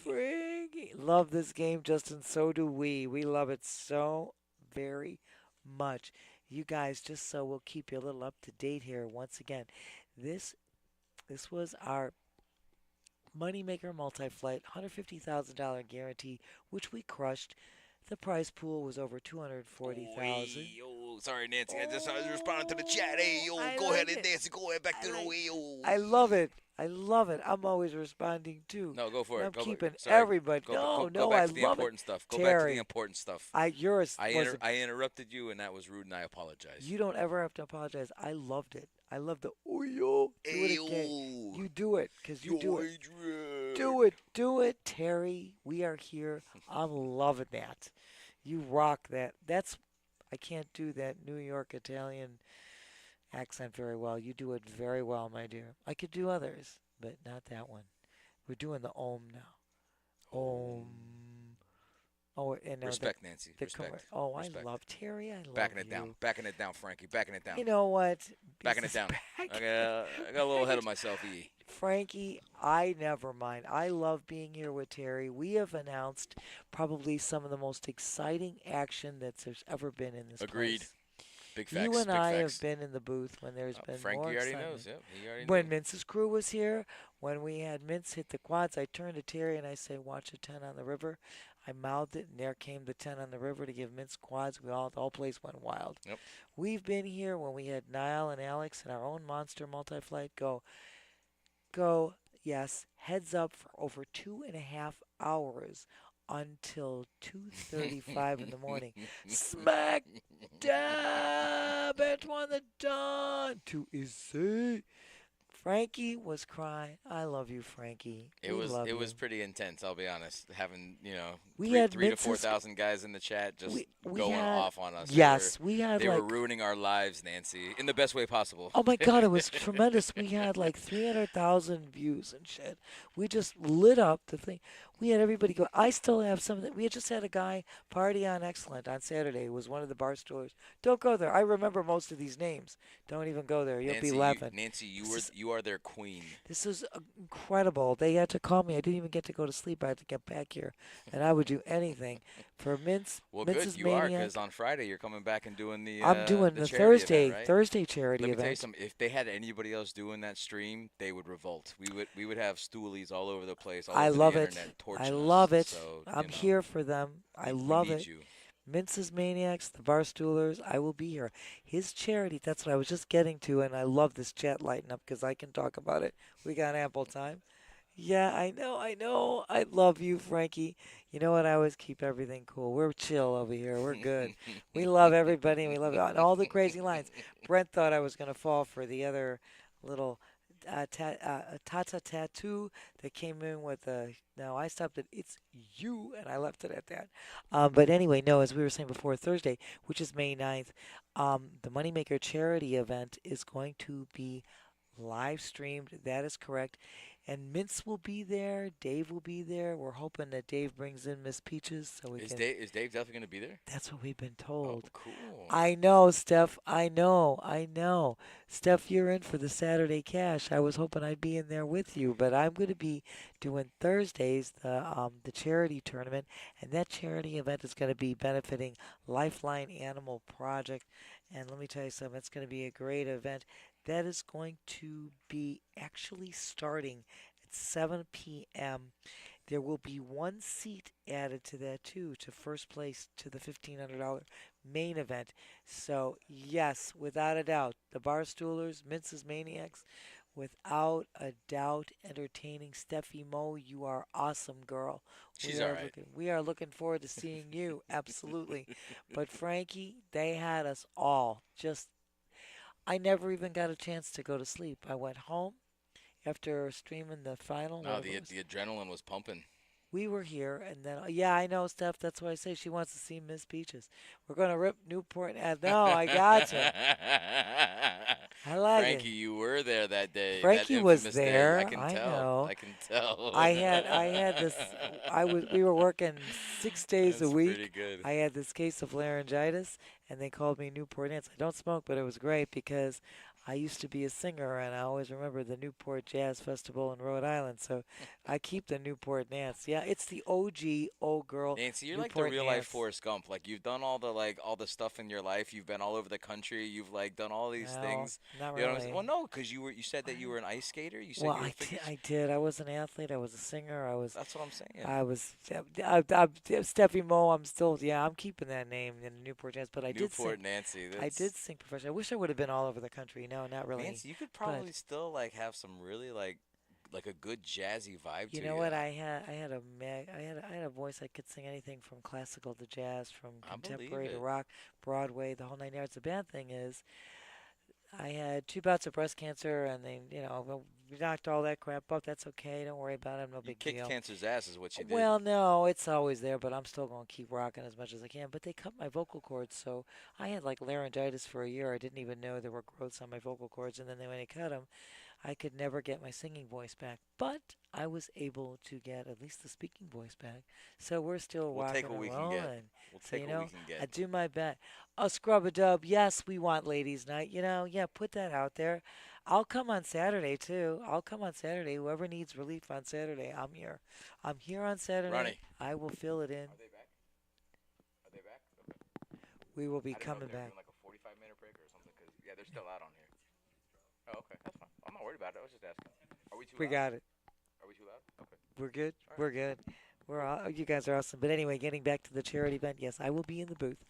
Frankie. Love this game, Justin. So do we. We love it so very much. You guys, just so we'll keep you a little up to date here. Once again, this was our Moneymaker Multi-Flight $150,000 guarantee, which we crushed. The prize pool was over 240,000. Yo, sorry, Nancy. I was responding to the chat. Hey, yo, I go like ahead and it. Nancy. Go ahead back I to the like way, yo. I love it. I love it. I'm always responding too. No, go for it. I'm Go keeping sorry. everybody. Go No, back I to the love important it. stuff. Go back to Terry, the important stuff. Yours I was interrupted you, and that was rude, and I apologize. You don't ever have to apologize. I loved it. I love the oh yo. Do it again. You do it because you do it. Adrian. Do it, Terry. We are here. I'm loving that. You rock that. I can't do that New York Italian accent very well. You do it very well, my dear. I could do others, but not that one. We're doing the Om now. Om. Oh, and Respect, Nancy. Respect. Oh, Respect. I love Terry. I love Backing it you. down. Backing it down, Frankie. Backing it down. You know what? Backing it down. I got a little ahead of myself, E. Frankie, I never mind. I love being here with Terry. We have announced probably some of the most exciting action that's there's ever been in this Agreed. place. Big facts. You and big I facts. have been in the booth when there's been Frankie more already excitement. knows. Yep, he already When knows. Mince's crew was here, when we had Mince hit the quads, I turned to Terry and I said, "Watch a 10 on the river." I mouthed it, and there came the 10 on the river to give Mince quads. The whole place went wild. Yep. We've been here when we had Niall and Alex and our own monster multi-flight go, yes, heads up for over 2.5 hours until 2:35 in the morning. Smack dab Antoine the Don to Izzy. Frankie was crying. I love you, Frankie. It We was love you. pretty intense. I'll be honest. Having We three, had 3 to Mince's- 4,000 guys in the chat just we going had- off on us. Yes, we had They were like. ruining our lives, Nancy, in the best way possible. Oh my God, it was tremendous. We had like 300,000 views and shit. We just lit up the thing. We had everybody go. I still have some of that. We had just had a guy party on Excellent on Saturday. It was one of the bar stores. Don't go there. I remember most of these names. Don't even go there. You'll Nancy, be laughing. Nancy, This you are their queen. This is incredible. They had to call me. I didn't even get to go to sleep. I had to get back here, and I would do anything for Mince. Well, Mince's good. You are, Maniac. because on Friday you're coming back and doing the. I'm doing the charity Thursday event, right? Thursday charity Let me tell you event. something. If they had anybody else doing that stream, they would revolt. We would have stoolies all over the place. All I over love the it. internet, I torching us. love it. So, I'm you know, here for them. I we love need it. you. Mince's Maniacs, the Barstoolers, I will be here. His charity, that's what I was just getting to, and I love this chat lighting up because I can talk about it. We got ample time. Yeah, I know. I love you, Frankie. You know what? I always keep everything cool. We're chill over here. We're good. We love everybody, and we love all the crazy lines. Brent thought I was going to fall for the other little Tata tattoo that came in with a. No, I stopped it. It's you, and I left it at that. But anyway, no, as we were saying before, Thursday, which is May 9th, the Moneymaker charity event is going to be live streamed. That is correct. And Mince will be there. Dave will be there. We're hoping that Dave brings in Miss Peaches so we Is can. Dave definitely going to be there? That's what we've been Oh, told. cool. I know, Steph. I know. Steph, you're in for the Saturday cash. I was hoping I'd be in there with you, but I'm going to be doing Thursdays the charity tournament, and that charity event is going to be benefiting Lifeline Animal Project. And let me tell you something, it's going to be a great event. That is going to be actually starting at 7 p.m. There will be one seat added to that too, to first place to the $1,500 main event. So yes, without a doubt, the Barstoolers, Mince's Maniacs, without a doubt, entertaining Steffi Mo. You are awesome, girl. She's we are all right. we are looking forward to seeing you, absolutely. But Frankie, they had us all. I never even got a chance to go to sleep. I went home after streaming the final. No, whatever the it was. the adrenaline was pumping. We were here, and then yeah, I know, Steph. That's why I say she wants to see Miss Peaches. We're gonna rip Newport. No, I gotcha. I like it. Frankie, you were there that day, that Frankie was infamous day. I there. can I tell. know. I can tell. I had this. We were working 6 days a That's pretty week. good. I had this case of laryngitis, and they called me Newport Nance. I don't smoke, but it was great because I used to be a singer, and I always remember the Newport Jazz Festival in Rhode Island. So I keep the Newport Nance. Yeah, it's the OG old girl. Nancy, you're like the Newport real life Nance. Forrest Gump. Like you've done all the stuff in your life. You've been all over the country. You've like done all these No, things. not You know what I'm really. saying? Well, no, because you said that you were an ice skater. You said Well, you were I figure did. I did. I was an athlete. I was a singer. That's what I'm saying. I was. Steffi Mo. I'm still. Yeah, I'm keeping that name in the Newport Jazz. But I did sing. Newport Nancy. I did sing professionally. I wish I would have been all over the country. No, not really. Nancy, you could probably still like have some really like a good jazzy vibe to You you. know what? I had a voice. I could sing anything from classical to jazz, from I believe contemporary to it. rock, Broadway, the whole 9 yards. The bad thing is, I had 2 bouts of breast cancer, and they, we knocked all that crap up. That's okay. Don't worry about it. No You big kicked deal. cancer's ass is what you did. Well, no, it's always there, but I'm still going to keep rocking as much as I can. But they cut my vocal cords, so I had like laryngitis for a year. I didn't even know there were growths on my vocal cords, and then when they cut them, I could never get my singing voice back. But I was able to get at least the speaking voice back. So we're still We'll rocking take what and we can rolling. get. We'll So, take what we can I get. do my best. A scrub a dub. Yes, we want ladies' night. Yeah, put that out there. I'll come on Saturday too. I'll come on Saturday. Whoever needs relief on Saturday, I'm here. I'm here on Saturday. Ronnie. I will fill it in. Are they back? Are they back? Okay. We will be I didn't know if coming they were back. doing like a 45-minute break or something. Cause yeah, they're still out on here. Oh, okay, that's fine. I'm not worried about it. I was just asking. Are we too We loud? got it. Are we too loud? Okay. We're good. All right. We're good. You guys are awesome. But anyway, getting back to the charity event, yes, I will be in the booth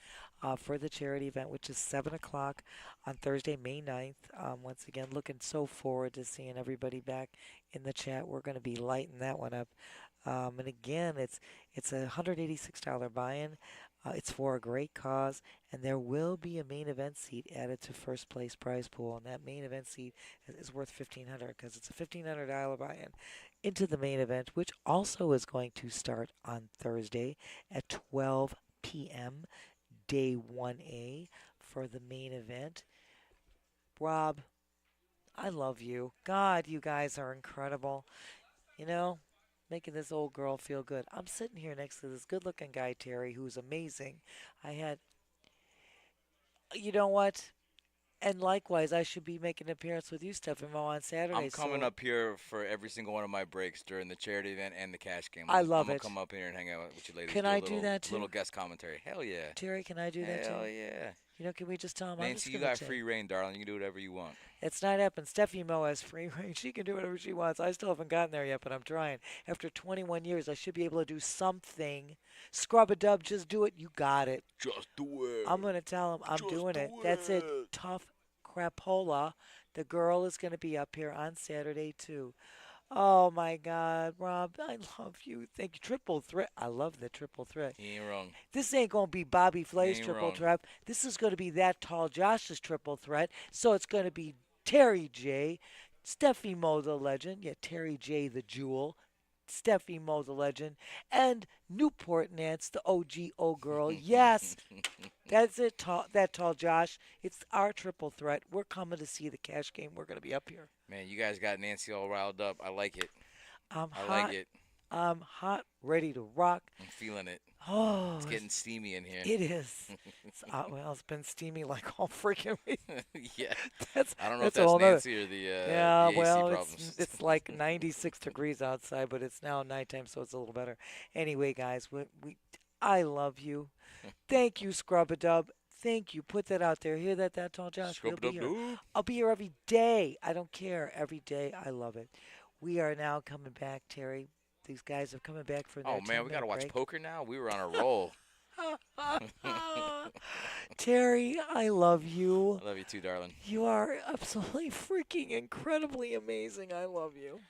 for the charity event, which is 7 o'clock on Thursday, May 9th. Once again, looking so forward to seeing everybody back in the chat. We're going to be lighting that one up. And again, it's a $186 buy-in. It's for a great cause, and there will be a main event seat added to first place prize pool, and that main event seat is worth $1,500 because it's a $1,500 buy-in into the main event, which also is going to start on Thursday at 12 p.m. Day 1A for the main event. Rob, I love you. God, you guys are incredible. Making this old girl feel good. I'm sitting here next to this good-looking guy, Terry, who's amazing. You know what? And likewise, I should be making an appearance with you, Stefano, on Saturday. I'm coming up here for every single one of my breaks during the charity event and the cash game. I love I'm it. gonna come up here and hang out with you ladies. Can do a I little, do that too? Little guest commentary. Hell yeah. Terry, can I do that too? Hell yeah. Can we just tell him? I'm just Nancy, you gonna got free reign, darling. You can do whatever you want. It's not happening. Steffi Mo has free reign. She can do whatever she wants. I still haven't gotten there yet, but I'm trying. After 21 years, I should be able to do something. Scrub a dub, just do it. You got it. Just do it. I'm going to tell him I'm Just doing do it. That's it. it. Tough crapola. The girl is going to be up here on Saturday, too. Oh, my God. Rob, I love you. Thank you. Triple threat. I love the triple threat. He ain't wrong. This ain't going to be Bobby Flay's Ain't triple wrong. threat. This is going to be that tall Josh's triple threat. So it's going to be Terry J, Steffi Mo the legend, Terry J the jewel, Steffi Mo the legend, and Newport Nance the OG old girl. Yes, that's it. That tall Josh. It's our triple threat. We're coming to see the cash game. We're going to be up here. Man, you guys got Nancy all riled up. I like it. I'm I hot. like it. I'm hot, ready to rock. I'm feeling it. Oh, It's getting steamy in here. it is. It's been steamy like all freaking week. Yeah. That's I don't know that's if a whole that's nother- Nancy or the Yeah, AC well, problems. it's like 96 degrees outside, but it's now nighttime, so it's a little better. Anyway, guys, I love you. Thank you, Scrub-a-Dub. Thank you. Put that out there. Hear that tall Josh? We'll be here. Scrub-a-dub-dub. I'll be here every day. I don't care. Every day. I love it. We are now coming back, Terry. These guys are coming back for their Oh man, we gotta 10-minute watch break. poker now. We were on a roll. Terry, I love you. I love you too, darling. You are absolutely freaking incredibly amazing. I love you.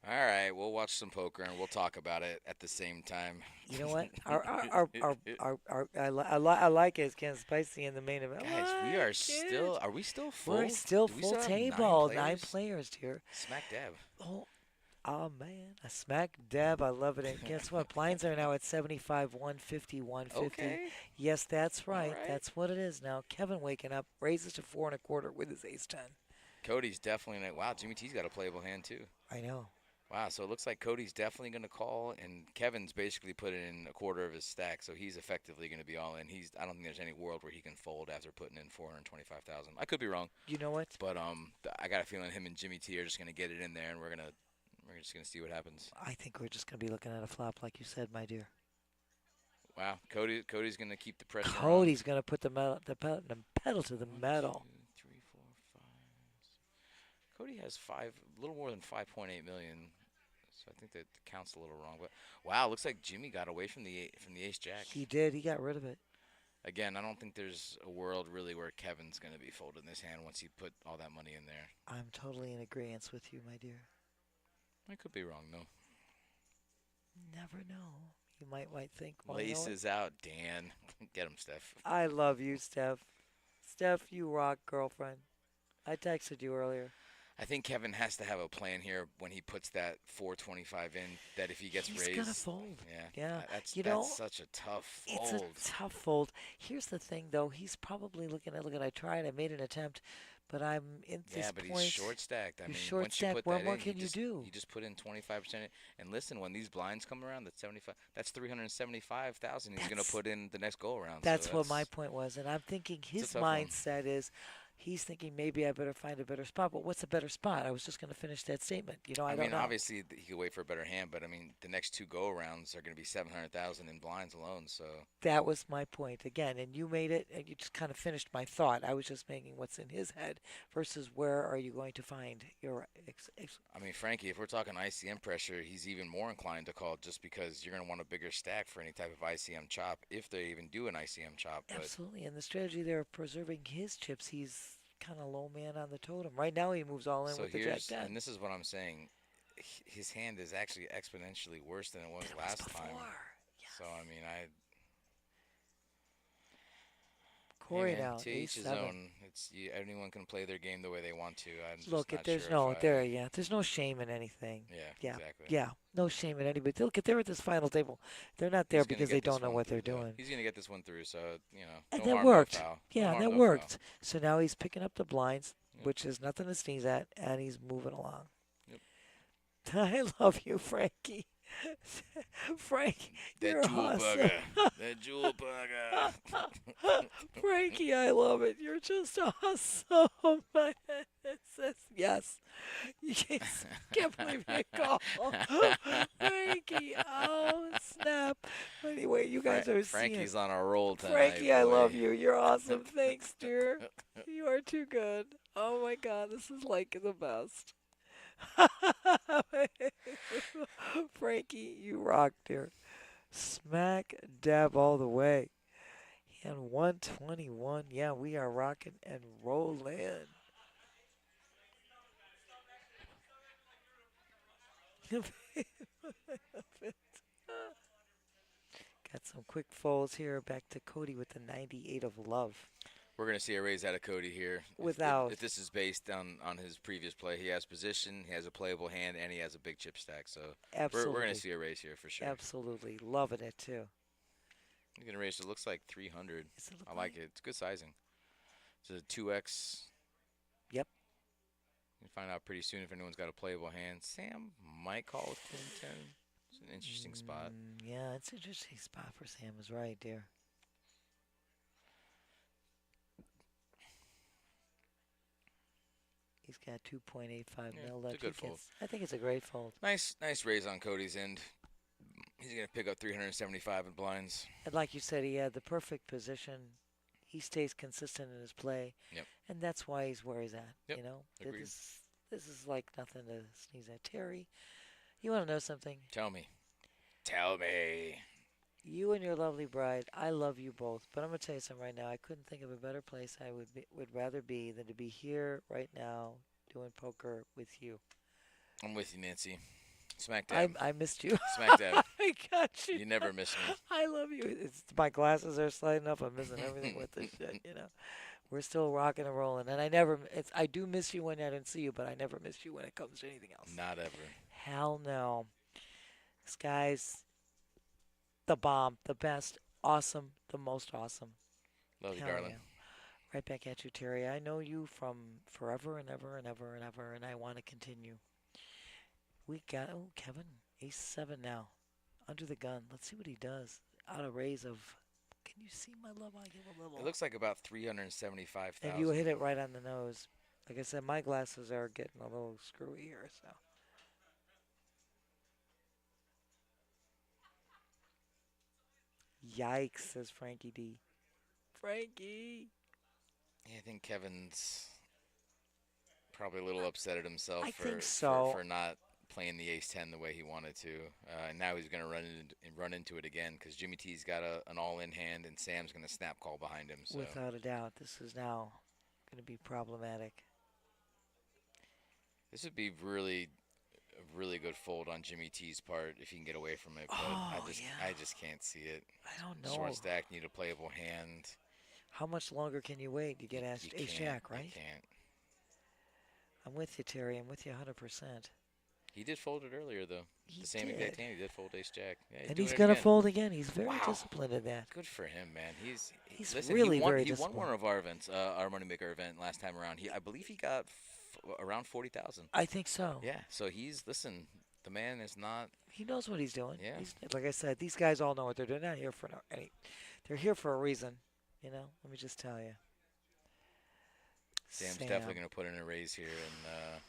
All right, we'll watch some poker and we'll talk about it at the same time. You know what? I like it. It's getting spicy in the main event. Guys, we are still. Are we still full? We're still Do we full have table. 9 9 players? players here. Smack dab. Oh, Oh man, a smack dab. I love it. And guess what? Blinds are now at 75, 150, 150. Okay. Yes, that's right. right. That's what it is now. Kevin waking up, raises to 4.25 with his ace 10. Cody's definitely wow. Jimmy T's got a playable hand too. I know. Wow, so it looks like Cody's definitely going to call, and Kevin's basically put in a quarter of his stack, so he's effectively going to be all in. I don't think there's any world where he can fold after putting in 425,000. I could be wrong, You know what? but I got a feeling him and Jimmy T are just going to get it in there, and we're just going to see what happens. I think we're just going to be looking at a flop, like you said, my dear. Wow, Cody's going to keep the pressure. Cody's going to put the pedal to the metal. 1, 2, 3, 4, 5. Cody has a little more than 5.8 million. So I think that counts a little wrong, but wow, looks like Jimmy got away from the ace jack. He did. He got rid of it. Again, I don't think there's a world really where Kevin's going to be folding this hand once he put all that money in there. I'm totally in agreement with you, my dear. I could be wrong though. Never know. You might think. Well, you know Lace what? is out, Dan. Get him, Steph. I love you, Steph. Steph, you rock, girlfriend. I texted you earlier. I think Kevin has to have a plan here when he puts that 425 in. That if he gets He's raised, gonna fold. Yeah. You know, That's such a tough fold. It's a tough fold. Here's the thing, though. He's probably looking at. I tried. I made an attempt, but I'm in this but point. he's short stacked. I You're mean, short once you stacked. put What that more in, can you do? You just put in 25%. And listen, when these blinds come around, that's 75. That's 375,000. He's gonna put in the next go around. That's what my point was, and I'm thinking his tough one. mindset is. He's thinking maybe I better find a better spot. But what's a better spot? I was just going to finish that statement. I don't know. Obviously he could wait for a better hand, but I mean, the next two go arounds are going to be 700,000 in blinds alone. So That was my point again, and you made it, and you just kind of finished my thought. I was just making what's in his head versus where are you going to find your. I mean, Frankie, if we're talking ICM pressure, he's even more inclined to call just because you're going to want a bigger stack for any type of ICM chop if they even do an ICM chop. But Absolutely, and the strategy there of preserving his chips, he's kind of low man on the totem. Right now, he moves all in with the jack 10. And this is what I'm saying. His hand is actually exponentially worse than it was last time. Yes. So I mean, Corey now, to each his A7. own. Anyone can play their game the way they want to. I'm just Look, not there's sure there's no shame in anything. Yeah, exactly. Yeah, no shame in anybody. Look, they're at this final table. They're not there He's gonna because get they this don't know one what they're through, though. doing. He's gonna get this one through, so And no that harm, worked. No foul. Yeah, No harm, that no worked. foul. So now he's picking up the blinds, Yep. which is nothing to sneeze at, and he's moving along. Yep. I love you, Frankie. Frank, you're That jewel awesome. bugger. That jewel bugger. Frankie, I love it. You're just awesome. It says yes. Yes. Can't believe you call. Frankie, oh, snap. Anyway, you guys are Frankie's seeing. on a roll tonight. Frankie, I love boy. you. You're awesome. Thanks, dear. You are too good. Oh, my God. This is like the best. Frankie, you rock, dear. Smack dab all the way. And 121. Yeah, we are rocking and rolling. Got some quick folds here. Back to Cody with the 98 of love. We're going to see a raise out of Cody here. Without. If this is based on his previous play, he has position, he has a playable hand, and he has a big chip stack. So Absolutely. we're going to see a raise here for sure. Absolutely. Loving it, too. He's going to raise. It looks like 300. Does it look I like it. It's good sizing. It's a 2x. Yep. We'll find out pretty soon if anyone's got a playable hand. Sam might call with 10. It's an interesting spot. Yeah, it's an interesting spot for Sam is right, dear. He's got 2.85 mil it's left. a good He fold. gets- I think it's a great fold. Nice raise on Cody's end. He's going to pick up 375 in blinds. And like you said, he had the perfect position. He stays consistent in his play. Yep. And that's why he's where he's at. Yep. You know, Agreed. this is like nothing to sneeze at. Terry, you want to know something? Tell me. Tell me. You and your lovely bride, I love you both. But I'm gonna tell you something right now. I couldn't think of a better place I would rather be than to be here right now doing poker with you. I'm with you, Nancy. Smack dab. I missed you. Smack dab. I got you. You never miss me. I love you. My glasses are sliding up. I'm missing everything with this shit, you know. We're still rocking and rolling, and I do miss you when I don't see you, but I never miss you when it comes to anything else. Not ever. Hell no. This guy's the bomb, the best, awesome, the most awesome. Love you, Hell darling. yeah. Right back at you, Terry. I know you from forever and ever and ever and ever, and I want to continue. We got, Kevin, ace 7 now. Under the gun. Let's see what he does. Out of raise of, can you see my love? I give a little. It looks like about 375,000. And you hit it right on the nose. Like I said, my glasses are getting a little screwy here, so. Yikes, says Frankie D. Frankie! Yeah, I think Kevin's probably a little upset at himself I for, think so. for not playing the ace-10 the way he wanted to. And now he's going to run into it again because Jimmy T's got an all-in hand and Sam's going to snap call behind him. So. Without a doubt, this is now going to be problematic. This would be a really good fold on Jimmy T's part if he can get away from it. But yeah. I just can't see it. I don't know. Short stack, need a playable hand. How much longer can you wait? You get asked ace jack, right? You can't. I'm with you, Terry. I'm with you 100%. He did fold it earlier, though. The same exact hand, he did fold ace jack. Yeah, and he's going to fold again. He's very disciplined in that. Good for him, man. He's listen, really very disciplined. He won one of our events, our Moneymaker event last time around. I believe he got around 40,000. I think so. Yeah, so the man is not. He knows what he's doing. Yeah. Like I said, these guys all know what they're doing. They're not here for they're here for a reason. You know, let me just tell you. Sam's definitely going to put in a raise here, and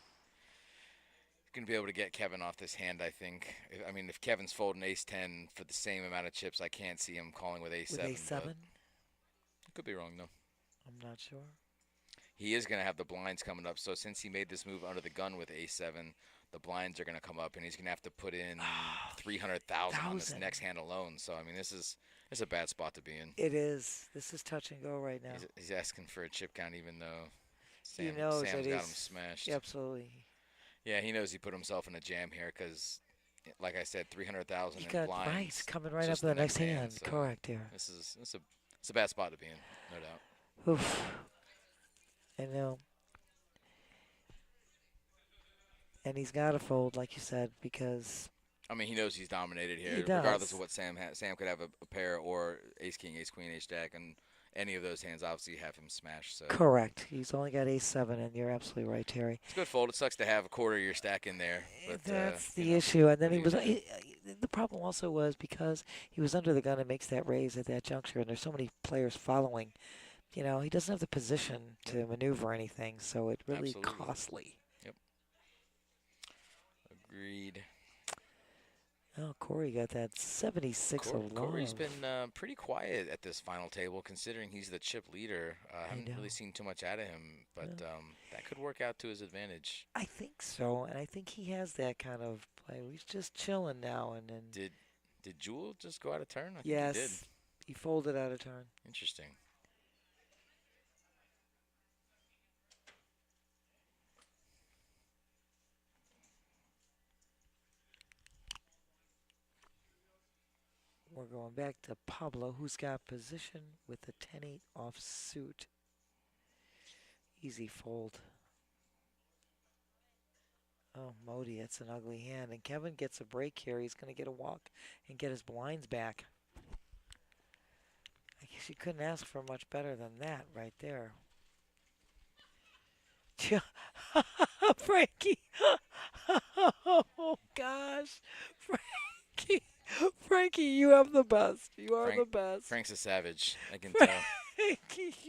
going to be able to get Kevin off this hand, I think. If Kevin's folding ace-10 for the same amount of chips, I can't see him calling with ace-7. With ace-7? Could be wrong, though. I'm not sure. He is going to have the blinds coming up, so since he made this move under the gun with ace-7, the blinds are going to come up, and he's going to have to put in 300,000 on this next hand alone. So, this is a bad spot to be in. It is. This is touch and go right now. He's asking for a chip count, even though he knows Sam's got him smashed. Absolutely. Yeah, he knows he put himself in a jam here because, like I said, 300,000 in got blinds. Right, coming right up to the next hand. So correct, here. It's a bad spot to be in, no doubt. Oof. I know. And he's got to fold, like you said, because. He knows he's dominated here, He does. regardless of what Sam has. Sam could have a pair or ace-king, ace-queen, ace-jack, and any of those hands obviously have him smashed. So. Correct. He's only got ace-7, and you're absolutely right, Terry. It's a good fold. It sucks to have a quarter of your stack in there. But, that's the issue. And then the problem also was because he was under the gun and makes that raise at that juncture, and there's so many players following. He doesn't have the position to maneuver anything, so it's really costly. Yep. Agreed. Oh, Corey got that 76 of love. Corey's been pretty quiet at this final table, considering he's the chip leader. I haven't really seen too much out of him, but that could work out to his advantage. I think so, and I think he has that kind of play. He's just chilling now and then. Did Jewel just go out of turn? I think yes, he did. He folded out of turn. Interesting. We're going back to Pablo, who's got position with the 10-8 offsuit. Easy fold. Oh, Modi, that's an ugly hand. And Kevin gets a break here. He's going to get a walk and get his blinds back. I guess you couldn't ask for much better than that right there. Frankie. Oh, gosh. Frankie, you have the best. You are the best. Frank's a savage. I can tell.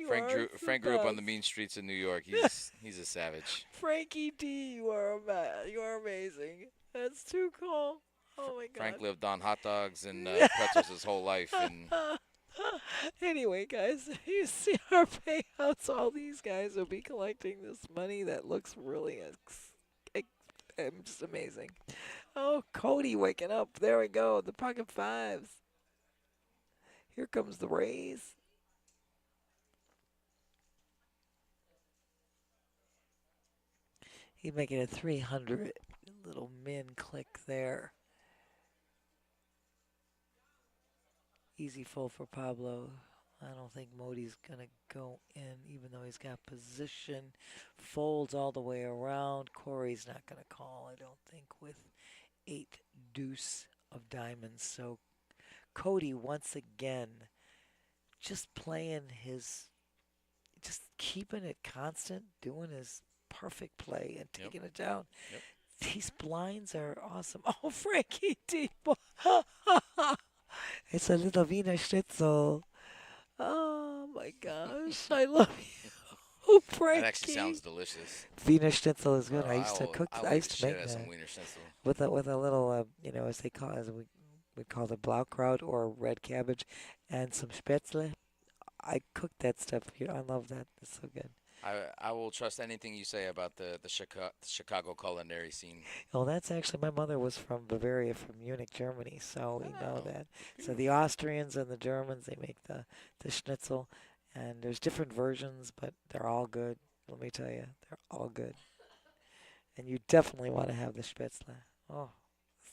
Frank grew up on the mean streets of New York. He's a savage. Frankie D, you are amazing. That's too cool. Oh my God. Frank lived on hot dogs and pretzels his whole life. And anyway, guys, you see our payouts. All these guys will be collecting this money that looks really just amazing. Oh, Cody waking up. There we go. The pocket fives. Here comes the raise. He's making a 300. Little min click there. Easy fold for Pablo. I don't think Modi's going to go in, even though he's got position. Folds all the way around. Corey's not going to call, I don't think, with 8 deuce of diamonds. So Cody, once again, just playing his, just keeping it constant, doing his perfect play and taking it down. Yep. These blinds are awesome. Oh, Frankie D. It's a little Wiener Schnitzel. Oh my gosh, I love you, oh, Frankie. That actually sounds delicious. Wiener Schnitzel is good. Oh, I used to cook. I used to make that some Wiener Schnitzel. with a little, as they call, as we call it, Blaukraut or red cabbage, and some Spätzle. I cooked that stuff here. I love that. It's so good. I will trust anything you say about the Chicago culinary scene. Well, that's actually, my mother was from Bavaria, from Munich, Germany, so we know Oh, that. So the Austrians and the Germans, they make the schnitzel, and there's different versions, but they're all good. Let me tell you, they're all good. And you definitely want to have the Spätzle. Oh,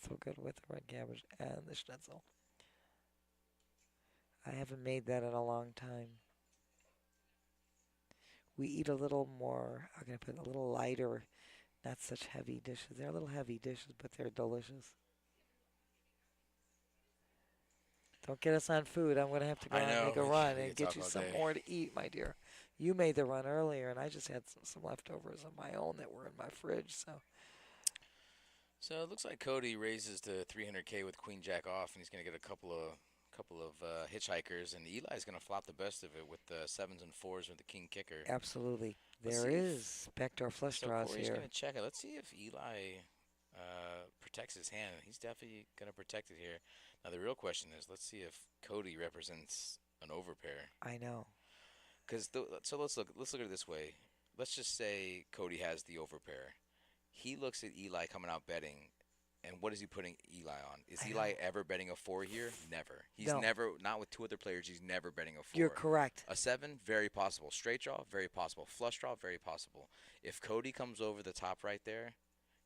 so good with the red cabbage and the schnitzel. I haven't made that in a long time. We eat a little more, how can I put it, a little lighter, not such heavy dishes. They're a little heavy dishes, but they're delicious. Don't get us on food. I'm going to have to go I out and know, make a we run can and get talk you all some day. more to eat, my dear. You made the run earlier, and I just had some leftovers of my own that were in my fridge. So it looks like Cody raises to 300K with Queen Jack off, and he's going to get a couple of hitchhikers, and Eli's going to flop the best of it with the 7s and 4s with the king kicker. Absolutely. Let's There see if- is backdoor flush So draws Corey's here. going to check it. Let's see if Eli protects his hand. He's definitely going to protect it here. Now the real question is, let's see if Cody represents an overpair. I know. So let's look at it this way. Let's just say Cody has the overpair. He looks at Eli coming out betting, and what is he putting Eli on? Is I Eli know. ever betting a 4 here? Never. He's No. never, not with 2 other players, he's never betting a 4. You're correct. A 7, very possible. Straight draw, very possible. Flush draw, very possible. If Cody comes over the top right there,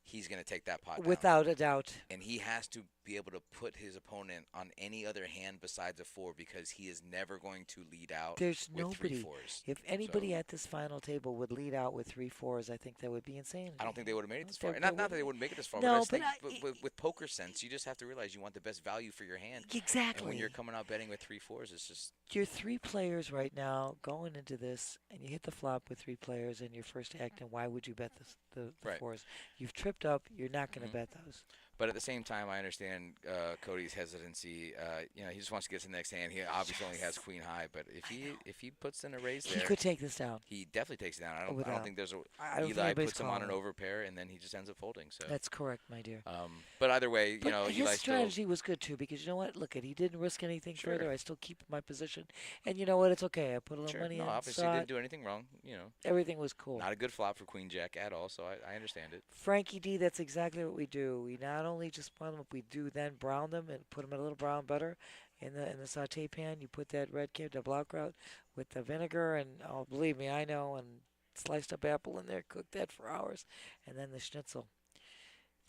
he's going to take that pot down. Without a doubt. And he has to be able to put his opponent on any other hand besides a 4 because he is never going to lead out There's with 3 nobody. 4s. If anybody So- at this final table would lead out with 3 4s, I think that would be insane. I don't think they would have made it this They- far. they Not that wouldn't. they wouldn't make it this far, No, but I just but think with poker sense, you just have to realize you want the best value for your hand. Exactly. And when you're coming out betting with 3 4s, it's just You're 3 players right now going into this, and you hit the flop with 3 players in your first act, and why would you bet the Right. 4s? You've tripped up. You're not going to bet those. But at the same time, I understand Cody's hesitancy. He just wants to get to the next hand. He obviously only has queen high, but if he puts in a raise He there, could take this down. he definitely takes it down. I don't Without- think there's a I don't think Eli anybody's puts him on an calling. overpair, and then he just ends up folding. So That's correct, my dear. but either way, But his Eli strategy was good too, because you know what? Look, he didn't risk anything Sure. further. I still keep my position, and you know what? It's okay. I put a little Sure. money No, in. obviously saw didn't it. do anything wrong. Everything was cool. Not a good flop for Queen Jack at all. So I understand it. Frankie D, that's exactly what we do. We not only just brown them up, we do then brown them and put them in a little brown butter in the saute pan. You put that red cube, the blaukraut, with the vinegar, and oh, believe me, I know, and sliced up apple in there, cook that for hours, and then the schnitzel.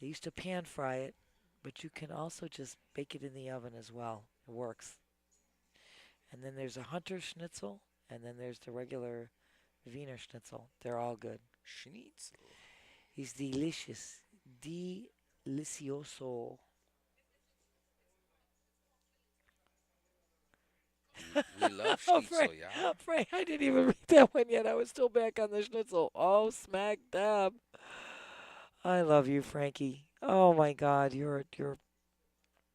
They used to pan fry it, but you can also just bake it in the oven as well. It works. And then there's a hunter schnitzel, and then there's the regular Wiener schnitzel. They're all good. Schnitzel. He's delicious. Delicioso. We love Oh, Schnitzel, yeah. Frank, I didn't even read that one yet. I was still back on the schnitzel. Oh, smack dab. I love you, Frankie. Oh my God, you're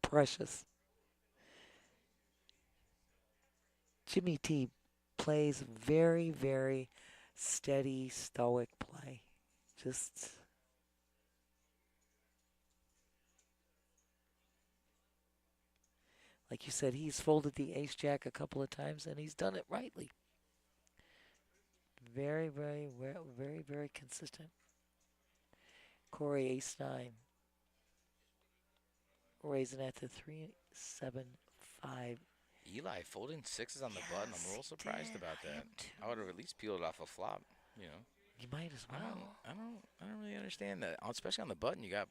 precious. Jimmy T plays very, very steady, stoic play. Just like you said, he's folded the ace jack a couple of times, and he's done it rightly. Very, very, very, very consistent. Corey ace 9. Raising at the 3-7-5. Eli folding 6s on the button. I'm a little surprised about that. I would have at least peeled off a flop. You might as well. I don't really understand that. Especially on the button, you got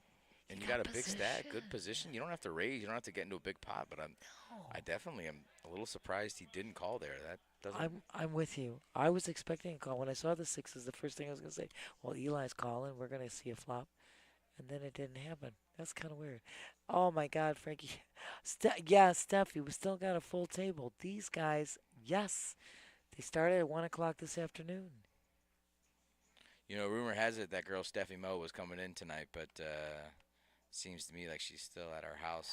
And you got got a big stack, good position. You don't have to raise. You don't have to get into a big pot. But I definitely am a little surprised he didn't call there. That doesn't. I'm with you. I was expecting a call. When I saw the sixes, the first thing I was going to say, well, Eli's calling. We're going to see a flop. And then it didn't happen. That's kind of weird. Oh, my God, Frankie. Yeah, Steph, we still got a full table. These guys, yes, they started at 1 o'clock this afternoon. You know, rumor has it that girl Steffi Mo was coming in tonight, but seems to me like she's still at our house,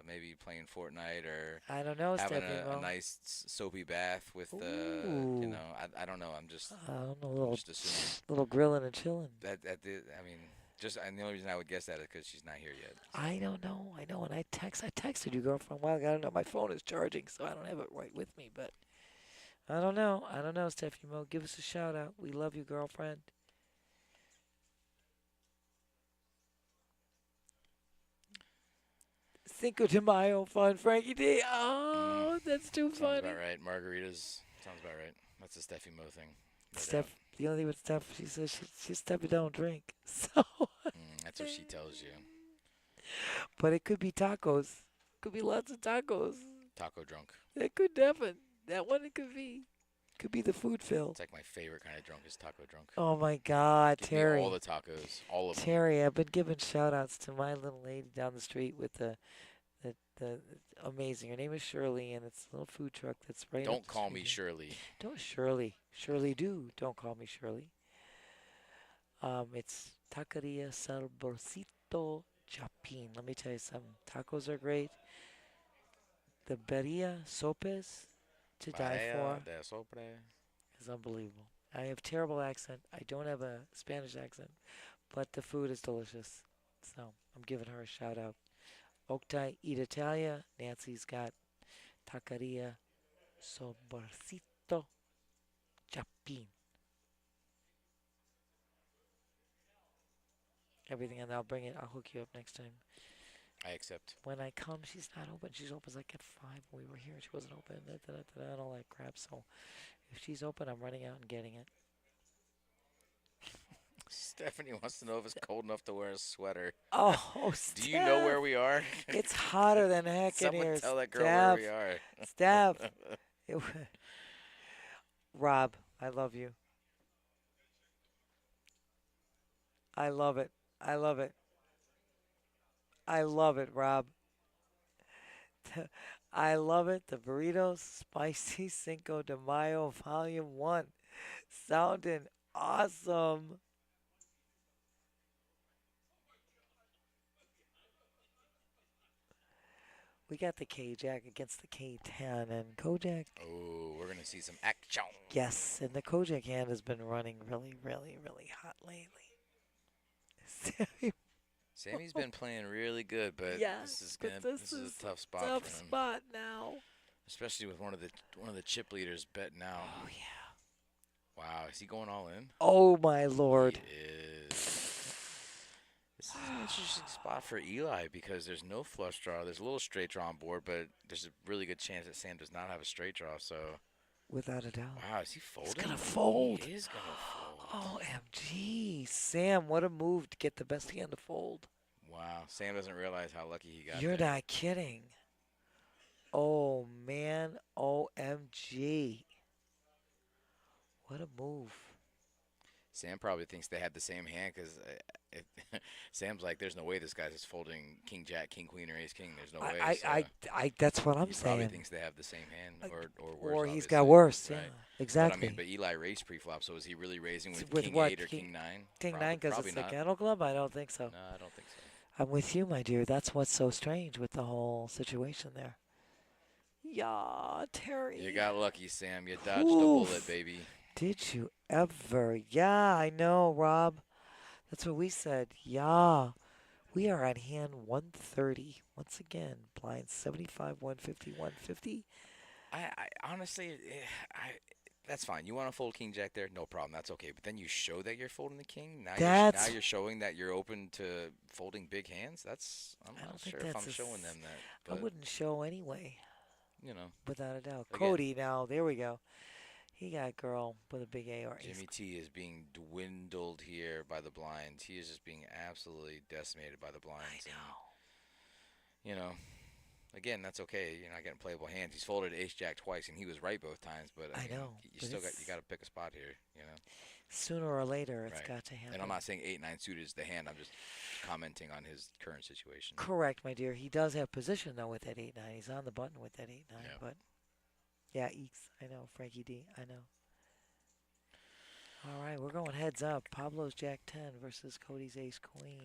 maybe playing Fortnite or I don't know, having Steffi a Mo. nice soapy bath with, you Ooh. know, I don't know. I'm just A little, just assuming little grilling and chilling. I mean, and the only reason I would guess that is because she's not here yet. I don't know. I know. And I texted you, girlfriend, a while ago. I don't know. My phone is charging, so I don't have it right with me. But I don't know. I don't know, Steffi Mo. Give us a shout out. We love you, girlfriend. Cinco de Mayo fun, Frankie D. Oh, that's too Sounds funny. about right. Margaritas. Sounds about right. That's a Steffi Mo thing. No Steph, doubt. the only thing with Steph, she says she Steffi don't drink. So, That's what she tells you. but it could be tacos. Could be lots of tacos. Taco drunk. It could definitely. That one it could be. Could be the food fill. It's like my favorite kind of drunk is taco drunk. Oh my God, Give me Terry. all the tacos, all of them. Terry, I've been giving shout outs to my little lady down the street with the amazing. Her name is Shirley, and it's a little food truck that's right. Don't up the call street me here. Shirley. Don't Shirley. Shirley do. Don't call me Shirley. It's Taqueria Saborcito Chapin. Let me tell you something. Tacos are great. The birria sopes to die for De sopre. is unbelievable. I have terrible accent. I don't have a Spanish accent, but the food is delicious. So I'm giving her a shout out. Octai Eat Italia. Nancy's got Taqueria Saborcito Chapin. Everything, and I'll bring it. I'll hook you up next time. I accept. When I come, she's not open. She's open like at 5. We were here. She wasn't open. And all that crap. So if she's open, I'm running out and getting it. Stephanie wants to know if it's cold enough to wear a sweater. Oh, Do you know where Steph, we are? it's hotter than heck in Someone here. tell that girl where we Steph, are. Steph. Rob, I love you. I love it. I love it. I love it, Rob. I love it. The burritos, spicy Cinco de Mayo, Volume 1. Sounding awesome. We got the K-Jack against the K10, and Kojak, Oh, we're going to see some action. yes, and the Kojak hand has been running really, really, really hot lately. Sammy's been playing really good, but Yes, this but is a tough spot tough for him. spot now. Especially with one of the chip leaders betting now. Oh, yeah. Wow, is he going all in? Oh, my Lord. He is. This is an interesting spot for Eli because there's no flush draw. There's a little straight draw on board, but there's a really good chance that Sam does not have a straight draw. So, Without a doubt. wow, is he folding? He's going to fold. He is going to fold. OMG. Sam, what a move to get the best hand to fold. Wow, Sam doesn't realize how lucky he got You're there. not kidding. Oh, man. OMG. What a move. Sam probably thinks they had the same hand because Sam's like, there's no way this guy's just folding king, jack, king, queen, or ace, king. There's no way. I that's what I'm he probably saying. thinks they have the same hand or worse. Or he's obviously. got worse. Right. Yeah, exactly. But Eli raised pre-flop, so is he really raising with With king what? 8 or King- king 9? King 9 because Probably it's the not. Candle Club? I don't think so. No, I don't think so. I'm with you, my dear. That's what's so strange with the whole situation there. Yeah, Terry. You got lucky, Sam. You dodged a Oof. bullet, baby. Did you ever? Yeah, I know, Rob. That's what we said. Yeah. We are on hand 130. Once again, blind 75, 150, 150. I honestly, that's fine. You want to fold king jack there? No problem. That's okay. But then you show that you're folding the king. Now you're showing that you're open to folding big hands. I'm I not don't think sure if that's I'm a showing s- them that. I But, wouldn't show anyway, you know. without a doubt. Again. Cody, now, there we go. He got girl with a big A or ace. Jimmy T is being dwindled here by the blinds. He is just being absolutely decimated by the blinds. I know. And, you know, again, that's okay. You're not getting playable hands. He's folded ace jack twice, and he was right both times. But I mean, know, you but still got it's- to pick a spot here. You know. Sooner or later, it's Right. got to happen. And I'm not saying 8-9 suited is the hand. I'm just commenting on his current situation. Correct, my dear. He does have position though with that 8-9. He's on the button with that 8-9. Yeah. But yeah, eeks. I know, Frankie D. I know. All right, we're going heads up. Pablo's Jack 10 versus Cody's Ace Queen.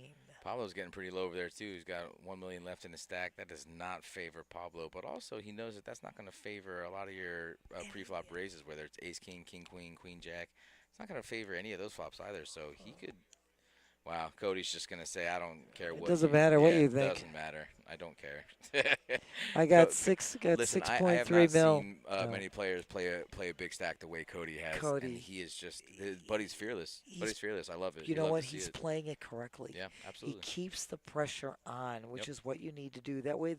Pablo's getting pretty low over there too. He's got 1 million left in the stack. That does not favor Pablo, but also he knows that that's not going to favor a lot of your pre-flop raises, whether it's Ace King, King Queen, Queen Jack. It's not going to favor any of those flops either. So he could. Wow, Cody's just going to say, I don't care what. Doesn't matter what yeah, you it think. Doesn't matter. I don't care. I got So, Listen, I have 6.3 not mil. seen many players play a big stack the way Cody has. Cody. And he is just, buddy's fearless. Buddy's fearless. I love it. You know love what? to see He's it. playing it correctly. Yeah, He absolutely. keeps the pressure on, which Yep. is what you need to do. That way,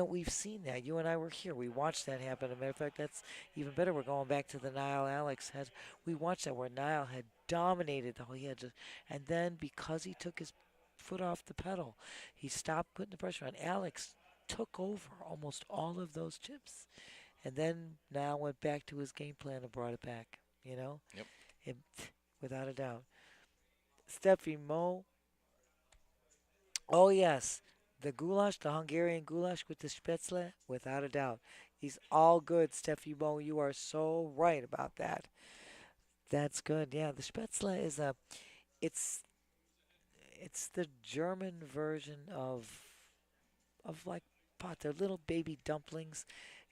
we've seen that. You and I were here. We watched that happen. As a matter of fact, that's even better. We're going back to the Nile Alex had. We watched that where Nile had dominated the whole. He had just, and then because he took his foot off the pedal, he stopped putting the pressure on. Alex took over almost all of those chips, and then Nile went back to his game plan and brought it back. You know. Yep. It, without a doubt. Steffi Mo. Oh, yes. The goulash, the Hungarian goulash with the spätzle, without a doubt. He's all good, Steffi Mo. You are so right about that. That's good. Yeah, the spätzle is it's the German version of like pot. They're little baby dumplings.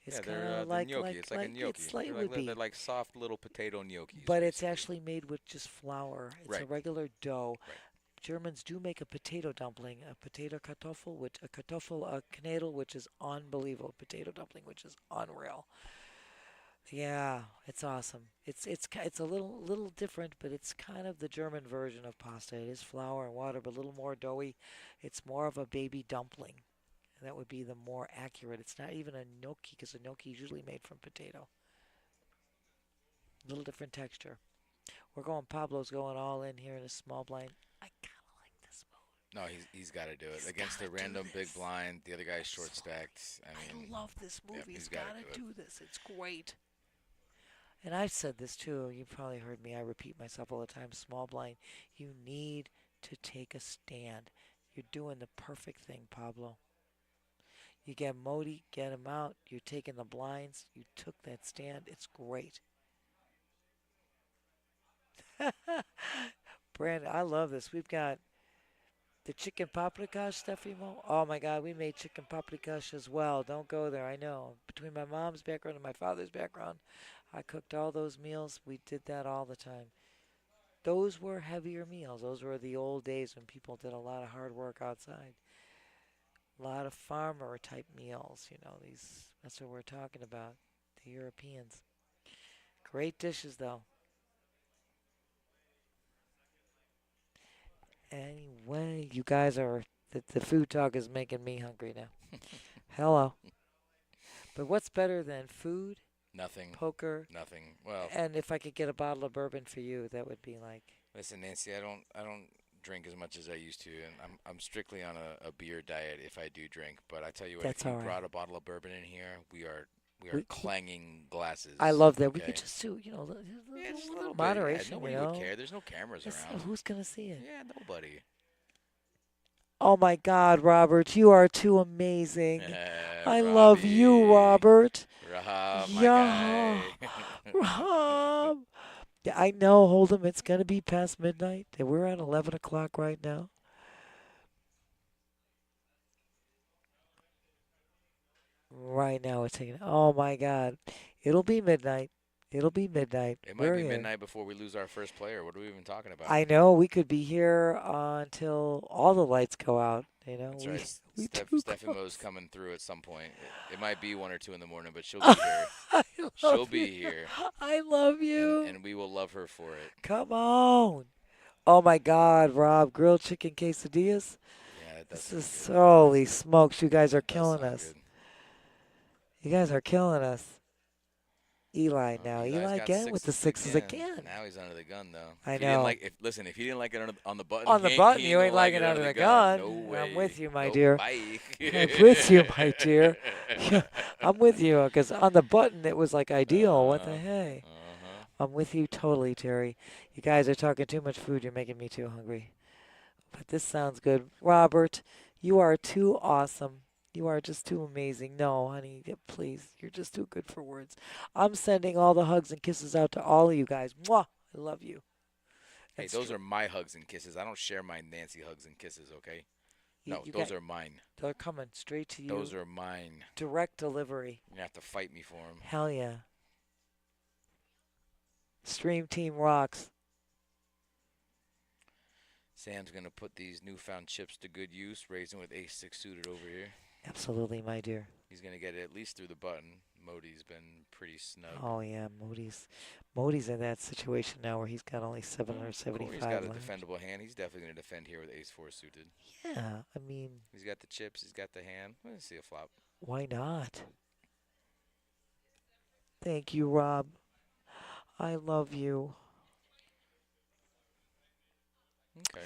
It's yeah, kind they're of they're like gnocchi. It's like a gnocchi. it's like they're, would be. they're like soft little potato gnocchis. But it's basically. actually made with just flour. It's a Right. regular dough. Right. Germans do make a potato dumpling, a potato kartoffel, a knädel, which is unbelievable. Potato dumpling, which is unreal. Yeah, it's awesome. It's a little different, but it's kind of the German version of pasta. It is flour and water, but a little more doughy. It's more of a baby dumpling. That would be the more accurate. It's not even a gnocchi because a gnocchi is usually made from potato. A little different texture. We're going. Pablo's going all in here in a small blind. I kind of like this move. No, he's got to do it He's against the gotta do random this. big blind. The other guy's short stacked. I mean, love this move. yep, He's he's gotta got to do do this. It's great. And I've said this too. You probably heard me. I repeat myself all the time. Small blind. You need to take a stand. You're doing the perfect thing, Pablo. You get Modi, get him out. You're taking the blinds. You took that stand. It's great. Brandon, I love this. We've got the chicken paprikash, Stefimo. Oh my God, we made chicken paprikash as well. Don't go there. I know. Between my mom's background and my father's background, I cooked all those meals. We did that all the time. Those were heavier meals. Those were the old days when people did a lot of hard work outside. A lot of farmer type meals, you know, that's what we're talking about. The Europeans. Great dishes though. Anyway, you guys are the food talk is making me hungry now. Hello. But what's better than food, nothing. poker, Nothing. Well, and if I could get a bottle of bourbon for you, that would be like listen, Nancy, I don't drink as much as I used to, and I'm strictly on a beer diet if I do drink. But I tell you what, That's if you all right. brought a bottle of bourbon in here, we are We- clanging glasses. I love that. We okay? could just do, you know, Yeah, just a little little bit. moderation, Yeah, nobody you know. would care. There's no cameras around. Who's gonna see it? Yeah, nobody. Oh my God, Robert, you are too amazing. Yeah, I love you, Robbie. Robert. Rob, my Yeah. guy. Rob. Yeah, I know, Hold'em, it's going to be past midnight. And we're at 11 o'clock right now. Right now it's taking, oh my God. It'll be midnight. It'll be midnight. It might We're be here. midnight before we lose our first player. What are we even talking about? I know, we could be here until all the lights go out. You know, That's we, right. we Steph, too Steffi close. Mo's coming through at some point. It might be 1 or 2 in the morning, but she'll be here. I She'll love be you. here. I love you. And we will love her for it. Come on. Oh my God, Rob, grilled chicken quesadillas. Yeah, that does This sound is good. holy smokes! You guys are That does killing sound us. good. You guys are killing us. Eli now. Eli's Eli got again with the sixes again. Now he's under the gun though. I If he didn't know. like, listen, if he didn't like it on the button, On the he button, he you ain't gonna like it under the gun. No way. I'm with you, my Nope, dear. Bye. I'm with you, my dear. I'm with you because on the button it was like ideal. What the hey? I'm with you totally, Terry. You guys are talking too much food. You're making me too hungry. But this sounds good. Robert, you are too awesome. You are just too amazing. No, honey, please. You're just too good for words. I'm sending all the hugs and kisses out to all of you guys. Mwah! I love you. Hey, those are my hugs and kisses. I don't share my Nancy hugs and kisses, okay? No, those are mine. They're coming straight to you. Those are mine. Direct delivery. You have to fight me for them. Hell yeah. Stream Team rocks. Sam's going to put these newfound chips to good use, raising with ace-6 suited over here. Absolutely, my dear. He's going to get it at least through the button. Modi's been pretty snug. Oh, yeah, Modi's in that situation now where he's got only 775 Corey's got a left. defendable hand. He's definitely going to defend here with ace-4 suited. Yeah, I mean. He's got the chips. He's got the hand. Let's see a flop. Why not? Thank you, Rob. I love you. Okay.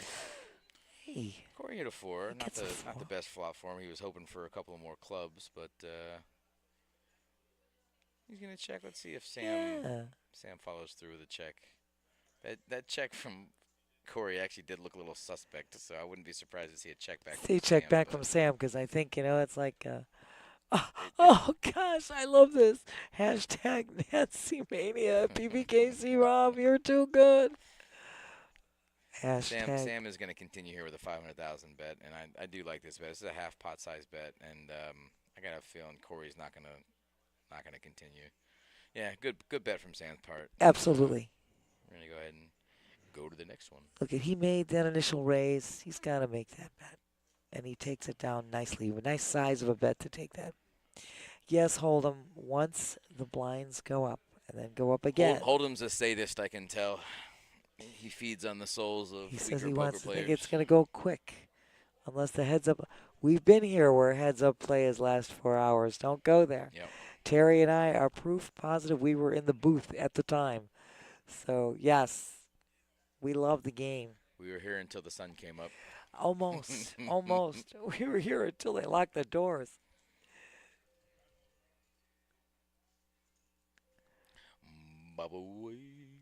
Hey. Corey hit a 4. Not the best flop for him. He was hoping for a couple more clubs, but he's gonna check. Let's see if Sam follows through with a check. That check from Corey actually did look a little suspect, so I wouldn't be surprised to see a check back. See a check back from Sam because I think it's like. Oh gosh, I love this. Hashtag Nancy Mania. PBKC Rob, you're too good. Hashtag. Sam is going to continue here with a 500,000 bet, and I do like this bet. This is a half pot size bet, and I got a feeling Corey's not gonna continue. Yeah, good bet from Sam's part. Absolutely. We're gonna go ahead and go to the next one. Look, he made that initial raise. He's got to make that bet. And he takes it down nicely. A nice size of a bet to take that. Yes, Hold'em, once the blinds go up and then go up again. Hold'em's a sadist, I can tell. He feeds on the souls of He says he poker wants to players. think it's going to go quick. Unless the heads up. We've been here where heads up play has last 4 hours. Don't go there. Yep. Terry and I are proof positive we were in the booth at the time. So, yes, we love the game. We were here until the sun came up. Almost. Almost. We were here until they locked the doors.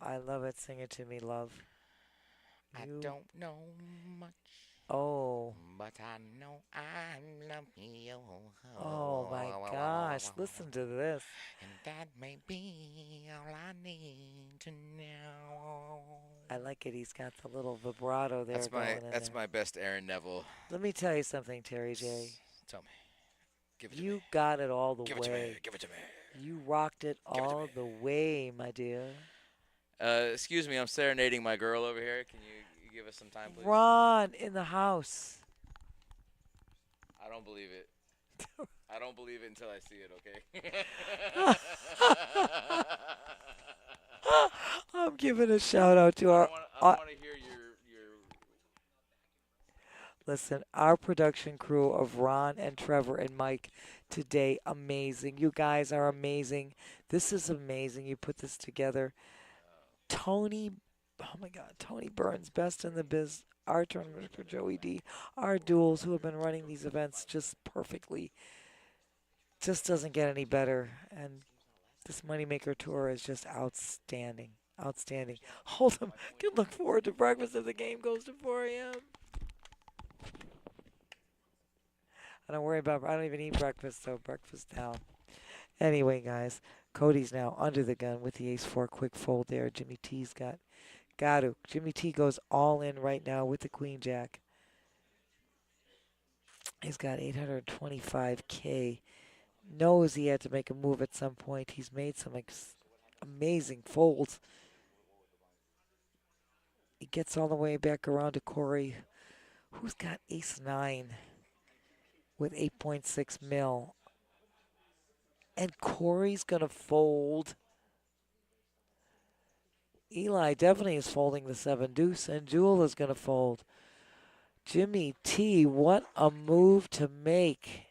I love it. Sing it to me, love. I don't know much. Oh. But I know I love you. Oh, my gosh. Listen to this. And that may be all I need to know. I like it. He's got the little vibrato there. That's my best Aaron Neville. Let me tell you something, Terry J. Tell me. Give it to You me. got it all the Give way. it to me. Give it to me. You rocked it all the way, my dear. Excuse me, I'm serenading my girl over here. Can you give us some time, please? Ron in the house. I don't believe it. I don't believe it until I see it, okay? I'm giving a shout out to our. I want to hear your. Listen, our production crew of Ron and Trevor and Mike today, amazing. You guys are amazing. This is amazing. You put this together. Tony, oh my God, Tony Burns, best in the biz. Our tournament for Joey D. Our duels who have been running these events just perfectly. Just doesn't get any better. And this Moneymaker Tour is just outstanding. Outstanding. Hold them. Can look forward to breakfast if the game goes to 4 a.m. I don't worry about, I don't even eat breakfast, so breakfast down. Anyway, guys, Cody's now under the gun with the ace-4 quick fold there. Jimmy T's got to. Jimmy T goes all in right now with the queen-jack. He's got 825K. Knows he had to make a move at some point. He's made some amazing folds. He gets all the way back around to Corey, who's got ace-9 with 8.6 mil. And Corey's going to fold. Eli definitely is folding the 7-deuce, and Jewel is going to fold. Jimmy T, what a move to make.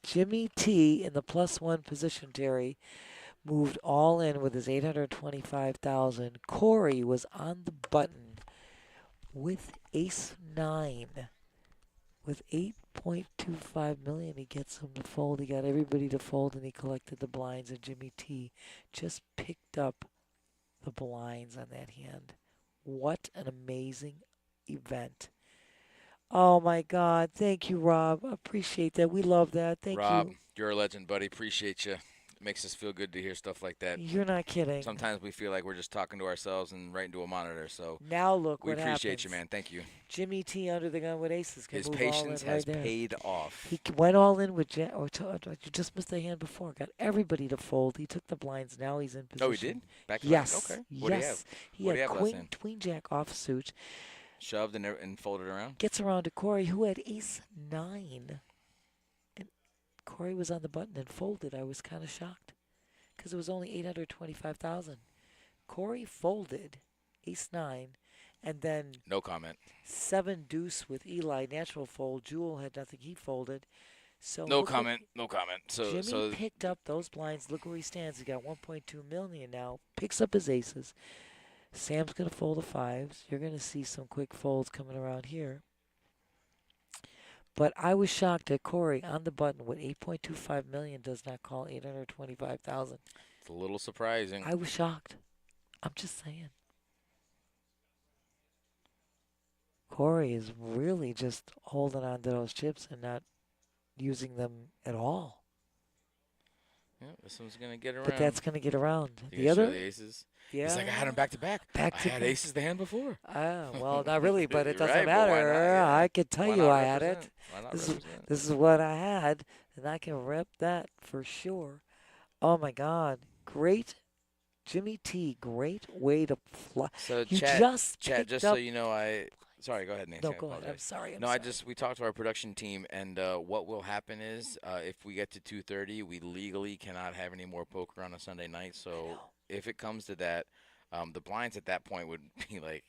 Jimmy T in the +1 position, Terry, moved all in with his 825,000. Corey was on the button with ace 9 with 8.25 million. He gets him to fold. He got everybody to fold and he collected the blinds, and Jimmy T just picked up the blinds on that hand. What an amazing event. Oh my God. Thank you, Rob. Appreciate that. We love that. Thank Rob, you. you're a legend, buddy. Appreciate you. It makes us feel good to hear stuff like that. You're not kidding. Sometimes we feel like we're just talking to ourselves and right into a monitor. So Now look we what appreciate you, happens. man. Thank you. Jimmy T under the gun with aces can His move all in patience right has there. paid off. He went all in with Jack. You just missed the hand before. Got everybody to fold. He took the blinds. Now he's in position. Oh, he did? Back to Yes. back? Okay. What do you have? Yes. He What do you had have last hand? queen jack offsuit. Shoved and folded around? Gets around to Corey, who had ace 9. And Corey was on the button and folded. I was kind of shocked because it was only 825,000. Corey folded ace 9, and then No comment. 7 deuce with Eli, natural fold. Jewel had nothing. He folded. So No look what comment. No comment. So Jimmy picked up those blinds. Look where he stands. He got 1.2 million now. Picks up his aces. Sam's going to fold the 5s. You're going to see some quick folds coming around here. But I was shocked that Corey on the button with 8.25 million does not call 825,000. it's a little surprising. I was shocked. I'm just saying. Corey is really just holding on to those chips and not using them at all. Yeah, this one's gonna get around. But that's going to get around. You The gonna show other, the aces. yeah. He's like, I had them back to back. Back I to had back. aces the hand before. Well, not really, but it doesn't Right, but why matter. not? Yeah. I could tell Why you not I had it. represent? Why not This is, represent? this is what I had, and I can rep that for sure. Oh my God. Great. Jimmy T, great way to fly. So You chat, just chat. picked Just up. so you know, sorry. Go ahead, Nancy. No, I go ahead. I'm apologize. sorry. I'm No, sorry. we talked to our production team, and what will happen is if we get to 2:30, we legally cannot have any more poker on a Sunday night. So if it comes to that, the blinds at that point would be like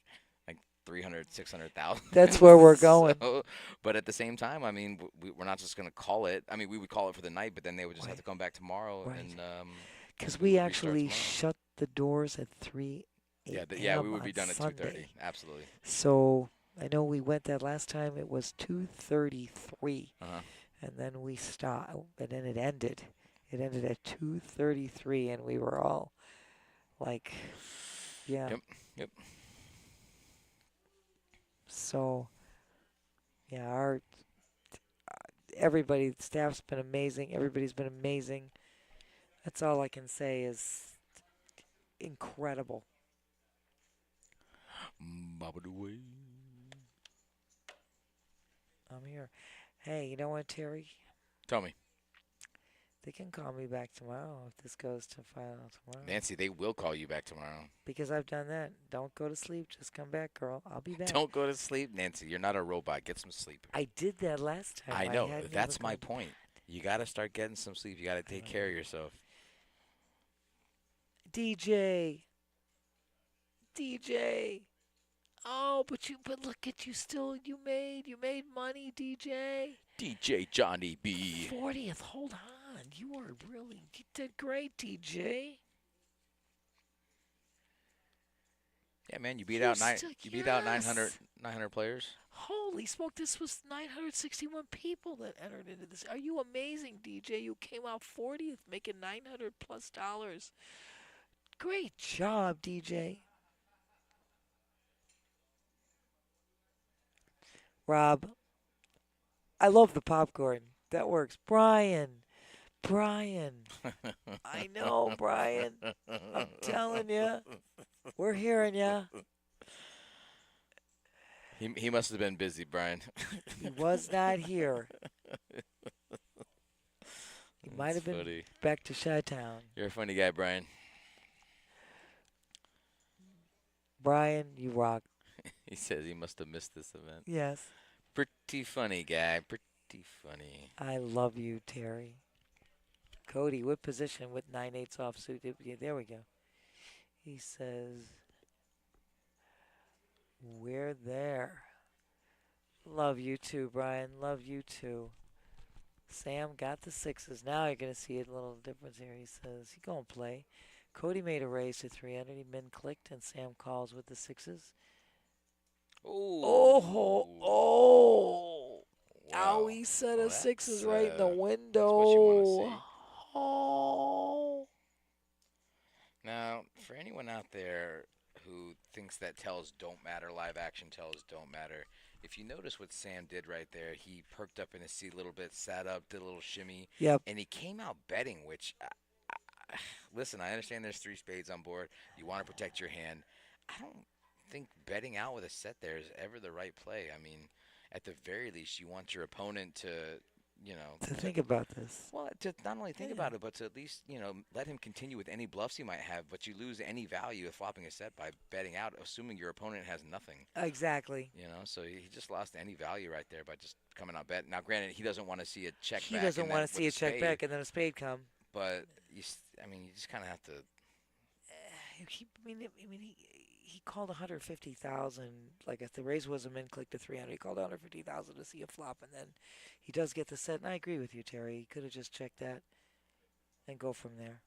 300, 600,000. That's where we're going. So, but at the same time, I mean, we're not just gonna call it. I mean, we would call it for the night, but then they would just have to come back tomorrow Right. and. Because we we would restart actually tomorrow. shut the doors at 3 Yeah, a.m. we would on be done at Sunday. 2:30. Absolutely. So I know we went that last time. It was 2:33, Uh-huh. and then we stopped, and then it ended. It ended at 2:33, and we were all like, yeah. Yep. So, yeah, our everybody, staff's been amazing. Everybody's been amazing. That's all I can say is incredible. I'm here. Hey, you know what, Terry? Tell me, They can call me back tomorrow if this goes to final tomorrow. Nancy, they will call you back tomorrow. Because I've done that. Don't go to sleep. Just come back, girl. I'll be back. Don't go to sleep, Nancy. You're not a robot. Get some sleep. I did that last time. I know. hadn't That's even my gone to point. You got to start getting some sleep. You got to take care of yourself. DJ. Oh, but look at you still. You made money, DJ. DJ Johnny B. 40th. Hold on. You did great, DJ. Yeah, man, you beat You out still- you beat out yes. 900 players. Holy smoke, this was 961 people that entered into this. Are you amazing, DJ? You came out 40th, making $900 plus. Great job, DJ. Rob, I love the popcorn. That works. Brian. I know, Brian. I'm telling you. We're hearing you. He must have been busy, Brian. He was not here. He might have been funny. back to Chi-Town. You're a funny guy, Brian. Brian, you rock. He says he must have missed this event. Yes. Pretty funny guy. Pretty funny. I love you, Terry. Cody, what position with 9/8 offsuit? Yeah, there we go. He says, we're there. Love you too, Brian. Love you too. Sam got the sixes. Now you're going to see a little difference here. He says he going to play. Cody made a raise to 300. He min clicked, and Sam calls with the sixes. Oh, Ooh. oh. Ow, Well, he set well, a sixes right in the that's window. what you want to see. Oh. Now, for anyone out there who thinks that tells don't matter, live action tells don't matter, if you notice what Sam did right there, he perked up in his seat a little bit, sat up, did a little shimmy, Yep. and he came out betting, which, listen, I understand there's 3 spades on board. You want to protect your hand. I don't think betting out with a set there is ever the right play. I mean, at the very least, you want your opponent to, To think about this. well, to not only think Yeah. about it, but to at least, let him continue with any bluffs he might have, but you lose any value of flopping a set by betting out, assuming your opponent has nothing. Exactly. So he just lost any value right there by just coming out bet. Now, granted, he doesn't want to see a check He back. doesn't and want then to see a with check spade, back and then a spade come. But, you just kind of have to. He called 150,000. Like if the raise was a min click to 300, he called 150,000 to see a flop, and then he does get the set. And I agree with you, Terry. He could have just checked that and go from there.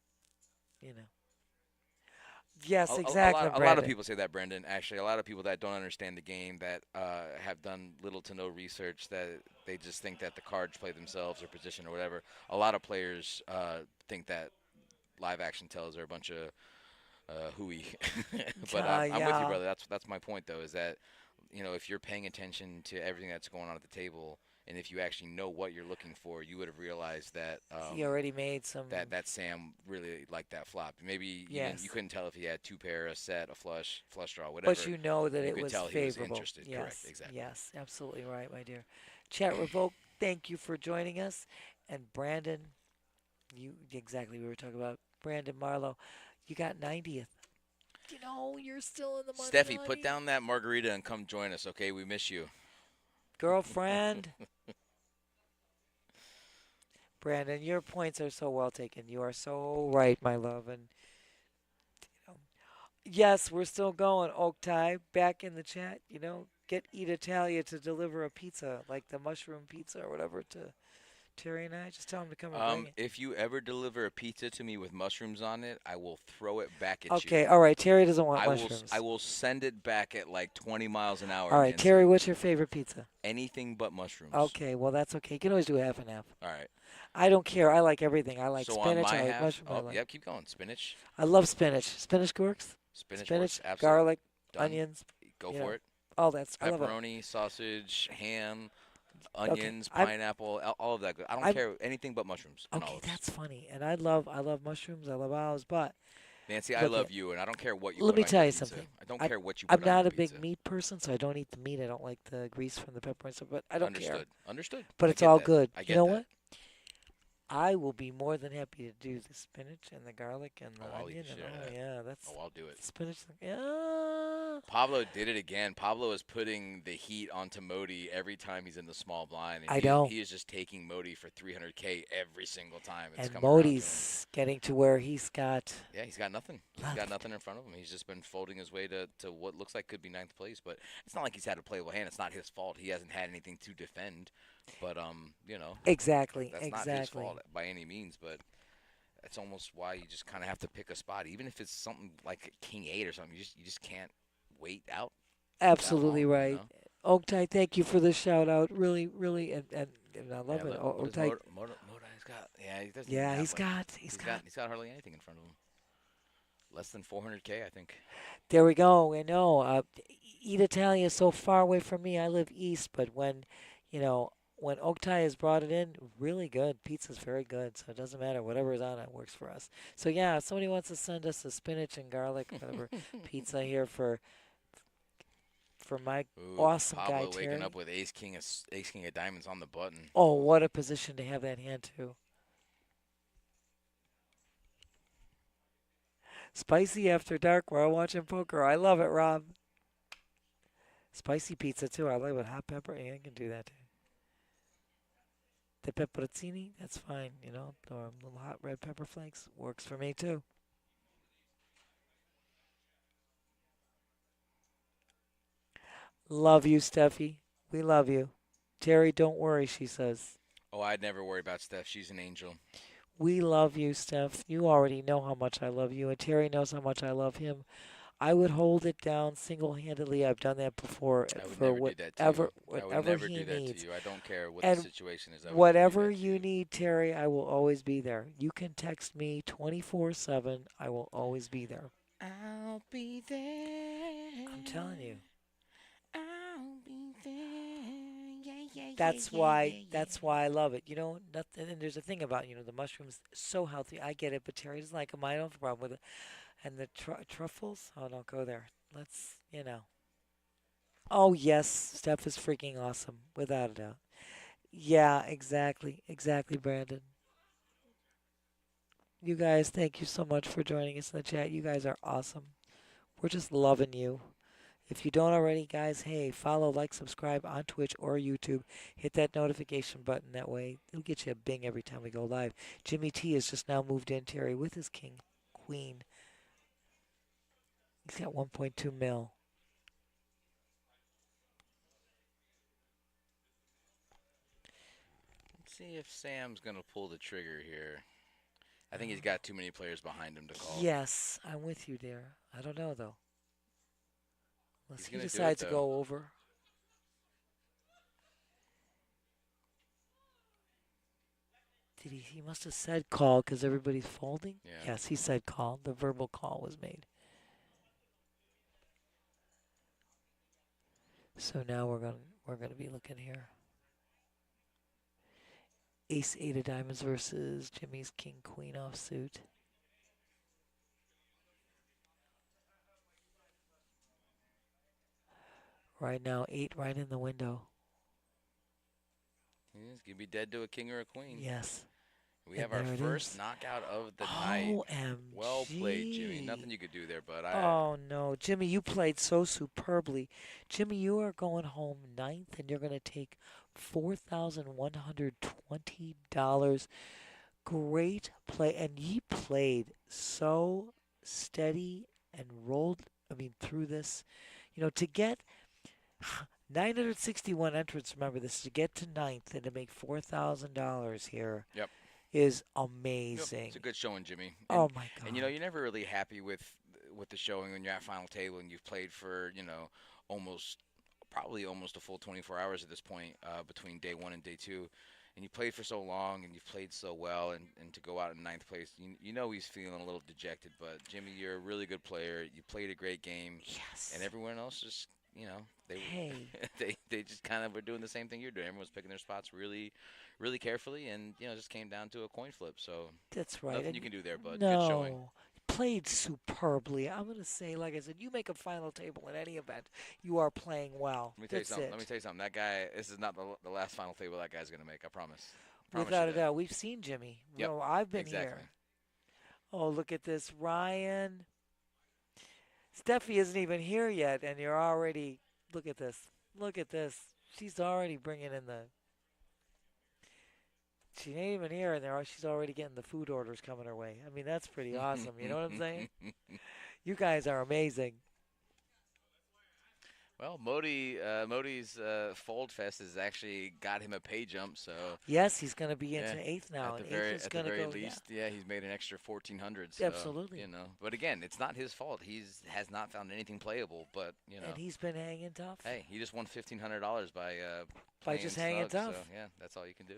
Yes, exactly. A lot of people say that, Brendan. Actually, a lot of people that don't understand the game, that have done little to no research, that they just think that the cards play themselves or position or whatever. A lot of players think that live action tells are a bunch of hooey. But I'm with you, brother. That's my point, though, is that if you're paying attention to everything that's going on at the table, and if you actually know what you're looking for, you would have realized that he already made some. that Sam really liked that flop. Maybe Yes. you couldn't tell if he had 2 pair, a set, a flush draw, whatever. But you know that You it could was tell he was favorable. interested. Yes, Correct, exactly. Yes, absolutely right, my dear. Chat Revoke, thank you for joining us. And Brandon, we were talking about Brandon Marlowe. You got 90th. You're still in the money. Steffi, put down that margarita and come join us, okay? We miss you. Girlfriend. Brandon, your points are so well taken. You are so right, my love. And yes, we're still going. Oak Tie, back in the chat. Get Eat Italia to deliver a pizza, like the mushroom pizza or whatever, to Terry and I. Just tell him to come and bring it. If you ever deliver a pizza to me with mushrooms on it, I will throw it back at you. Okay, all right. Terry doesn't want mushrooms. I will send it back at like 20 miles an hour. All right, Nancy. Terry, what's your favorite pizza? Anything but mushrooms. Okay, well, that's okay. You can always do half and half. All right. I don't care. I like everything. I like So spinach. on my I like half, mushroom. yep, keep going. Spinach. I love spinach. Spinach works. Spinach works, absolutely. garlic, Done. onions. Go for it. All that. I love it. Pepperoni, sausage, ham, onions, Okay, pineapple, all of that. I don't care anything but mushrooms. and Okay, olives. that's funny. And I love mushrooms. I love olives. But Nancy, I love you, and I don't care what you. let put me on tell your you pizza. something. I don't care what you. I'm Put on not your a big pizza. meat person, so I don't eat the meat. I don't like the grease from the pepper and stuff. But I don't care. Understood. But I it's get all that. good. I get You know that. what? I will be more than happy to do the spinach and the garlic and the I'll eat onion. the And shit out of that. yeah, that's Oh, I'll do it. spinach. Yeah. Pablo did it again. Pablo is putting the heat onto Modi every time he's in the small blind. And I know. He is just taking Modi for 300K every single time. It's And coming around to him. Modi's getting to where he's got. Yeah, he's got nothing. He's Left. got nothing in front of him. He's just been folding his way to what looks like could be 9th place. But it's not like he's had a playable hand. It's not his fault. He hasn't had anything to defend. But, Exactly. that's exactly. not his fault by any means. But that's almost why you just kind of have to pick a spot. Even if it's something like King 8 or something, you just can't wait out. Absolutely that long, right. Oak Tie, thank you for the shout out. Really, really, and I love it. Oak Tie. Modi's got, he doesn't Yeah, even he's have got. he's got hardly anything in front of him. Less than 400K, I think. There we go. I know. Eat Italia is so far away from me. I live east, but when Oak Tie has brought it in, really good. Pizza's very good, so it doesn't matter. Whatever is on it works for us. So yeah, if somebody wants to send us a spinach and garlic, whatever pizza here for my awesome Pablo guy waking Terry. up with ace king of diamonds on the button. Oh, what a position to have that hand too. Spicy after dark while watching poker. I love it, Rob. Spicy pizza too. I like with hot pepper. Yeah, I can do that too. The pepperoncini, that's fine. Or little hot red pepper flakes works for me too. Love you, Steffi. We love you. Terry, don't worry, she says. Oh, I'd never worry about Steph. She's an angel. We love you, Steph. You already know how much I love you, and Terry knows how much I love him. I would hold it down single-handedly. I've done that before I would for never do that to you. I would whatever never he do that to needs. you. I don't care what the And situation is. I would never do whatever that to you you. need, Terry, I will always be there. You can text me 24/7. I will always be there. I'll be there. I'm telling you. I'll be there. Yeah, yeah, That's why I love it. You know, nothing, and there's a thing about, the mushrooms so healthy. I get it, but Terry doesn't like them. I don't have a problem with it. And the truffles? Oh, don't go there. Let's. Oh, yes, Steph is freaking awesome, without a doubt. Yeah, exactly. Exactly, Brandon. You guys, thank you so much for joining us in the chat. You guys are awesome. We're just loving you. If you don't already, guys, hey, follow, like, subscribe on Twitch or YouTube. Hit that notification button. That way, it'll get you a bing every time we go live. Jimmy T has just now moved in, Terry, with his king, queen. He's got 1.2 mil. Let's see if Sam's going to pull the trigger here. I think he's got too many players behind him to call. Yes, I'm with you there. I don't know, though. Unless he gonna do it, decides to though. go over. He must have said call because everybody's folding? Yeah. Yes, he said call. The verbal call was made. So now we're gonna be looking here. Ace 8 of diamonds versus Jimmy's king queen offsuit. Right now, 8 right in the window. He's going to be dead to a king or a queen. Yes. We And have our there it first is. knockout of the night. OMG. Well played, Jimmy. Nothing you could do there, bud. Oh, no. Jimmy, you played so superbly. Jimmy, you are going home ninth, and you're going to take $4,120. Great play. And you played so steady and rolled, through this. To get 961 entrants, remember this, to get to ninth and to make $4,000 here. Yep. Is Yep, amazing. it's a good showing, Jimmy. Oh my God. And you're never really happy with the showing when you're at final table and you've played for probably almost a full 24 hours at this point between day one and day two, and you played for so long and you've played so well, and to go out in ninth place, he's feeling a little dejected. But Jimmy, you're a really good player. You played a great game. Yes. And everyone else just they Hey. they just kind of were doing the same thing you're doing. Everyone's picking their spots really, really carefully, and it just came down to a coin flip. So That's right. nothing And you can do there, bud. no, Good showing. played superbly. I'm going to say, like I said, you make a final table in any event, you are playing well. Let me tell you That's something. it. Let me tell you something. That guy, this is not the last final table that guy's gonna make. I promise. Promise Without you a that. doubt. We've seen Jimmy. Yep, No, I've been exactly. here. Oh, look at this. Ryan. Steffi isn't even here yet, and you're already. Look at this. Look at this. She's already bringing in the. She ain't even here, and she's already getting the food orders coming her way. That's pretty awesome. You know what I'm saying? You guys are amazing. Well, Modi's Fold Fest has actually got him a pay jump, so Yes, he's going to be yeah, into eighth now, at and the very, eighth is at the going to very go. least, Yeah. he's made an extra 1,400. So, Absolutely. But again, it's not his fault. Has not found anything playable, but And he's been hanging tough. hey, he just won $1,500 by By just hanging playing tough. So yeah, that's all you can do.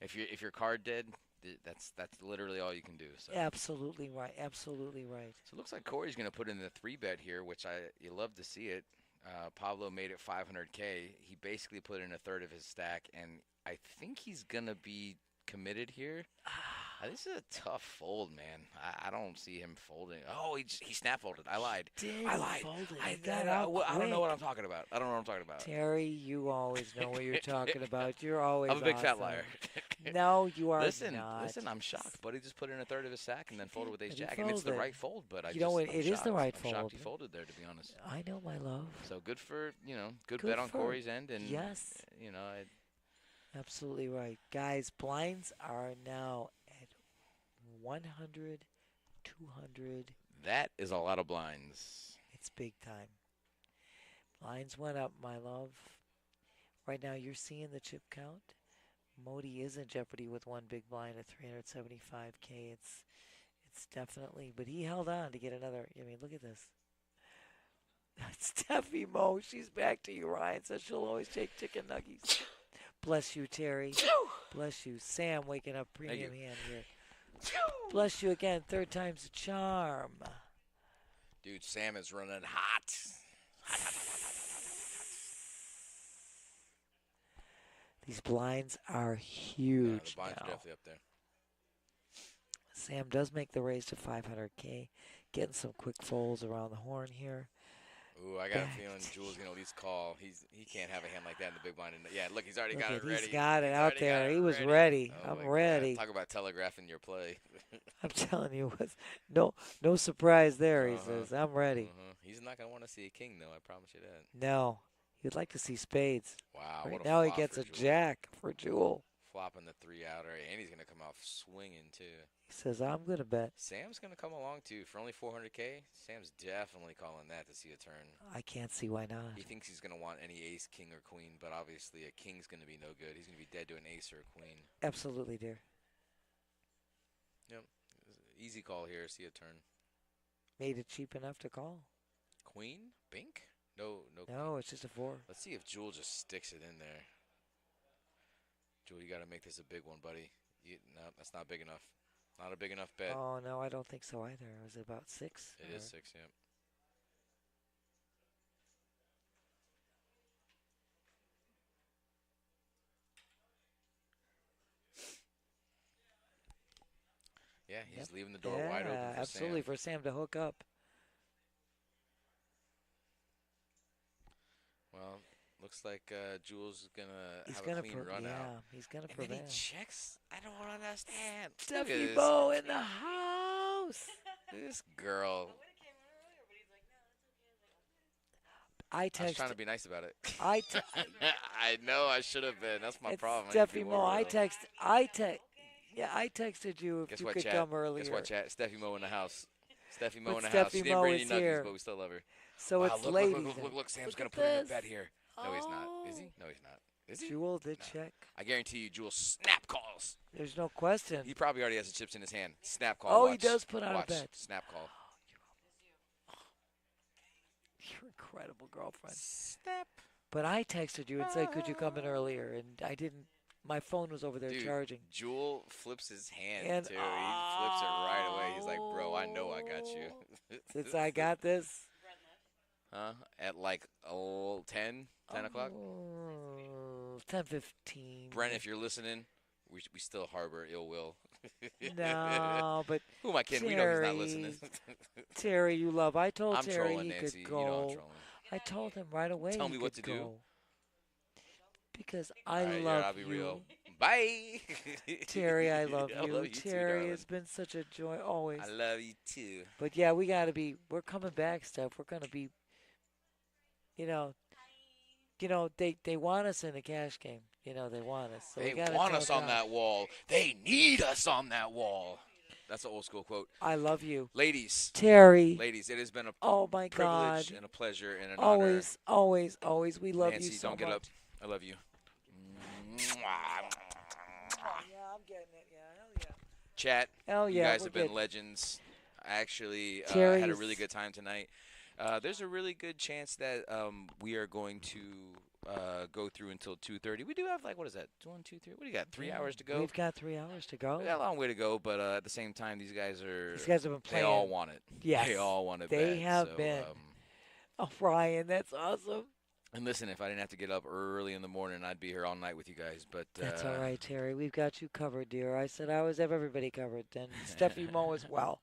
If your card dead, that's literally all you can do. So. Absolutely right. Absolutely right. So it looks like Corey's going to put in the 3-bet here, which you love to see it. Pablo made it 500K. He basically put in a third of his stack, and I think he's going to be committed here. This is a tough fold, man. I don't see him folding. Oh, he snap folded. I lied. I lied. I don't know what I'm talking about. I don't know what I'm talking about. Terry, you always know what you're talking about. You're always I'm a big fat awesome. liar. No, you are Listen, not. I'm shocked. Buddy just put in a third of his stack and then folded with ace And he jack, and it's the folded. right fold. But You know what? I'm It is the shocked. right I'm shocked fold. he folded there, to be honest. I know, my love. So good for good Good bet on for- Corey's end, and Yes. Absolutely right. Guys, blinds are now at 100, 200. that is a lot of blinds. It's big time. Blinds went up, my love. Right now, you're seeing the chip count. Modi is in jeopardy with one big blind at 375K. It's definitely, but he held on to get another. I mean, look at this. Steffi Mo, she's back to you. Ryan says she'll always take chicken nuggets. Bless you, Terry. Bless you. Sam waking up premium hand here. Bless you again. Third time's a charm. Dude, Sam is running hot. These blinds are Yeah, huge the blinds now. are definitely up there. Sam does make the raise to 500K. Getting some quick folds around the horn here. Ooh, I got Back a feeling to Jules gonna at least call. He can't have a hand like that in the big blind. Yeah, look, he's already Look got at, it ready. he's got it He's out already got there. it He was ready. Oh I'm my God. ready. Talk about telegraphing your play. I'm telling you, no surprise there. He Uh-huh. says, I'm ready. He's not gonna want to see a king though. I promise you that. No, he'd like to see spades. Wow. Right what a now he flop gets for a Jewel. jack for Jewel. Flopping the 3-outer, and he's gonna come off swinging too. He says, I'm going to bet. Sam's gonna come along too for only 400K. Sam's definitely calling that to see a turn. I can't see why not. He thinks he's gonna want any ace, king, or queen, but obviously a king's gonna be no good. He's gonna be dead to an ace or a queen. Absolutely, dear. Yep. Easy call here. See a turn. Made it cheap enough to call. Queen? Bink? No. No, it's just a 4. Let's see if Jewel just sticks it in there. Jewel, you got to make this a big one, buddy. No, that's not big enough. Not a big enough bet. Oh, no, I don't think so either. Was it about 6? It is 6, yeah. Yeah, he's leaving the door wide open for absolutely, Sam. for Sam to hook up. Well, looks like Jules is going to He's have going a clean run yeah, out. he's going to And then he prevent. checks. I don't understand. Look at Steffi this. Bo in the house. This girl. I I was trying texted. to be nice about it. I know I should have been. That's my It's problem. I need to be Steffi more Mo. I real. texted you if Guess you what, could chat? come earlier. Guess what, chat? Steffi Mo in the house. Steffi Mo But in the house. Steffi She didn't Mo bring any is nuggies, here. but we still love her. So Wow, it's look, ladies. look. Sam's Look going at to put in a this. bet here. No, he's not. Is he? No, he's not. Is he? Jewel did No. check. I guarantee you, Jewel snap calls. There's no question. He probably already has the chips in his hand. Snap call. Oh, watch. he does put out a Watch. bet. Snap call. You're incredible, girlfriend. Snap. But I texted you and said, could you come in earlier? And I didn't. My phone was over there Dude, charging. Jewel flips his hand, And- too. He flips it right away. He's like, bro, I know I got you. Since I got this. Huh? At like 10 o'clock? Oh, 10:15. Brent, if you're listening, we still harbor ill will. No, but Who am I kidding? We know he's not Terry, listening. Terry, you love. I told I'm Terry trolling, he Nancy. could You know I'm go. trolling. I told him right away. Tell he me what could to do. go. Because I All right, love I'll be you. real. Bye. Terry, I love I you. love you too, Terry, darling. it's been such a joy always. I love you too. But yeah, we're coming back, Steph. We're gonna be, you know, they want us in the cash game. You know, they want us. So we They gotta want tell us on John, that wall. They need us on that wall. That's an old school quote. I love you, Ladies, Terry. it has been a Oh my God. privilege and a pleasure and an Always, always, always. We honor. love Nancy, you so don't get much. up. I love you. Yeah, I'm getting it. Yeah, hell yeah. Chat, Hell you yeah. guys we're have been good. legends. I actually had a Terry's- really good time tonight. There's a really good chance that we are going to go through until 2:30. We do have like, what is that? 1, 2, 3. What do you got? 3 Yeah, hours to go. We've got 3 hours to go. We got a long way to go, but at the same time, these guys are. These guys have been They playing. all want it. Yes, They all want it. they bad, have so, been. Oh, Ryan, that's awesome. And listen, if I didn't have to get up early in the morning, I'd be here all night with you guys. But That's all right, Terry. We've got you covered, dear. I said I always have everybody covered. And Steffi Mo as well.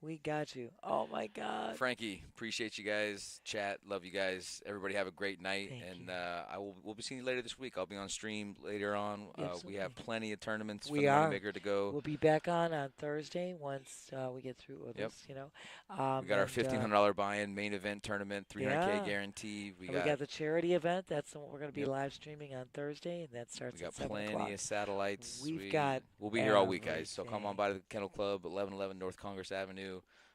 We got you. Oh, my God. Frankie, appreciate you guys. Chat, love you guys. Everybody have a great night. Thank And you. we'll be seeing you later this week. I'll be on stream later on. We Absolutely. have plenty of tournaments We for the are. Moneymaker to go. We'll be back on Thursday once we get through with Yep. this, you know. We got our $1,500 buy-in main event tournament, 300K Yeah. guarantee. We and we got the charity event. That's the one we're going to be Yep. live streaming on Thursday, and that starts we got at 7 plenty o'clock. of satellites. We've got We'll be here all week, guys. So come everything. on by the Kennel Club, 1111 North Congress Avenue.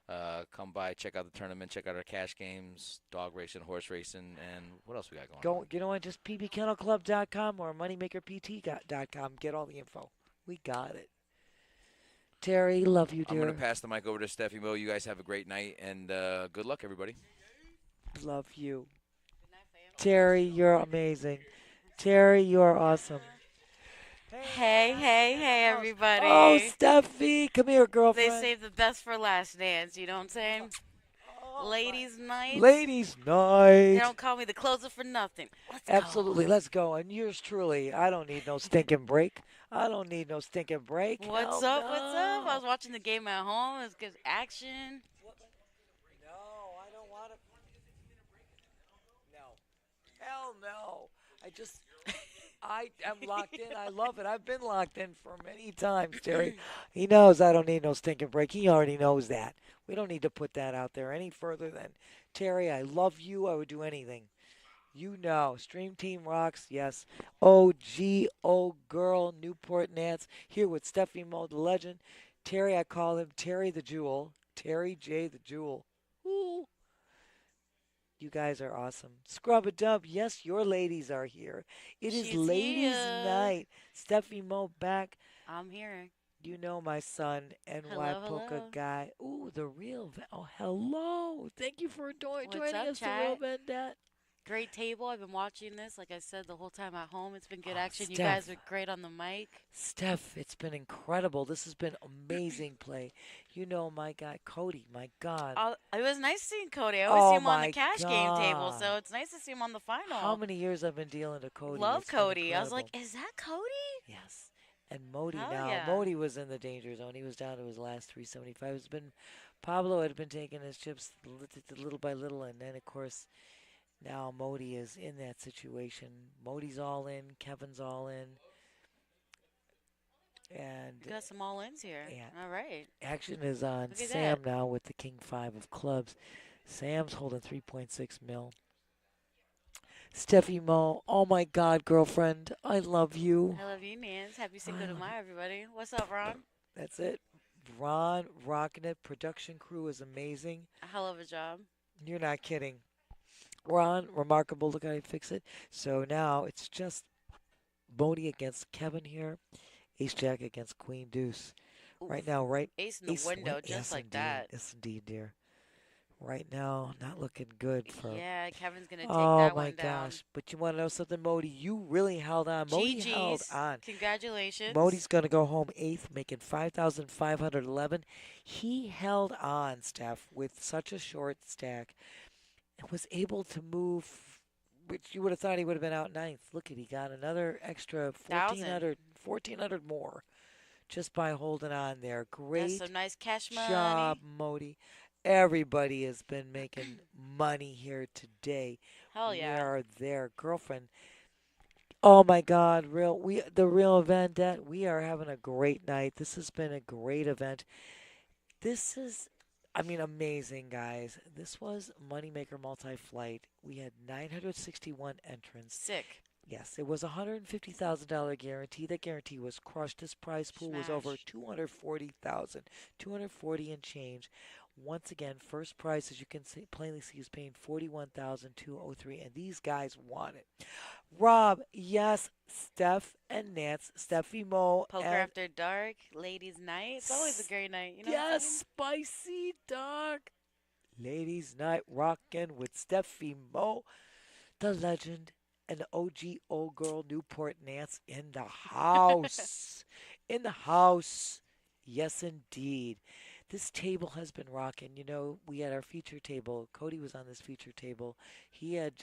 Come by, check out the tournament, check out our cash games, dog racing, horse racing, and what else we got going on? You know what? Just pbkennelclub.com or moneymakerpt.com. Get all the info. We got it. Terry, love you, I'm going to dear. pass the mic over to Steffi Mo. You guys have a great night, and good luck, everybody. Love you. Terry, you're amazing. Terry, you're awesome. Hey, everybody. Oh, Steffi, come here, They girlfriend. saved the best for last, dance. You know what I'm saying? Ladies' night. Ladies' They night. don't call me the closer for nothing. Let's Absolutely. go. Let's go. And yours truly. I don't need no stinking break. I don't need no stinking break. What's Hell up? What's up? I no. was watching the game at home. It's good action. No, I don't want to. No. Hell no. I am locked in. I love it. I've been locked in for many times, Terry. He knows I don't need no stinking break. He already knows that. We don't need to put that out there any further than, Terry, I love you. I would do anything. You know, Stream Team rocks, yes. OGO girl, Newport Nance, here with Steffi Mo, the legend. Terry, I call him Terry the Jewel. Terry J. the Jewel. Ooh. You guys are awesome. Scrub a dub, yes, your ladies are here. It is She's ladies' here. night. Steffi Mo back. I'm here. You know my son, NY Hello, Polka hello. guy. Ooh, the real. Oh, hello. Thank you for joining What's up, us, the real chat? Vendette. Great table. I've been watching this, like I said, the whole time at home. It's been good Oh, action. You Steph. guys are great on the mic. Steph, it's been incredible. This has been amazing play. You know my guy Cody, my God. It was nice seeing Cody. I always Oh see him on the my cash game table, God. so it's nice to see him on the final. How many years I've been dealing to Cody. Love It's been Cody. I was like, incredible. is that Cody? Yes. And Modi Hell now. yeah. Modi was in the danger zone. He was down to his last 375. It's been Pablo had been taking his chips little by little, and then of course now Modi is in that situation. Modi's all in. Kevin's all in. And We got some all-ins here. Yeah. All right. action is on Look at Sam that. now with the King 5 of clubs. Sam's holding 3.6 mil. Steffi Mo, oh my God, girlfriend, I love you. I love you, Nance. Happy Cinco I de love Mayo, everybody. What's up, Ron? That's it. Ron rocking it. Production crew is amazing. A hell of a job. You're not kidding. Ron, remarkable. Look how he fix it. So now it's just Bodie against Kevin here. Ace Jack against Queen Deuce. Right Oof. now, right? Ace in the window, just yes, like indeed. that. Yes, indeed, dear. Right now, not looking good for. Yeah, Kevin's going to take Oh that my one down. gosh! But you want to know something, Modi? You really held on. Modi held GG's. on. Congratulations. Modi's gonna go home eighth, making 5,511. He held on, Steph, with such a short stack, and was able to move. Which you would have thought he would have been out ninth. Look at he got another extra 1,400 more, just by holding on there. That's Great some nice cash money. job, Modi. Everybody has been making money here today. Hell We yeah. are there, girlfriend. Oh my God, the real Vendette. We are having a great night. This has been a great event. This is, I mean, amazing, guys. This was Moneymaker Multi-Flight. We had 961 entrants. Sick. Yes, it was a $150,000 guarantee. That guarantee was crushed. This prize pool was over Smash. 240,000, 240 and change. Once again, first prize, as you can see, plainly see, is paying 41,203, and these guys won it. Rob, yes, Steph and Nance, Steffi Mo, Poker and after dark, ladies' night. It's always a great night. You know yes, spicy dark. Ladies' night rockin' with Steffi Mo, the legend, and the OGO girl Newport Nance in the house. In the house. Yes, indeed. This table has been rocking. You know, we had our feature table. Cody was on this feature table. He had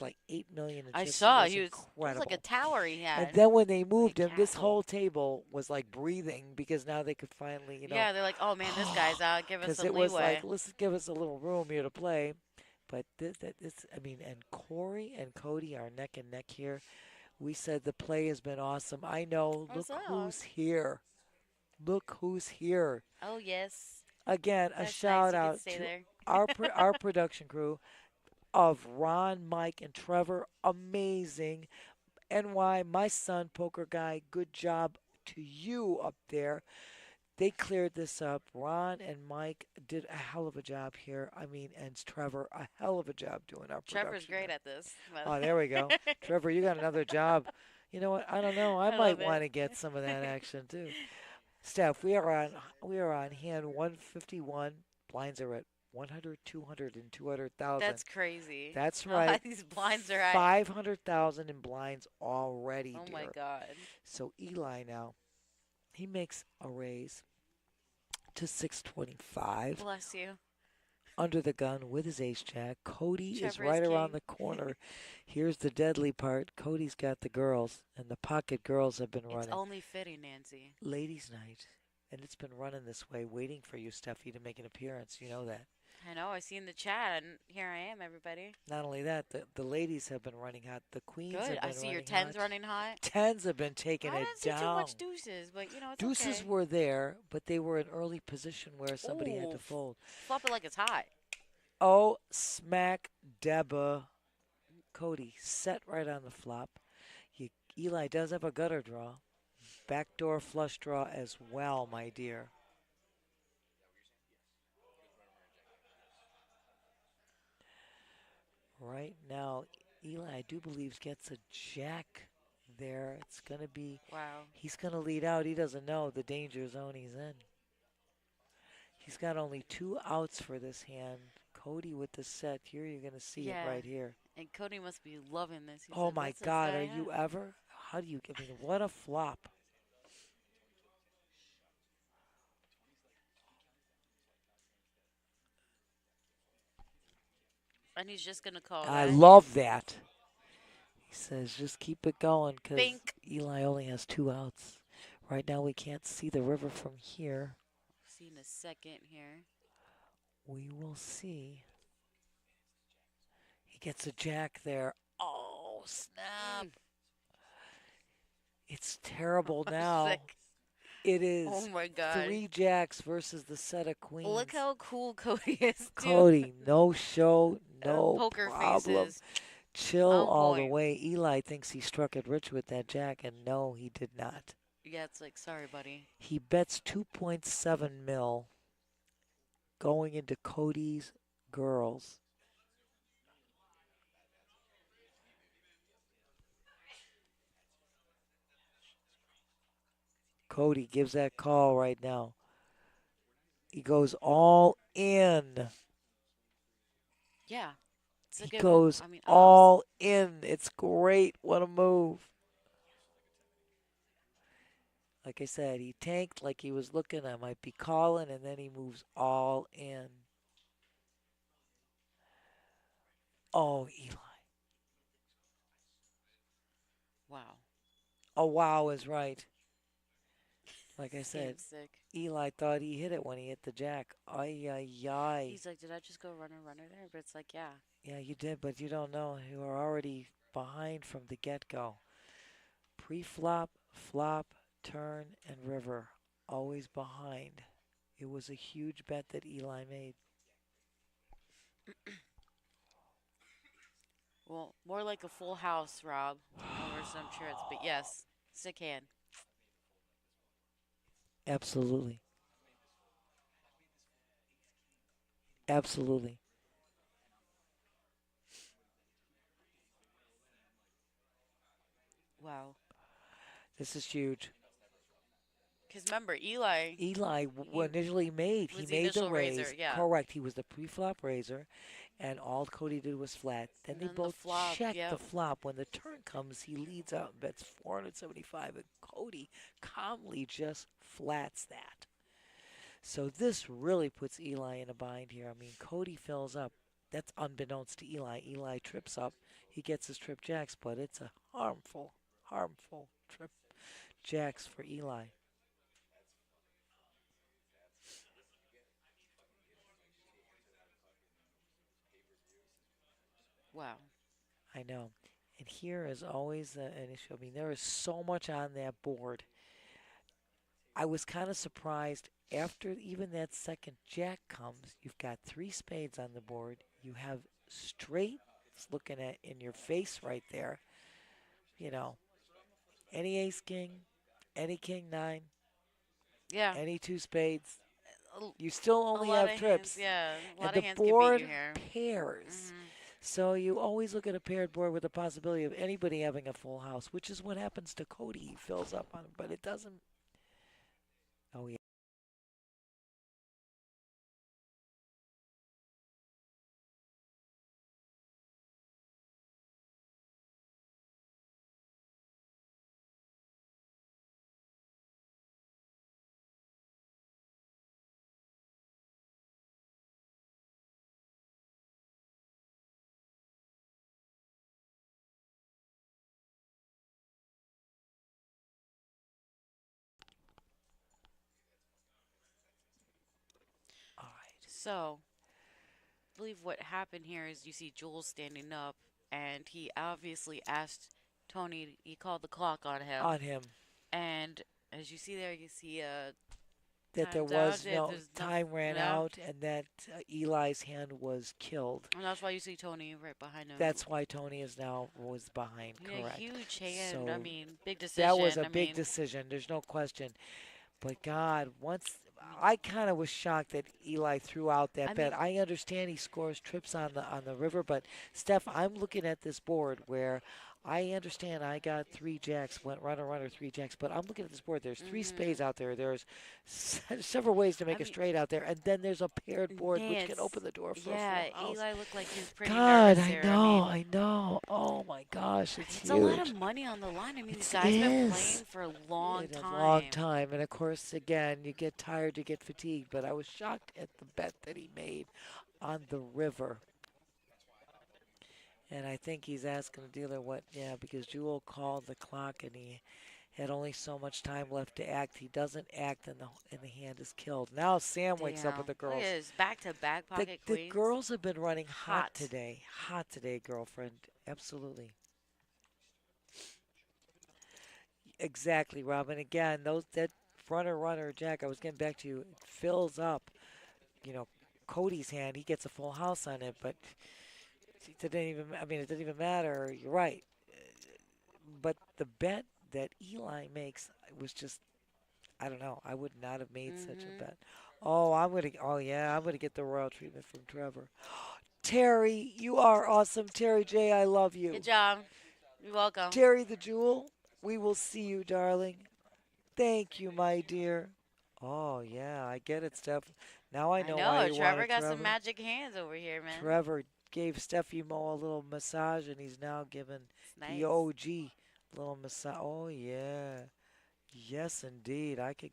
like 8 million in I chips. saw. It It was incredible. like a tower he had. And then when they moved him, this castle. whole table was like breathing because now they could finally, Yeah, they're like, oh man, this guy's out. Give us because some it was leeway. like, let's give us a little room here to play. But I mean, and Corey and Cody are neck and neck here. We said the play has been awesome. I know. What's Look up? who's here. Look who's here. Oh yes. Again, a That's shout nice. You out can stay to there. our production crew of Ron, Mike, and Trevor. Amazing. NY, my son, poker guy. Good job to you up there. They cleared this up. Ron and Mike did a hell of a job here. I mean, and Trevor, a hell of a job doing our production. Trevor's great here. at this. Oh, there we go. Trevor, you got another job. You know what? I don't know. I I might love want it. to get some of that action too. Steph, we are on hand 151. Blinds are at 100, 200, and 200,000. That's crazy. That's How high right. these blinds are at. 500,000 in blinds already, Oh dear. my god. So Eli now, he makes a raise to 625 Bless you. under the gun with his ace jack. Cody is Trevor is right around king. the corner. Here's the deadly part. Cody's got the girls, and the pocket girls have been It's running. only fitting, Nancy. Ladies' night. And it's been running this way, waiting for you, Steffi, to make an appearance. You know that. I know. I seen the chat, and here I am, everybody. Not only that, the ladies have been running hot. The queens have Good. been I see your running tens hot. running hot. Tens have been taking I it didn't see down. too much deuces, but you know it's Deuces okay. were there, but they were in early position where somebody had to Ooh. fold. Flop it like it's hot. Oh, smack Deba. Cody set right on the flop. Eli does have a gutter draw. Backdoor flush draw as well, my dear. Right now, Eli, I do believe, gets a jack there. It's going to be, Wow. he's going to lead out. He doesn't know the danger zone he's in. He's got only 2 outs for this hand. Cody with the set. Here you're going to see Yeah. it right here. And Cody must be loving this. He's Oh like, my "What's this God, guy are you have?" ever? How do you, I mean, what a flop. And he's just gonna call I that. love that. He says, just keep it going because Bink. Eli only has 2 outs. Right now, we can't see the river from here. See in a second here. We will see. He gets a jack there. Oh, snap. It's terrible now. Sick. It is Oh my god. 3 jacks versus the set of queens. Look how cool Cody is, too. Cody, no show, no Poker problem. faces. Chill On all the point. way. Eli thinks he struck it rich with that jack, and no, he did not. Yeah, it's like, sorry, buddy. He bets 2.7 mil going into Cody's girls. Cody gives that call right now. He goes all in. Yeah. It's a He good goes one. I mean, all in. It's great. What a move. Like I said, he tanked like he was looking. I might be calling, and then he moves all in. Oh, Eli. wow. Oh, wow is right. Like I said, Game's sick. Eli thought he hit it when he hit the jack. Ay, ay, ay. He's like, did I just go runner there? But it's like, yeah. Yeah, you did, but you don't know. You were already behind from the get-go. Pre-flop, flop, turn, and river. Always behind. It was a huge bet that Eli made. Well, more like a full house, Rob, over some shirts. But yes, sick hand. Absolutely. Absolutely. Wow. This is huge. Because remember, Eli. Eli initially made. He was the made the initial raise. raiser, yeah. Correct. He was the pre-flop raiser, and all Cody did was flat. Then And they then the both flop, check the yep. flop. When the turn comes, he leads out and bets 475, and Cody calmly just flats that. So this really puts Eli in a bind here. I mean, Cody fills up. That's unbeknownst to Eli. Eli trips up. He gets his trip jacks, but it's a harmful trip jacks for Eli. Wow. I know. And here is always an issue. I mean, there is so much on that board. I was kind of surprised after even that second jack comes. You've got 3 spades on the board. You have straights looking at in your face right there. You know, any ace king, any king 9. Yeah. Any two spades. A, You still a only lot have of hands. trips. Yeah. A And lot the of hands can beat board you here. pairs. Mhm. So you always look at a paired board with the possibility of anybody having a full house, which is what happens to Cody. He fills up on, but it doesn't. Oh yeah. All right. So, I believe what happened here is you see Jules standing up, and he obviously asked Tony. He called the clock on him, On him. and as you see there, you see That there time's out. was no There's no, time ran yeah, out and that Eli's hand was killed. and that's why you see Tony right behind him. That's why Tony is now was behind, Yeah, correct. huge hand. I So mean, big that was decision. a I big mean, decision. There's no question. But God, once I kind of was shocked that Eli threw out that I bet. mean, I understand he scores trips on the river, but Steph, I'm looking at this board where I understand I got three jacks, went runner runner three jacks, but I'm looking at this board. There's three spades out there. There's several ways to make I a mean, straight out there, and then there's a paired board which can Nance. open the door for a Yeah, full house. Eli looked like he was pretty God, nervous I there. I know, mean, I know. Oh my gosh, it's it's a lot huge. of money on the line. I mean, these It guys been is. playing for a long In a time. long time. And of course, again, you get tired, you get fatigued. But I was shocked at the bet that he made on the river. And I think he's asking the dealer what, yeah, because Jewel called the clock and he had only so much time left to act. He doesn't act and the hand is killed. Now Sam wakes up Damn. with the Look girls. at this back-to-back pocket The queens. girls have been running hot Hot. today. Hot today, girlfriend. Absolutely. Exactly, Robin. Again, that runner jack, I was getting back to you, it fills up, you know, Cody's hand. He gets a full house on it, but it didn't even, I mean, it didn't even matter. You're right. But the bet that Eli makes was just, I don't know. I would not have made such a bet. Oh, oh yeah, I'm gonna get the royal treatment from Trevor. Terry, you are awesome. Terry J, I love you. Good job. You're welcome. Terry the Jewel, we will see you, darling. Thank you, my dear. Oh, yeah, I get it, Steph. Now I I know know. why you Trevor wanted got Trevor. some magic hands over here, man. Trevor gave Steffi Mo a little massage, and he's now giving It's nice. the OG little massage. Oh, yeah. Yes, indeed. I can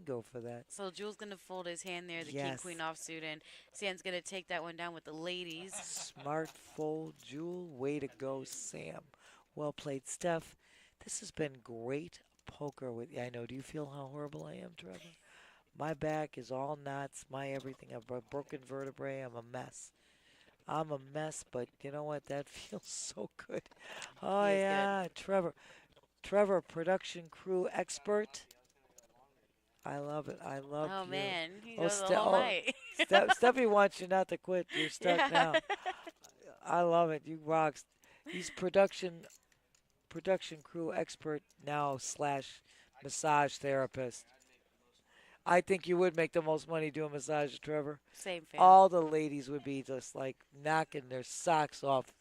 go for that. So Jules gonna fold his hand there, the king Yes. queen offsuit, and Sam's gonna take that one down with the ladies. Smart fold, Jewel. Way to go, Sam. Well played, Steph. This has been great poker with you. I know. Do you feel how horrible I am, Trevor? My back is all knots. My everything. I've a broken vertebrae. I'm a mess. I'm a mess, but you know what? That feels so good. Oh, He is good. yeah. Trevor, production crew expert. I love it. I love Oh you. man, he Oh, goes the Ste- whole oh, night. Steffi wants you not to quit. You're stuck Yeah. now. I love it. You rock. He's production crew expert now slash massage therapist. I think you would make the most money doing massage, Trevor. Same fan. All the ladies would be just like knocking their socks off.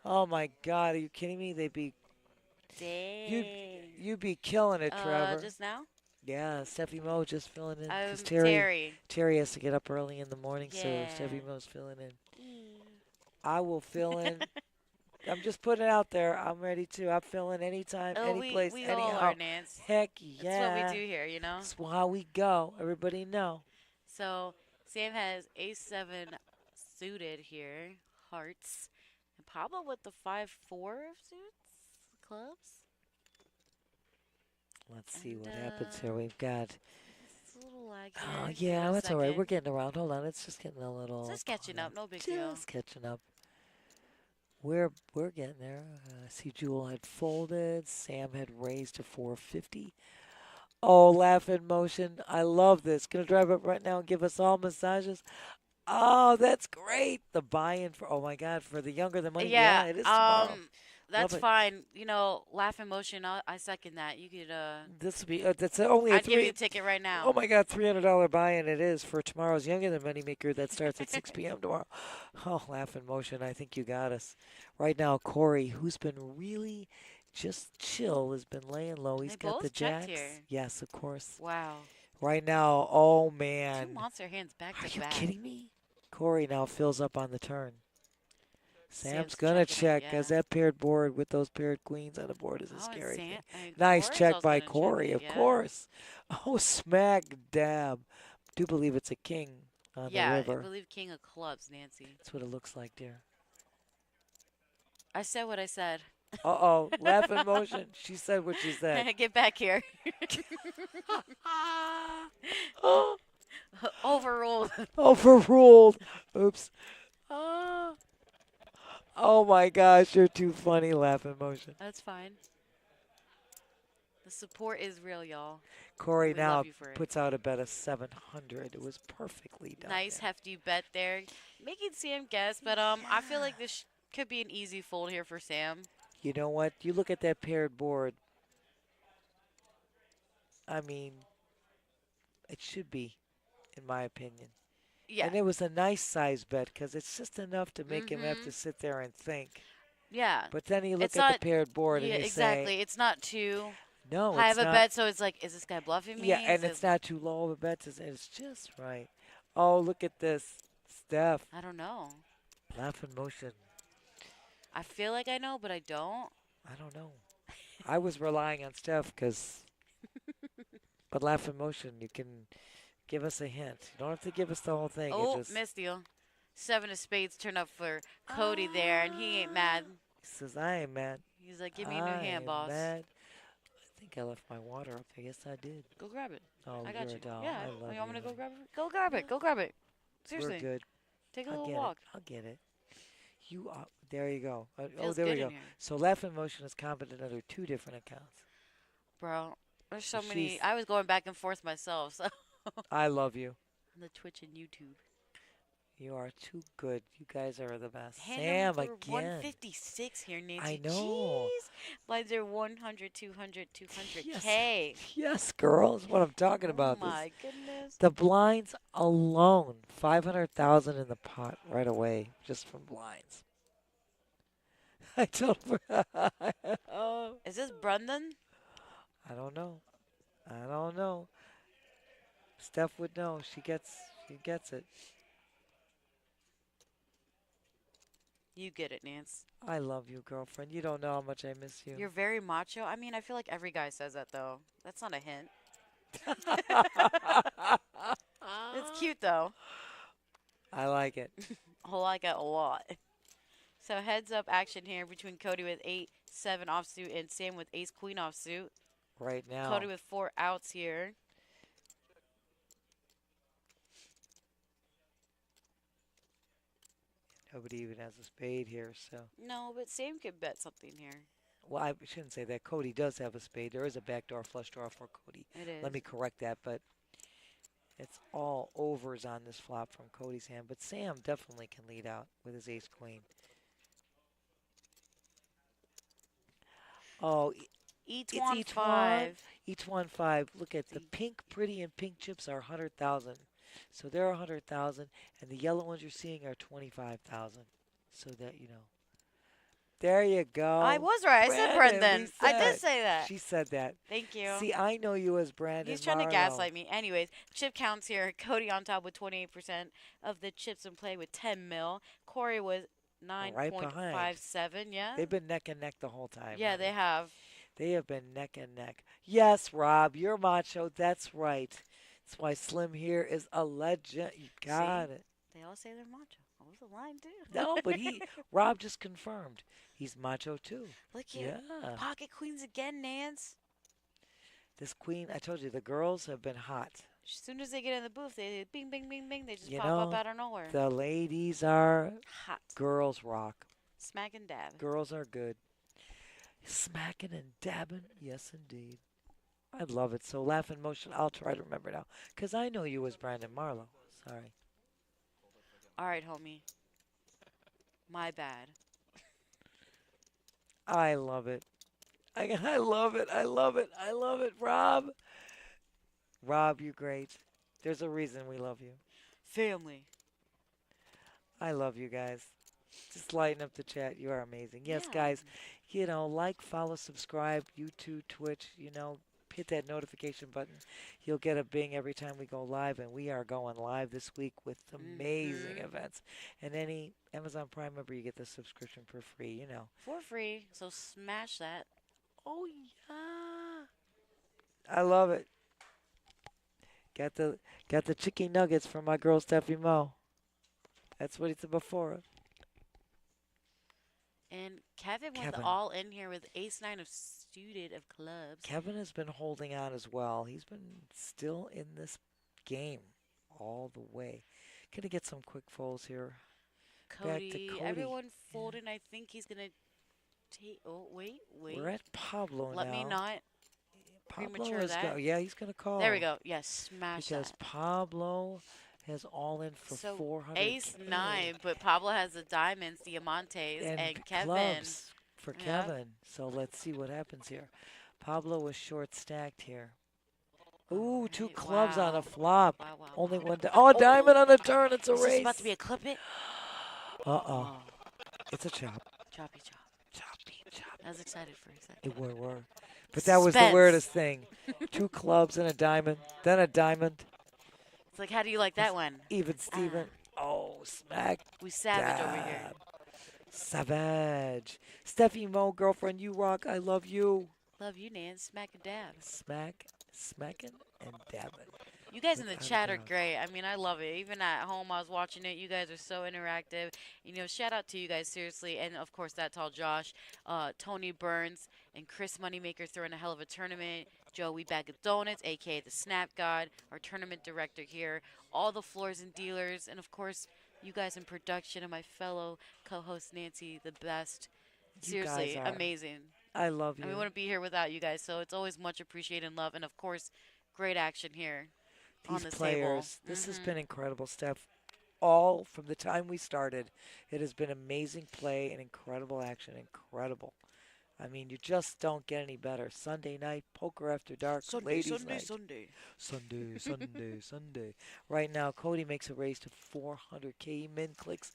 Oh my God, are you kidding me? They'd be Dang. you'd be killing it, Trevor. Just now? Yeah, Steffi Mo just filling in. 'Cause Terry. Terry has to get up early in the morning, so Yeah. Steffi Mo's filling in. I will fill in. I'm just putting it out there. I'm ready to. I'm filling anytime, Oh, any place, we anyhow. all are, Nance. Heck That's yeah. what we do here, you know? That's how we go. Everybody know. So Sam has ace-7 suited here, hearts, and Pablo with the 5-4 of suits, clubs. Let's see what And, happens here. We've got. It's a little lag Oh, here. yeah, Give it a that's all right. second. We're getting around. Hold on. It's just getting a little. Just catching up, no big Just deal. catching up. We're getting there. I see Jewel had folded. Sam had raised to 450. Oh, laugh in motion. I love this. Gonna drive up right now and give us all massages. Oh, that's great. The buy-in for, oh my God, for the younger the money. Yeah, it is tomorrow. that's Love it. fine. You know, laugh in motion. I second that. You could. This would be that's only a I'd give you three. the ticket right now. Oh my God, $300 buy-in it is for tomorrow's Younger Than Moneymaker that starts at 6 p.m. tomorrow. Oh, laugh in motion. I think you got us. Right now, Corey, who's been really just chill, has been laying low. He's They got the both checked jacks. here. Yes, of course. Wow. Right now, oh Two man. monster hands back Are to you back. kidding me? Corey now fills up on the turn. Sam's Sam's gonna checking it, check yeah. because that paired board with those paired queens on the board is a Oh, and scary thing. and Nice Corey's check also by gonna check Corey, it, of yeah. course. Oh, smack dab. Do believe it's a king on Yeah, the I river. believe king of clubs, Nancy. That's what it looks like, dear. I said what I said. Uh-oh, laugh in motion. She said what she said. Get back here. Oh, Overruled. overruled. Oops. Ah. Oh my gosh, you're too funny, laugh in motion. That's fine. The support is real, y'all. Corey We now love you for it. puts out a bet of 700. It was perfectly done. Nice there. hefty bet there. Making Sam guess, but I feel like this could be an easy fold here for Sam. You know what? You look at that paired board. I mean, it should be, in my opinion. Yeah. And it was a nice size bet because it's just enough to make him have Mhm. to sit there and think. Yeah. But then you look It's at the not- paired board Yeah, and you exactly. say, It's not too no, high it's of a not. bet, so it's like, is this guy bluffing me? Yeah, and Is it's it- not too low of a bet. It's just right. Oh, look at this. Steph, I don't know. laugh in motion. I feel like I know, but I don't. I don't know. I was relying on Steph because, but laugh in motion, you can give us a hint. You don't have to give us the whole thing. Oh, you just missed deal. 7 of spades turned up for Cody there, and he ain't mad. He says, I ain't mad. He's like, give me a new I hand, ain't boss. Mad. I think I left my water up there. Yes, I did. Go grab it. Oh, I got you're you. a doll. Yeah. I Oh, love you want me to you. go grab it? Go grab it. Go grab it. Seriously. We're good. Take a I'll little get walk. it. I'll get it. You are. There you go. Oh, Feels there we good go. in here. So laugh in motion is competent under 2 different accounts. Bro, there's so So many. she's- I was going back and forth myself, so. I love you. On the Twitch and YouTube. You are too good. You guys are the best. Hand Sam number again. 156 here, Nancy. I know. Jeez. Blinds are 100, 200, 200K. Yes. Yes, girls. What I'm talking about. Oh my goodness. The blinds alone, 500,000 in the pot right away, just from blinds. I don't. Oh, Is this Brendan? I don't know. I don't know. Steph would know. She gets it. You get it, Nance. I love you, girlfriend. You don't know how much I miss you. You're very macho. I mean, I feel like every guy says that, though. That's not a hint. It's cute, though. I like it. I like it a lot. So heads up action here between Cody with 8-7 offsuit and Sam with ace-queen offsuit. Right now. Cody with 4 outs here. Nobody even has a spade here, so. No, but Sam could bet something here. Well, I shouldn't say that. Cody does have a spade. There is a backdoor flush draw for Cody. It is. Let me correct that, but it's all overs on this flop from Cody's hand. But Sam definitely can lead out with his ace-queen. Oh, Each it's one each 5. each one 5. Look at the See? pink, pretty, and pink chips are 100,000. So they're 100,000, and the yellow ones you're seeing are 25,000. So that you know. There you go. I was right. I said Brendan. we I did said- say that. She said that. Thank you. See, I know you as Brandon. He's trying to Marlowe. gaslight me. Anyways, chip counts here. Cody on top with 28% of the chips in play with 10 mil. Corey with Right 9.57. Yeah. They've been neck and neck the whole time. Yeah, honey. they have. They have been neck and neck. Yes, Rob, you're macho. That's right. That's why Slim here is a legend. You got it. They all say they're macho. I was a line too. No, but Rob just confirmed he's macho too. Look here. Yeah. Pocket queens again, Nance. This queen, I told you, the girls have been hot. As soon as they get in the booth, they bing, bing, bing, bing. They just You pop up know, out of nowhere. The ladies are Hot. girls rock. Smack and dab. Girls are good. Smacking and dabbing, yes indeed. I love it. So laugh in motion. I'll try to remember now, cause I know you as Brandon Marlowe. Sorry. All right, homie. My bad. I love it. I love it. I love it. I love it, Rob. Rob, you're great. There's a reason we love you. Family. I love you guys. Just lighten up the chat. You are amazing. Yes, Yeah. guys, like, follow, subscribe, YouTube, Twitch, hit that notification button. You'll get a bing every time we go live, and we are going live this week with amazing Mhm. events. And any Amazon Prime member, you get the subscription for free. For free. So smash that. Oh, yeah. I love it. Got the chicken nuggets from my girl Steffi Mo. That's what it's before. And Kevin went Kevin. all in here with ace nine of suited of clubs. Kevin has been holding on as well. He's been still in this game all the way. Gonna get some quick folds here. Back to Cody. Cody. Everyone folding. I think he's gonna take. Oh wait. We're at Pablo Let now. me not. Pablo premature is that. yeah, he's gonna call. There we go. Yes, smash Because that. Pablo has all in for So 400. ace nine, but Pablo has the diamonds, diamantes, and Kevin. Clubs for Yeah. Kevin. So let's see what happens here. Pablo was short stacked here. Ooh, two Alright, clubs on wow. a flop. Wow, wow, Only wow. one. Oh, diamond on a turn. It's a Is this race. about to be a clip it? Uh-oh. Oh, It's a chop. choppy chop. Choppy, chop. I was excited for a second. It were. But that was the Suspense. weirdest thing. Two clubs and a diamond. Then a diamond. It's like, how do you like that one? Even Steven. Oh, smack. We savage over here. dab. Savage. Steffi Mo, girlfriend, you rock. I love you. Love you, Nan. Smack a dab. Smacking, and dabbing. You guys in the Without a chat are doubt. great. I mean, I love it. Even at home, I was watching it. You guys are so interactive. Shout out to you guys, seriously. And, of course, that's all Josh, Tony Burns, and Chris Moneymaker throwing a hell of a tournament. Joey Bag of Donuts, a.k.a. the Snap God, our tournament director here. All the floors and dealers. And, of course, you guys in production and my fellow co-host, Nancy, the best. You guys Seriously, are. amazing. I love you. And we wouldn't be here without you guys. So it's always much appreciated and love. And, of course, great action here. On These this players. table. This has been incredible, Steph. All from the time we started, it has been amazing play and incredible action. Incredible. I mean, you just don't get any better. Sunday night, poker after dark, ladies night. Sunday. Right now, Cody makes a raise to 400K. Min clicks.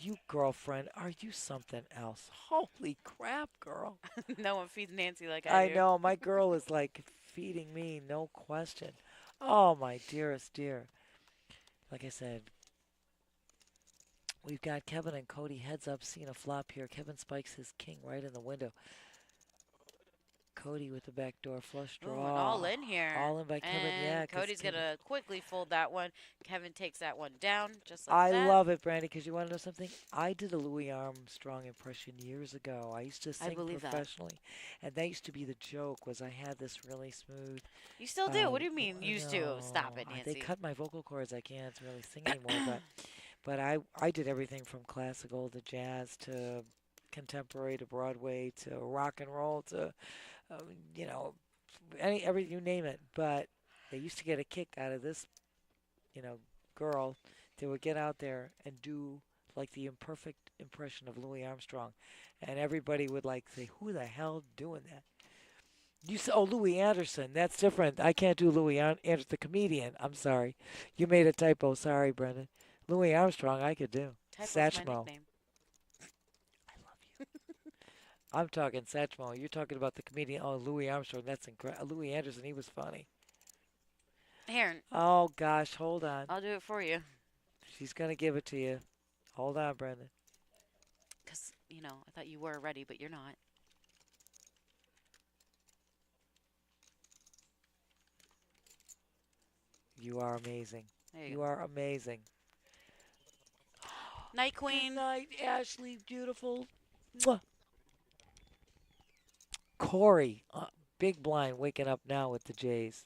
You girlfriend, are you something else? Holy crap, girl. No one feeds Nancy like I I do. know, my girl is like feeding me, no question. Oh, my dearest dear. Like I said, we've got Kevin and Cody heads up, seeing a flop here. Kevin spikes his king right in the window. Cody with the backdoor flush Ooh, draw. and all in here. All in by Kevin, and yeah. 'Cause Cody's Kevin- going to quickly fold that one. Kevin takes that one down just like that. I love it, Brandy, because you want to know something? I did a Louis Armstrong impression years ago. I used to sing believe that. professionally. And that used to be the joke, was I had this really smooth... You still do. What do you mean used to? no, Stop it, They Nancy. cut my vocal cords. I can't really sing anymore. but I did everything from classical to jazz to contemporary to Broadway to rock and roll to, every you name it. But they used to get a kick out of this, girl that would get out there and do like the imperfect impression of Louis Armstrong, and everybody would like say, "Who the hell doing that?" You say, "Oh, Louis Anderson, that's different. I can't do Louis Anderson, the comedian. I'm sorry, you made a typo. Sorry, Brendan. Louis Armstrong, I could do. Typo's my Satchmo. nickname. I'm talking Satchmo. You're talking about the comedian. Oh, Louis Armstrong. That's incredible. Louis Anderson, he was funny. Here, Oh gosh, hold on. I'll do it for you. She's gonna give it to you. Hold on, Brendan. Because, I thought you were ready, but you're not. You are amazing. There you You go. are amazing. Night Good Queen. night, Ashley. Beautiful. Mwah. Corey, big blind, waking up now with the Jays.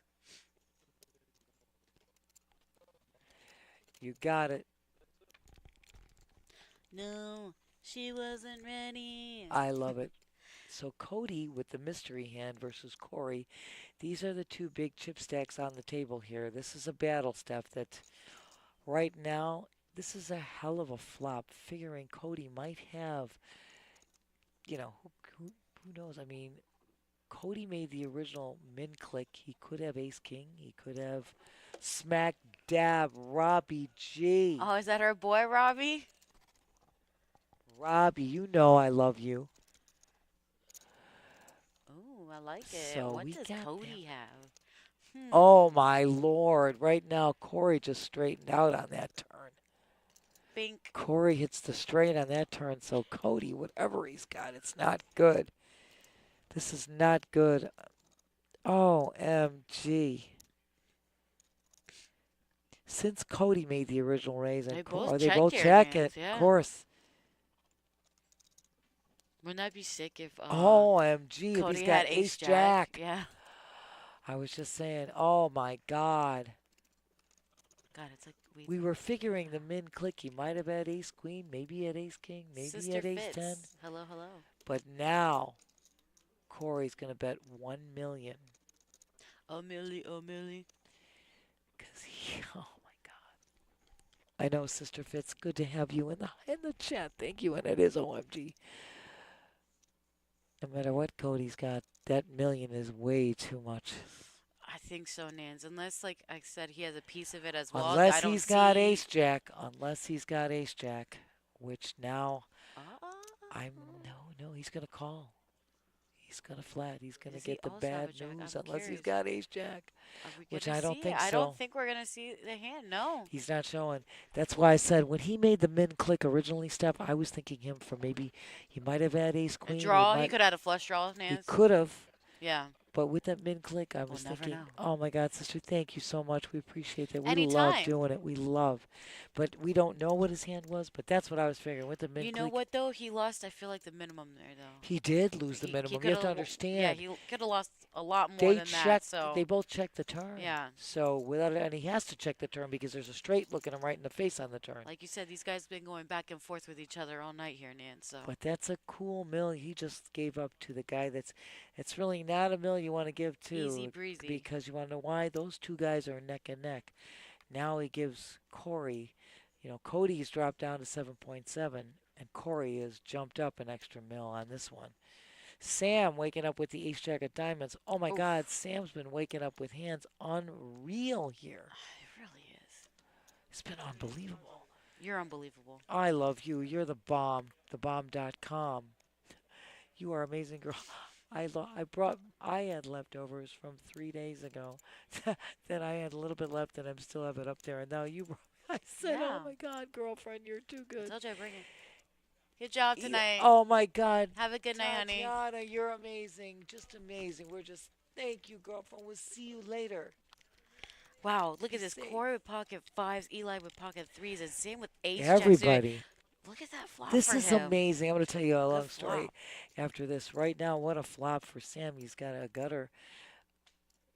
You got it. No, she wasn't ready. I love it. So Cody with the mystery hand versus Corey. These are the two big chip stacks on the table here. This is a battle, Steph, that right now, this is a hell of a flop, figuring Cody might have you know, who knows? I mean, Cody made the original min click. He could have ace king. He could have smack dab Robbie G. Oh, is that our boy, Robbie? Robbie, you know I love you. Ooh, I like it. So What we does got Cody them. have? Oh my lord. Right now, Corey just straightened out on that turn. Bink. Corey hits the straight on that turn, so Cody, whatever he's got, it's not good. This is not good. OMG. Since Cody made the original raise, and They both they check both your check hands, it, yeah. of course. Wouldn't that be sick if OMG, if Cody he's got had ace jack. Yeah. I was just saying, oh my God. God, it's like We were figuring the min click. He might have had ace queen, maybe he had ace king, maybe he Sister had ace Fitz. 10. Hello, hello. But now, Corey's going to bet 1 million. A milli. Because oh my God. I know, Sister Fitz, good to have you in the chat. Thank you, and it is OMG. No matter what Cody's got, that million is way too much. I think so, Nans. Unless, like I said, he has a piece of it as well. I Unless don't he's got see- ace jack. Unless he's got ace jack, which now no, he's going to call. He's going to flat. He's going to Does he get the also have bad a jack? news I'm unless he's curious. got ace jack, Are we which gonna I don't see? think I so. don't think we're gonna see the hand. No. He's not showing. That's why I said when he made the min click originally, Steph, I was thinking him for maybe he might have had ace A queen. draw. He could have had a flush draw, He Nans. could have. Yeah. But with that min click, I was We'll never thinking, know. oh my God, sister, thank you so much. We appreciate that. We Anytime. love doing it. We love. But we don't know what his hand was, but that's what I was figuring with the min You click. know what though? He lost. I feel like the minimum there though. He did lose the minimum. You have to coulda- understand. Yeah, he could have lost a lot more They than that. checked. So They both checked the turn. Yeah. So without it, and he has to check the turn because there's a straight looking him right in the face on the turn. like you said, these guys been going back and forth with each other all night here, Nan. So But that's a cool mill he just gave up to the guy that's. It's really not a mill you want to give to. easy breezy. Because you want to know why those two guys are neck and neck. Now he gives Corey, Cody's dropped down to 7.7, and Corey has jumped up an extra mil on this one. Sam waking up with the ace jack of diamonds. Oh my Oof. God, Sam's been waking up with hands unreal here. It really is. It's been unbelievable. You're unbelievable. I love you. You're the bomb. Thebomb.com. You are amazing, girl. I had leftovers from 3 days ago. Then I had a little bit left, and I still have it up there. And now you brought. I said, Yeah. "Oh my God, girlfriend, you're too I good." told you I bring it. Good job tonight. Oh my God. Have a good night, honey. Tatiana, you're amazing. Just amazing. Thank you, girlfriend. We'll see you later. Wow, look Be at this. safe. Corey with pocket fives, Eli with pocket threes, and Sam with ace jacks. Everybody. Look at that flop This for is him. amazing. I'm going to tell you a long Good story flop. after this. Right now, what a flop for Sam. He's got a gutter.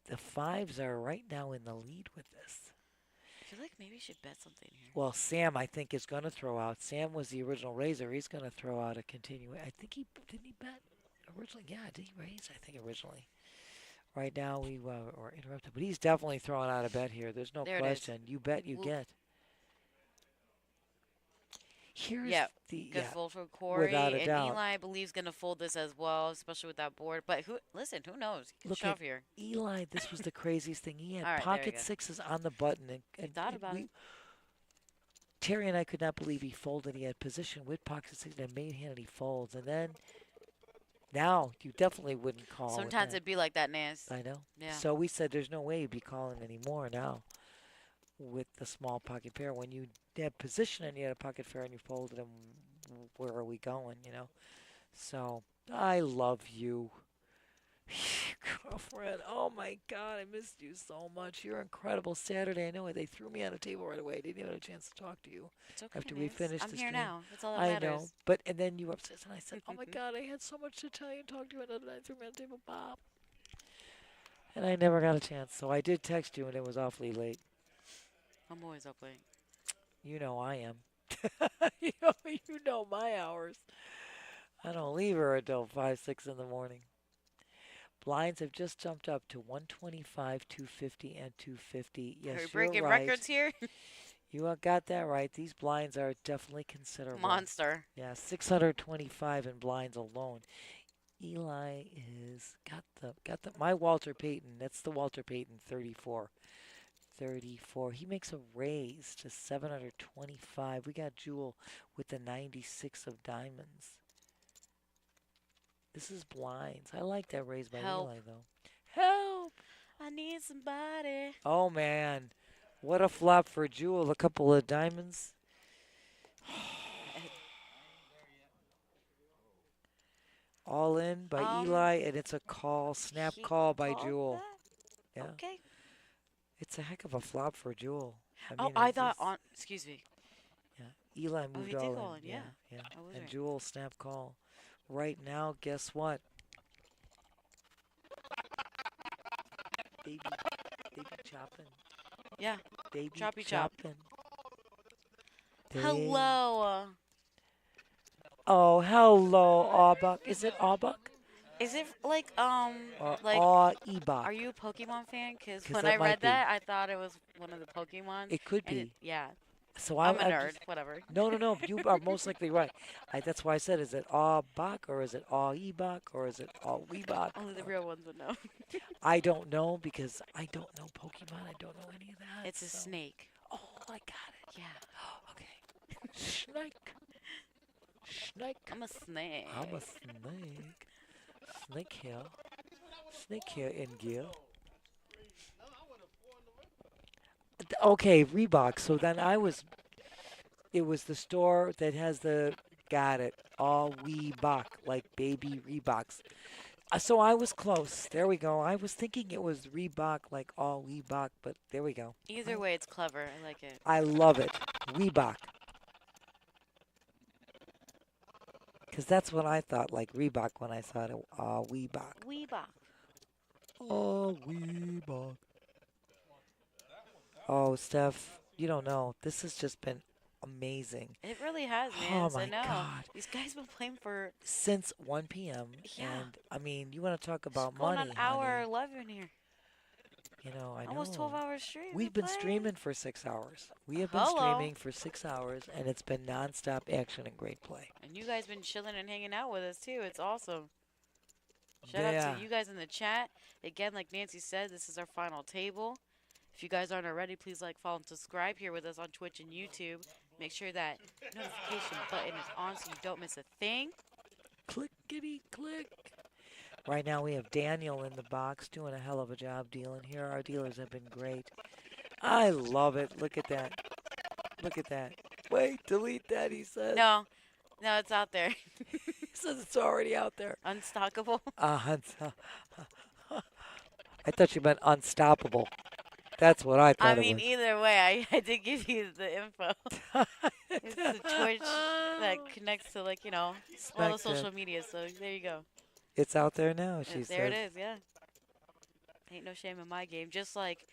The fives are right now in the lead with this. I feel like maybe you should bet something here. Well, Sam, I think, is going to throw out. Sam was the original raiser. He's going to throw out a continuation. I think didn't he bet originally? Yeah, did he raise? I think originally. Right now, we were interrupted. But he's definitely throwing out a bet here. There's no There it is. question. You bet, you Well- get. Here's Yep, the Good fold from Corey. without a and doubt. Eli, I believe, is going to fold this as well, especially with that board. But who knows? He can Look shove at here. Eli. This was the craziest thing. He had All right, there pocket you go. sixes on the button, and thought about it. Terry and I could not believe he folded. He had position with pocket sixes and main hand, and he folds. And then now you definitely wouldn't call. with Sometimes that. it'd be like that, Nance. I know. Yeah. So we said there's no way you'd be calling anymore now with the small pocket pair. When you had position and you had a pocket pair and you folded them, where are we going, So I love you. Girlfriend, oh my God, I missed you so much. You're incredible. Saturday, I know they threw me on a table right away. I didn't even have a chance to talk to you. It's okay, after we Nance. finished I'm the here stream. now. That's all that I matters. know, and then you were upstairs, and I said, "Oh my God, I had so much to tell you and talk to you another night. Threw me on the table, Bob." And I never got a chance, so I did text you, and it was awfully late. I'm always up late. You know I am. you know my hours. I don't leave her until 5, 6 in the morning. Blinds have just jumped up to 125, 250, and 250. Yes, Are we you're breaking right. records here? You got that right. These blinds are definitely considerable. Monster. Yeah, 625 in blinds alone. Eli is got the my Walter Payton. That's the Walter Payton 34. 34. He makes a raise to 725. We got Jewel with the 96 of diamonds. This is blinds. I like that raise by Help. Eli though. Help! I need somebody. Oh man. What a flop for Jewel. A couple of diamonds. All in by Eli, and it's a call, snap He call by called Jewel. that? Yeah. Okay. It's a heck of a flop for Jewel. I it's thought just- on. Excuse me. Yeah, Eli Oh, moved he did all go in. in, yeah. Yeah. I was And right. Jewel snap call. Right now, guess what? Baby chopping. Yeah. Baby Choppy chop. chopping. Hello. Oh, hello, Aubuck. Is it Aubuck? Is it like Or like? Ebok? Are you a Pokemon fan? Because 'Cause when that I might read be. that, I thought it was one of the Pokemon. It could and be. yeah. So I'm a I'm nerd. just- Whatever. No. You are most likely right. That's why I said, is it Aubuck or is it Ebok or is it Weebok? Only the real ones would know. I don't know because I don't know Pokemon. I don't know any of that. It's a so- snake. Oh, I got it. Yeah. Okay. Snake. I'm a snake. I'm a snake. Snake here. Snake here in gear. Okay, Reebok. So then it was the store that has got it, all Reebok, like baby Reeboks. So I was close. There we go. I was thinking it was Reebok, like all Reebok, but there we go. Either way, it's clever. I like it. I love it. Reebok. Because that's what I thought, like Reebok when I saw it. Reebok. Weebok. Oh, Reebok. Oh, Steph, you don't know. This has just been amazing. It really has, man. Oh, So my no, God. these guys been playing for Since 1 p.m. Yeah. And, I mean, you want to talk about going money, on hour honey. 11 here. You know, I know. Almost 12 hours straight. We've been playing. streaming for 6 hours. We have been Hello. streaming for 6 hours, and it's been nonstop action and great play. And you guys been chilling and hanging out with us too. It's awesome. Shout out Yeah. to you guys in the chat. Again, like Nancy said, this is our final table. If you guys aren't already, please like, follow, and subscribe here with us on Twitch and YouTube. Make sure that notification button is on so you don't miss a thing. Clickety click. Right now we have Daniel in the box doing a hell of a job dealing here. Our dealers have been great. I love it. Look at that. Look at that. Wait, delete that, he says. No, it's out there. He says it's already out there. Unstockable. I thought you meant unstoppable. That's what I thought I mean, it either way, I did give you the info. It's the Twitch that connects to, like, all the Smack social that. media. So there you go. It's out there now, she There it says. is, yeah. Ain't no shame in my game. Just like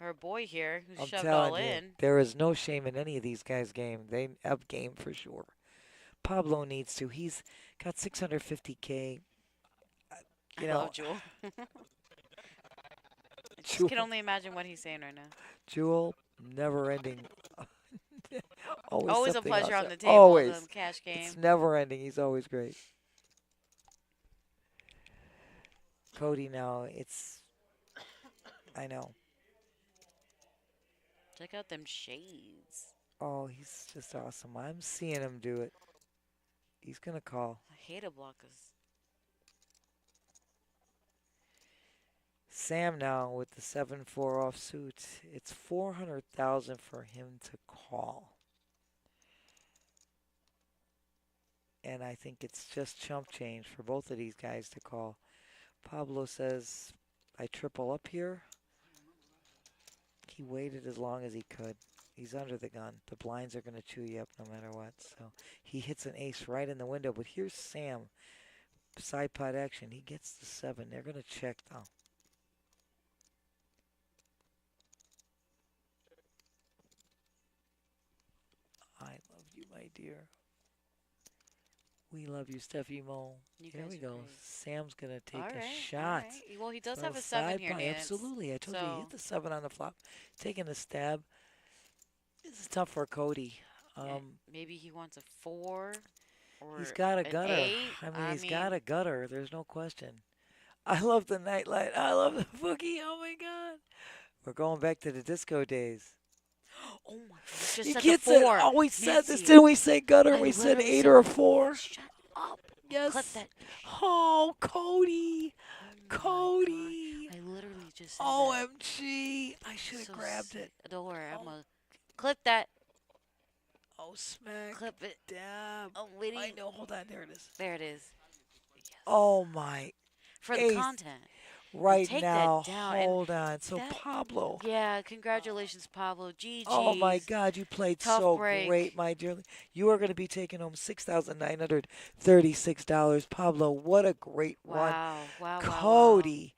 her boy here who I'm shoved telling all you, in. there is no shame in any of these guys' game. They have game for sure. Pablo needs to. He's got 650K. You I know, love Jewel. I just Jewel. can only imagine what he's saying right now. Jewel, never ending. Always a something pleasure on awesome. the table. Always. The cash game. It's never ending. He's always great. Cody now, I know. Check out them shades. Oh, he's just awesome. I'm seeing him do it. He's going to call. I hate a blockers. Sam now with the 7-4 offsuit. It's 400,000 for him to call. And I think it's just chump change for both of these guys to call. Pablo says, I triple up here. He waited as long as he could. He's under the gun. The blinds are going to chew you up no matter what. So he hits an ace right in the window. But here's Sam. Side pot action. He gets the 7. They're going to check though. I love you, my dear. We love you, Steffi Mo. You Here guys we are go. great. Sam's going to take All a right, shot. all right. Well, he does So have a 7 side here, pot- Nance. Absolutely. I told you he So- hit the 7 on the flop. Taking a stab. This is tough for Cody. Maybe he wants a 4 He's or got a an gutter. 8. I mean, I he's got mean, a gutter. There's no question. I love the nightlight. I love the boogie. Oh my God. We're going back to the disco days. oh my God, you just You said the kids said, 4. oh, we said this. Nancy, Didn't we say gutter? I We said literally 8 said, or a 4. shut up. Clip Yes. that. Oh, Cody. Oh my Cody. God. I literally just said that. OMG. I should have So grabbed it. Don't worry, I'm Oh. gonna clip that. Oh, smack. Clip it. Dab. Oh, witty. I know. Hold on. There it is. There it is. Yes. Oh, my. For the ace. content. Right take now, that down. And hold on. So, that- Pablo. Yeah, congratulations, Pablo. GG's. Oh my God, you played Tough so break. great, my dear. You are going to be taking home $6,936. Pablo, what a great run. Wow, wow, wow, Cody,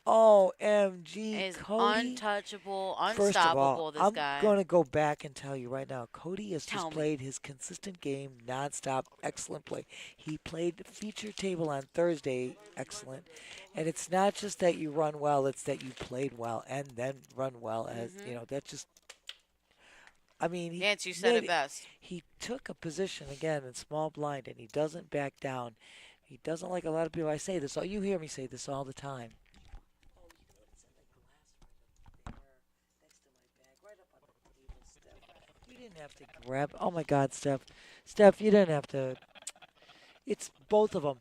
OMG, wow. Is Cody. untouchable, First of all, unstoppable, this I'm guy. going to go back and tell you right now, Cody has Tell just me. played his consistent game, nonstop, excellent play. He played the feature table on Thursday, excellent. And it's not just that you run well, it's that you played well and then run well. As you know, that's just. I mean, Nancy, you said it best. he took a position again in small blind, and he doesn't back down. He doesn't like a lot of people. I say this. You hear me say this all the time. You didn't have to grab. Oh my God, Steph. Steph, you didn't have to. It's both of them.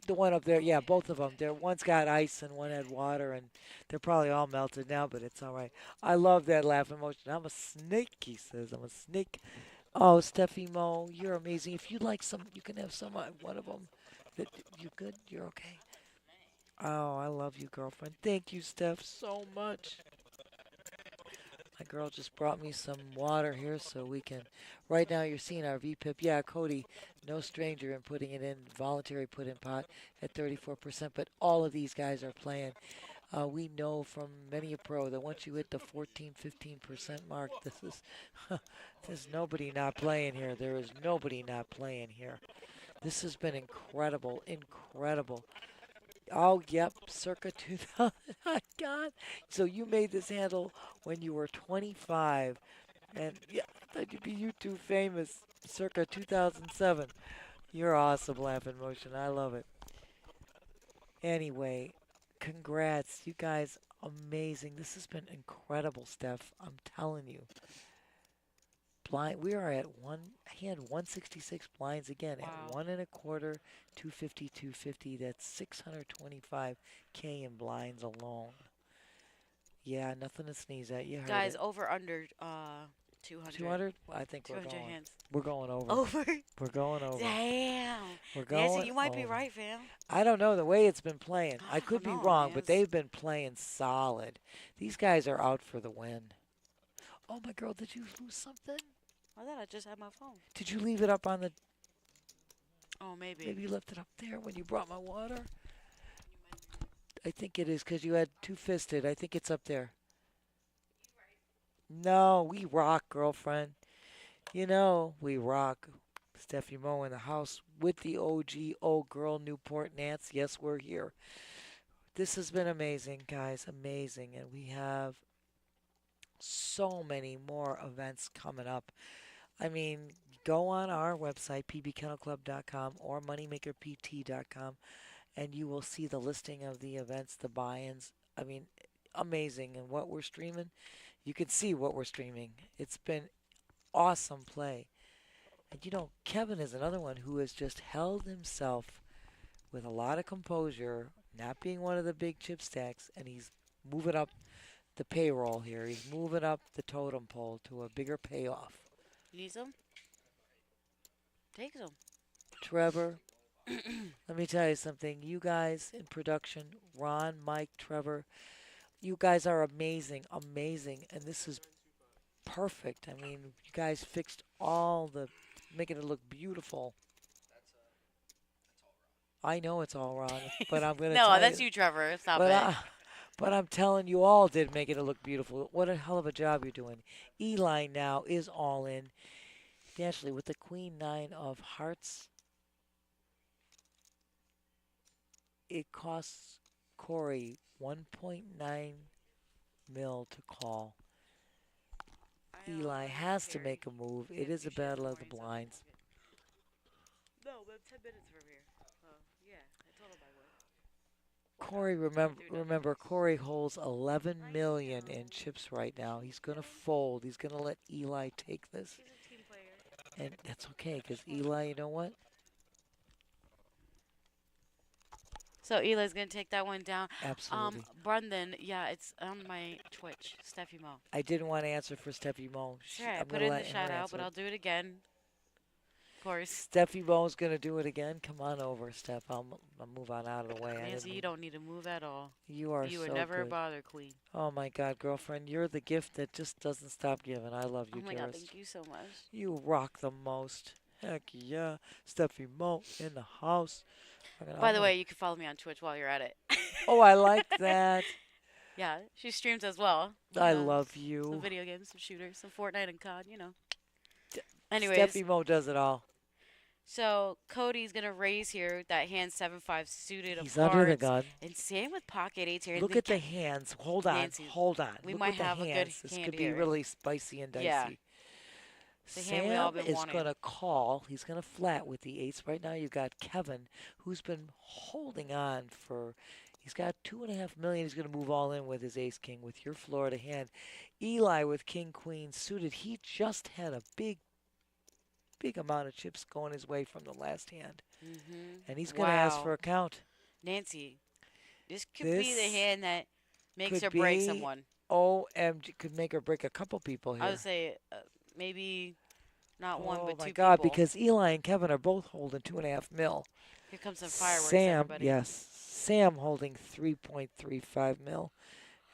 The one up there, yeah, both of them. One's got ice and one had water, and they're probably all melted now, but it's all right. I love that laugh emotion. I'm a snake, he says. I'm a snake. Oh, Steffi Mo, you're amazing. If you'd like some, you can have some. One of them. You good? You're okay. Oh, I love you, girlfriend. Thank you, Steph, so much. My girl just brought me some water here so we can. Right now, you're seeing our VPIP. Yeah, Cody, no stranger in putting it in, voluntary put in pot at 34%. But all of these guys are playing. We know from many a pro that once you hit the 14, 15% mark, there's nobody not playing here. There is nobody not playing here. This has been incredible, incredible. Oh, yep, circa 2000. My God. So you made this handle when you were 25. And yeah, I thought you'd be YouTube famous circa 2007. You're awesome, Laughing Motion. I love it. Anyway, congrats. You guys, amazing. This has been incredible, Steph. I'm telling you. We are at hand 166 blinds again Wow. at 1.25, 250, 250. That's 625K in blinds alone. Yeah, nothing to sneeze at. You heard Guys, it. over under 200. 200? I think we're 200 going. hands. We're going over. Over? We're going over. Damn. We're going Nancy, you might be over. right, fam. I don't know the way it's been playing. I I could be don't know, wrong, man. but they've been playing solid. These guys are out for the win. Oh, my girl, did you lose something? I thought I just had my phone. Did you leave it up on the... Oh, maybe. Maybe you left it up there when you brought my water? I think it is because you had two-fisted. I think it's up there. No, we rock, girlfriend. You know, we rock. Steffi Mo in the house with the OG Old Girl Newport Nance. Yes, we're here. This has been amazing, guys. Amazing. And we have so many more events coming up. I mean, go on our website, pbkennelclub.com or moneymakerpt.com, and you will see the listing of the events, the buy-ins. I mean, amazing. And what we're streaming, you can see what we're streaming. It's been awesome play. And you know, Kevin is another one who has just held himself with a lot of composure, not being one of the big chip stacks, and he's moving up the payroll here. He's moving up the totem pole to a bigger payoff. You need some? Take some. Trevor, let me tell you something. You guys in production, Ron, Mike, Trevor, you guys are amazing, amazing. And this is perfect. I mean, you guys fixed making it look beautiful. I know it's all wrong, but I'm going to No, tell that's you, Trevor. Stop it. But I'm telling you all did make it look beautiful. What a hell of a job you're doing. Eli now is all in. Naturally, with the Queen 9 of Hearts, it costs Corey 1.9 mil to call. Eli has to make a move. It is a battle of the blinds. No, but 10 minutes from here. Yeah, I told him I would. Corey, remember, Corey holds 11 million in chips right now. He's gonna fold. He's gonna let Eli take this, He's a team player. and that's okay, because Eli, you know what? So Eli's gonna take that one down. Absolutely. Brendan, yeah, it's on my Twitch, Steffi Mo. I didn't want to answer for Steffi Mo. Sure, I I'm put gonna it in let the her shout out, answer but it. I'll do it again. Of course. Steffi Mo's gonna do it again. Come on over, Steph. I'll move on out of the way. Nancy, you don't need to move at all. You are You so were never a good. bother, queen. Oh my God, girlfriend, you're the gift that just doesn't stop giving. I love you, Oh my god, dearest. thank you so much. You rock the most. Heck yeah, Steffi Mo in the house. By the way, you can follow me on Twitch while you're at it. Oh, I like that. Yeah, she streams as well. I Yeah, love Some you. video games, some shooters, some Fortnite and COD, you know. D- Anyways, Steffi Mo does it all. so Cody's gonna raise here that hand 7-5 suited He's of under the cards. gun. And same with pocket eights here. Look at the hands. Hold on. Nancy, Hold on. we Look might at the have a good hands. This hand could be here. really spicy and dicey. Yeah. The hand we all Sam been is wanting. going to call. He's going to flat with the eights. Right now, you've got Kevin, who's been holding on for. He's got 2.5 million. He's going to move all in with his ace king with your Florida hand. Eli with king queen suited. He just had a big amount of chips going his way from the last hand, and he's going to ask for a count. Nancy, this could be the This hand that makes could or breaks be- someone. OMG, could make or break a couple people here. I would say maybe not one, Oh but my two God! people. Because Eli and Kevin are both holding 2.5 mil. Here comes some fireworks, Sam, everybody. yes, Sam holding 3.35 mil,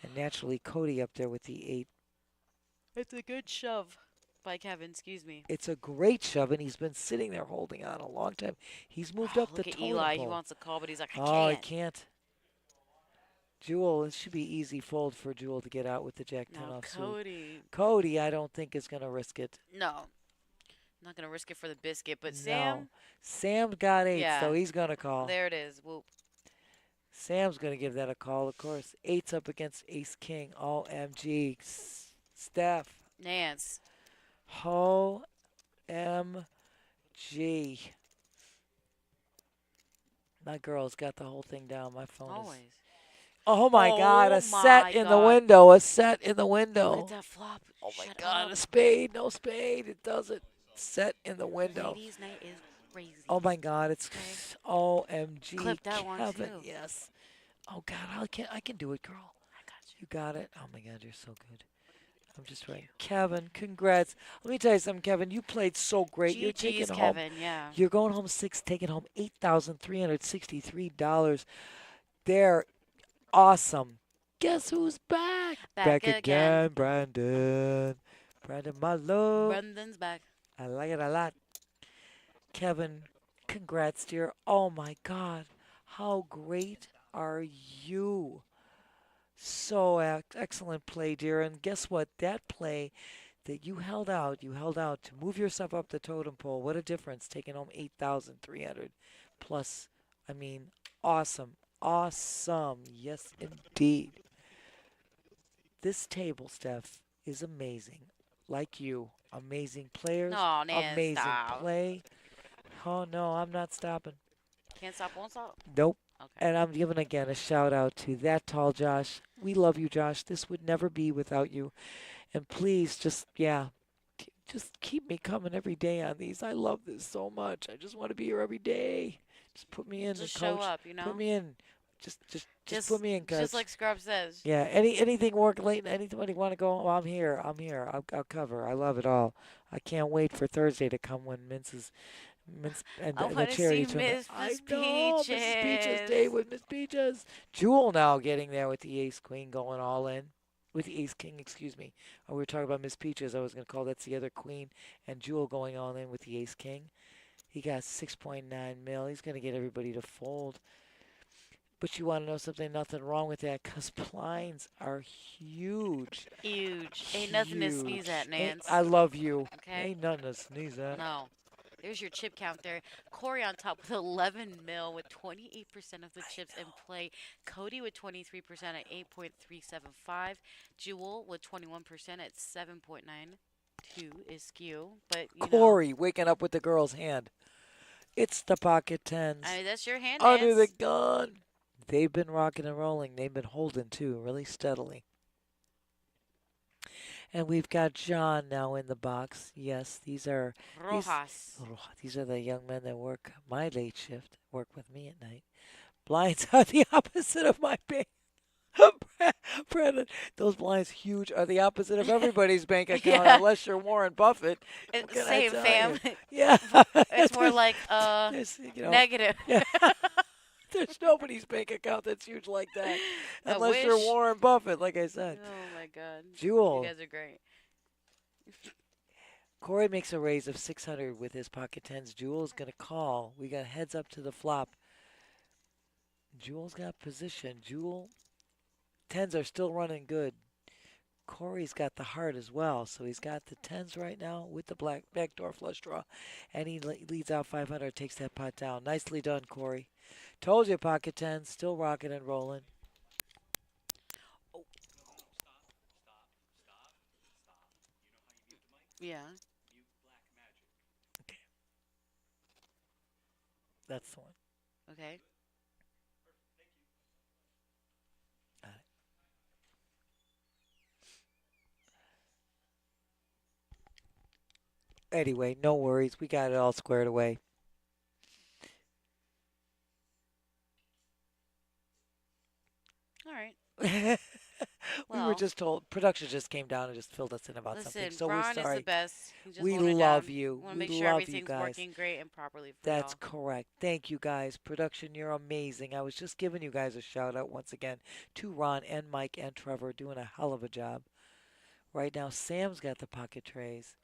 and naturally Cody up there with the 8. It's a good shove by Kevin, excuse me. It's a great shove, and he's been sitting there holding on a long time. He's moved up the Look at totem Eli, pole. he wants a call, but he's like, I Oh, he can't. can't. Jewel, it should be easy fold for Jewel to get out with the Jack 10 Now, off suit. Cody, Cody, I don't think is going to risk it. no. Not going to risk it for the biscuit, but No. Sam, Sam's got 8, Yeah. so he's going to call. there it is. Whoop. Sam's going to give that a call, of course. 8's up against Ace King. OMG. Steph. Nance. OMG. My girl's got the whole thing down. My phone is. Always. Oh my God, Oh a set my in the God. window. A set in the Look window. at that flop. Oh my Shut God, up. a spade. No spade. It doesn't. Set in the window. Ladies' night is crazy. Oh my God, it's Okay. OMG. Clip that one, Kevin, too. yes. Oh God, I can do it, girl. I got you. You got it. Oh my God, you're so good. I'm just right. Kevin, congrats. Let me tell you something, Kevin. You played so great. You're taking GG's, home. Kevin, yeah. You're going home 6, taking home $8,363. They're awesome. Guess who's back? Back again. Brandon. Brandon, my love. Brendan's back. I like it a lot. Kevin, congrats, dear. Oh my God. How great are you? So excellent play, dear. And guess what? That play that you held out to move yourself up the totem pole. What a difference, taking home 8,300 plus. I mean, awesome. Awesome. Yes, indeed. This table, Steph, is amazing. Like you. Amazing players. No, Nan, amazing stop. play. Oh, no, I'm not stopping. Can't stop, won't stop. Nope. Okay. And I'm giving again a shout out to that tall Josh. We love you, Josh. This would never be without you. And please just keep me coming every day on these. I love this so much. I just want to be here every day. Just put me in, Just coach. show up, you know? Put me in. Just put me in, coach. Just like Scrub says. Yeah, anything work late, anybody want to go? Oh, I'm here. I'll cover. I love it all. I can't wait for Thursday to come when Mince and I the wanna charity see tournament. Miss I know, Mrs. Peaches Day with Miss Peaches. Jewel now getting there with the ace queen going all in. With the ace king, excuse me. Oh, we were talking about Miss Peaches. I was going to call that's the other queen. And Jewel going all in with the ace king. He got 6.9 mil. He's going to get everybody to fold. But you want to know something? Nothing wrong with that because blinds are huge. Huge. Ain't nothing to sneeze at, Huge. Nance. I love you. Okay? Ain't nothing to sneeze at. No. There's your chip count there. Corey on top with 11 mil with 28% of the chips in play. Cody with 23% at 8.375. Jewel with 21% at 7.9. 2 is skew, but you know, Corey waking up with the girl's hand. It's the pocket tens. I mean, that's your hand Under the dance. gun. They've been rocking and rolling. They've been holding too, really steadily. And we've got John now in the box. Yes, these are Rojas. these are the young men that work my late shift, work with me at night. Blinds are the opposite of my bank. Brandon, those blinds huge are the opposite of everybody's bank account Yeah. unless you're Warren Buffett. What It's can I same tell fam. you? Yeah. It's more like There's, negative. yeah. There's nobody's bank account that's huge like that. I Unless you're wish. Warren Buffett, like I said. Oh my God. Jewel. You guys are great. Corey makes a raise of 600 with his pocket tens. Jewel's going to call. We got heads up to the flop. Jewel's got position. Jewel, tens are still running good. Corey's got the heart as well, so he's got the tens right now with the black backdoor flush draw, and he leads out 500, takes that pot down. Nicely done, Corey. Told you, pocket tens, still rocking and rolling. Yeah. Okay, that's the one. Okay. Anyway, no worries. We got it all squared away. All right. We were Well, just told, production just came down and just filled us in about something. listen, So we're Ron is the sorry. best. He just We hold it love down. you. Want to We make sure love you everything's guys. working great and properly for That's y'all. correct. Thank you guys. Production, you're amazing. I was just giving you guys a shout out once again to Ron and Mike and Trevor doing a hell of a job. Right now, Sam's got the pocket trays.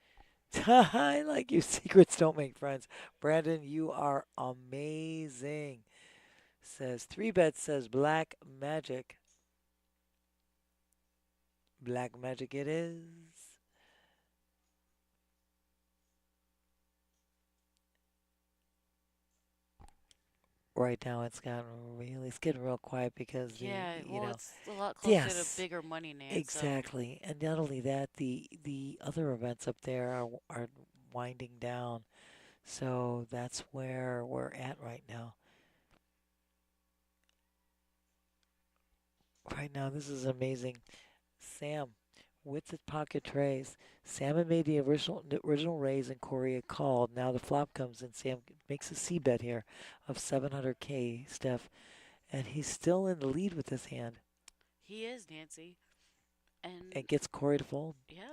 I like you. Secrets don't make friends. Brandon, you are amazing. Says 3Bet says Black Magic. Black Magic it is. Right now it's getting real quiet because Yeah, the, well, it's a lot closer Yes, to bigger money, Nan. exactly. And not only that, the other events up there are winding down. So that's where we're at right now. Right now, this is amazing. Sam, with the pocket trays, Sam had made the original raise and Corey had called. Now the flop comes and Sam makes a C bet here of 700K, Steph, and he's still in the lead with this hand. He is, Nancy. And And gets Corey to fold. yeah,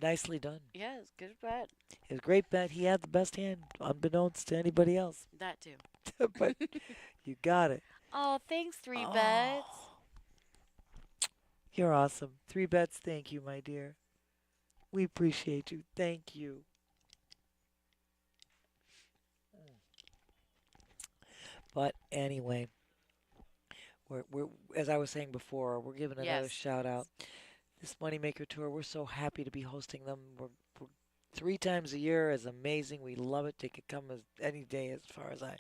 Nicely done. yeah, it's good bet. It was a great bet. He had the best hand, unbeknownst to anybody else. That too. But you got it. Oh, thanks, 3 Oh, bets. you're awesome. 3 bets. Thank you, my dear. We appreciate you. Thank you. But anyway, we're as I was saying before, we're giving another Yes. shout out. This Moneymaker Tour, we're so happy to be hosting them. We're 3 times a year is amazing. We love it. They could come as any day as far as I.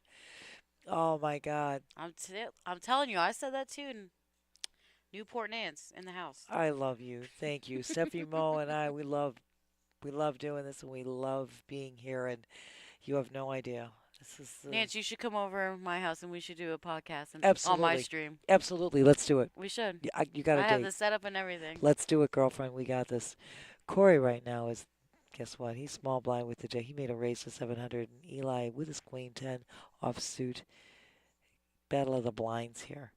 Oh my God, I'm telling you, I said that too. And Newport Nance in the house. I love you. Thank you, Steffi Mo and I. We love doing this and we love being here. And you have no idea. This is Nance, you should come over to my house and we should do a podcast on Absolutely. my stream. Absolutely. Let's do it. We should. You got I a have date. the setup and everything. Let's do it, girlfriend. We got this. Corey right now is, guess what? He's small blind with the J. He made a raise to 700. And Eli with his queen 10 off suit. Battle of the blinds here.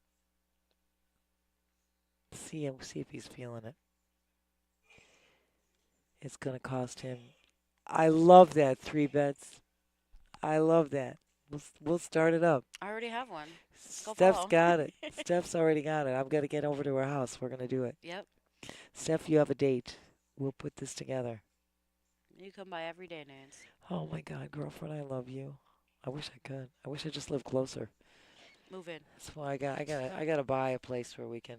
See if he's feeling it. It's going to cost him. I love that 3 bets. I love that. We'll start it up. I already have one. Go Steph's follow. got it. Steph's already got it. I've got to get over to her house. We're going to do it. Yep. Steph, you have a date. We'll put this together. You come by every day, Nance. Oh my God, girlfriend, I love you. I wish I could. I wish I just lived closer. Move in. That's why I gotta buy a place where we can.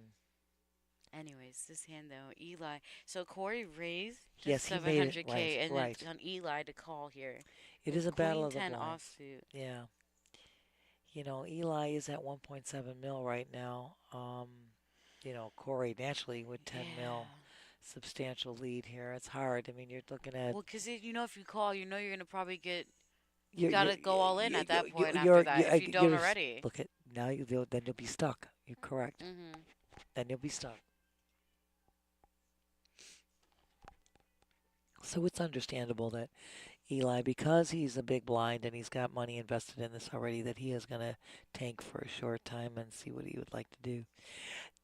Anyways, this hand though, Eli. So Corey raised to Yes, he made it. 700K, Right, and right. it's on Eli to call here. It is a battle of the Queen 10 blinds. offsuit. Yeah. You know, Eli is at 1.7 mil right now. You know, Corey naturally with 10 mil. substantial lead here. It's hard. I mean, you're looking at Well, because you know, if you call, you know you're gonna probably get. You you're gotta go all in at that point you're after that. If you don't already. look at now then you'll be stuck. You're correct. Mhm. Then you'll be stuck. So it's understandable that Eli, because he's a big blind and he's got money invested in this already, that he is going to tank for a short time and see what he would like to do.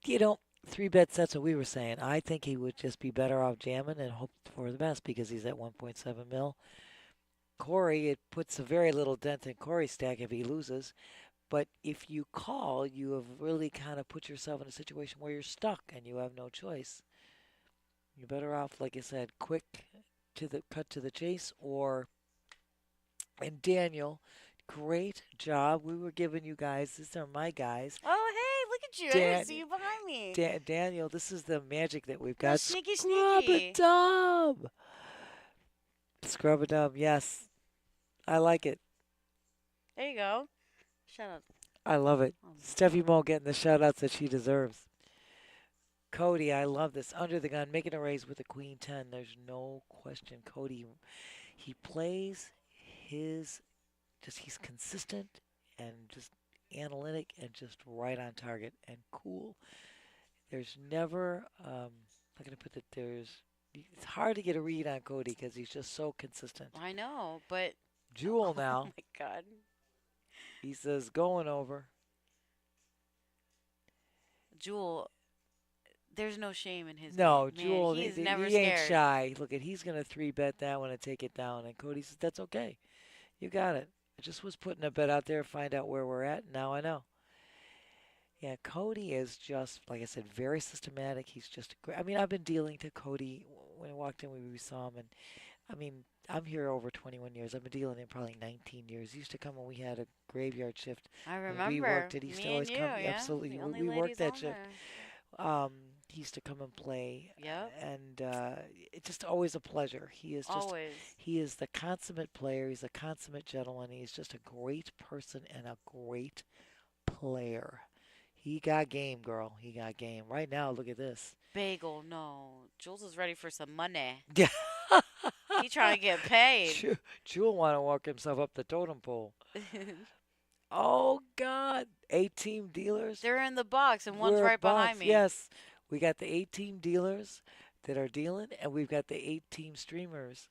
You know, three bets, that's what we were saying. I think he would just be better off jamming and hope for the best because he's at 1.7 mil. Corey, it puts a very little dent in Corey's stack if he loses. But if you call, you have really kind of put yourself in a situation where you're stuck and you have no choice. You're better off, like I said, quick to the cut to the chase, or and Daniel, great job. We were giving you guys, these are my guys. Oh, hey, look at you! I Dan- didn't see you behind me. Daniel, this is the magic that we've Little got. sneaky, Scrub sneaky. a dub. Scrub a dub, yes. I like it. There you go. Shut up. I love it. Oh, Steffi Mo getting the shout outs that she deserves. Cody, I love this. Under the gun, making a raise with a queen 10. There's no question. Cody, he plays his, he's consistent and just analytic and just right on target and cool. There's never, I'm going to put that it's hard to get a read on Cody because he's just so consistent. I know, but. Jewel Oh now, my God. he says going over. Jewel, there's no shame in his No, game. Man, Jewel, he is he never ain't scared. shy. Look at, he's going to 3-bet that one and take it down. And Cody says, that's okay. You got it. I just was putting a bet out there, find out where we're at. Now I know. Yeah, Cody is just, like I said, very systematic. He's just great. I mean, I've been dealing to Cody. When I walked in, we saw him. And I mean, I'm here over 21 years. I've been dealing him probably 19 years. He used to come when we had a graveyard shift. I When remember. we worked it. He used to Me always and come. you, yeah? Absolutely. The only We worked ladies that on shift. there. He used to come and play. Yep. And it's just always a pleasure. He is just. Always. He is the consummate player. He's a consummate gentleman. He's just a great person and a great player. He got game, girl. He got game. Right now, look at this. Bagel, no. Jules is ready for some money. Yeah. He trying to get paid. Jewel want to walk himself up the totem pole. Oh, God. 8-team dealers. They're in the box, and one's We're a right behind box. me. Yes. We got the 8-team dealers that are dealing, and we've got the 8-team streamers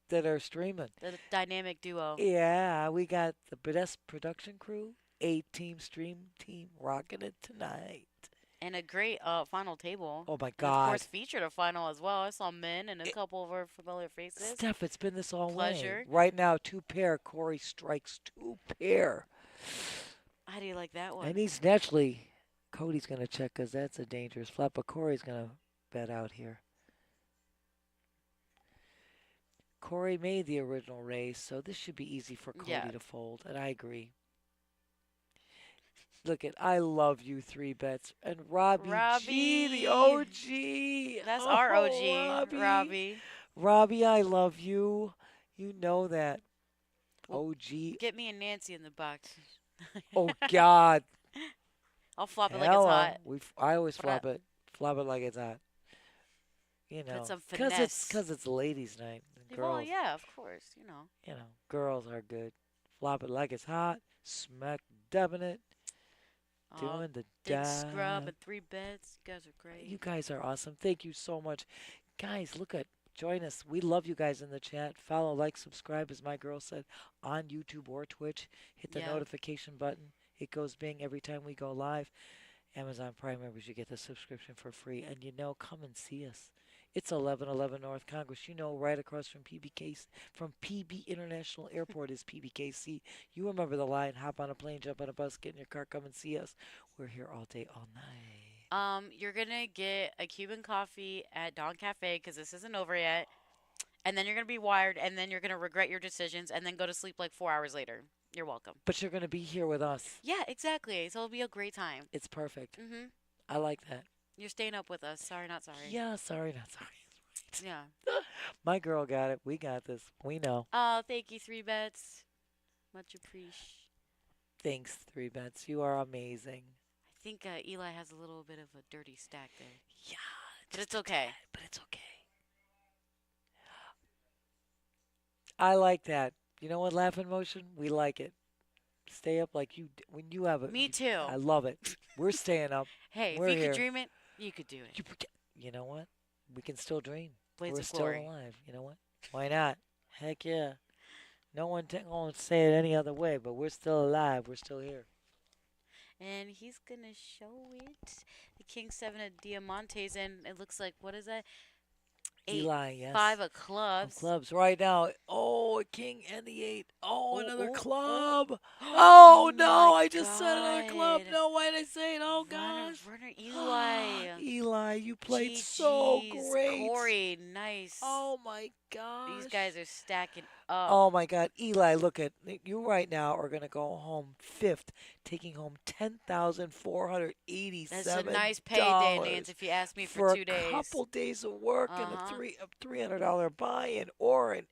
that are streaming. The dynamic duo. Yeah, we got the best production crew, 8-team stream team rocking it tonight. And a great final table. Oh, my And of God. course, featured a final as well. I saw men and a couple of our familiar faces. Steph, it's been this all Pleasure. way. Right now, 2-pair. Corey strikes 2-pair. How do you like that one? And he's naturally, Cody's going to check because that's a dangerous flop, but Corey's going to bet out here. Corey made the original raise, so this should be easy for Cody Yeah. to fold, and I agree. Look at, I love you 3-bets. And Robbie G, the OG. That's Oh, our OG, Robbie. Robbie, I love you. You know that. Well, OG. Get me and Nancy in the box. Oh, God. I'll flop it like Hello. it's hot. I always Flop. flop it. Flop it like it's hot. You know, some because finesse. it's ladies' night. And Well, girls, yeah, of course. girls are good. Flop it like it's hot. Smack dubbing it. Doing the Big scrub dab. and 3 bets. You guys are great. You guys are awesome. Thank you so much. Guys, join us. We love you guys in the chat. Follow, like, subscribe, as my girl said, on YouTube or Twitch. Hit the Yeah. notification button. It goes bing every time we go live. Amazon Prime members, you get the subscription for free. And come and see us. It's 1111 North Congress. Right across from PBKC, from PB International Airport is PBKC. You remember the line, hop on a plane, jump on a bus, get in your car, come and see us. We're here all day, all night. You're going to get a Cuban coffee at Don Cafe because this isn't over yet. And then you're going to be wired, and then you're going to regret your decisions, and then go to sleep like 4 hours later. You're welcome. But you're going to be here with us. Yeah, exactly. So it'll be a great time. It's perfect. Mm-hmm. I like that. You're staying up with us. Sorry, not sorry. Yeah, sorry, not sorry. Yeah. My girl got it. We got this. We know. Oh, thank you, 3 bets. Much appreciated. Thanks, 3-bets. You are amazing. I think Eli has a little bit of a dirty stack there. Yeah, But it's okay. But it's okay. I like that. You know what, laughing motion? We like it. Stay up like when you have it. Me too. I love it. We're staying up. Hey, We're if you here. could dream it, you could do it. You know what? We can still dream. Blades We're of still Glory. alive. You know what? Why not? Heck yeah. No one won't say it any other way, but we're still alive. We're still here. And he's gonna show it. The King 7 of Diamantes, and it looks like, what is that? 8, Eli, yes. 5 of Of clubs. clubs right now. Oh, a king and the 8. Oh, another oh, club. Oh, Oh no, my I just said another club. God. No, why did I say it? Oh, Runner, gosh. runner, Eli. Eli, you played so GG's. great. Corey, nice. Oh, my gosh. These guys are stacking up. Oh my God, Eli! Look at you right now. Are gonna go home fifth, taking home $10,487. That's a nice payday, Nance, if you ask me, for 2 days. a couple days of work and Uh-huh. a $300 buy-in, or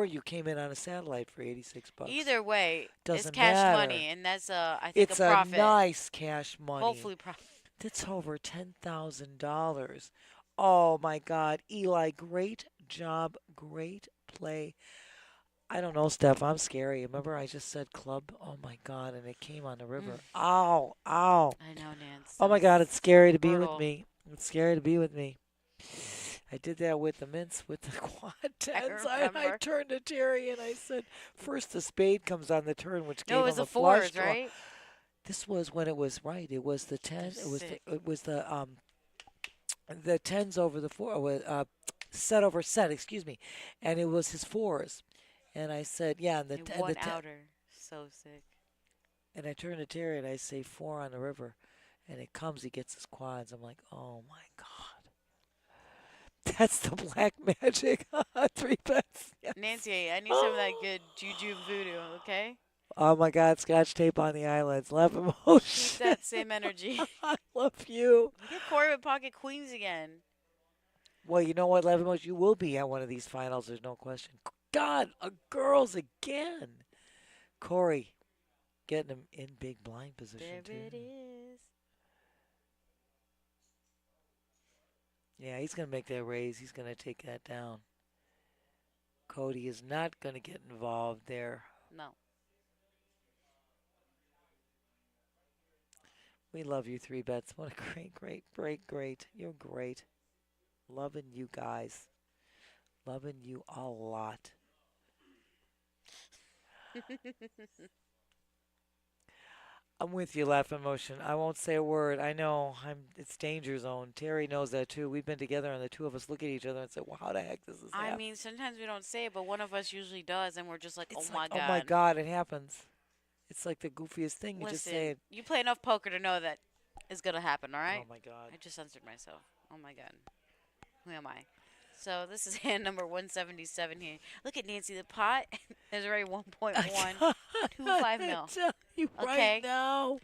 you came in on a satellite for $86. Either way, it's Doesn't cash matter. money, and that's I think It's a profit. nice cash money. Hopefully, profit. That's over $10,000. Oh my God, Eli! Great job, great play. I don't know, Steph. I'm scary. Remember, I just said club. Oh my God, and it came on the river. Ow, ow. I know, Nance. Oh my that God, was it's scary to be brutal. with me. It's scary to be with me. I did that with the mints, with the quad tens. I remember. turned to Terry and I said, first the spade comes on the turn, which No, gave it was him the a flush fours, draw. right? This was when it was right. It was the 10. They're It was sick. the tens over the four. Set over set. Excuse me, and it was his fours. And I said, yeah, and And one outer. So sick. and I turned to Terry and I say 4 on the river, and it comes. He gets his quads. I'm like, oh my God, that's the black magic. 3 bets. Yes. Nancy, I need some of that good juju voodoo, okay? Oh my God, scotch tape on the eyelids. Love Keep emotion. that same energy. I love you. Look at Corey with pocket queens again. Well, you know what, Love emotion, you will be at one of these finals. There's no question. God, girls again. Corey, getting him in big blind position There it too. is. Yeah, he's gonna make that raise. He's gonna take that down. Cody is not gonna get involved there. No. We love you, 3 bets. What a great. You're great. Loving you guys. Loving you a lot. I'm with you, Laugh Emotion. I won't say a word. I know it's danger zone. Terry knows that too. We've been together and the two of us look at each other and say, well, how the heck does this happen? I mean, sometimes we don't say it, but one of us usually does, and we're just like, It's oh my like, God. oh my God, it happens. It's like the goofiest thing. You just Listen, say it. you play enough poker to know that it's going to happen, all right? Oh my God. I just censored myself. Oh my God. Who am I? So this is hand number 177 here. Look at Nancy. The pot is already 1.125 mil. Tell you Okay. right now.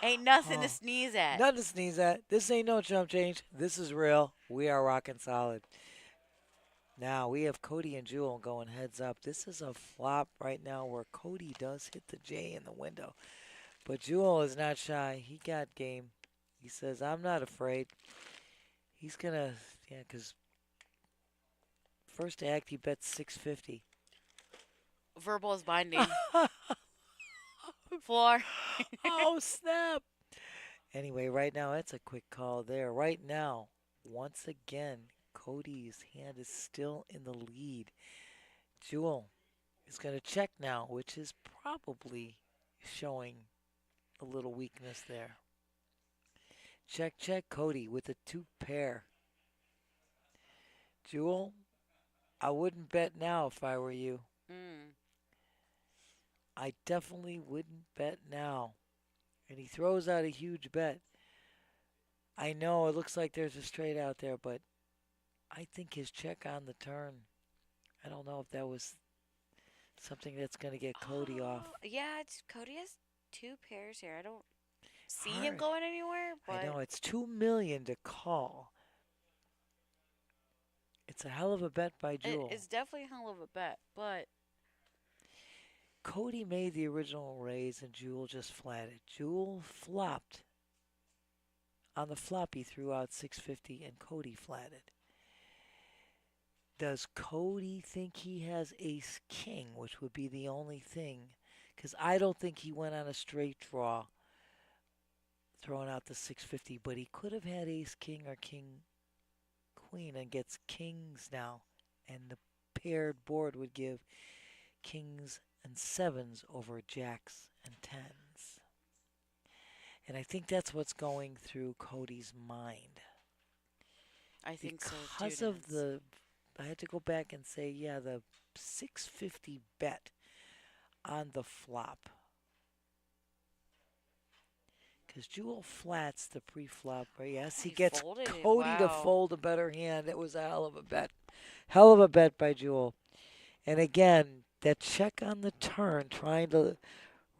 Ain't nothing Oh. to sneeze at. Nothing to sneeze at. This ain't no jump change. This is real. We are rocking solid. Now we have Cody and Jewel going heads up. This is a flop right now where Cody does hit the J in the window. But Jewel is not shy. He got game. He says, I'm not afraid. He's going to, yeah, because first act he bets 650. Verbal is binding. Floor. Oh, snap. Anyway, right now, that's a quick call there. Right now, once again, Cody's hand is still in the lead. Jewel is going to check now, which is probably showing a little weakness there. Check, Cody with a 2 pair. Jewel, I wouldn't bet now if I were you. I definitely wouldn't bet now. And he throws out a huge bet. I know it looks like there's a straight out there, but I think his check on the turn, I don't know if that was something that's going to get Cody off. Yeah, Cody has 2 pairs here. I don't see him Hard. going anywhere, but I know it's $2 million to call. It's a hell of a bet by Jewel. it's definitely a hell of a bet. But Cody made the original raise and Jewel just flatted. Jewel flopped On the flop, he threw out 650 and Cody flatted. Does Cody think he has ace king, which would be the only thing? Because I don't think he went on a straight draw throwing out the 650, but he could have had ace king or king queen and gets kings now. And the paired board would give kings and sevens over jacks and tens. And I think that's what's going through Cody's mind. I think so too. Because of the, I had to go back and say, yeah, the 650 bet on the flop. Because Jewel flats the pre-flop. Yes, he gets folded it. Cody to Wow. fold a better hand. It was a hell of a bet. Hell of a bet by Jewel. And again, that check on the turn, trying to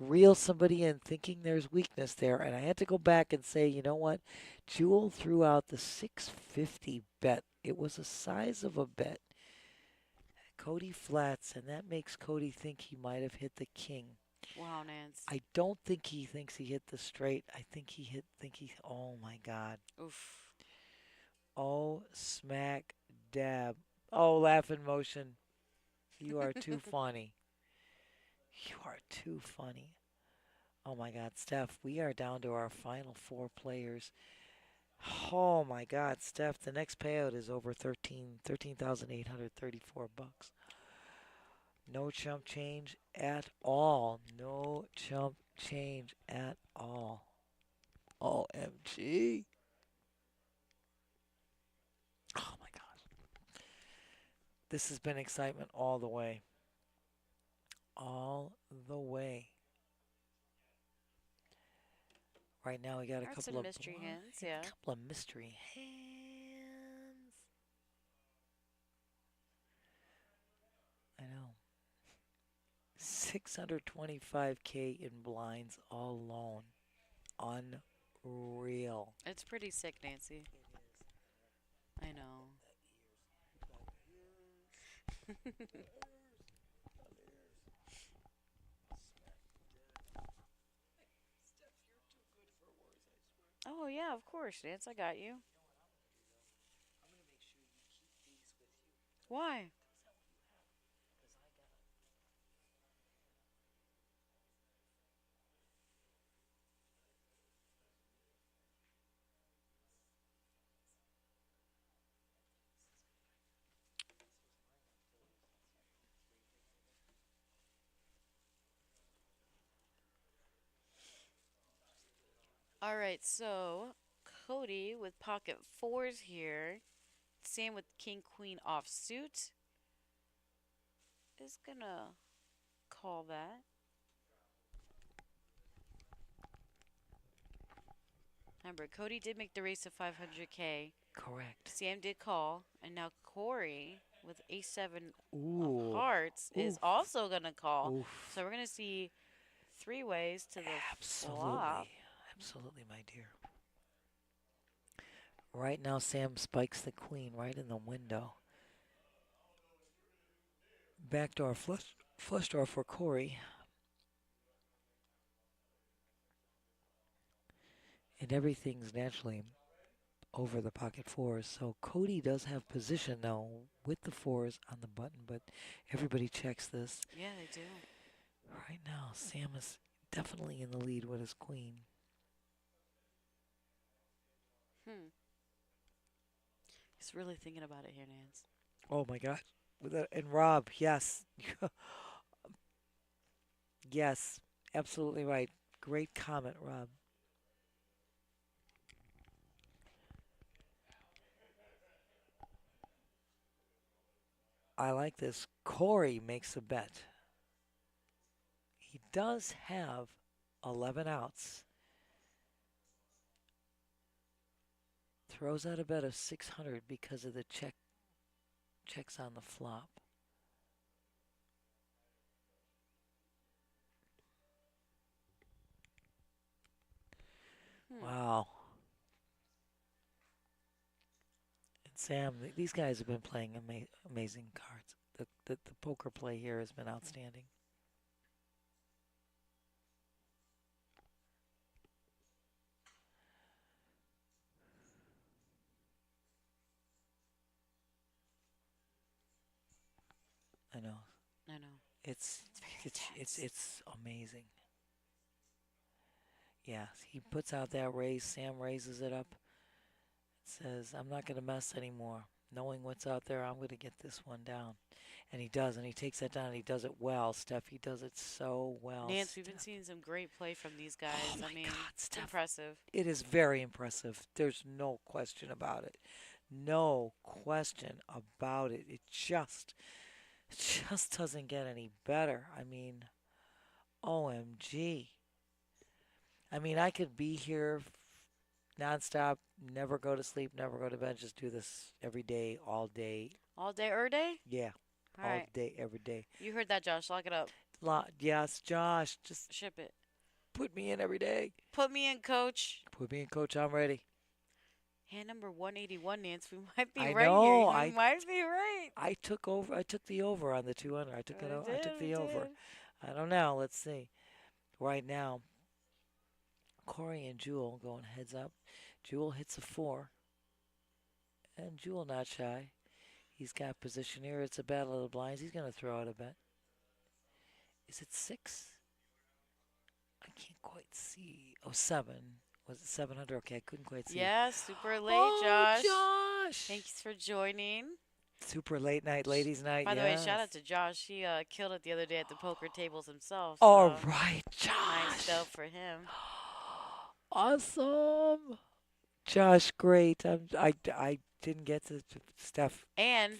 reel somebody in, thinking there's weakness there. And I had to go back and say, you know what? Jewel threw out the 650 bet. It was the size of a bet. Cody flats, and that makes Cody think he might have hit the king. Wow, Nance. I don't think he thinks he hit the straight. I think oh my God. Oof. Oh, smack dab. Oh, laughing motion. You are too funny. You are too funny. Oh my God, Steph, we are down to our final 4 players. Oh my God, Steph, the next payout is over 13,834 bucks. No chump change at all. No chump change at all. OMG. Oh my gosh. This has been excitement all the way. All the way. Right now we got a Aren't couple some of mystery hands, yeah. A couple of mystery hands. I know. 625K in blinds all alone. Unreal. It's pretty sick, Nancy. I know. Oh yeah, of course, Nance. I got you. Why? All right, so Cody with pocket 4s here. Sam with king queen offsuit is gonna call that. Remember, Cody did make the race of 500K. Correct. Sam did call, and now Corey with a7 Ooh. of hearts is Oof. also gonna call. Oof. So we're gonna see 3 ways to the Absolutely. flop. Absolutely, my dear. Right now, Sam spikes the queen right in the window. Backdoor flush draw for Corey. And everything's naturally over the pocket 4s. So Cody does have position now with the 4s on the button, but everybody checks this. Yeah, they do. Right now, Sam is definitely in the lead with his queen. He's really thinking about it here, Nance. Oh my gosh. And Rob, yes. Yes, absolutely right. Great comment, Rob. I like this. Corey makes a bet. He does have 11 outs. Throws out a bet of 600 because of the checks on the flop. Wow. And Sam, these guys have been playing amazing cards. The poker play here has been outstanding. I know. I know. It's very it's amazing. Yeah, he puts out that raise. Sam raises it up. Says, "I'm not gonna mess anymore. Knowing what's out there, I'm gonna get this one down." And he does, and he takes that down. And he does it well, Steph. He does it so well. Nance, we've been seeing some great play from these guys. Oh my I mean, God, it's Steph. impressive. It is very impressive. There's no question about it. No question about it. It just doesn't get any better. I mean, OMG. I mean, I could be here nonstop, never go to sleep, never go to bed, just do this every day, all day. All day, day? Yeah, All all right. day, every day. You heard that, Josh. Lock it up. Yes, Josh, just Ship it. put me in every day. Put me in, coach. Put me in, coach. I'm ready. Hand number 181, Nance. We might be I right know, here. We might be right. I took over. I took the over on the 200. I took it. I took the over. did. I don't know. Let's see. Right now, Corey and Jewel going heads up. Jewel hits a 4, and Jewel not shy. He's got position here. It's a battle of the blinds. He's going to throw out a bet. Is it 6? I can't quite see. Oh, 7. Was it 700? Okay, I couldn't quite see. Yeah, super late, Oh, Josh. Josh! Thanks for joining. Super late night, ladies' night. By the way, shout out yes. to Josh. He killed it the other day at the poker tables himself. All so right, Nice Josh. dough for him. Awesome. Josh, great. I didn't get to Steph. And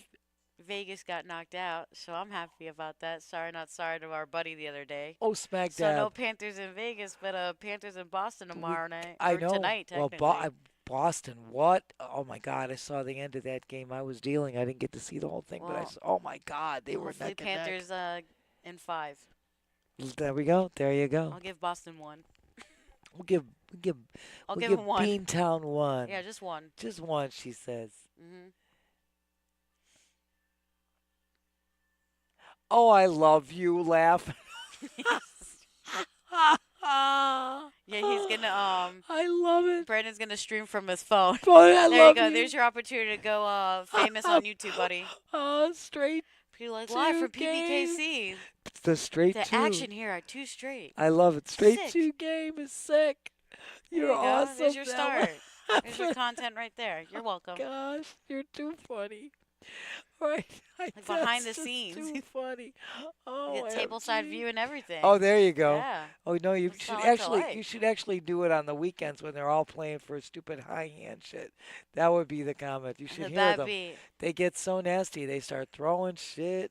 Vegas got knocked out, so I'm happy about that. Sorry, not sorry to our buddy the other day. Oh, smack So dab. no Panthers in Vegas, but Panthers in Boston tomorrow night. I or know. tonight, Well, technically. Boston, what? Oh my God! I saw the end of that game. I was dealing. I didn't get to see the whole thing, but I Well, saw. Oh my God, they were Hopefully neck and neck. Panthers in 5. There we go. There you go. I'll give Boston 1. We'll give. I'll we'll give give him 1. Beantown 1. Yeah, just 1. Just 1, she says. Mhm. Oh, I love you. Laugh. Yeah, he's gonna I love it. Brandon's gonna stream from his phone. Boy, I There you love go. There's your opportunity to go famous on YouTube, buddy. Straight. People like live for Two games. PBKC. The straight The two. action here are 2 straight. I love it. Straight Sick. 2 game is sick. There You're you go. awesome. There's your that one. start. There's your content right there. You're welcome. Gosh, you're too funny. Right. Like behind that's the just scenes. Too funny. Oh, You get tableside OMG. view and everything. Oh, there you go. Yeah. Oh no, you That's should what I like to actually like. you should actually do it on the weekends when they're all playing for stupid high hand shit. That would be the comment. You should The hear bad them. beat. They get so nasty. They start throwing shit.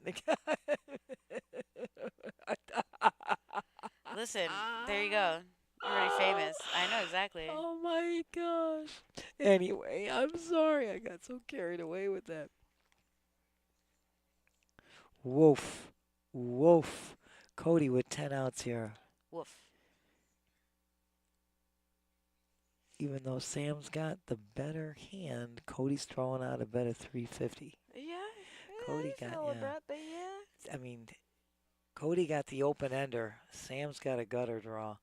Listen, there you go. You're already famous. I know exactly. Oh my gosh. Anyway, I'm sorry I got so carried away with that. Woof. Woof. Cody with 10 outs here. Woof. Even though Sam's got the better hand, Cody's throwing out a bet of 350. Yeah. Cody I got, feel yeah. that, but yeah. I mean, Cody got the open ender. Sam's got a gutter draw.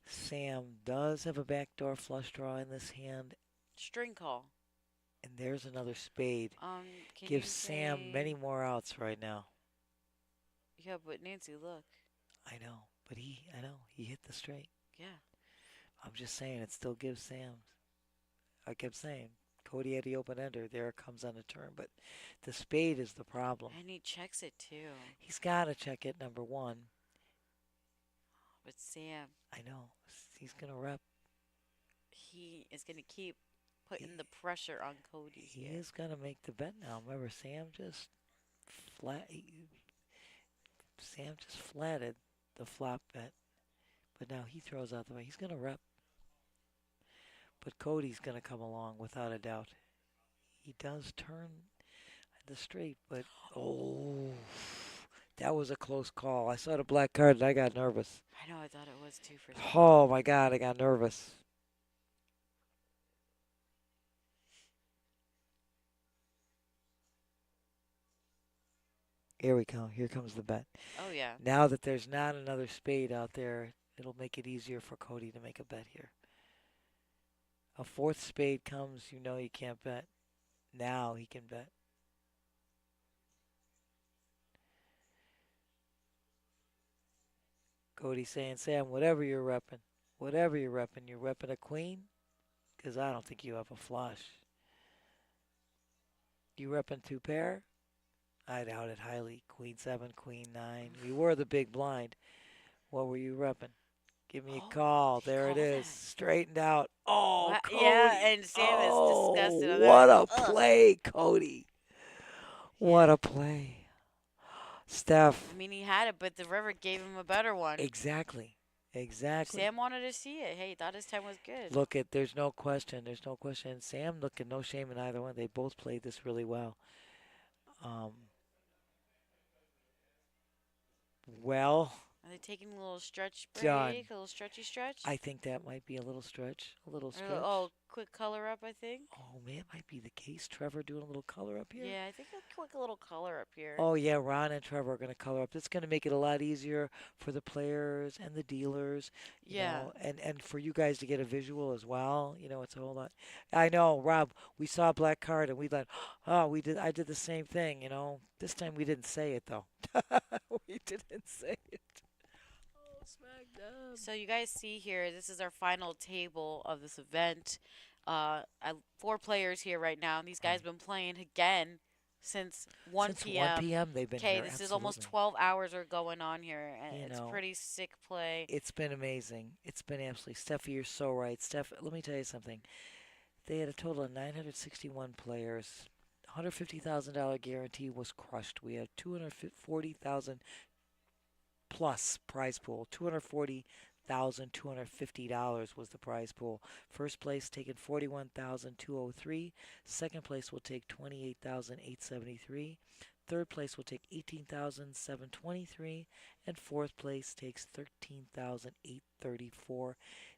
Sam does have a backdoor flush draw in this hand, String call. and there's another spade. Can Gives you Sam say- many more outs right now. Yeah, but Nancy, look. I know, but he hit the straight. Yeah. I'm just saying, it still gives Sam. I kept saying, Cody had the open ender. There it comes on the turn, but the spade is the problem. And he checks it too. He's got to check it, number 1. But Sam, I know. He's going to rep. he is going to keep putting the pressure on Cody He here. is going to make the bet now. Remember, Sam just flatted the flop bet. But now he throws out the way. He's going to rep. But Cody's going to come along without a doubt. He does turn the straight, but that was a close call. I saw the black card and I got nervous. I know, I thought it was too for some. Oh my God, I got nervous. Here we go. Here comes the bet. Oh, yeah. Now that there's not another spade out there, it'll make it easier for Cody to make a bet here. A 4th spade comes, you know you can't bet. Now he can bet. Cody saying, Sam, whatever you're repping a queen? Because I don't think you have a flush. You repping 2 pair? I doubt it highly. Queen 7, Queen 9. We were the big blind. What were you repping? Give me a Oh, call. he There it called is. that. Straightened out. Oh, What? Cody. Yeah, and Sam is disgusted. Oh, I'm what like, a ugh. play, Cody. What a play. Steph. I mean, he had it, but the river gave him a better one. Exactly. Exactly. Sam wanted to see it. Hey, he thought his time was good. Look at, there's no question. There's no question. Sam, look at no shame in either one. They both played this really well. Um, well, Are they taking a little stretch break? Done. A little stretchy stretch? I think that might be a little stretch. A little Or, stretch. oh, quick color up, I think. Oh, man, it might be the case. Trevor doing a little color up here. Yeah, I think a quick little color up here. Oh, yeah, Ron and Trevor are going to color up. That's going to make it a lot easier for the players and the dealers, you Yeah. know, and for you guys to get a visual as well. You know, it's a whole lot. I know, Rob, we saw a black card and we thought, oh, I did the same thing, you know. This time we didn't say it, though. We didn't say it. Oh, smack dab. So you guys see here, this is our final table of this event. 4 players here right now, and these guys been playing again since 1 Since p.m. 1 p.m. they've been Okay, here. this is almost absolutely. 12 hours are going on here, and You it's know, pretty sick play. It's been amazing. It's been absolutely. Steffi, you're so right. Steph, let me tell you something. They had a total of 961 players. $150,000 guarantee was crushed. We had 240,000 plus prize pool. $240,250 was the prize pool. First place taking 41,203. Second place will take 28,873. Third place will take 18,723, and fourth place takes 13,834.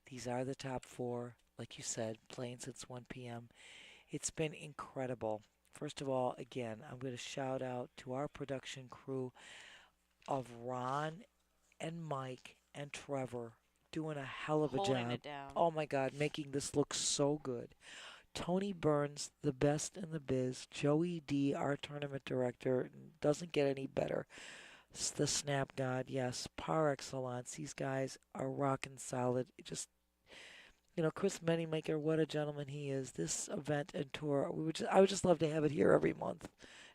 These are the top 4, like you said, playing since 1 p.m. It's been incredible. First of all, again, I'm going to shout out to our production crew of Ron and Mike and Trevor doing a hell of a Holding job. it down. Oh my God, making this look so good. Tony Burns, the best in the biz. Joey D, our tournament director, doesn't get any better. The Snap God, yes, par excellence. These guys are rocking solid. It just, you know, Chris Moneymaker, what a gentleman he is. This event and tour, I would just love to have it here every month.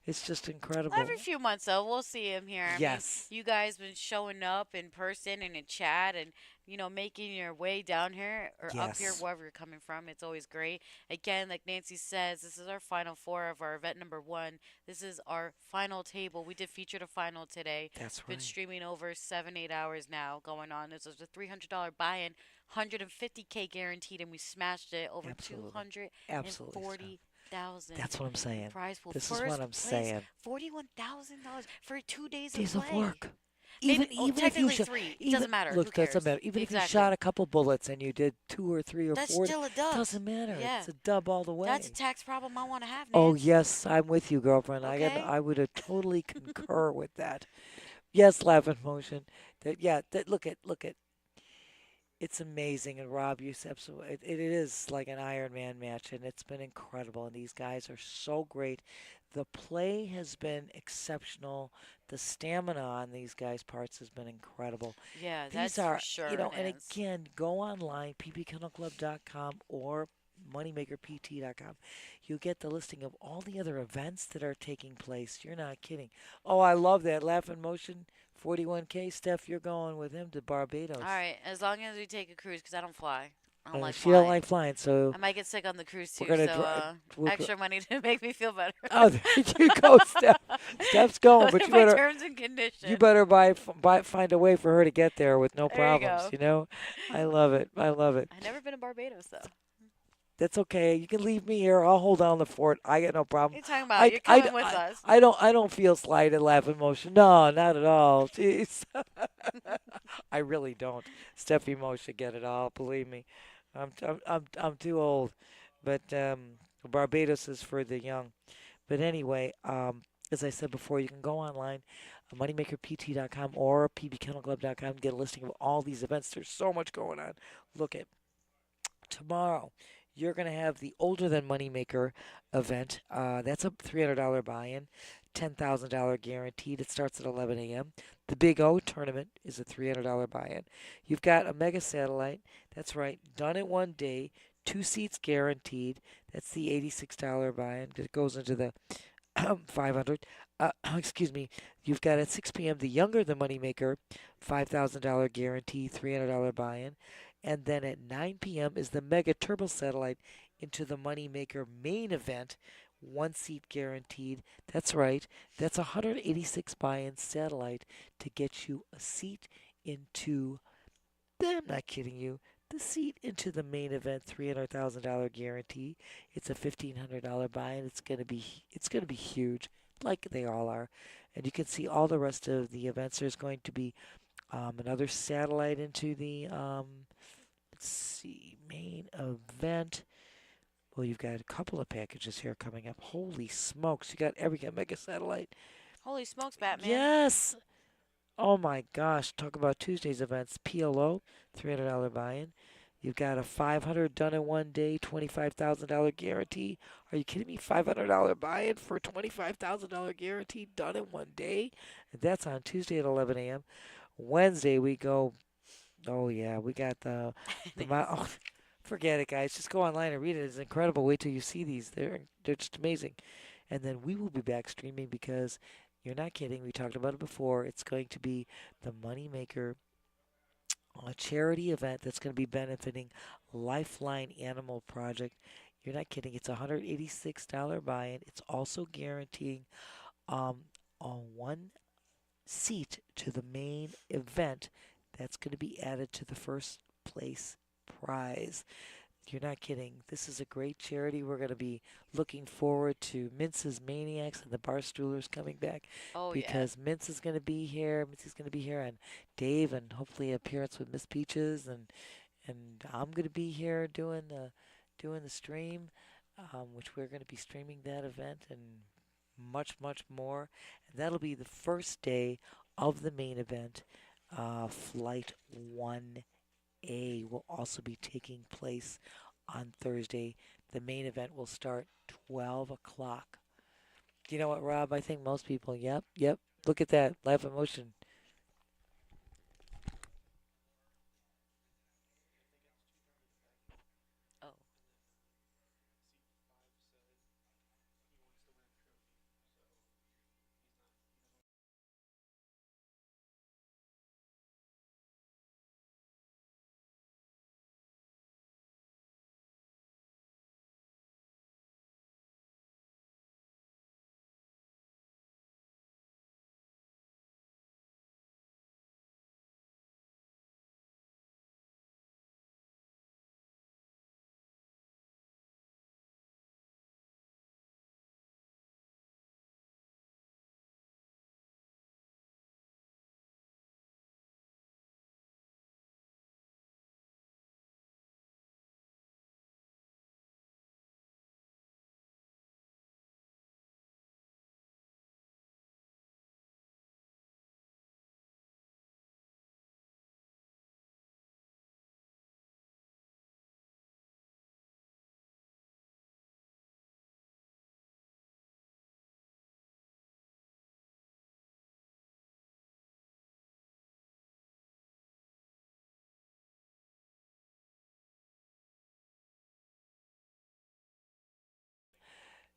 It's just incredible. Every few months, though, we'll see him here. I Yes. mean, you guys been showing up in person and in chat and, you know, making your way down here or up here, Yes. wherever you're coming from. It's always great. Again, like Nancy says, this is our final 4 of our event number 1. This is our final table. We did feature the final today. That's Been right. streaming over 7-8 hours now going on. This was a $300 buy-in, $150K guaranteed, and we smashed it over Absolutely. $240,000. Absolutely. That's what I'm saying. Prize pool. This is First what I'm place, saying. $41,000 for 2 days Days of of play. work. Maybe, Even if you technically shot, 3. It even, doesn't matter. look, Who cares? doesn't matter. Even if you Exactly. shot a couple bullets and you did 2 or 3 or That's 4, still a dub. doesn't matter. Yeah. It's a dub all the way. That's a tax problem I want to have, Oh Nance. yes, I'm with you, girlfriend. Okay. I would totally concur with that. Yes, laugh in motion. Look at. It's amazing, and Rob, you said absolutely. It is like an Iron Man match, and it's been incredible. And these guys are so great. The play has been exceptional. The stamina on these guys' parts has been incredible. Yeah, These that's are, for sure. you know, and Nance. again, go online, ppkennelclub.com or moneymakerpt.com. You get the listing of all the other events that are taking place. You're not kidding. Oh, I love that. Laugh in motion, 41K. Steph, you're going with him to Barbados. All right, as long as we take a cruise, because I don't fly. I don't like She flying. don't like flying, so I might get sick on the cruise too, we're gonna so we'll extra money to make me feel better. Oh, there you go, Steph. Steph's going, Those but are you my better terms and conditions. you better find a way for her to get there with no There you problems. go. You know, I love it. I love it. I've never been to Barbados though. That's okay. You can leave me here. I'll hold down the fort. I got no What are problem. you talking about? You're coming with us. I don't feel slighted, laugh emotion. No, not at all. Jeez. I really don't. Steph Emo should get it all. Believe me, I'm too old. But Barbados is for the young. But anyway, as I said before, you can go online, moneymakerpt.com or pbkennelclub.com, get a listing of all these events. There's so much going on. Look at tomorrow. you're going to have the Older Than Moneymaker event. That's a $300 buy-in, $10,000 guaranteed. It starts at 11 a.m. The Big O tournament is a $300 buy-in. You've got a Mega Satellite. That's right, done in one day, 2 seats guaranteed. That's the $86 buy-in. It goes into the 500. Excuse me. You've got at 6 p.m. the Younger the Moneymaker, $5,000 guarantee, $300 buy-in, and then at 9 p.m. is the Mega Turbo Satellite into the Moneymaker main event, 1 seat guaranteed. That's right. That's a 186 buy-in satellite to get you a seat into. I'm not kidding you. The seat into the main event, $300,000 guarantee. It's a $1,500 buy-in. It's gonna be huge, like they all are. And you can see all the rest of the events. There's going to be another satellite into the let's see, main event. Well, you've got a couple of packages here coming up. Holy smokes! You got every Mega Satellite. Holy smokes, Batman. Yes. Oh my gosh, talk about Tuesday's events. PLO, $300 buy-in. You've got a 500 done in one day, $25,000 guarantee. Are you kidding me? $500 buy-in for a $25,000 guarantee done in one day? And that's on Tuesday at 11 a.m. Wednesday we go. Oh yeah, we got oh, forget it, guys. Just go online and read it. It's incredible. Wait till you see these. They're just amazing. And then we will be back streaming because you're not kidding. We talked about it before. It's going to be the Moneymaker charity event that's going to be benefiting Lifeline Animal Project. You're not kidding. It's a $186 buy-in. It's also guaranteeing a 1 seat to the main event that's going to be added to the first place prize. You're not kidding. This is a great charity. We're going to be looking forward to Mince's Maniacs and the Barstoolers coming back Oh yeah. because Mince is going to be here. Mince is going to be here, and Dave, and hopefully an appearance with Miss Peaches, and I'm going to be here doing the stream, which we're going to be streaming that event and much more. And that'll be the first day of the main event. Flight 1A will also be taking place on Thursday. The main event will start 12 o'clock. Do you know what, Rob? I think most people, yep. Look at that, live emotion. Oh.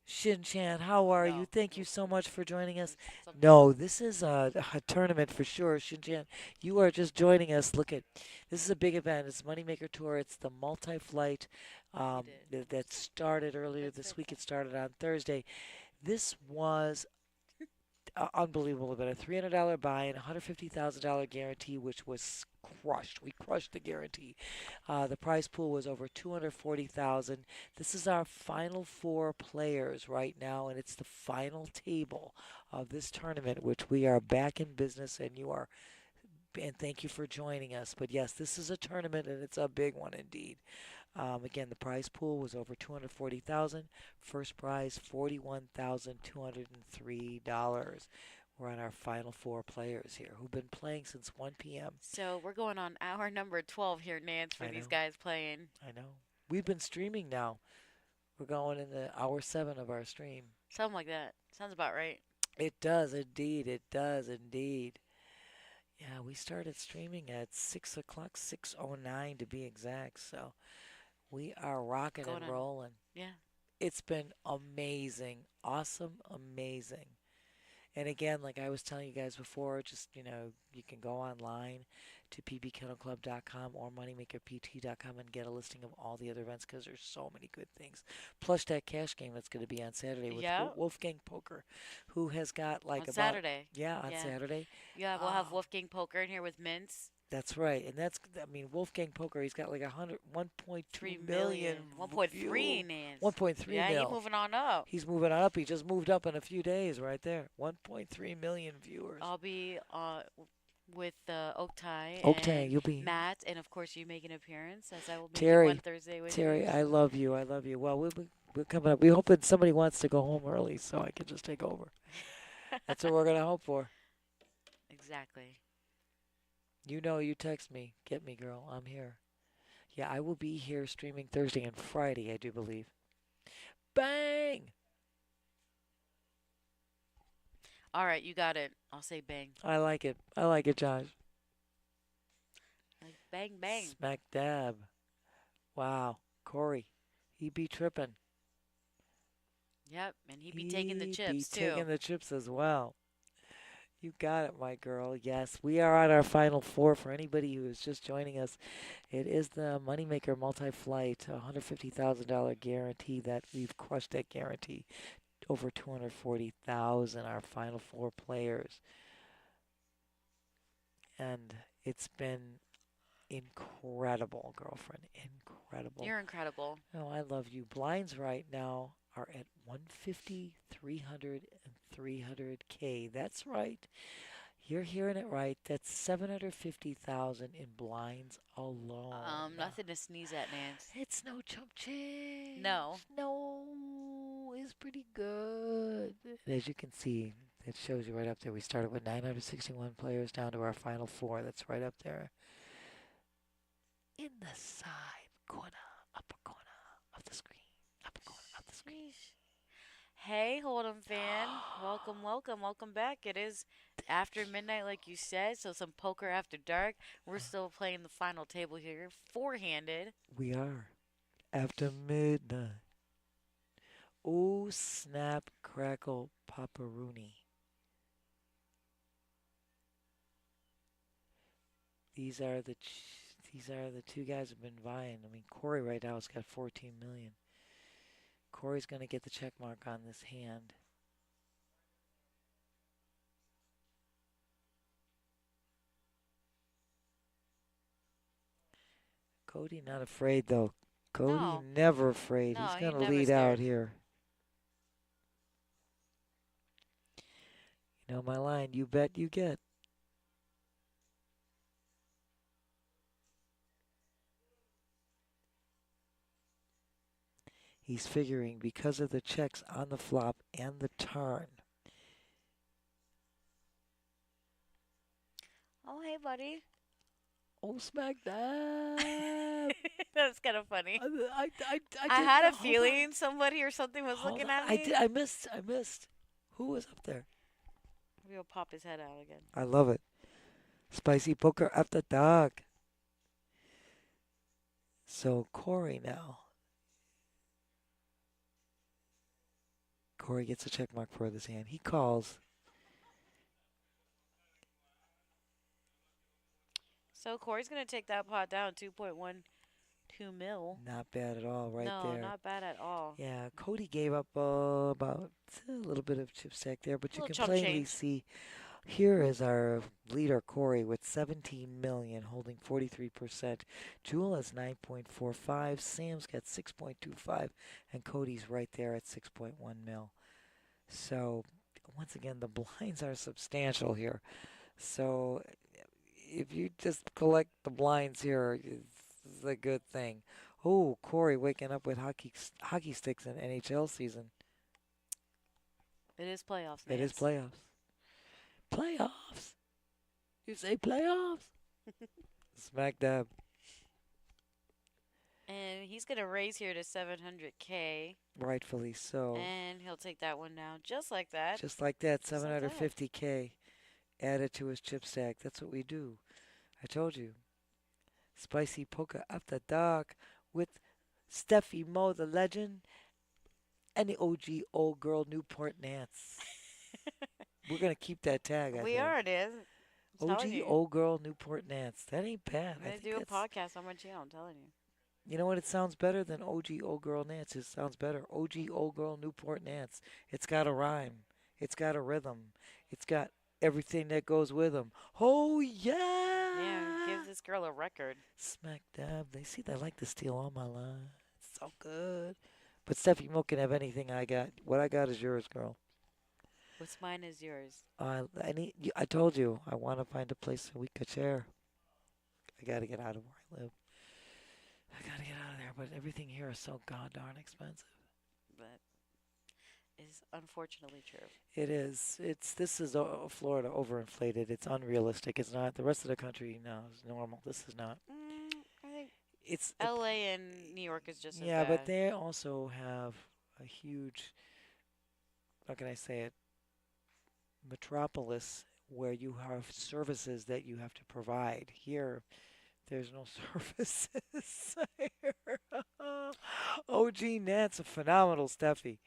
Shin-chan, how are you? No. Thank you so much for joining us. Something No, this is a tournament for sure. Shin-chan, you are just joining us. Look at, this is a big event. It's Moneymaker Tour. It's the multi-flight that started earlier this week. It started on Thursday. This was unbelievable event. A $300 buy-in, $150,000 guarantee, which was crushed. We crushed the guarantee. The prize pool was over 240,000. This is our final 4 players right now, and it's the final table of this tournament, which we are back in business, and you are. And thank you for joining us. But yes, this is a tournament, and it's a big one indeed. Again, the prize pool was over 240,000. First prize $41,203. We're on our final 4 players here who've been playing since 1 p.m. So we're going on hour number 12 here, Nance, for I these know. guys playing. I know. We've been streaming now. We're going in the hour 7 of our stream. Something like that. Sounds about right. It does indeed. It does indeed. Yeah, we started streaming at 6 o'clock, 6:09 to be exact. So we are rocking Going and on. rolling. Yeah. It's been amazing. Awesome, amazing. And again, like I was telling you guys before, just, you can go online to pbkennelclub.com or moneymakerpt.com and get a listing of all the other events because there's so many good things. Plus that cash game that's going to be on Saturday with Yeah. Wolfgang Poker, who has got like On about Saturday. yeah on Yeah. Saturday. Yeah, we'll have Oh. Wolfgang Poker in here with Mints. That's right, and Wolfgang Poker. He's got like 1.2 3 million, million. 1.3 man. 1.3 Yeah, mil. he's moving on up. He's moving up. He just moved up in a few days, right there. 1.3 million viewers. I'll be with Oaktai Oaktai, and you'll be Matt, and of course you make an appearance as I will be Terry. here one Thursday with Terry, you. I love you. I love you. Well, we're coming up. We're hoping somebody wants to go home early so I can just take over. That's what we're gonna hope for. Exactly. You text me. Get me, girl. I'm here. Yeah, I will be here streaming Thursday and Friday, I do believe. Bang! All right, you got it. I'll say bang. I like it. I like it, Josh. Like bang, bang. Smack dab. Wow. Corey, he be tripping. Yep, and he'd be taking the He chips be too. taking the chips as well. You got it, my girl. Yes, we are on our final 4 for anybody who is just joining us. It is the Moneymaker Multi-Flight, $150,000 guarantee that we've crushed that guarantee. Over 240,000, our final 4 players. And it's been incredible, girlfriend. Incredible. You're incredible. Oh, I love you. Blinds right now are at 150, 300, and 300K. That's right. You're hearing it right. That's 750,000 in blinds alone. Nothing to sneeze at, Nance. It's no chump change. No. No, it's pretty good. And as you can see, it shows you right up there. We started with 961 players down to our final 4. That's right up there. In the side corner, upper corner of the screen. Upper corner of the screen. Hey, Hold'em fan. Welcome back. It is after midnight, like you said, so some poker after dark. We're still playing the final table here, 4-handed. We are. After midnight. Oh, snap, crackle, paparoonie. These are the 2 guys who've been vying. Corey right now has got 14 million. Corey's going to get the check mark on this hand. Cody not afraid though. Cody No. never afraid. No, He's he going to never lead out scared. here. You know my line, you bet you get. He's figuring because of the checks on the flop and the turn. Oh, hey, buddy. Oh, smack that. That's kind of funny. I I had a hold on. feeling somebody or something was Hold looking on. at me. I missed. Who was up there? We'll pop his head out again. I love it. Spicy poker after dark. So Corey now. Corey gets a check mark for this hand. He calls. So Corey's going to take that pot down, 2.12 mil. Not bad at all, right no, there. not bad at all. Yeah, Cody gave up about a little bit of chip stack there, but you Little can chump plainly change. see here is our leader, Corey, with 17 million, holding 43%. Jewel has 9.45. Sam's got 6.25, and Cody's right there at 6.1 mil. So once again, the blinds are substantial here. So if you just collect the blinds here, it's a good thing. Oh, Corey waking up with hockey sticks in NHL season. It is playoffs, It is playoffs. Playoffs. You say playoffs? Smack dab. And he's going to raise here to 700K. Rightfully so. And he'll take that one down just like that. Just like that, Just like that. 750K added to his chip stack. That's what we do. I told you. Spicy poker after dark with Steffi Mo, the legend, and the OG old girl Newport Nance. We're gonna keep that tag. I We think. are, it is. I'm telling OG you. old girl Newport Nance. That ain't bad. I'm I going to think do a that's- podcast on my channel, I'm telling you. You know what? It sounds better than OG old girl Nance. It sounds better. OG old girl Newport Nance. It's got a rhyme. It's got a rhythm. It's got everything that goes with them. Oh yeah. Yeah, give this girl a record. Smack dab. They see they like to steal all my lines. It's so good. But Steffi Mo can have anything I got. What I got is yours, girl. What's mine is yours. I told you I want to find a place that we could share. I got to get out of where I live. I got to get out of there. But everything here is so god darn expensive. But it's unfortunately true. It is. This is Florida overinflated. It's unrealistic. It's not. The rest of the country, no, is normal. This is not. I think It's LA and New York is just as yeah, bad. but they also have a huge. How can I say it? Metropolis where you have services that you have to provide. Here, there's no services. OG Nat's a phenomenal Steffi.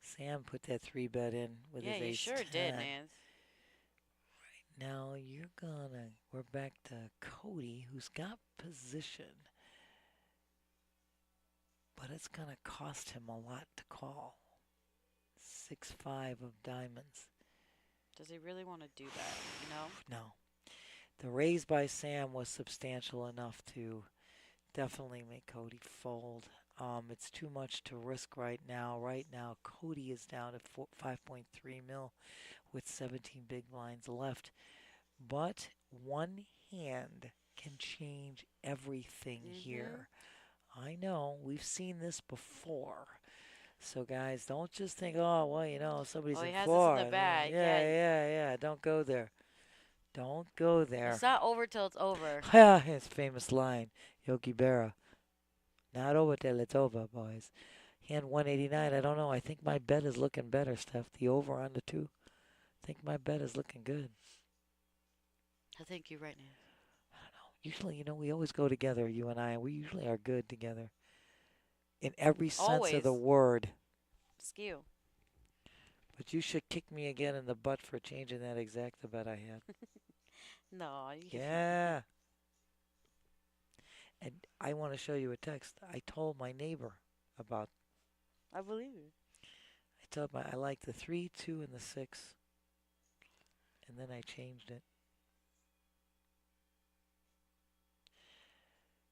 Sam put that 3-bet in with yeah, his you ace sure 10. did, Nance. Now we're back to Cody, who's got position. But it's gonna cost him a lot to call. 6-5 of diamonds. Does he really want to do that, you know? No. The raise by Sam was substantial enough to definitely make Cody fold. It's too much to risk right now. Right now, Cody is down to 5.3 mil with 17 big blinds left. But one hand can change everything here. I know, we've seen this before. So guys, don't just think, oh, well, you know, somebody's he in has four. this in the bag. Yeah. Don't go there. Don't go there. It's not over till it's over. His famous line, Yogi Berra. Not over till it's over, boys. Hand 189. I don't know. I think my bet is looking better, Steph. The over on the 2. I think my bet is looking good. I think you're right, Nance. I don't know. Usually, you know, we always go together, you and I. We usually are good together. In every sense of the Always. word. Skew. But you should kick me again in the butt for changing that exacta bet I had. No, you can. Yeah. And I want to show you a text. I told my neighbor about. I believe you. I told my I like the 3, 2, and the 6, and then I changed it.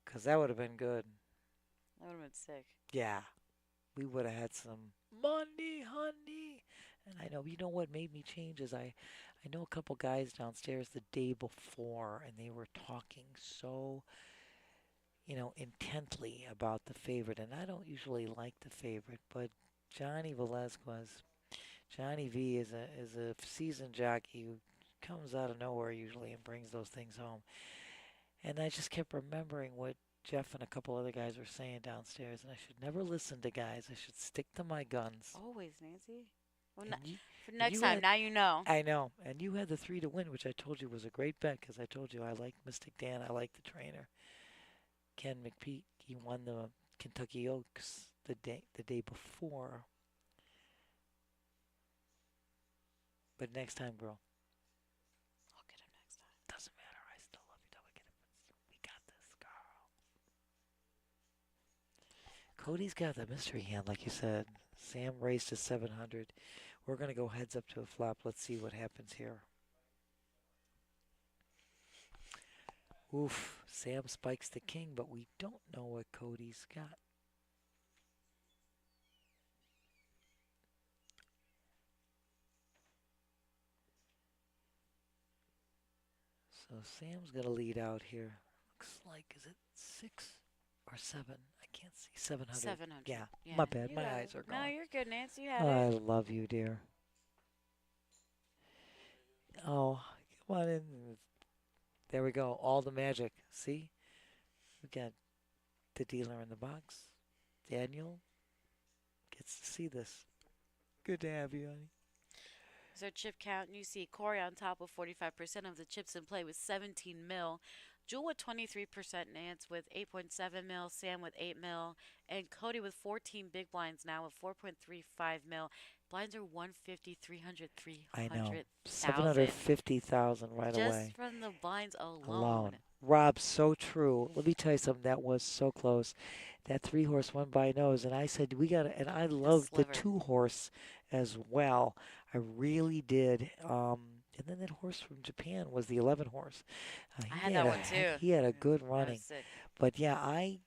'Cause that would have been good. That would have been sick. Yeah, we would have had some money, honey. And I know, you know what made me change is I know a couple guys downstairs the day before, and they were talking so, you know, intently about the favorite. And I don't usually like the favorite, but Johnny Velazquez, Johnny V is a seasoned jockey who comes out of nowhere usually and brings those things home. And I just kept remembering what Jeff and a couple other guys were saying downstairs, and I should never listen to guys. I should stick to my guns. Always, Nancy. Well, And you- for next you time, had- now you know. I know. And you had the 3 to win, which I told you was a great bet because I told you I like Mystic Dan. I like the trainer. Ken McPeak, he won the Kentucky Oaks the day before. But next time, girl. I'll get him next time. Doesn't matter. I still love you. Don't get it. We got this, girl. Cody's got the mystery hand, like you said. Sam raised to 700. We're going to go heads up to a flop. Let's see what happens here. Oof. Sam spikes the king, but we don't know what Cody's got. So Sam's going to lead out here. Looks like, is it 6 or 7? I can't see. 700. 700. Yeah, my bad. You My got eyes it. are No, gone. you're good, Nancy. You had I it. love you, dear. Oh, come on in. There we go. All the magic. See? We got the dealer in the box. Daniel gets to see this. Good to have you, honey. So chip count, you see Corey on top with 45% of the chips in play with 17 mil. Jewel with 23%, Nance with 8.7 mil, Sam with 8 mil, and Cody with 14 big blinds now with 4.35 mil. Blinds are 150, 300, I know. 300,000 750,000 right just away. from the blinds alone. Alone. Rob, so true. Let me tell you something. That was so close. That 3-horse won by nose, and I said we got to. And I love the sliver. 2-horse as well. I really did. And then that horse from Japan was the 11-horse. I had that one too. He had a good That running. was sick. But yeah, I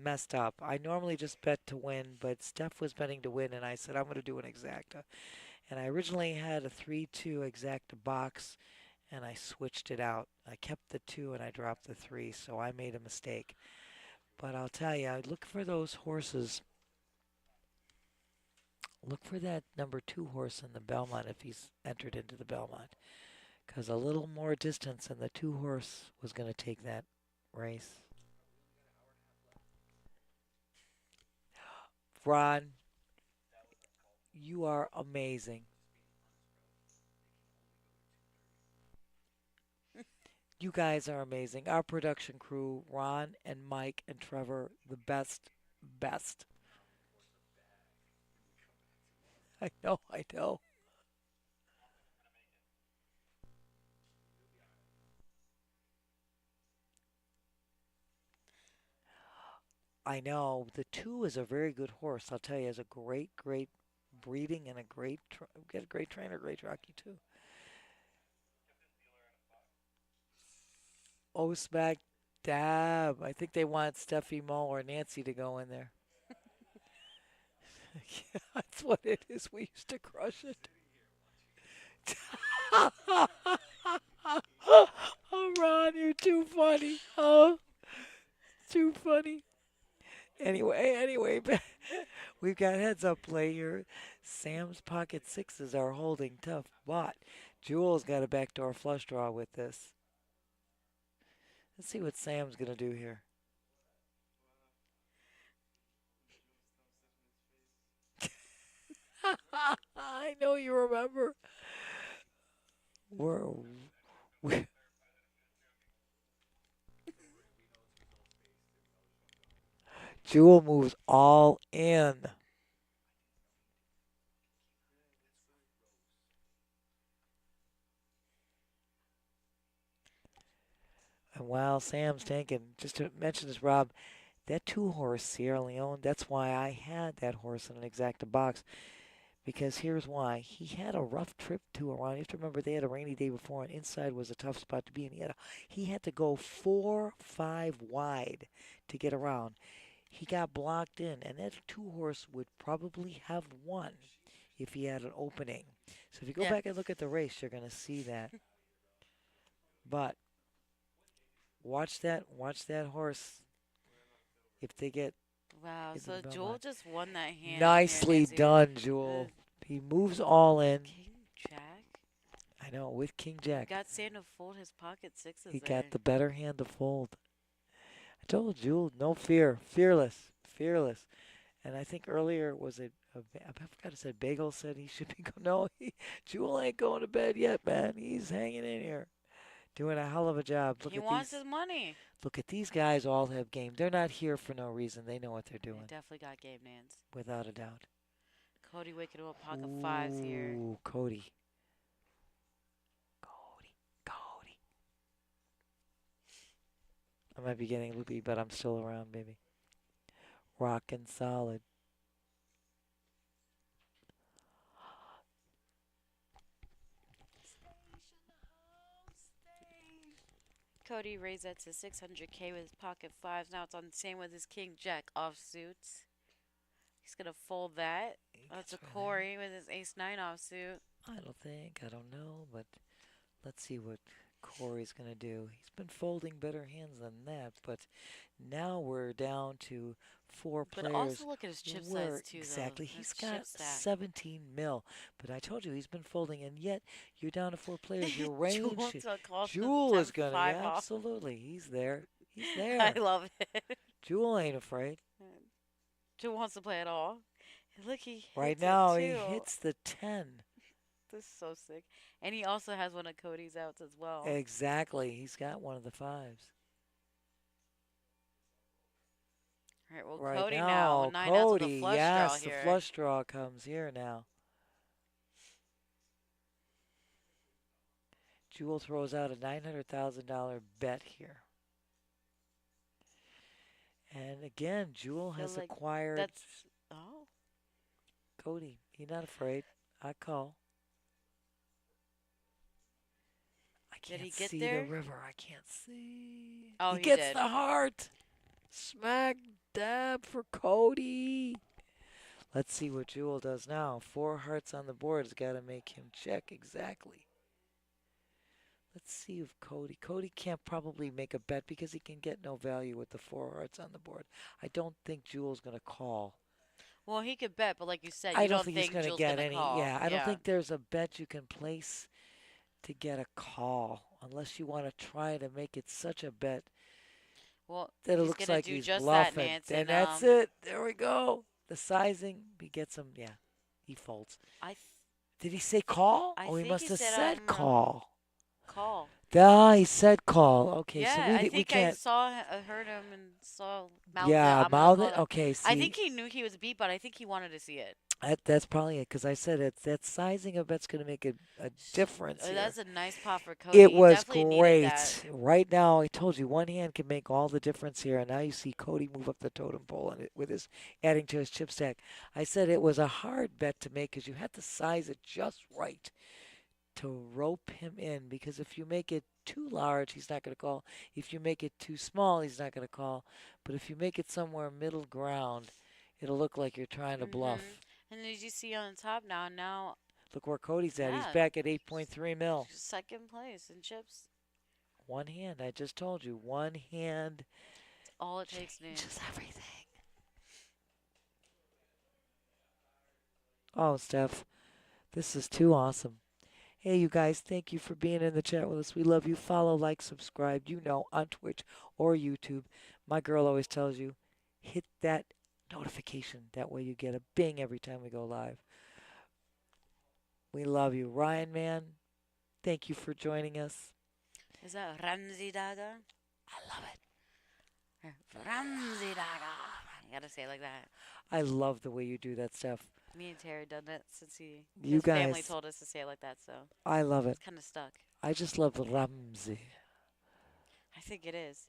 messed up. I normally just bet to win, but Steph was betting to win, and I said I'm going to do an exacta. And I originally had a 3-2 exacta box, and I switched it out. I kept the 2 and I dropped the 3, so I made a mistake. But I'll tell you, look for those horses. Look for that number 2 horse in the Belmont if he's entered into the Belmont. Because a little more distance and the 2 horse was going to take that race. Ron, you are amazing. You guys are amazing. Our production crew, Ron and Mike and Trevor, the best. I know, I know. I know. The 2 is a very good horse. I'll tell you, has a great breeding and a get a great trainer, great jockey too. Oh, smack dab. I think they want Steffi Mo or Nancy to go in there. Yeah, that's what it is. We used to crush it. Oh, Ron, you're too funny. Oh, too funny. Anyway, we've got heads up play here. Sam's pocket sixes are holding tough, but Jewel's got a backdoor flush draw with this. Let's see what Sam's going to do here. I know you remember. We Jewel moves all in. And while Sam's tanking, just to mention this, Rob, that 2 horse, Sierra Leone, that's why I had that horse in an exacta box. Because here's why. He had a rough trip to Iran. You have to remember they had a rainy day before, and inside was a tough spot to be in. He had to go 4-5 wide to get around. He got blocked in, and that 2 horse would probably have won if he had an opening. So if you go back and look at the race, you're going to see that. But watch that horse. If they get Wow, into so the Jewel Belmont. just won that hand. here, Nicely Nancy. done, Jewel. He moves all in. King Jack. I know, with King Jack. Got Sam to fold his pocket sixes. He there. got the better hand to fold. I told Jewel, no fear. Fearless. And I think earlier was it, I forgot to say, Bagel said he should be going. No, Jewel ain't going to bed yet, man. He's hanging in here. Doing a hell of a job. He wants his money. Look at these guys all have game. They're not here for no reason. They know what they're He doing. definitely got game, Nance. Without a doubt. Cody waking up pocket fives here. Ooh, Cody. I might be getting loopy, but I'm still around, baby. Rockin' solid. Cody raised that to 600K with his pocket fives. Now it's on the same with his King Jack offsuit. He's going to fold that. That's a Corey with his Ace 9 offsuit. I don't know, but let's see what Corey's going to do. He's been folding better hands than that, but now we're down to 4 But players. also look at his chip where size too, exactly. though. He's His chip got stack. 17 mil, but I told you he's been folding, and yet you're down to 4 players. Your range, Jewel took off the Jewel is going to, 10-5 off. absolutely. He's there. He's I there. love it. Jewel ain't afraid. Jewel wants to play it all. And look, he hits Right it, now, he too. hits the 10. This is so sick. And he also has one of Cody's outs as well. Exactly. He's got one of the 5s. All right, well, Right Cody now, 9 outs with Cody, a flush yes, draw the here. flush draw comes here now. Jewel throws out a $900,000 bet here. And again, Jewel Feel has like acquired That's oh, Cody. He's not afraid. I call. I Did can't he get see there? the river. I can't see. Oh, he he gets did. the heart. Smack dab for Cody. Let's see what Jewel does now. 4 hearts on the board has got to make him check exactly. Let's see if Cody can't probably make a bet because he can get no value with the 4 hearts on the board. I don't think Jewel's going to call. well, he could bet, but like you said, I you don't don't think he's going to Jewel's get gonna any. call. Yeah, I don't think there's a bet you can place to get a call unless you want to try to make it such a bet Well, that it he's looks gonna like do he's just bluffing. that, Nance, And and that's it. There we go. The sizing, he gets him. Yeah, he folds. Did he say call? I Oh, he think must he have said, said call. call. Ah, he said call. Okay, Yeah, so I we think I can't. heard him and saw mouth Yeah, it. I'm gonna mouth call it. that. Okay, see, I think he knew he was beat, but I think he wanted to see it. that's probably it because I said it. That sizing of bet's going to make a difference here. That's a nice pot for Cody. It He was definitely needed great. that. Right now, I told you one hand can make all the difference here, and now you see Cody move up the totem pole and with his adding to his chip stack. I said it was a hard bet to make because you had to size it just right to rope him in. Because if you make it too large, he's not going to call. If you make it too small, he's not going to call. But if you make it somewhere middle ground, it'll look like you're trying to bluff. And as you see on the top now Look where Cody's at. He's Yeah. back at 8.3 mil. second place in chips. One hand. I just told you. One hand All it takes, Nate. changes everything. Oh, Steph, this is too awesome. Hey, you guys, thank you for being in the chat with us. We love you. Follow, like, subscribe, on Twitch or YouTube. My girl always tells you, hit that notification. That way you get a bing every time we go live. We love you. Ryan, man, thank you for joining us. Is that Ramsey Daga? I love it. Ramsey Daga. You gotta say it like that. I love the way you do that stuff. Me and Terry done that since You his family guys- told us to say it like that, so I love it. it's kind of stuck. I just love Ramsey. I think it is.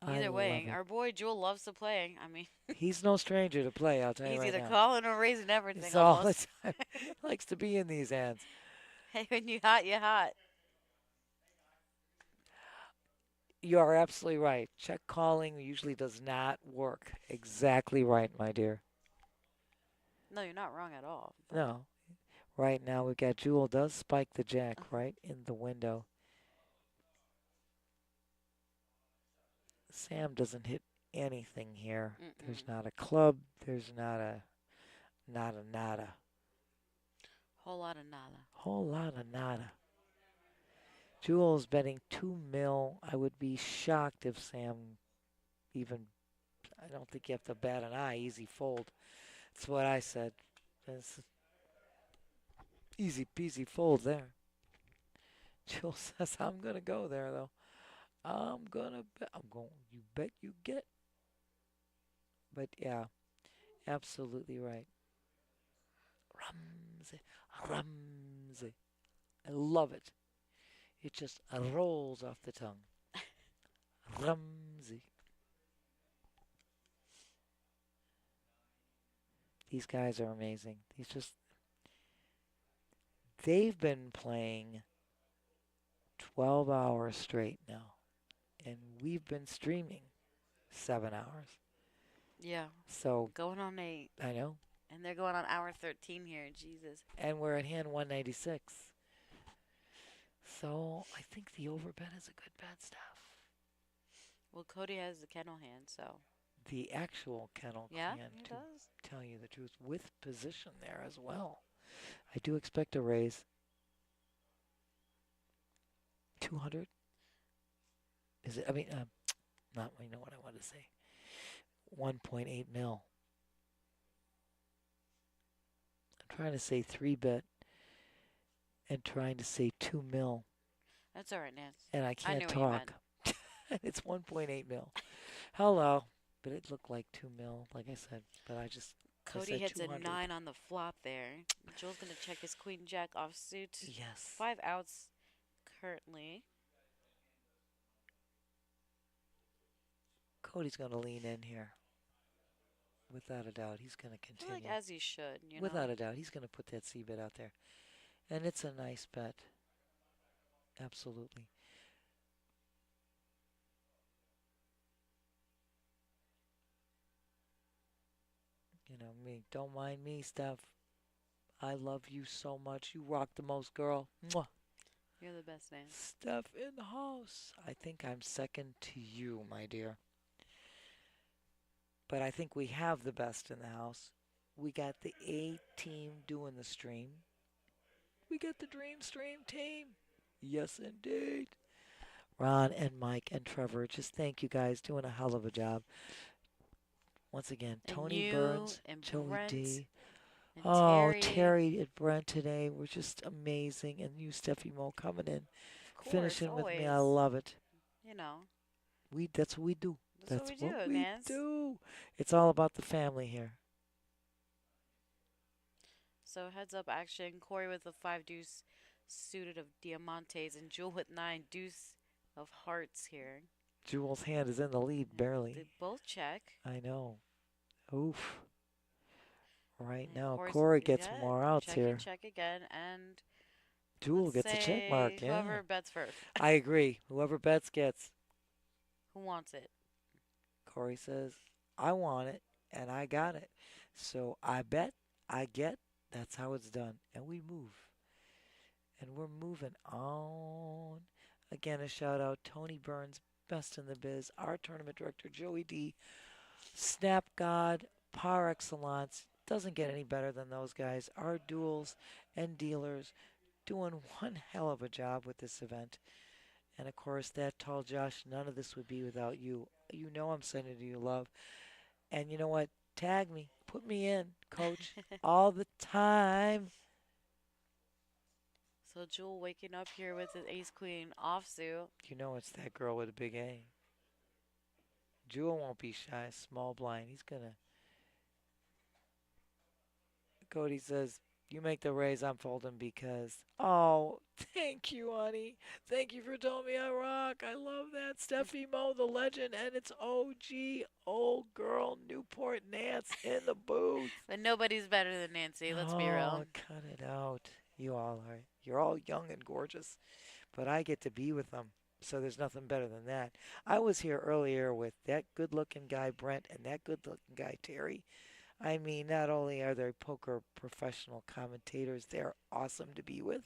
I Either way, love it. our boy Jewel loves to play. I mean, He's no stranger to play, I'll tell you he's right either now. calling or raising everything. It's all the Almost. time. He likes to be in these hands. Hey, when you hot, you hot. You are absolutely right. Check calling usually does not work. Exactly right, my dear. No, you're not wrong at all. No. Right now we've got Jewel does spike the jack right in the window. Sam doesn't hit anything here. There's not a club. There's not a nada. Whole lot of nada. Whole lot of nada. Jewel's betting 2 mil. I would be shocked if Sam even, I don't think you have to bat an eye. Easy fold. That's what I said. It's easy peasy fold there. Jewel says, I'm going to go there, though. I'm going to bet. You bet you get. But, yeah, absolutely right. Ramsey. I love it. It just rolls off the tongue. Ramsey. These guys are amazing. They've been playing 12 hours straight now. And we've been streaming 7 hours. Yeah. So. Going on 8. I know. And they're going on hour 13 here. Jesus. And we're at hand 196. So I think the overbet is a good bet, Steph. Well, Cody has the kennel hand, so The actual kennel yeah, hand, he to does. tell you the truth, with position there as well. I do expect a raise. 200? Is it? I mean, not, you know what I want to say. 1.8 mil. I'm trying to say 3 bet and trying to say 2 mil, That's all right, Nance. and I I can't knew what you meant. talk. It's 1.8 mil. Hello. But it looked like 2 mil, like I said. But I Cody said hits a 200. 9 on the flop there. Joel's gonna check his queen jack offsuit. Yes. 5 outs currently. Cody's going to lean in here. Without a doubt, he's going to I feel like continue. as he should, you know. Without a doubt, he's going to put that C bet out there. And it's a nice bet. Absolutely. You know me. Don't mind me, Steph. I love you so much. You rock the most, girl. Mwah. You're the best, Nance. Steph in the house. I think I'm second to you, my dear. But I think we have the best in the house. We got the A team doing the stream. We got the Dream Stream team. Yes, indeed. Ron and Mike and Trevor, just thank you guys. Doing a hell of a job. Once again, And Tony you Burns, and Joey Brent D. and Oh, Terry. Terry and Brent today were just amazing. And you, Steffi Mo, coming in, Of course, finishing with me. I always. love it. You know. That's what we do. That's what we do, Nance. do. It's all about the family here. So heads up action. Corey with a 5 deuce suited of diamantes and Jewel with 9 deuce of hearts here. Jewel's hand is in the lead, And barely. they both check. I know. Oof. Right And now, Corey's- Corey gets yeah, more outs check here. And check again, and Jewel let's gets a check say mark. Yeah. whoever bets first. I agree. Whoever bets gets. Who wants it? Corey says, I want it, and I got it. So I bet, I get. That's how it's done. And we move. And we're moving on. Again, a shout out, Tony Burns, best in the biz. Our tournament director, Joey D. Snap God, par excellence. Doesn't get any better than those guys. Our duels and dealers doing one hell of a job with this event. And of course, that tall Josh, none of this would be without you. You know I'm sending you love. And you know what? Tag me. Put me in, coach, all the time. So Jewel waking up here with his ace queen offsuit. You know it's that girl with a big A. Jewel won't be shy. Small blind. He's going to. Cody says, you make the raise, I'm folding because. Oh, thank you, honey. Thank you for telling me I rock. I love that. Steffi Mo, the legend, and it's OG, old girl, Newport Nance in the booth. But nobody's better than Nancy, let's be real. Oh, cut it out. You all are. You're all young and gorgeous, but I get to be with them. So there's nothing better than that. I was here earlier with that good-looking guy, Brent, and that good-looking guy, Terry. I mean, not only are they poker professional commentators, they're awesome to be with.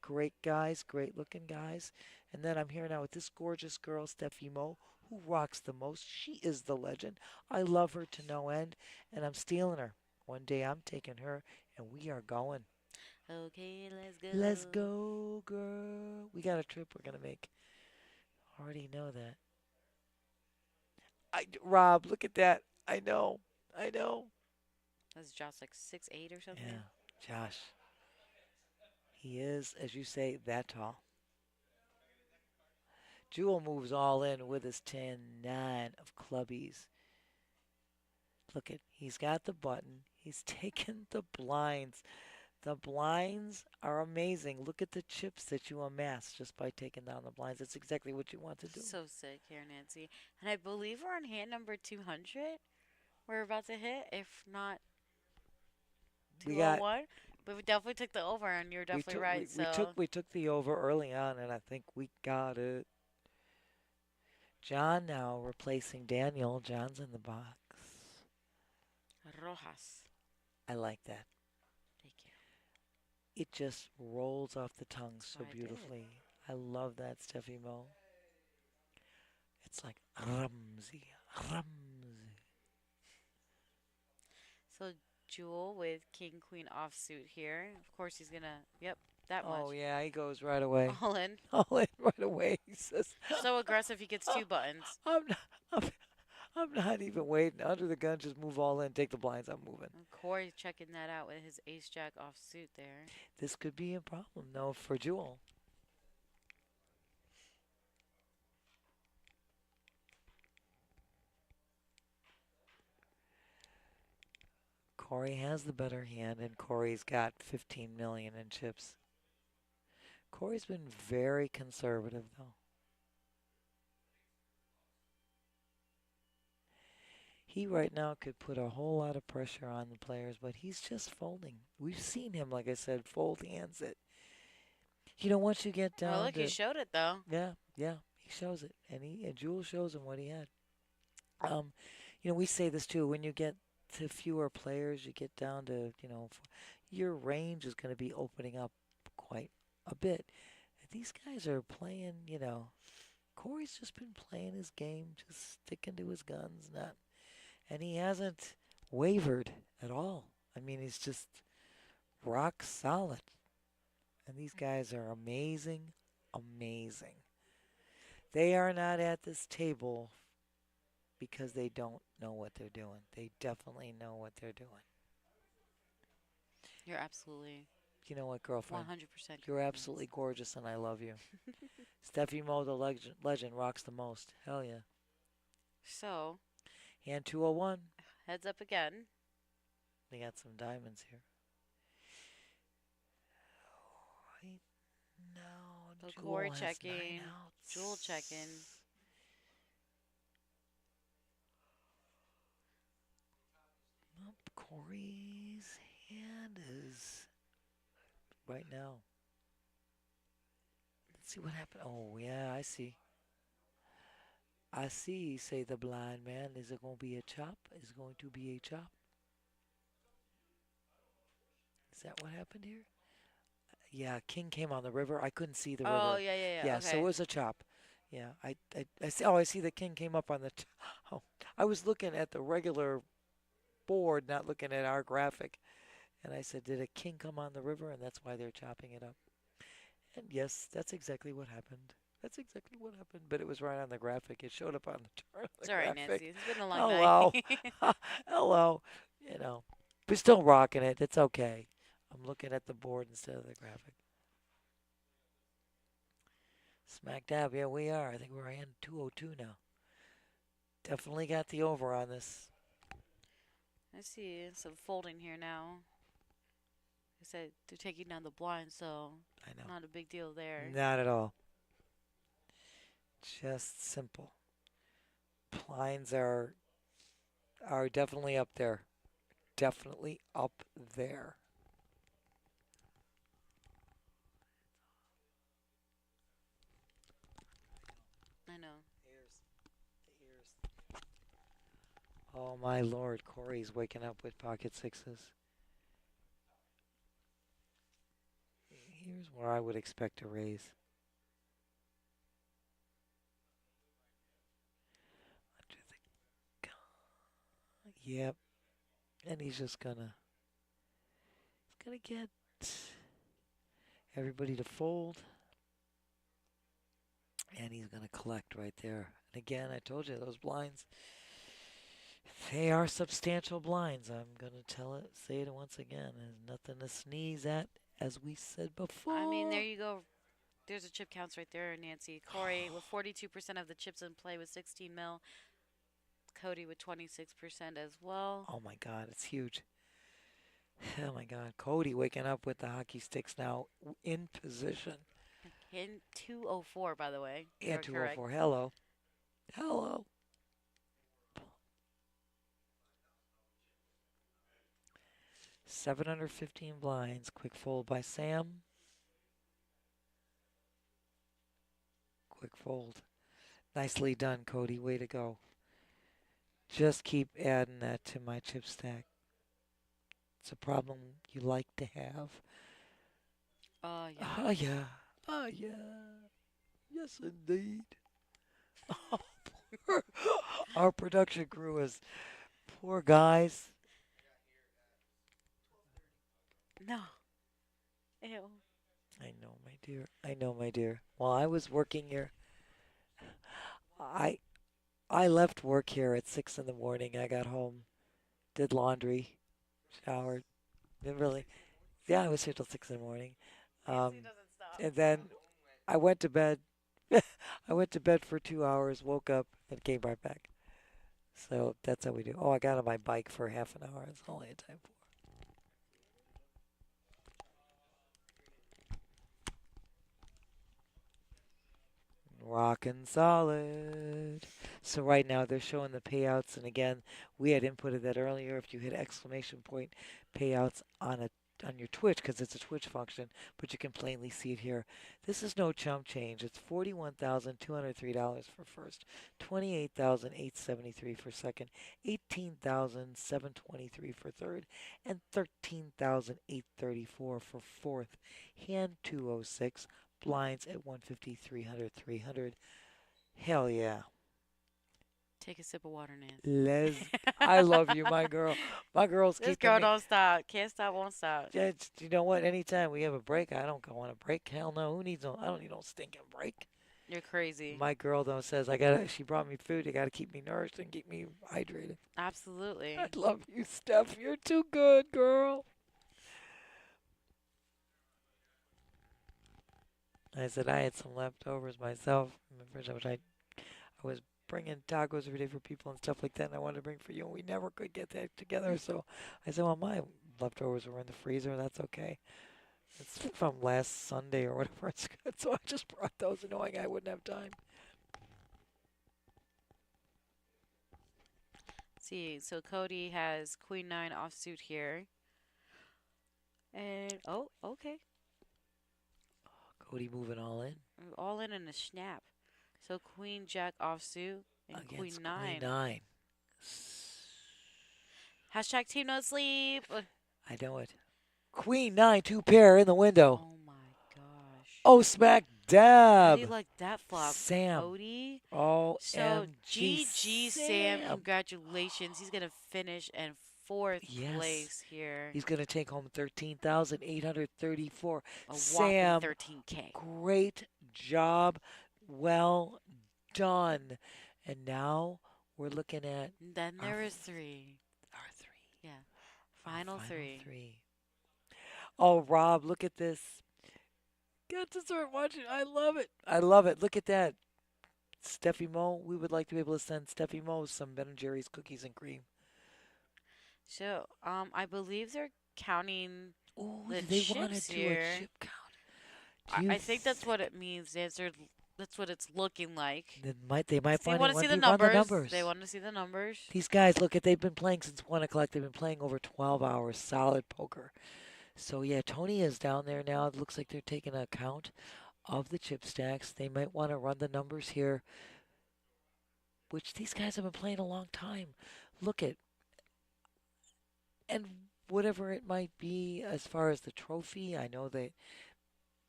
Great guys, great looking guys. And then I'm here now with this gorgeous girl, Steffi Mo, who rocks the most. She is the legend. I love her to no end, and I'm stealing her. One day I'm taking her, and we are going. Okay, let's go. Let's go, girl. We got a trip we're going to make. Already know that. Rob, look at that. I know. I know. That's Josh like 6'8" or something. Yeah, Josh. He is, as you say, that tall. Jewel moves all in with his 10-9 of clubbies. Look at, he's got the button. He's taken the blinds. The blinds are amazing. Look at the chips that you amass just by taking down the blinds. That's exactly what you want to do. So sick here, Nancy. And I believe we're on hand number 200. We're about to hit, if not We got 201. But we definitely took the over, and you're definitely right. we took the over early on, and I think we got it. John now replacing Daniel. John's in the box. Rojas. I like that. Thank you. It just rolls off the tongue so I did. beautifully. I love that, Steffi Mo. It's like Ramsey. Ramsey. So Jewel with king queen offsuit here. Of course he's gonna. Yep, that Oh, much. yeah, he goes right away. All in. All in right away. He says, So aggressive. He gets 2 buttons. I'm not, I'm not even waiting. Under the gun, just move all in. Take the blinds. I'm moving. And Corey checking that out with his ace jack offsuit there. This could be a problem, though, for Jewel. Corey has the better hand, and Corey's got 15 million in chips. Corey's been very conservative, though. He right now could put a whole lot of pressure on the players, but he's just folding. We've seen him, like I said, fold hands that, once you get down Oh, look, to, he showed it though. yeah, he shows it, and Jewel shows him what he had. We say this too. When you get to fewer players, you get down to, your range is going to be opening up quite a bit. These guys are playing, Corey's just been playing his game, just sticking to his guns, and he hasn't wavered at all. I mean, he's just rock solid. And these guys are amazing, amazing. They are not at this table because they don't know what they're doing. They definitely know what they're doing. You're absolutely You know what, girlfriend? 100%. You're absolutely gorgeous and I love you. Steffi Mo, the legend, rocks the most. Hell yeah. So, And 201. heads up again. They got some diamonds here. Right now, So Jewel Corey has checking, 9 outs. Jewel checking. Corey's hand is right now. Let's see what happened. Oh, yeah, I see. I see, say the blind man. Is it going to be a chop? Is it going to be a chop? Is that what happened here? Yeah, king came on the river. I couldn't see the river. Oh, yeah. Yeah, Okay. so it was a chop. Yeah, I see. Oh, I see the king came up on the. Oh, I was looking at the regular board, not looking at our graphic. And I said, did a king come on the river? And that's why they're chopping it up. And yes, that's exactly what happened. That's exactly what happened. But it was right on the graphic. It showed up on the chart. It's all right, Nancy. It's been a long Hello. night. Hello. We're still rocking it. It's okay. I'm looking at the board instead of the graphic. Smack dab. Yeah, we are. I think we're in 202 now. Definitely got the over on this. I see some folding here now. I said they're taking down the blind, so I know. not a big deal there. Not at all. Just simple. Blinds are definitely up there. Definitely up there. I know. The ears. Oh my lord, Corey's waking up with pocket sixes. Here's where I would expect a raise. Under the gun. Yep. And he's gonna get everybody to fold. And he's gonna collect right there. And again, I told you those blinds, they are substantial blinds. I'm gonna say it once again. There's nothing to sneeze at, as we said before. I mean, there you go. There's a chip counts right there, Nancy. Corey with 42% of the chips in play with 16 mil. Cody with 26% as well. Oh my God, it's huge. Oh my God, Cody waking up with the hockey sticks now in position. In 204, by the way. And You're correct. 204. Hello. Hello. $715 blinds. Quick fold by Sam. Quick fold. Nicely done, Cody. Way to go. Just keep adding that to my chip stack. It's a problem you like to have. Oh, yeah. Oh, yeah. Oh, yeah. Yes, indeed. Oh, poor. Our production crew is poor guys. No. Ew. I know, my dear. I know, my dear. While I was working here, I I left work here at 6 in the morning. I got home, did laundry, showered. Didn't really. Yeah, I was here till 6 in the morning. Nancy Um, doesn't stop. and then I went to bed. I went to bed for 2 hours, woke up, and came right back. So that's how we do. Oh, I got on my bike for half an hour. That's all I had time for. Rockin' solid. So right now they're showing the payouts, and again, we had inputted that earlier. If you hit exclamation point payouts on your Twitch, because it's a Twitch function, but you can plainly see it here. This is no chump change. It's $41,203 for first, $28,873 for second, $18,723 for third, and $13,834 for fourth. Hand 206. Blinds at 150, 300, 300. Hell yeah. Take a sip of water, Nancy. I love you, my girl. My girl's This keeping girl me. don't stop. Can't stop, won't stop. Yeah, you know what? Anytime we have a break, I don't go on a break. Hell no. Who needs no? I don't need no stinking break. You're crazy. My girl though says she brought me food. You gotta keep me nourished and keep me hydrated. Absolutely. I love you, Steph. You're too good, girl. I said I had some leftovers myself in the fridge, which I was bringing tacos every day for people and stuff like that, and I wanted to bring for you, and we never could get that together. So I said, well, my leftovers were in the freezer. That's okay. It's from last Sunday or whatever. It's good. So I just brought those, knowing I wouldn't have time. See, so Cody has Queen 9 offsuit here. And, oh, okay. Cody moving all in. All in a snap. So Queen Jack offsuit and Queen Against 9. Queen 9. Hashtag team no sleep. I know it. Queen 9, 2 pair in the window. Oh my gosh. Oh, smack How do you dab. like that flop, Sam. Cody? Oh, So GG Sam, congratulations. He's gonna finish in fourth Yes. place here. He's going to take home 13,834. A Sam, whopping 13K. great job. Well done. And now we're looking at Then there our is three. our three. Yeah. Our Final three. Oh, Rob, look at this. Got to start watching. I love it. I love it. Look at that. Steffi Mo, we would like to be able to send Steffi Mo some Ben & Jerry's cookies and cream. So, I believe they're counting Oh, the they want to chips do here. a chip count. Do you I think that's what it means. That's what it's looking like. They might They find want it to see when the we run the numbers. numbers. They want to see the numbers. These guys, look, they've been playing since 1 o'clock. They've been playing over 12 hours, solid poker. So, yeah, Tony is down there now. It looks like they're taking account of the chip stacks. They might want to run the numbers here, which these guys have been playing a long time. Look at, and whatever it might be as far as the trophy, I know that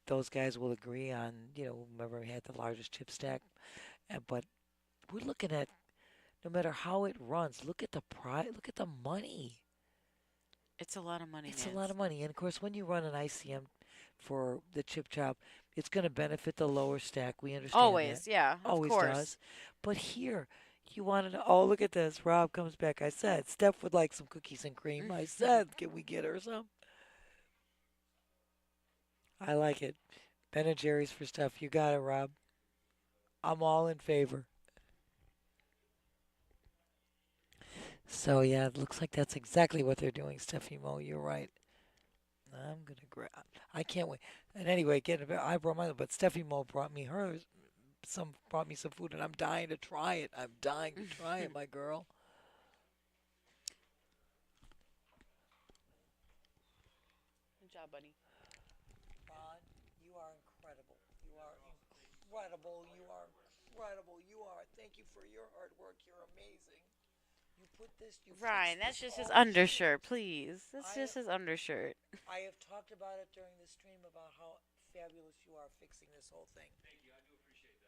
those guys will agree on, whoever had the largest chip stack. But we're looking at, no matter how it runs, look at the prize, look at the money. It's a lot of money. It's a lot of money. And of course, when you run an ICM for the chip chop, it's going to benefit the lower stack. We understand Always, that. yeah, of Always course. does. But here, you wanted to, oh, look at this. Rob comes back. I said, Steph would like some cookies and cream. I said, can we get her some? I like it. Ben & Jerry's for Steph. You got it, Rob. I'm all in favor. So, yeah, it looks like that's exactly what they're doing, Steffi Mo. You're right. I'm going to grab. I can't wait. And anyway, I brought my, but Steffi Mo brought me some food, and I'm dying to try it. I'm dying to try it, my girl. Good job, buddy. Ron, you are incredible. You are incredible. You are incredible. You are. Thank you for your hard work. You're amazing. You put this. Ryan, that's just his undershirt, please. That's just his undershirt. I have talked about it during the stream about how fabulous you are fixing this whole thing. Thank you. I do appreciate that.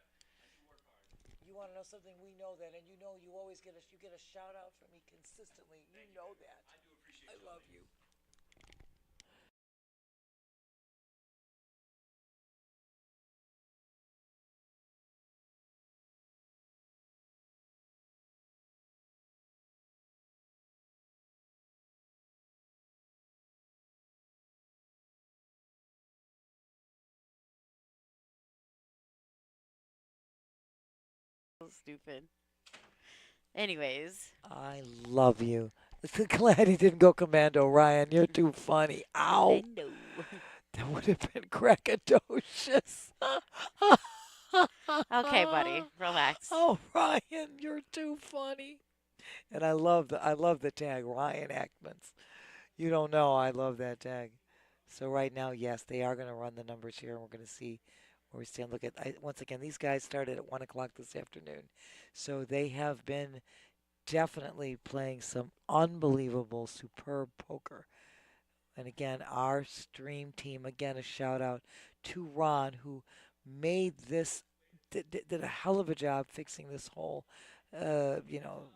you want to know something? We know that, and you know you always get a shout out from me consistently. You know that. I love you. Stupid. Anyways, I love you. Glad he didn't go commando, Ryan. You're too funny. I Ow. know. That would have been crackodocious. Okay, buddy, relax. Oh, Ryan, you're too funny. And I love the tag, Ryan Ackmans. You don't know I love that tag. So right now, yes, they are going to run the numbers here, and we're going to see where we stand. Look once again, these guys started at 1 o'clock this afternoon, so they have been definitely playing some unbelievable, superb poker. And again, our stream team, again, a shout out to Ron, who made this, did a hell of a job fixing this whole, you know,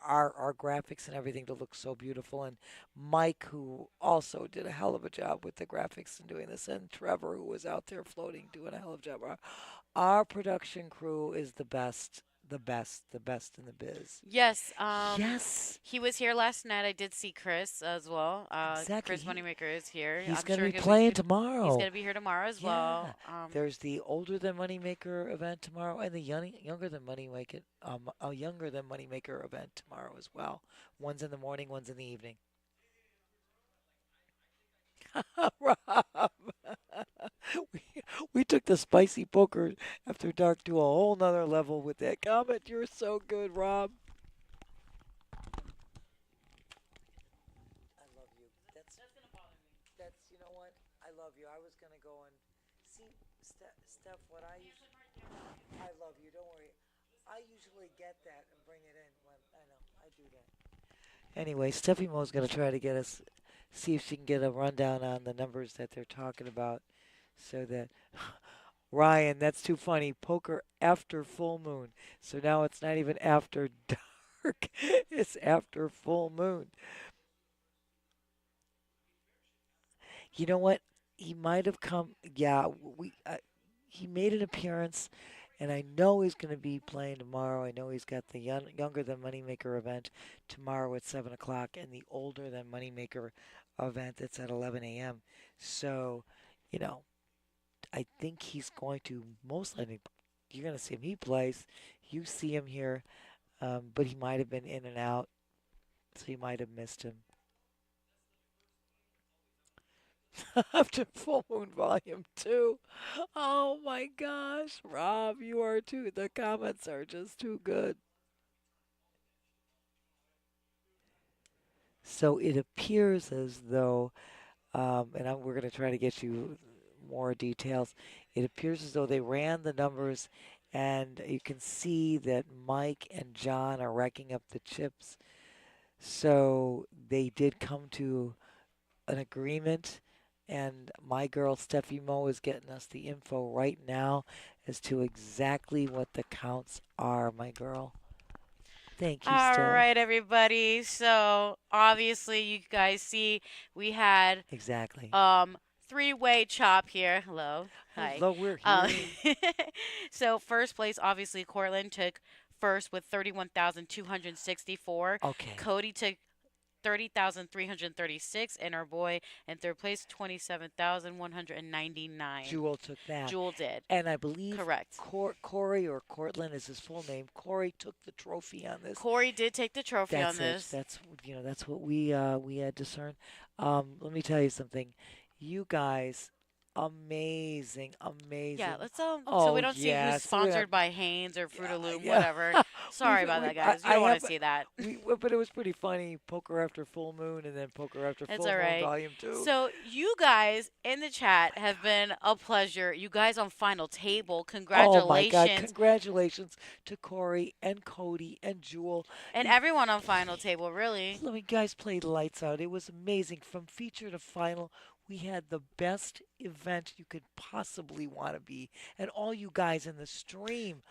our graphics and everything to look so beautiful. And Mike, who also did a hell of a job with the graphics and doing this. And Trevor, who was out there floating, doing a hell of a job. Our production crew is the best, the best, the best in the biz. Yes, Yes, he was here last night. I did see Chris as well. exactly. Chris Moneymaker is here. He's I'm going sure to be he'll playing he's tomorrow. gonna be here tomorrow as Yeah. well. There's the older than Moneymaker event tomorrow, and the younger than Moneymaker, a younger than Moneymaker event tomorrow as well. One's in the morning, one's in the evening. Rob, we, we took the spicy poker after dark to a whole nother level with that comment. You're so good, Rob. I love you. That's you know what? I love you. I was gonna go and see Steph. What I love you. Don't worry. I usually get that and bring it in when I know I do that. Anyway, Steffi Mo's gonna try to get us see if she can get a rundown on the numbers that they're talking about, so that Ryan, that's too funny. Poker after full moon. So now it's not even after dark. It's after full moon. You know what? He might have come. Yeah, he made an appearance, and I know he's going to be playing tomorrow. I know he's got the younger than Moneymaker event tomorrow at 7 o'clock, and the older than Moneymaker event that's at 11 a.m. So, you know, I think he's going to most likely. You're going to see him. He plays. You see him here, but he might have been in and out, so you might have missed him. After Full Moon Volume 2. Oh my gosh, Rob, you are too. The comments are just too good. So it appears as though, we're going to try to get you more details. It appears as though they ran the numbers, and you can see that Mike and John are racking up the chips. So they did come to an agreement, and my girl Steffi Mo is getting us the info right now as to exactly what the counts are, my girl. Thank you, All Steph. right, everybody. So obviously, you guys see we had Exactly. three-way chop here. Hello, hi. Hello, we're Um, here. so first place, obviously, Cortland took first with 31,264. Okay. Cody took 30,336, and our boy in third place 27,199. Jewel took that. Jewel did. And I believe Correct. Corey or Cortland is his full name. Corey took the trophy on this. Corey did take the trophy That's on this. That's that's what we had discerned. Let me tell you something. You guys, amazing. Yeah, let's so Oh, we don't see yeah, who's so we sponsored have- by Haynes or Fruit of Loom, yeah. whatever. Sorry about that, guys. We I don't want have- to see that. But it was pretty funny. Poker after full moon, and then poker after It's full all moon right. volume 2. So you guys in the chat have been a pleasure. You guys on Final Table, congratulations. Oh my God! Congratulations to Corey and Cody and Jewel. And everyone on Final Table, really. You guys played lights out. It was amazing. From feature to final, we had the best event you could possibly want to be. And all you guys in the stream,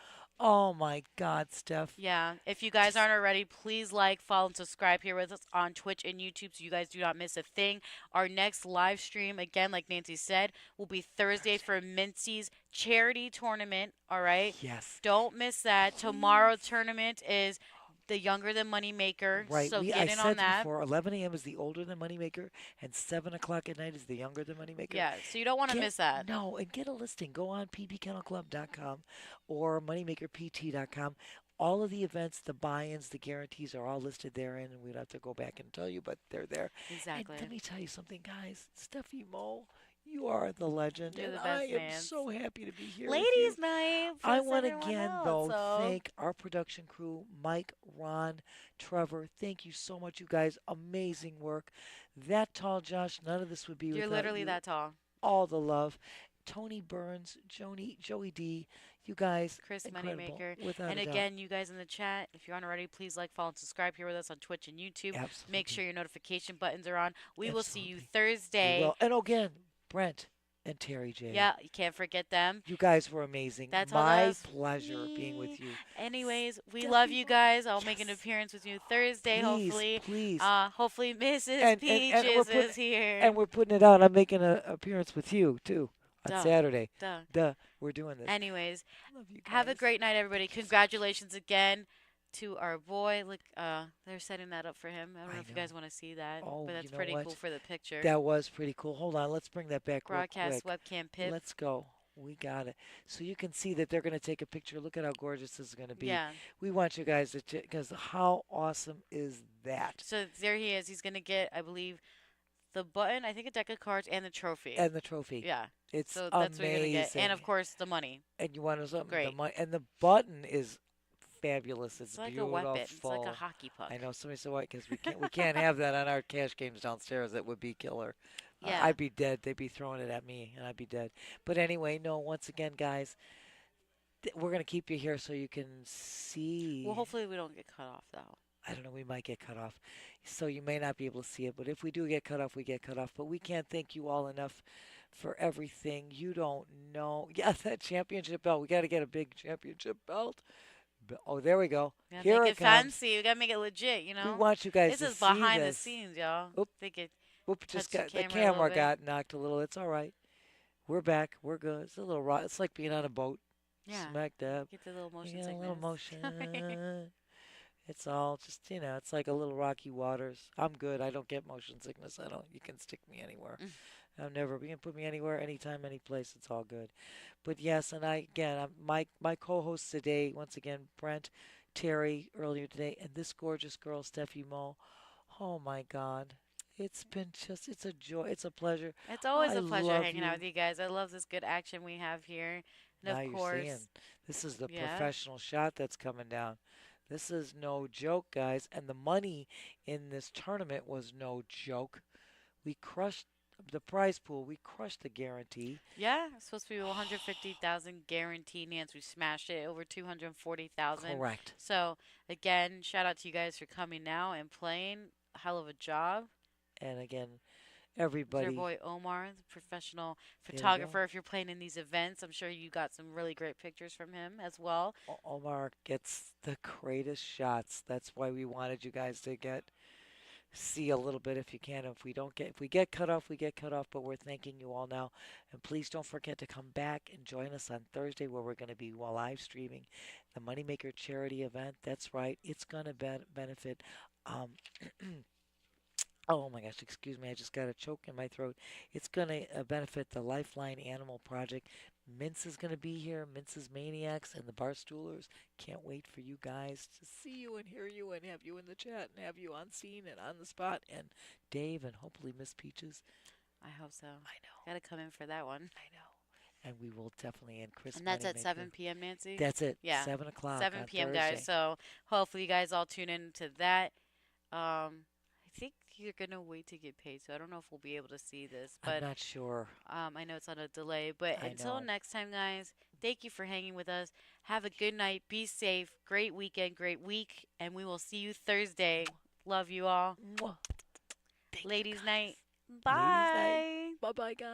Oh my God, Steph. Yeah. If you guys aren't already, please like, follow, and subscribe here with us on Twitch and YouTube so you guys do not miss a thing. Our next live stream, again, like Nancy said, will be Thursday for Mincy's charity tournament. All right. Yes. Don't miss that. Tomorrow's tournament is the Younger Than Moneymaker. Right. So I get in on said that. before, 11 a.m. is the older than Moneymaker, and 7 o'clock at night is the younger than Moneymaker. Yeah. So you don't want to Get- miss that. No, and get a listing. Go on pbkennelclub.com or moneymakerpt.com. All of the events, the buy-ins, the guarantees are all listed therein, and we'd have to go back and tell you, but they're there. Exactly. And let me tell you something, guys. Steffi Mo, you are the legend, You're and the I best, am man. so happy to be here with you. Ladies' night. I plus want to everyone again, else, though, so. thank our production crew, Mike, Ron, Trevor. Thank you so much, you guys. Amazing work. That tall, Josh, none of this would be You're without literally you. that tall. All the love. Tony Burns, Joey D, you guys, Chris incredible. Moneymaker. Without And a doubt. again, you guys in the chat, if you aren't already, please like, follow, and subscribe here with us on Twitch and YouTube. Absolutely. Make sure your notification buttons are on. We will see you Absolutely. Thursday. Well, and again, Brent and Terry J. Yeah, you can't forget them. You guys were amazing. That's all My us. pleasure being with you. Anyways, we Steffi love you Mo- guys. I'll make an Yes. appearance with you Thursday, Please, hopefully. please. Hopefully Mrs. And Peaches we're putting- is here. And we're putting it out. I'm making an appearance with you, too, on Duh. Saturday. Duh. Duh. We're doing this. Anyways, Love you have a guys. great night, everybody. Congratulations again to our boy. Look, they're setting that up for him. I don't know I if you know. guys want to see that, Oh, but you that's know pretty what? cool for the picture. That was pretty cool. Hold on. Let's bring that back Broadcast real quick. webcam pip. Let's go. We got it. So you can see that they're going to take a picture. Look at how gorgeous this is going to be. Yeah. We want you guys to, because how awesome is that? So there he is. He's gonna get, I believe, the button. I think a deck of cards and the trophy. And the trophy. yeah. It's So that's what you're gonna amazing. get, and of course the money. And you want to something? Great. And the button is fabulous. It's It's like beautiful. a weapon. It's like a hockey puck. I know somebody said why because we can't have that on our cash games downstairs. That would be killer. Yeah. I'd be dead. They'd be throwing it at me, and I'd be dead. But anyway, no. Once again, guys, we're gonna keep you here so you can see. Well, hopefully we don't get cut off though. I don't know. We might get cut off, so you may not be able to see it. But if we do get cut off, we get cut off. But we can't thank you all enough for everything. You don't know. Yeah, that championship belt. We got to get a big championship belt. Oh, there we go. We gotta Here make it it comes. fancy. We gotta make it legit. You We know. want you guys This to is see behind the this. scenes, y'all. Oop. Think it. Whoop! Just touch the got the camera a little camera bit. got knocked a little. It's all right. We're back. We're good. It's a little rock. It's like being on a boat. Yeah. Smack dab. Get the little motion You get a sickness. little motion. It's all just, it's like a little rocky waters. I'm good. I don't get motion sickness. I don't. You can stick me anywhere. I'm never. You can put me anywhere, anytime, any place. It's all good. But yes, and my co-hosts today, once again, Brent, Terry earlier today, and this gorgeous girl, Steffi Mo. Oh my God. It's been it's a joy. It's a pleasure. It's always I a pleasure love hanging out you. with you guys. I love this good action we have here. And Now of you're course, seeing. This is the Yeah. professional shot that's coming down. This is no joke, guys. And the money in this tournament was no joke. We crushed the prize pool. We crushed the guarantee. yeah, it's supposed to be 150,000 guaranteed. Nance, we smashed it over 240,000. Correct. So again, shout out to you guys for coming now and playing. Hell of a job. And again, It's everybody. our boy Omar, the professional There you photographer. If you're playing in these events, I'm sure you got some really great pictures from him as well. Omar gets the greatest shots. That's why we wanted you guys to see a little bit if you can. If we get cut off, we get cut off. But we're thanking you all now, and please don't forget to come back and join us on Thursday where we're going to be live streaming the Moneymaker charity event. That's right. It's going to benefit. Oh my gosh, excuse me, I just got a choke in my throat. It's going to benefit the Lifeline Animal Project. Mince is going to be here, Mince's Maniacs and the Barstoolers. Can't wait for you guys to see you and hear you and have you in the chat and have you on scene and on the spot. And Dave and hopefully Miss Peaches. I hope so. I know, Gotta come in for that one. I know. And we will definitely, and Chris And that's at Moneymaker. 7 p.m., Nancy? That's it, Yeah. 7 o'clock 7 on p.m., Thursday. guys. So hopefully you guys all tune in to that. I think you're going to wait to get paid, so I don't know if we'll be able to see this. I'm But not sure. I know it's on a delay. But I until know. next time, guys, thank you for hanging with us. Have a good night. Be safe. Great weekend, great week. And we will see you Thursday. Love you all. Mwah. Thank you, Ladies' guys. night. Ladies' Bye. night. Bye-bye, guys.